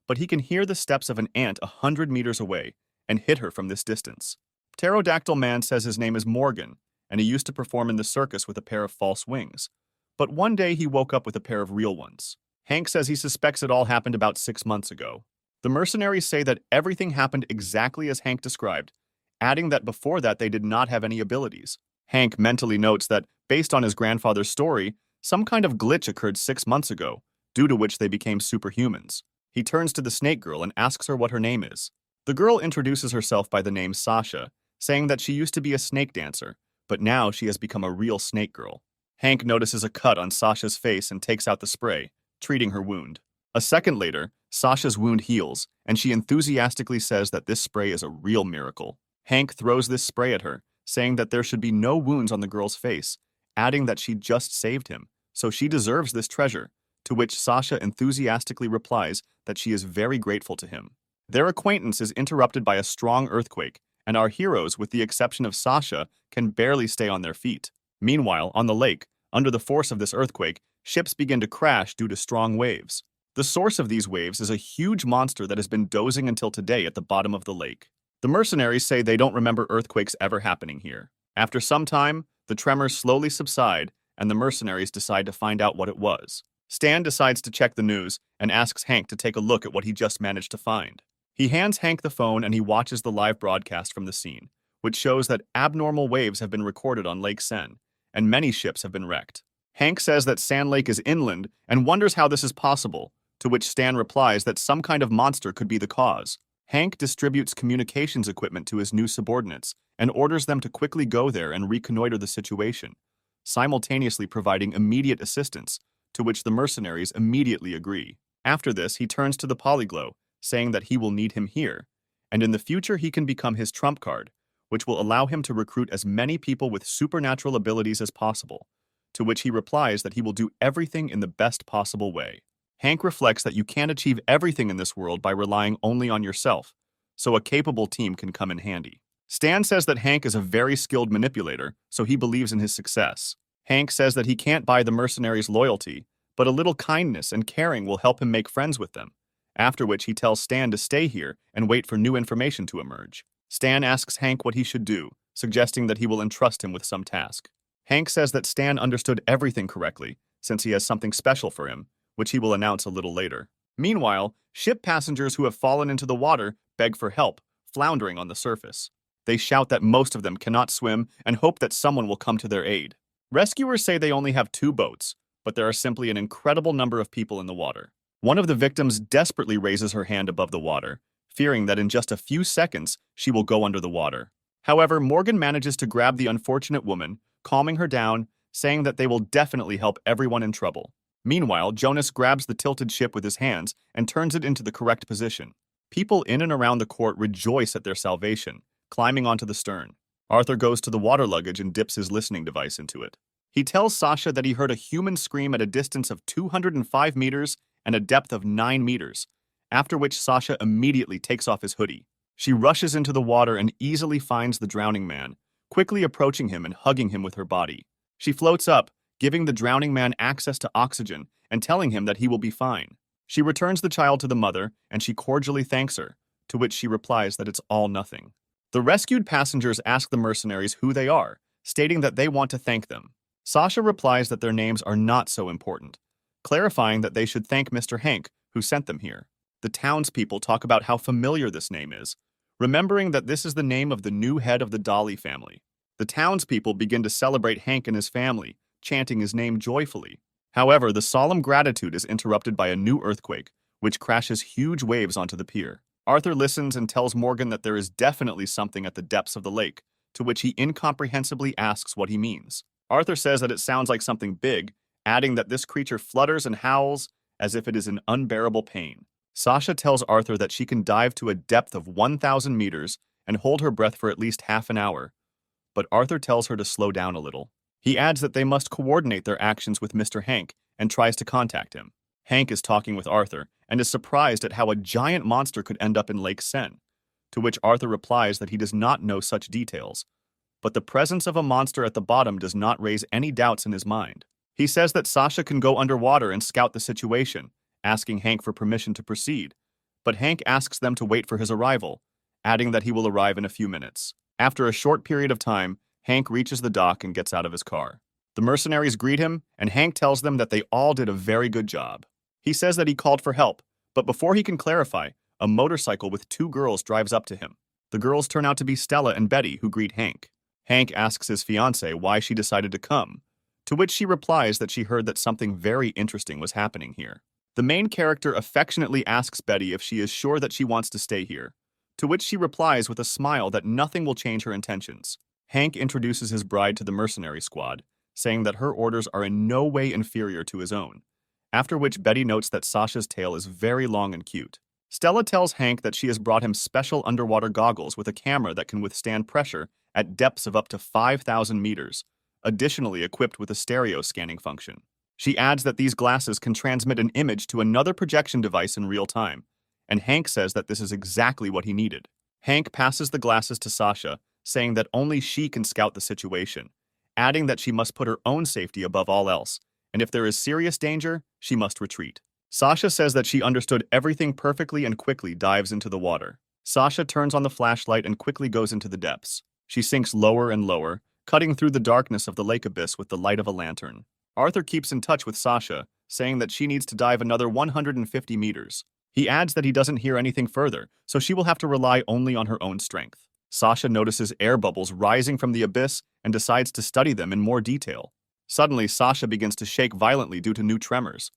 but he can hear the steps of an ant 100 meters away and hit her from this distance. Pterodactyl man says his name is Morgan, and he used to perform in the circus with a pair of false wings, but one day he woke up with a pair of real ones. Hank says he suspects it all happened about 6 months ago. The mercenaries say that everything happened exactly as Hank described, adding that before that they did not have any abilities. Hank mentally notes that, based on his grandfather's story, some kind of glitch occurred 6 months ago, due to which they became superhumans. He turns to the snake girl and asks her what her name is. The girl introduces herself by the name Sasha, saying that she used to be a snake dancer, but now she has become a real snake girl. Hank notices a cut on Sasha's face and takes out the spray, treating her wound. A second later, Sasha's wound heals, and she enthusiastically says that this spray is a real miracle. Hank throws this spray at her, saying that there should be no wounds on the girl's face, adding that she just saved him, so she deserves this treasure, to which Sasha enthusiastically replies that she is very grateful to him. Their acquaintance is interrupted by a strong earthquake, and our heroes, with the exception of Sasha, can barely stay on their feet. Meanwhile, on the lake, under the force of this earthquake, ships begin to crash due to strong waves. The source of these waves is a huge monster that has been dozing until today at the bottom of the lake. The mercenaries say they don't remember earthquakes ever happening here. After some time, the tremors slowly subside, and the mercenaries decide to find out what it was. Stan decides to check the news and asks Hank to take a look at what he just managed to find. He hands Hank the phone and he watches the live broadcast from the scene, which shows that abnormal waves have been recorded on Lake Sen, and many ships have been wrecked. Hank says that Sand Lake is inland and wonders how this is possible, to which Stan replies that some kind of monster could be the cause. Hank distributes communications equipment to his new subordinates and orders them to quickly go there and reconnoiter the situation, simultaneously providing immediate assistance, to which the mercenaries immediately agree. After this, he turns to the Polyglow, saying that he will need him here, and in the future he can become his trump card, which will allow him to recruit as many people with supernatural abilities as possible, to which he replies that he will do everything in the best possible way. Hank reflects that you can't achieve everything in this world by relying only on yourself, so a capable team can come in handy. Stan says that Hank is a very skilled manipulator, so he believes in his success. Hank says that he can't buy the mercenaries' loyalty, but a little kindness and caring will help him make friends with them, after which he tells Stan to stay here and wait for new information to emerge. Stan asks Hank what he should do, suggesting that he will entrust him with some task. Hank says that Stan understood everything correctly, since he has something special for him, which he will announce a little later. Meanwhile, ship passengers who have fallen into the water beg for help, floundering on the surface. They shout that most of them cannot swim and hope that someone will come to their aid. Rescuers say they only have 2 boats, but there are simply an incredible number of people in the water. One of the victims desperately raises her hand above the water, fearing that in just a few seconds she will go under the water. However, Morgan manages to grab the unfortunate woman, calming her down, saying that they will definitely help everyone in trouble. Meanwhile, Jonas grabs the tilted ship with his hands and turns it into the correct position. People in and around the court rejoice at their salvation, climbing onto the stern. Arthur goes to the water luggage and dips his listening device into it. He tells Sasha that he heard a human scream at a distance of 205 meters and a depth of 9 meters, after which Sasha immediately takes off his hoodie. She rushes into the water and easily finds the drowning man, quickly approaching him and hugging him with her body. She floats up, giving the drowning man access to oxygen and telling him that he will be fine. She returns the child to the mother, and she cordially thanks her, to which she replies that it's all nothing. The rescued passengers ask the mercenaries who they are, stating that they want to thank them. Sasha replies that their names are not so important, clarifying that they should thank Mr. Hank, who sent them here. The townspeople talk about how familiar this name is, remembering that this is the name of the new head of the Dolly family. The townspeople begin to celebrate Hank and his family, chanting his name joyfully. However, the solemn gratitude is interrupted by a new earthquake, which crashes huge waves onto the pier. Arthur listens and tells Morgan that there is definitely something at the depths of the lake, to which he incomprehensibly asks what he means. Arthur says that it sounds like something big, adding that this creature flutters and howls as if it is in unbearable pain. Sasha tells Arthur that she can dive to a depth of 1,000 meters and hold her breath for at least half an hour, but Arthur tells her to slow down a little. He adds that they must coordinate their actions with Mr. Hank and tries to contact him. Hank is talking with Arthur and is surprised at how a giant monster could end up in Lake Sen, to which Arthur replies that he does not know such details, but the presence of a monster at the bottom does not raise any doubts in his mind. He says that Sasha can go underwater and scout the situation, asking Hank for permission to proceed, but Hank asks them to wait for his arrival, adding that he will arrive in a few minutes. After a short period of time, Hank reaches the dock and gets out of his car. The mercenaries greet him, and Hank tells them that they all did a very good job. He says that he called for help, but before he can clarify, a motorcycle with 2 girls drives up to him. The girls turn out to be Stella and Betty, who greet Hank. Hank asks his fiancée why she decided to come, to which she replies that she heard that something very interesting was happening here. The main character affectionately asks Betty if she is sure that she wants to stay here, to which she replies with a smile that nothing will change her intentions. Hank introduces his bride to the mercenary squad, saying that her orders are in no way inferior to his own, after which Betty notes that Sasha's tail is very long and cute. Stella tells Hank that she has brought him special underwater goggles with a camera that can withstand pressure at depths of up to 5,000 meters, additionally equipped with a stereo scanning function. She adds that these glasses can transmit an image to another projection device in real time, and Hank says that this is exactly what he needed. Hank passes the glasses to Sasha, saying that only she can scout the situation, adding that she must put her own safety above all else, and if there is serious danger, she must retreat. Sasha says that she understood everything perfectly and quickly dives into the water. Sasha turns on the flashlight and quickly goes into the depths. She sinks lower and lower, cutting through the darkness of the lake abyss with the light of a lantern. Arthur keeps in touch with Sasha, saying that she needs to dive another 150 meters. He adds that he doesn't hear anything further, so she will have to rely only on her own strength. Sasha notices air bubbles rising from the abyss and decides to study them in more detail. Suddenly, Sasha begins to shake violently due to new tremors.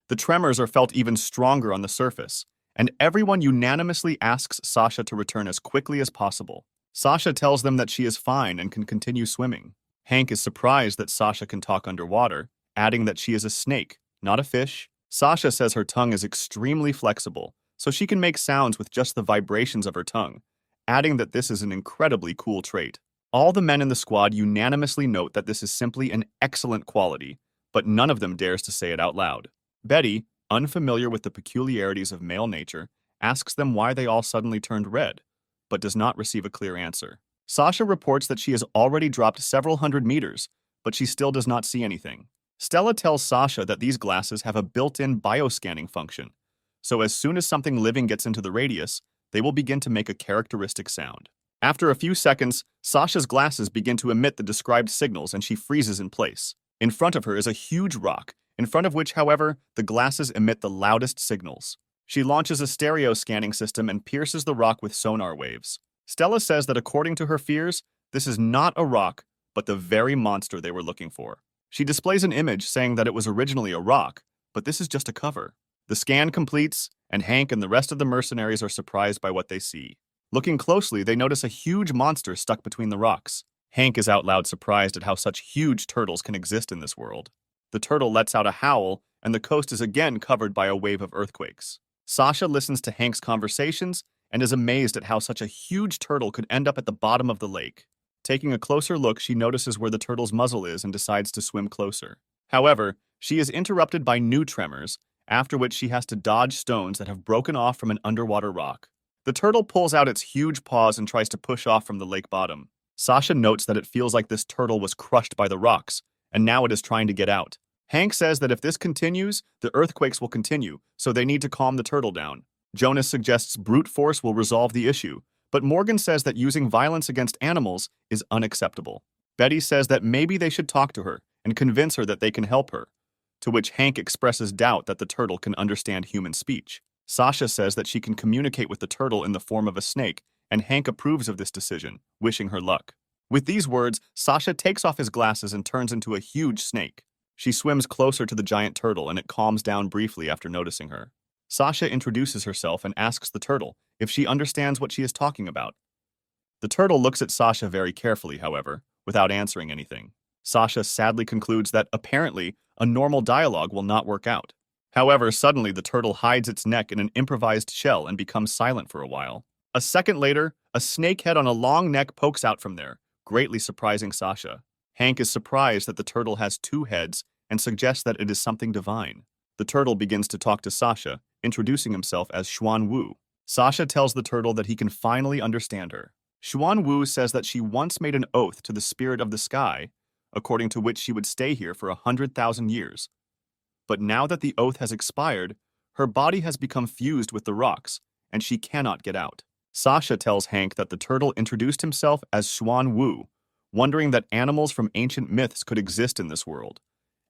The tremors are felt even stronger on the surface, and everyone unanimously asks Sasha to return as quickly as possible. Sasha tells them that she is fine and can continue swimming. Hank is surprised that Sasha can talk underwater, adding that she is a snake, not a fish. Sasha says her tongue is extremely flexible, so she can make sounds with just the vibrations of her tongue, adding that this is an incredibly cool trait. All the men in the squad unanimously note that this is simply an excellent quality, but none of them dares to say it out loud. Betty, unfamiliar with the peculiarities of male nature, asks them why they all suddenly turned red, but does not receive a clear answer. Sasha reports that she has already dropped several hundred meters, but she still does not see anything. Stella tells Sasha that these glasses have a built-in bioscanning function, so as soon as something living gets into the radius, they will begin to make a characteristic sound. After a few seconds, Sasha's glasses begin to emit the described signals and she freezes in place. In front of her is a huge rock, in front of which, however, the glasses emit the loudest signals. She launches a stereo scanning system and pierces the rock with sonar waves. Stella says that according to her fears, this is not a rock, but the very monster they were looking for. She displays an image saying that it was originally a rock, but this is just a cover. The scan completes, and Hank and the rest of the mercenaries are surprised by what they see. Looking closely, they notice a huge monster stuck between the rocks. Hank is out loud surprised at how such huge turtles can exist in this world. The turtle lets out a howl, and the coast is again covered by a wave of earthquakes. Sasha listens to Hank's conversations and is amazed at how such a huge turtle could end up at the bottom of the lake. Taking a closer look, she notices where the turtle's muzzle is and decides to swim closer. However, she is interrupted by new tremors, after which she has to dodge stones that have broken off from an underwater rock. The turtle pulls out its huge paws and tries to push off from the lake bottom. Sasha notes that it feels like this turtle was crushed by the rocks, and now it is trying to get out. Hank says that if this continues, the earthquakes will continue, so they need to calm the turtle down. Jonas suggests brute force will resolve the issue, but Morgan says that using violence against animals is unacceptable. Betty says that maybe they should talk to her and convince her that they can help her, to which Hank expresses doubt that the turtle can understand human speech. Sasha says that she can communicate with the turtle in the form of a snake, and Hank approves of this decision, wishing her luck. With these words, Sasha takes off his glasses and turns into a huge snake. She swims closer to the giant turtle and it calms down briefly after noticing her. Sasha introduces herself and asks the turtle if she understands what she is talking about. The turtle looks at Sasha very carefully, however, without answering anything. Sasha sadly concludes that, apparently, a normal dialogue will not work out. However, suddenly the turtle hides its neck in an improvised shell and becomes silent for a while. A second later, a snake head on a long neck pokes out from there, greatly surprising Sasha. Hank is surprised that the turtle has two heads and suggests that it is something divine. The turtle begins to talk to Sasha, introducing himself as Xuan Wu. Sasha tells the turtle that he can finally understand her. Xuan Wu says that she once made an oath to the spirit of the sky, according to which she would stay here for 100,000 years. But now that the oath has expired, her body has become fused with the rocks, and she cannot get out. Sasha tells Hank that the turtle introduced himself as Xuan Wu, wondering that animals from ancient myths could exist in this world.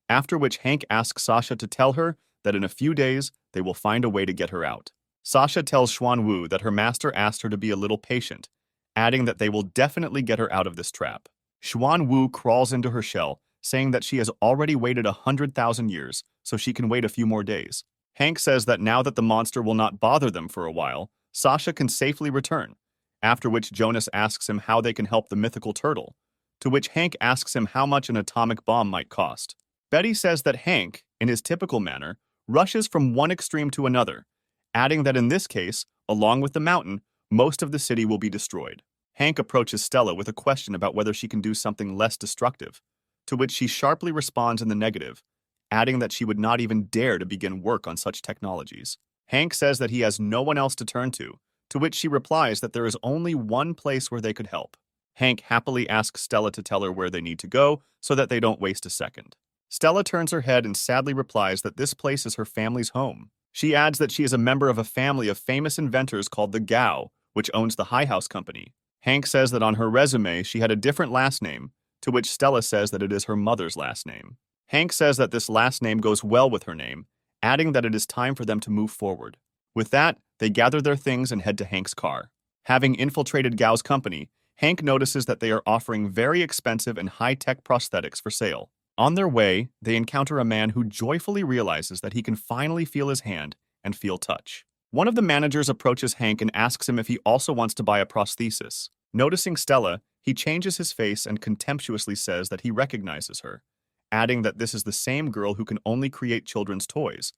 After which Hank asks Sasha to tell her that in a few days they will find a way to get her out. Sasha tells Xuan Wu that her master asked her to be a little patient, adding that they will definitely get her out of this trap. Xuan Wu crawls into her shell, saying that she has already waited 100,000 years, so she can wait a few more days. Hank says that now that the monster will not bother them for a while, Sasha can safely return, after which Jonas asks him how they can help the mythical turtle, to which Hank asks him how much an atomic bomb might cost. Betty says that Hank, in his typical manner, rushes from one extreme to another, adding that in this case, along with the mountain, most of the city will be destroyed. Hank approaches Stella with a question about whether she can do something less destructive, to which she sharply responds in the negative, adding that she would not even dare to begin work on such technologies. Hank says that he has no one else to turn to which she replies that there is only one place where they could help. Hank happily asks Stella to tell her where they need to go so that they don't waste a second. Stella turns her head and sadly replies that this place is her family's home. She adds that she is a member of a family of famous inventors called the Gao, which owns the High House Company. Hank says that on her resume she had a different last name, to which Stella says that it is her mother's last name. Hank says that this last name goes well with her name, adding that it is time for them to move forward. With that, they gather their things and head to Hank's car. Having infiltrated Gao's company, Hank notices that they are offering very expensive and high-tech prosthetics for sale. On their way, they encounter a man who joyfully realizes that he can finally feel his hand and feel touch. One of the managers approaches Hank and asks him if he also wants to buy a prosthesis. Noticing Stella, he changes his face and contemptuously says that he recognizes her, adding that this is the same girl who can only create children's toys,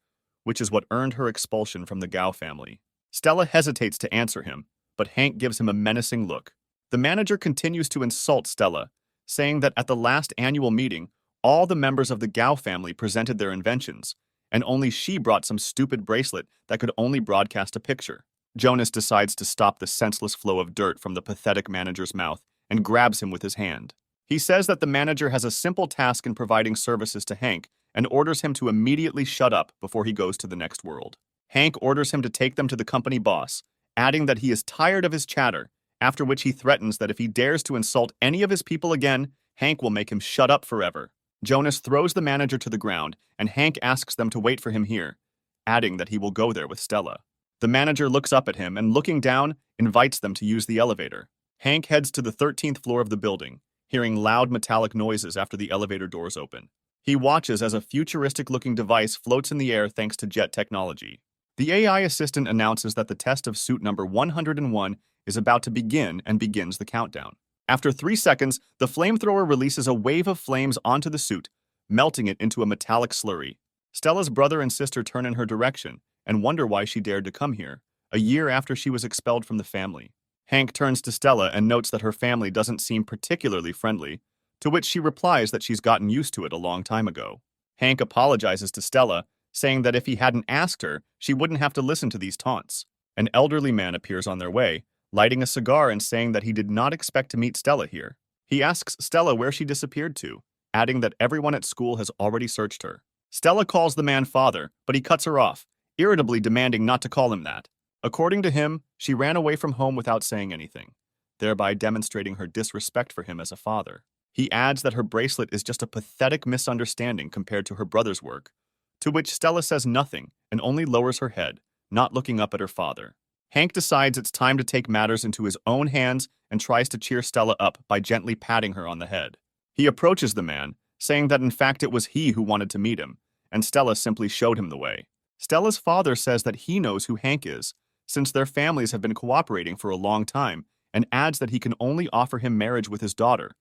which is what earned her expulsion from the Gao family. Stella hesitates to answer him, but Hank gives him a menacing look. The manager continues to insult Stella, saying that at the last annual meeting, all the members of the Gao family presented their inventions, and only she brought some stupid bracelet that could only broadcast a picture. Jonas decides to stop the senseless flow of dirt from the pathetic manager's mouth and grabs him with his hand. He says that the manager has a simple task in providing services to Hank and orders him to immediately shut up before he goes to the next world. Hank orders him to take them to the company boss, adding that he is tired of his chatter, after which he threatens that if he dares to insult any of his people again, Hank will make him shut up forever. Jonas throws the manager to the ground, and Hank asks them to wait for him here, adding that he will go there with Stella. The manager looks up at him and, looking down, invites them to use the elevator. Hank heads to the 13th floor of the building, hearing loud metallic noises after the elevator doors open. He watches as a futuristic-looking device floats in the air thanks to jet technology. The AI assistant announces that the test of suit number 101 is about to begin and begins the countdown. After 3 seconds, the flamethrower releases a wave of flames onto the suit, melting it into a metallic slurry. Stella's brother and sister turn in her direction and wonder why she dared to come here, a year after she was expelled from the family. Hank turns to Stella and notes that her family doesn't seem particularly friendly, to which she replies that she's gotten used to it a long time ago. Hank apologizes to Stella, saying that if he hadn't asked her, she wouldn't have to listen to these taunts. An elderly man appears on their way, lighting a cigar and saying that he did not expect to meet Stella here. He asks Stella where she disappeared to, adding that everyone at school has already searched her. Stella calls the man father, but he cuts her off, irritably demanding not to call him that. According to him, she ran away from home without saying anything, thereby demonstrating her disrespect for him as a father. He adds that her bracelet is just a pathetic misunderstanding compared to her brother's work, to which Stella says nothing and only lowers her head, not looking up at her father. Hank decides it's time to take matters into his own hands and tries to cheer Stella up by gently patting her on the head. He approaches the man, saying that in fact it was he who wanted to meet him, and Stella simply showed him the way. Stella's father says that he knows who Hank is, since their families have been cooperating for a long time, and adds that he can only offer him marriage with his daughter,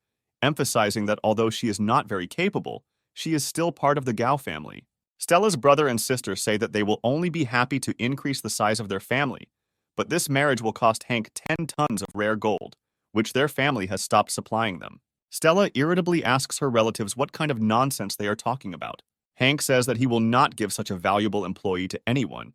emphasizing that although she is not very capable, she is still part of the Gao family. Stella's brother and sister say that they will only be happy to increase the size of their family, but this marriage will cost Hank 10 tons of rare gold, which their family has stopped supplying them. Stella irritably asks her relatives what kind of nonsense they are talking about. Hank says that he will not give such a valuable employee to anyone,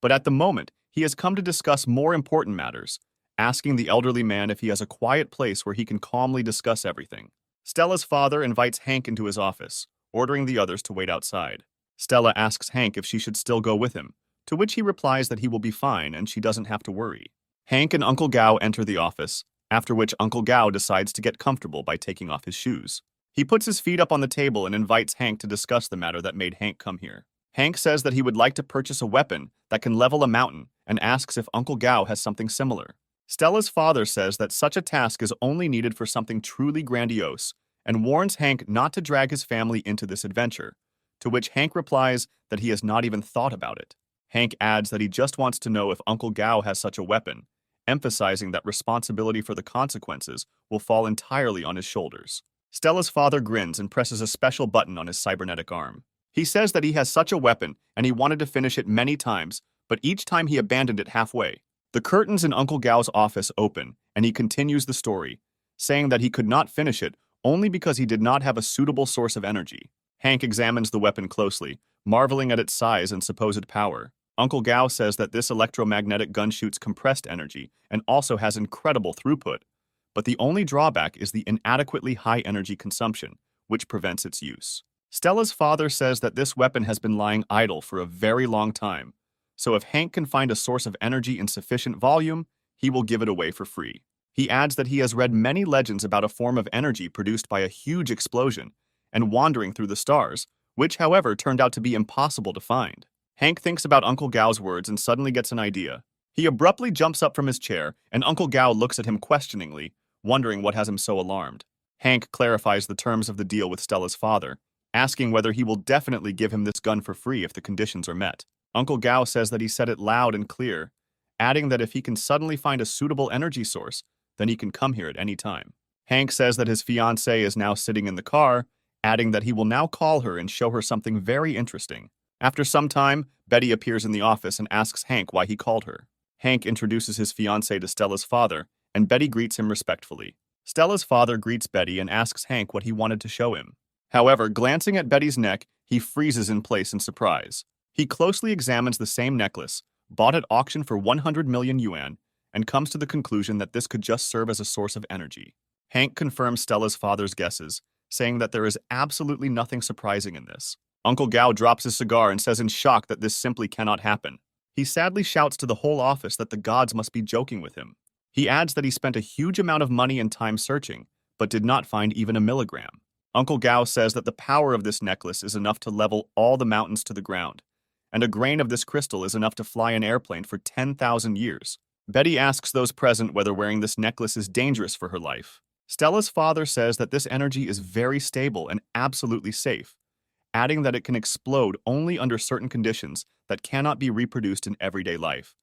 but at the moment, he has come to discuss more important matters, asking the elderly man if he has a quiet place where he can calmly discuss everything. Stella's father invites Hank into his office, ordering the others to wait outside. Stella asks Hank if she should still go with him, to which he replies that he will be fine and she doesn't have to worry. Hank and Uncle Gao enter the office, after which Uncle Gao decides to get comfortable by taking off his shoes. He puts his feet up on the table and invites Hank to discuss the matter that made Hank come here. Hank says that he would like to purchase a weapon that can level a mountain and asks if Uncle Gao has something similar. Stella's father says that such a task is only needed for something truly grandiose and warns Hank not to drag his family into this adventure, to which Hank replies that he has not even thought about it. Hank adds that he just wants to know if Uncle Gao has such a weapon, emphasizing that responsibility for the consequences will fall entirely on his shoulders. Stella's father grins and presses a special button on his cybernetic arm. He says that he has such a weapon and he wanted to finish it many times, but each time he abandoned it halfway. The curtains in Uncle Gao's office open, and he continues the story, saying that he could not finish it only because he did not have a suitable source of energy. Hank examines the weapon closely, marveling at its size and supposed power. Uncle Gao says that this electromagnetic gun shoots compressed energy and also has incredible throughput, but the only drawback is the inadequately high energy consumption, which prevents its use. Stella's father says that this weapon has been lying idle for a very long time, so if Hank can find a source of energy in sufficient volume, he will give it away for free. He adds that he has read many legends about a form of energy produced by a huge explosion and wandering through the stars, which, however, turned out to be impossible to find. Hank thinks about Uncle Gao's words and suddenly gets an idea. He abruptly jumps up from his chair, and Uncle Gao looks at him questioningly, wondering what has him so alarmed. Hank clarifies the terms of the deal with Stella's father, asking whether he will definitely give him this gun for free if the conditions are met. Uncle Gao says that he said it loud and clear, adding that if he can suddenly find a suitable energy source, then he can come here at any time. Hank says that his fiancée is now sitting in the car, adding that he will now call her and show her something very interesting. After some time, Betty appears in the office and asks Hank why he called her. Hank introduces his fiancée to Stella's father, and Betty greets him respectfully. Stella's father greets Betty and asks Hank what he wanted to show him. However, glancing at Betty's neck, he freezes in place in surprise. He closely examines the same necklace, bought at auction for 100 million yuan, and comes to the conclusion that this could just serve as a source of energy. Hank confirms Stella's father's guesses, saying that there is absolutely nothing surprising in this. Uncle Gao drops his cigar and says in shock that this simply cannot happen. He sadly shouts to the whole office that the gods must be joking with him. He adds that he spent a huge amount of money and time searching, but did not find even a milligram. Uncle Gao says that the power of this necklace is enough to level all the mountains to the ground, and a grain of this crystal is enough to fly an airplane for 10,000 years. Betty asks those present whether wearing this necklace is dangerous for her life. Stella's father says that this energy is very stable and absolutely safe, adding that it can explode only under certain conditions that cannot be reproduced in everyday life.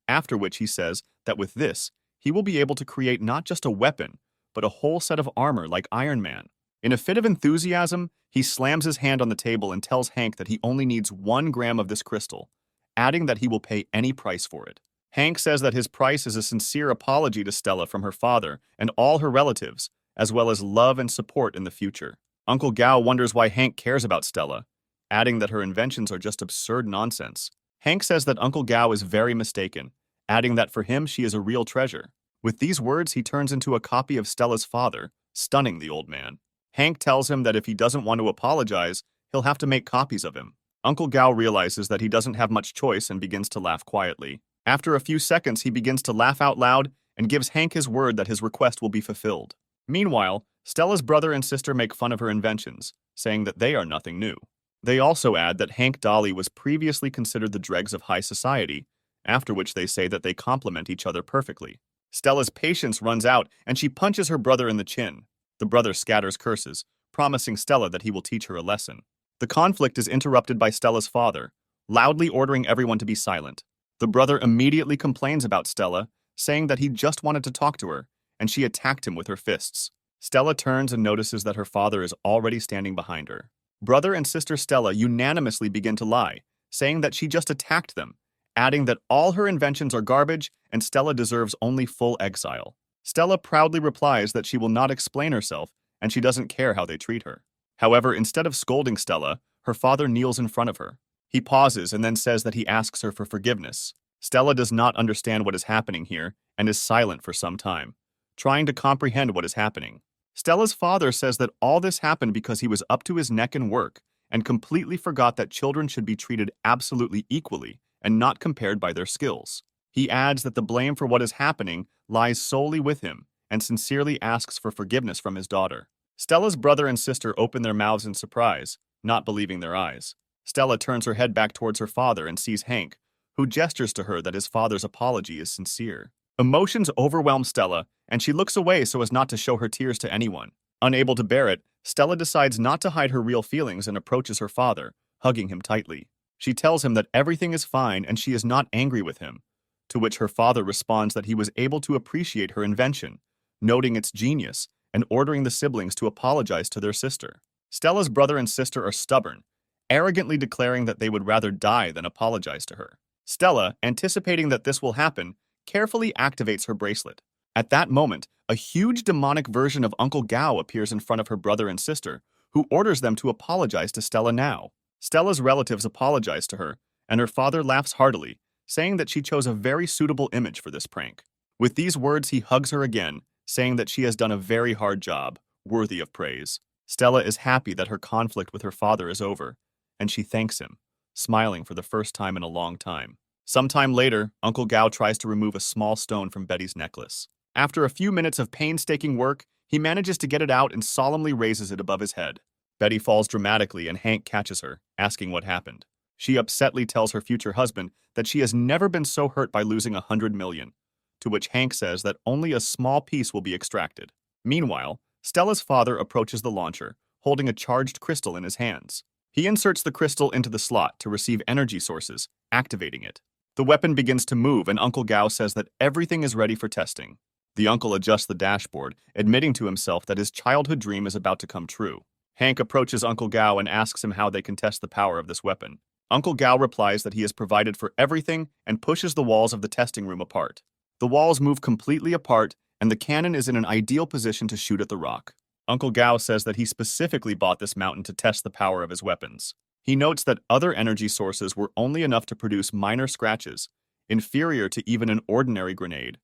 After which he says that with this, he will be able to create not just a weapon, but a whole set of armor like Iron Man. In a fit of enthusiasm, he slams his hand on the table and tells Hank that he only needs 1 gram of this crystal, adding that he will pay any price for it. Hank says that his price is a sincere apology to Stella from her father and all her relatives, as well as love and support in the future. Uncle Gao wonders why Hank cares about Stella, adding that her inventions are just absurd nonsense. Hank says that Uncle Gao is very mistaken, adding that for him she is a real treasure. With these words, he turns into a copy of Stella's father, stunning the old man. Hank tells him that if he doesn't want to apologize, he'll have to make copies of him. Uncle Gao realizes that he doesn't have much choice and begins to laugh quietly. After a few seconds, he begins to laugh out loud and gives Hank his word that his request will be fulfilled. Meanwhile, Stella's brother and sister make fun of her inventions, saying that they are nothing new. They also add that Hank Dolly was previously considered the dregs of high society, after which they say that they complement each other perfectly. Stella's patience runs out and she punches her brother in the chin. The brother scatters curses, promising Stella that he will teach her a lesson. The conflict is interrupted by Stella's father, loudly ordering everyone to be silent. The brother immediately complains about Stella, saying that he just wanted to talk to her, and she attacked him with her fists. Stella turns and notices that her father is already standing behind her. Brother and sister Stella unanimously begin to lie, saying that she just attacked them, adding that all her inventions are garbage and Stella deserves only full exile. Stella proudly replies that she will not explain herself and she doesn't care how they treat her. However, instead of scolding Stella, her father kneels in front of her. He pauses and then says that he asks her for forgiveness. Stella does not understand what is happening here and is silent for some time, trying to comprehend what is happening. Stella's father says that all this happened because he was up to his neck in work and completely forgot that children should be treated absolutely equally and not compared by their skills. He adds that the blame for what is happening lies solely with him and sincerely asks for forgiveness from his daughter. Stella's brother and sister open their mouths in surprise, not believing their eyes. Stella turns her head back towards her father and sees Hank, who gestures to her that his father's apology is sincere. Emotions overwhelm Stella, and she looks away so as not to show her tears to anyone. Unable to bear it, Stella decides not to hide her real feelings and approaches her father, hugging him tightly. She tells him that everything is fine and she is not angry with him, to which her father responds that he was able to appreciate her invention, noting its genius and ordering the siblings to apologize to their sister. Stella's brother and sister are stubborn, arrogantly declaring that they would rather die than apologize to her. Stella, anticipating that this will happen, carefully activates her bracelet. At that moment, a huge demonic version of Uncle Gao appears in front of her brother and sister, who orders them to apologize to Stella now. Stella's relatives apologize to her, and her father laughs heartily, saying that she chose a very suitable image for this prank. With these words, he hugs her again, saying that she has done a very hard job, worthy of praise. Stella is happy that her conflict with her father is over, and she thanks him, smiling for the first time in a long time. Sometime later, Uncle Gao tries to remove a small stone from Betty's necklace. After a few minutes of painstaking work, he manages to get it out and solemnly raises it above his head. Betty falls dramatically and Hank catches her, asking what happened. She upsetly tells her future husband that she has never been so hurt by losing 100 million, to which Hank says that only a small piece will be extracted. Meanwhile, Stella's father approaches the launcher, holding a charged crystal in his hands. He inserts the crystal into the slot to receive energy sources, activating it. The weapon begins to move and Uncle Gao says that everything is ready for testing. The uncle adjusts the dashboard, admitting to himself that his childhood dream is about to come true. Hank approaches Uncle Gao and asks him how they can test the power of this weapon. Uncle Gao replies that he has provided for everything and pushes the walls of the testing room apart. The walls move completely apart and the cannon is in an ideal position to shoot at the rock. Uncle Gao says that he specifically bought this mountain to test the power of his weapons. He notes that other energy sources were only enough to produce minor scratches, inferior to even an ordinary grenade.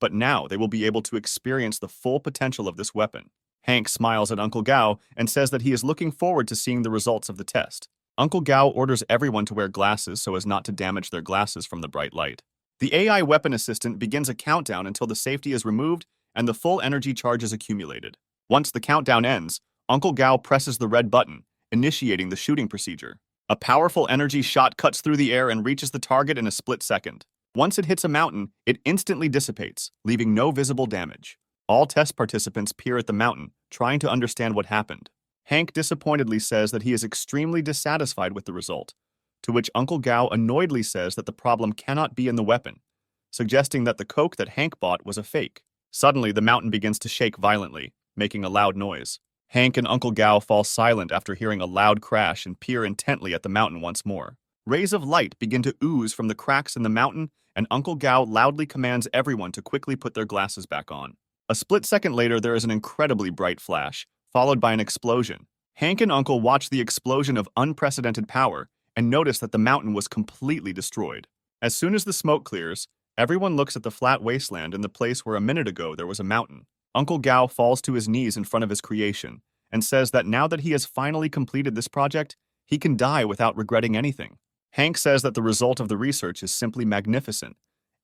But now they will be able to experience the full potential of this weapon. Hank smiles at Uncle Gao and says that he is looking forward to seeing the results of the test. Uncle Gao orders everyone to wear glasses so as not to damage their glasses from the bright light. The AI weapon assistant begins a countdown until the safety is removed and the full energy charge is accumulated. Once the countdown ends, Uncle Gao presses the red button, initiating the shooting procedure. A powerful energy shot cuts through the air and reaches the target in a split second. Once it hits a mountain, it instantly dissipates, leaving no visible damage. All test participants peer at the mountain, trying to understand what happened. Hank disappointedly says that he is extremely dissatisfied with the result, to which Uncle Gao annoyedly says that the problem cannot be in the weapon, suggesting that the coke that Hank bought was a fake. Suddenly, the mountain begins to shake violently, making a loud noise. Hank and Uncle Gao fall silent after hearing a loud crash and peer intently at the mountain once more. Rays of light begin to ooze from the cracks in the mountain, and Uncle Gao loudly commands everyone to quickly put their glasses back on. A split second later, there is an incredibly bright flash, followed by an explosion. Hank and Uncle watch the explosion of unprecedented power and notice that the mountain was completely destroyed. As soon as the smoke clears, everyone looks at the flat wasteland in the place where a minute ago there was a mountain. Uncle Gao falls to his knees in front of his creation and says that now that he has finally completed this project, he can die without regretting anything. Hank says that the result of the research is simply magnificent,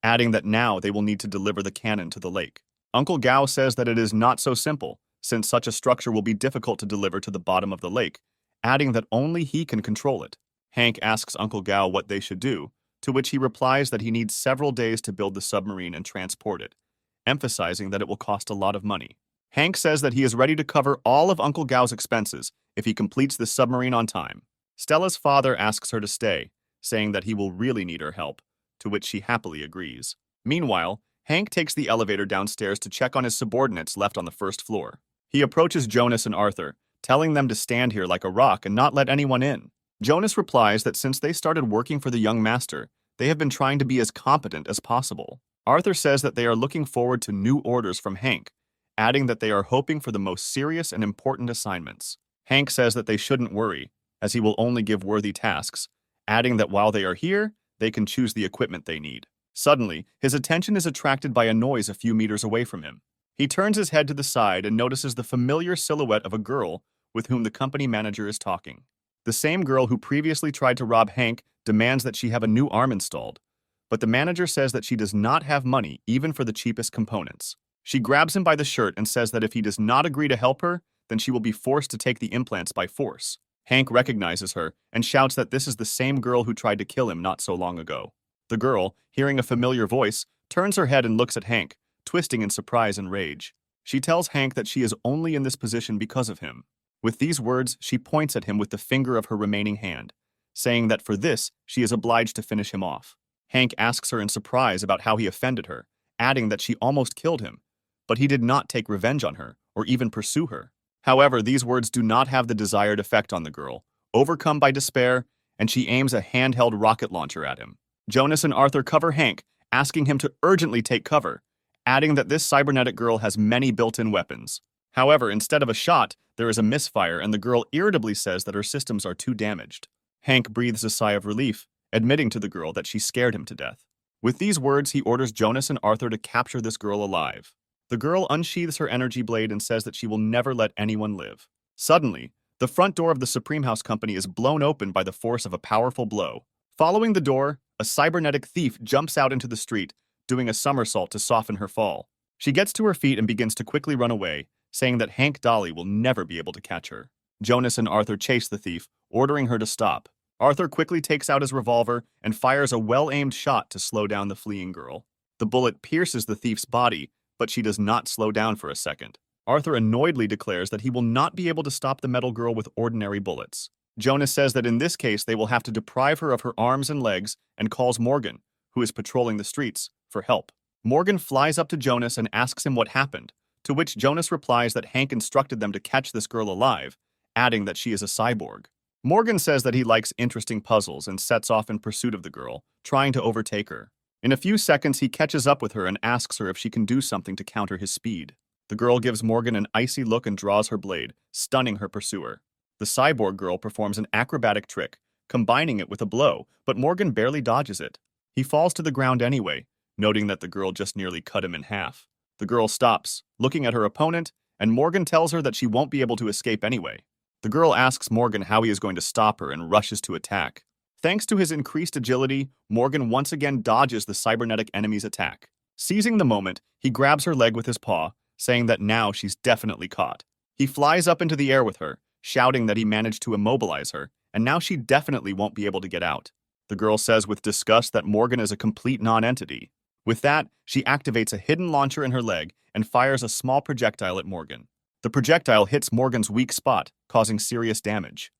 adding that now they will need to deliver the cannon to the lake. Uncle Gao says that it is not so simple, since such a structure will be difficult to deliver to the bottom of the lake, adding that only he can control it. Hank asks Uncle Gao what they should do, to which he replies that he needs several days to build the submarine and transport it, emphasizing that it will cost a lot of money. Hank says that he is ready to cover all of Uncle Gao's expenses if he completes the submarine on time. Stella's father asks her to stay, saying that he will really need her help, to which she happily agrees. Meanwhile, Hank takes the elevator downstairs to check on his subordinates left on the first floor. He approaches Jonas and Arthur, telling them to stand here like a rock and not let anyone in. Jonas replies that since they started working for the young master, they have been trying to be as competent as possible. Arthur says that they are looking forward to new orders from Hank, adding that they are hoping for the most serious and important assignments. Hank says that they shouldn't worry, as he will only give worthy tasks, adding that while they are here, they can choose the equipment they need. Suddenly, his attention is attracted by a noise a few meters away from him. He turns his head to the side and notices the familiar silhouette of a girl with whom the company manager is talking. The same girl who previously tried to rob Hank demands that she have a new arm installed, but the manager says that she does not have money even for the cheapest components. She grabs him by the shirt and says that if he does not agree to help her, then she will be forced to take the implants by force. Hank recognizes her and shouts that this is the same girl who tried to kill him not so long ago. The girl, hearing a familiar voice, turns her head and looks at Hank, twisting in surprise and rage. She tells Hank that she is only in this position because of him. With these words, she points at him with the finger of her remaining hand, saying that for this, she is obliged to finish him off. Hank asks her in surprise about how he offended her, adding that she almost killed him, but he did not take revenge on her or even pursue her. However, these words do not have the desired effect on the girl, overcome by despair, and she aims a handheld rocket launcher at him. Jonas and Arthur cover Hank, asking him to urgently take cover, adding that this cybernetic girl has many built-in weapons. However, instead of a shot, there is a misfire and the girl irritably says that her systems are too damaged. Hank breathes a sigh of relief, admitting to the girl that she scared him to death. With these words, he orders Jonas and Arthur to capture this girl alive. The girl unsheathes her energy blade and says that she will never let anyone live. Suddenly, the front door of the Supreme House Company is blown open by the force of a powerful blow. Following the door, a cybernetic thief jumps out into the street, doing a somersault to soften her fall. She gets to her feet and begins to quickly run away, saying that Hank Dolly will never be able to catch her. Jonas and Arthur chase the thief, ordering her to stop. Arthur quickly takes out his revolver and fires a well-aimed shot to slow down the fleeing girl. The bullet pierces the thief's body, but she does not slow down for a second. Arthur annoyedly declares that he will not be able to stop the metal girl with ordinary bullets. Jonas says that in this case they will have to deprive her of her arms and legs and calls Morgan, who is patrolling the streets, for help. Morgan flies up to Jonas and asks him what happened, to which Jonas replies that Hank instructed them to catch this girl alive, adding that she is a cyborg. Morgan says that he likes interesting puzzles and sets off in pursuit of the girl, trying to overtake her. In a few seconds, he catches up with her and asks her if she can do something to counter his speed. The girl gives Morgan an icy look and draws her blade, stunning her pursuer. The cyborg girl performs an acrobatic trick, combining it with a blow, but Morgan barely dodges it. He falls to the ground anyway, noting that the girl just nearly cut him in half. The girl stops, looking at her opponent, and Morgan tells her that she won't be able to escape anyway. The girl asks Morgan how he is going to stop her and rushes to attack. Thanks to his increased agility, Morgan once again dodges the cybernetic enemy's attack. Seizing the moment, he grabs her leg with his paw, saying that now she's definitely caught. He flies up into the air with her, shouting that he managed to immobilize her, and now she definitely won't be able to get out. The girl says with disgust that Morgan is a complete non-entity. With that, she activates a hidden launcher in her leg and fires a small projectile at Morgan. The projectile hits Morgan's weak spot, causing serious damage.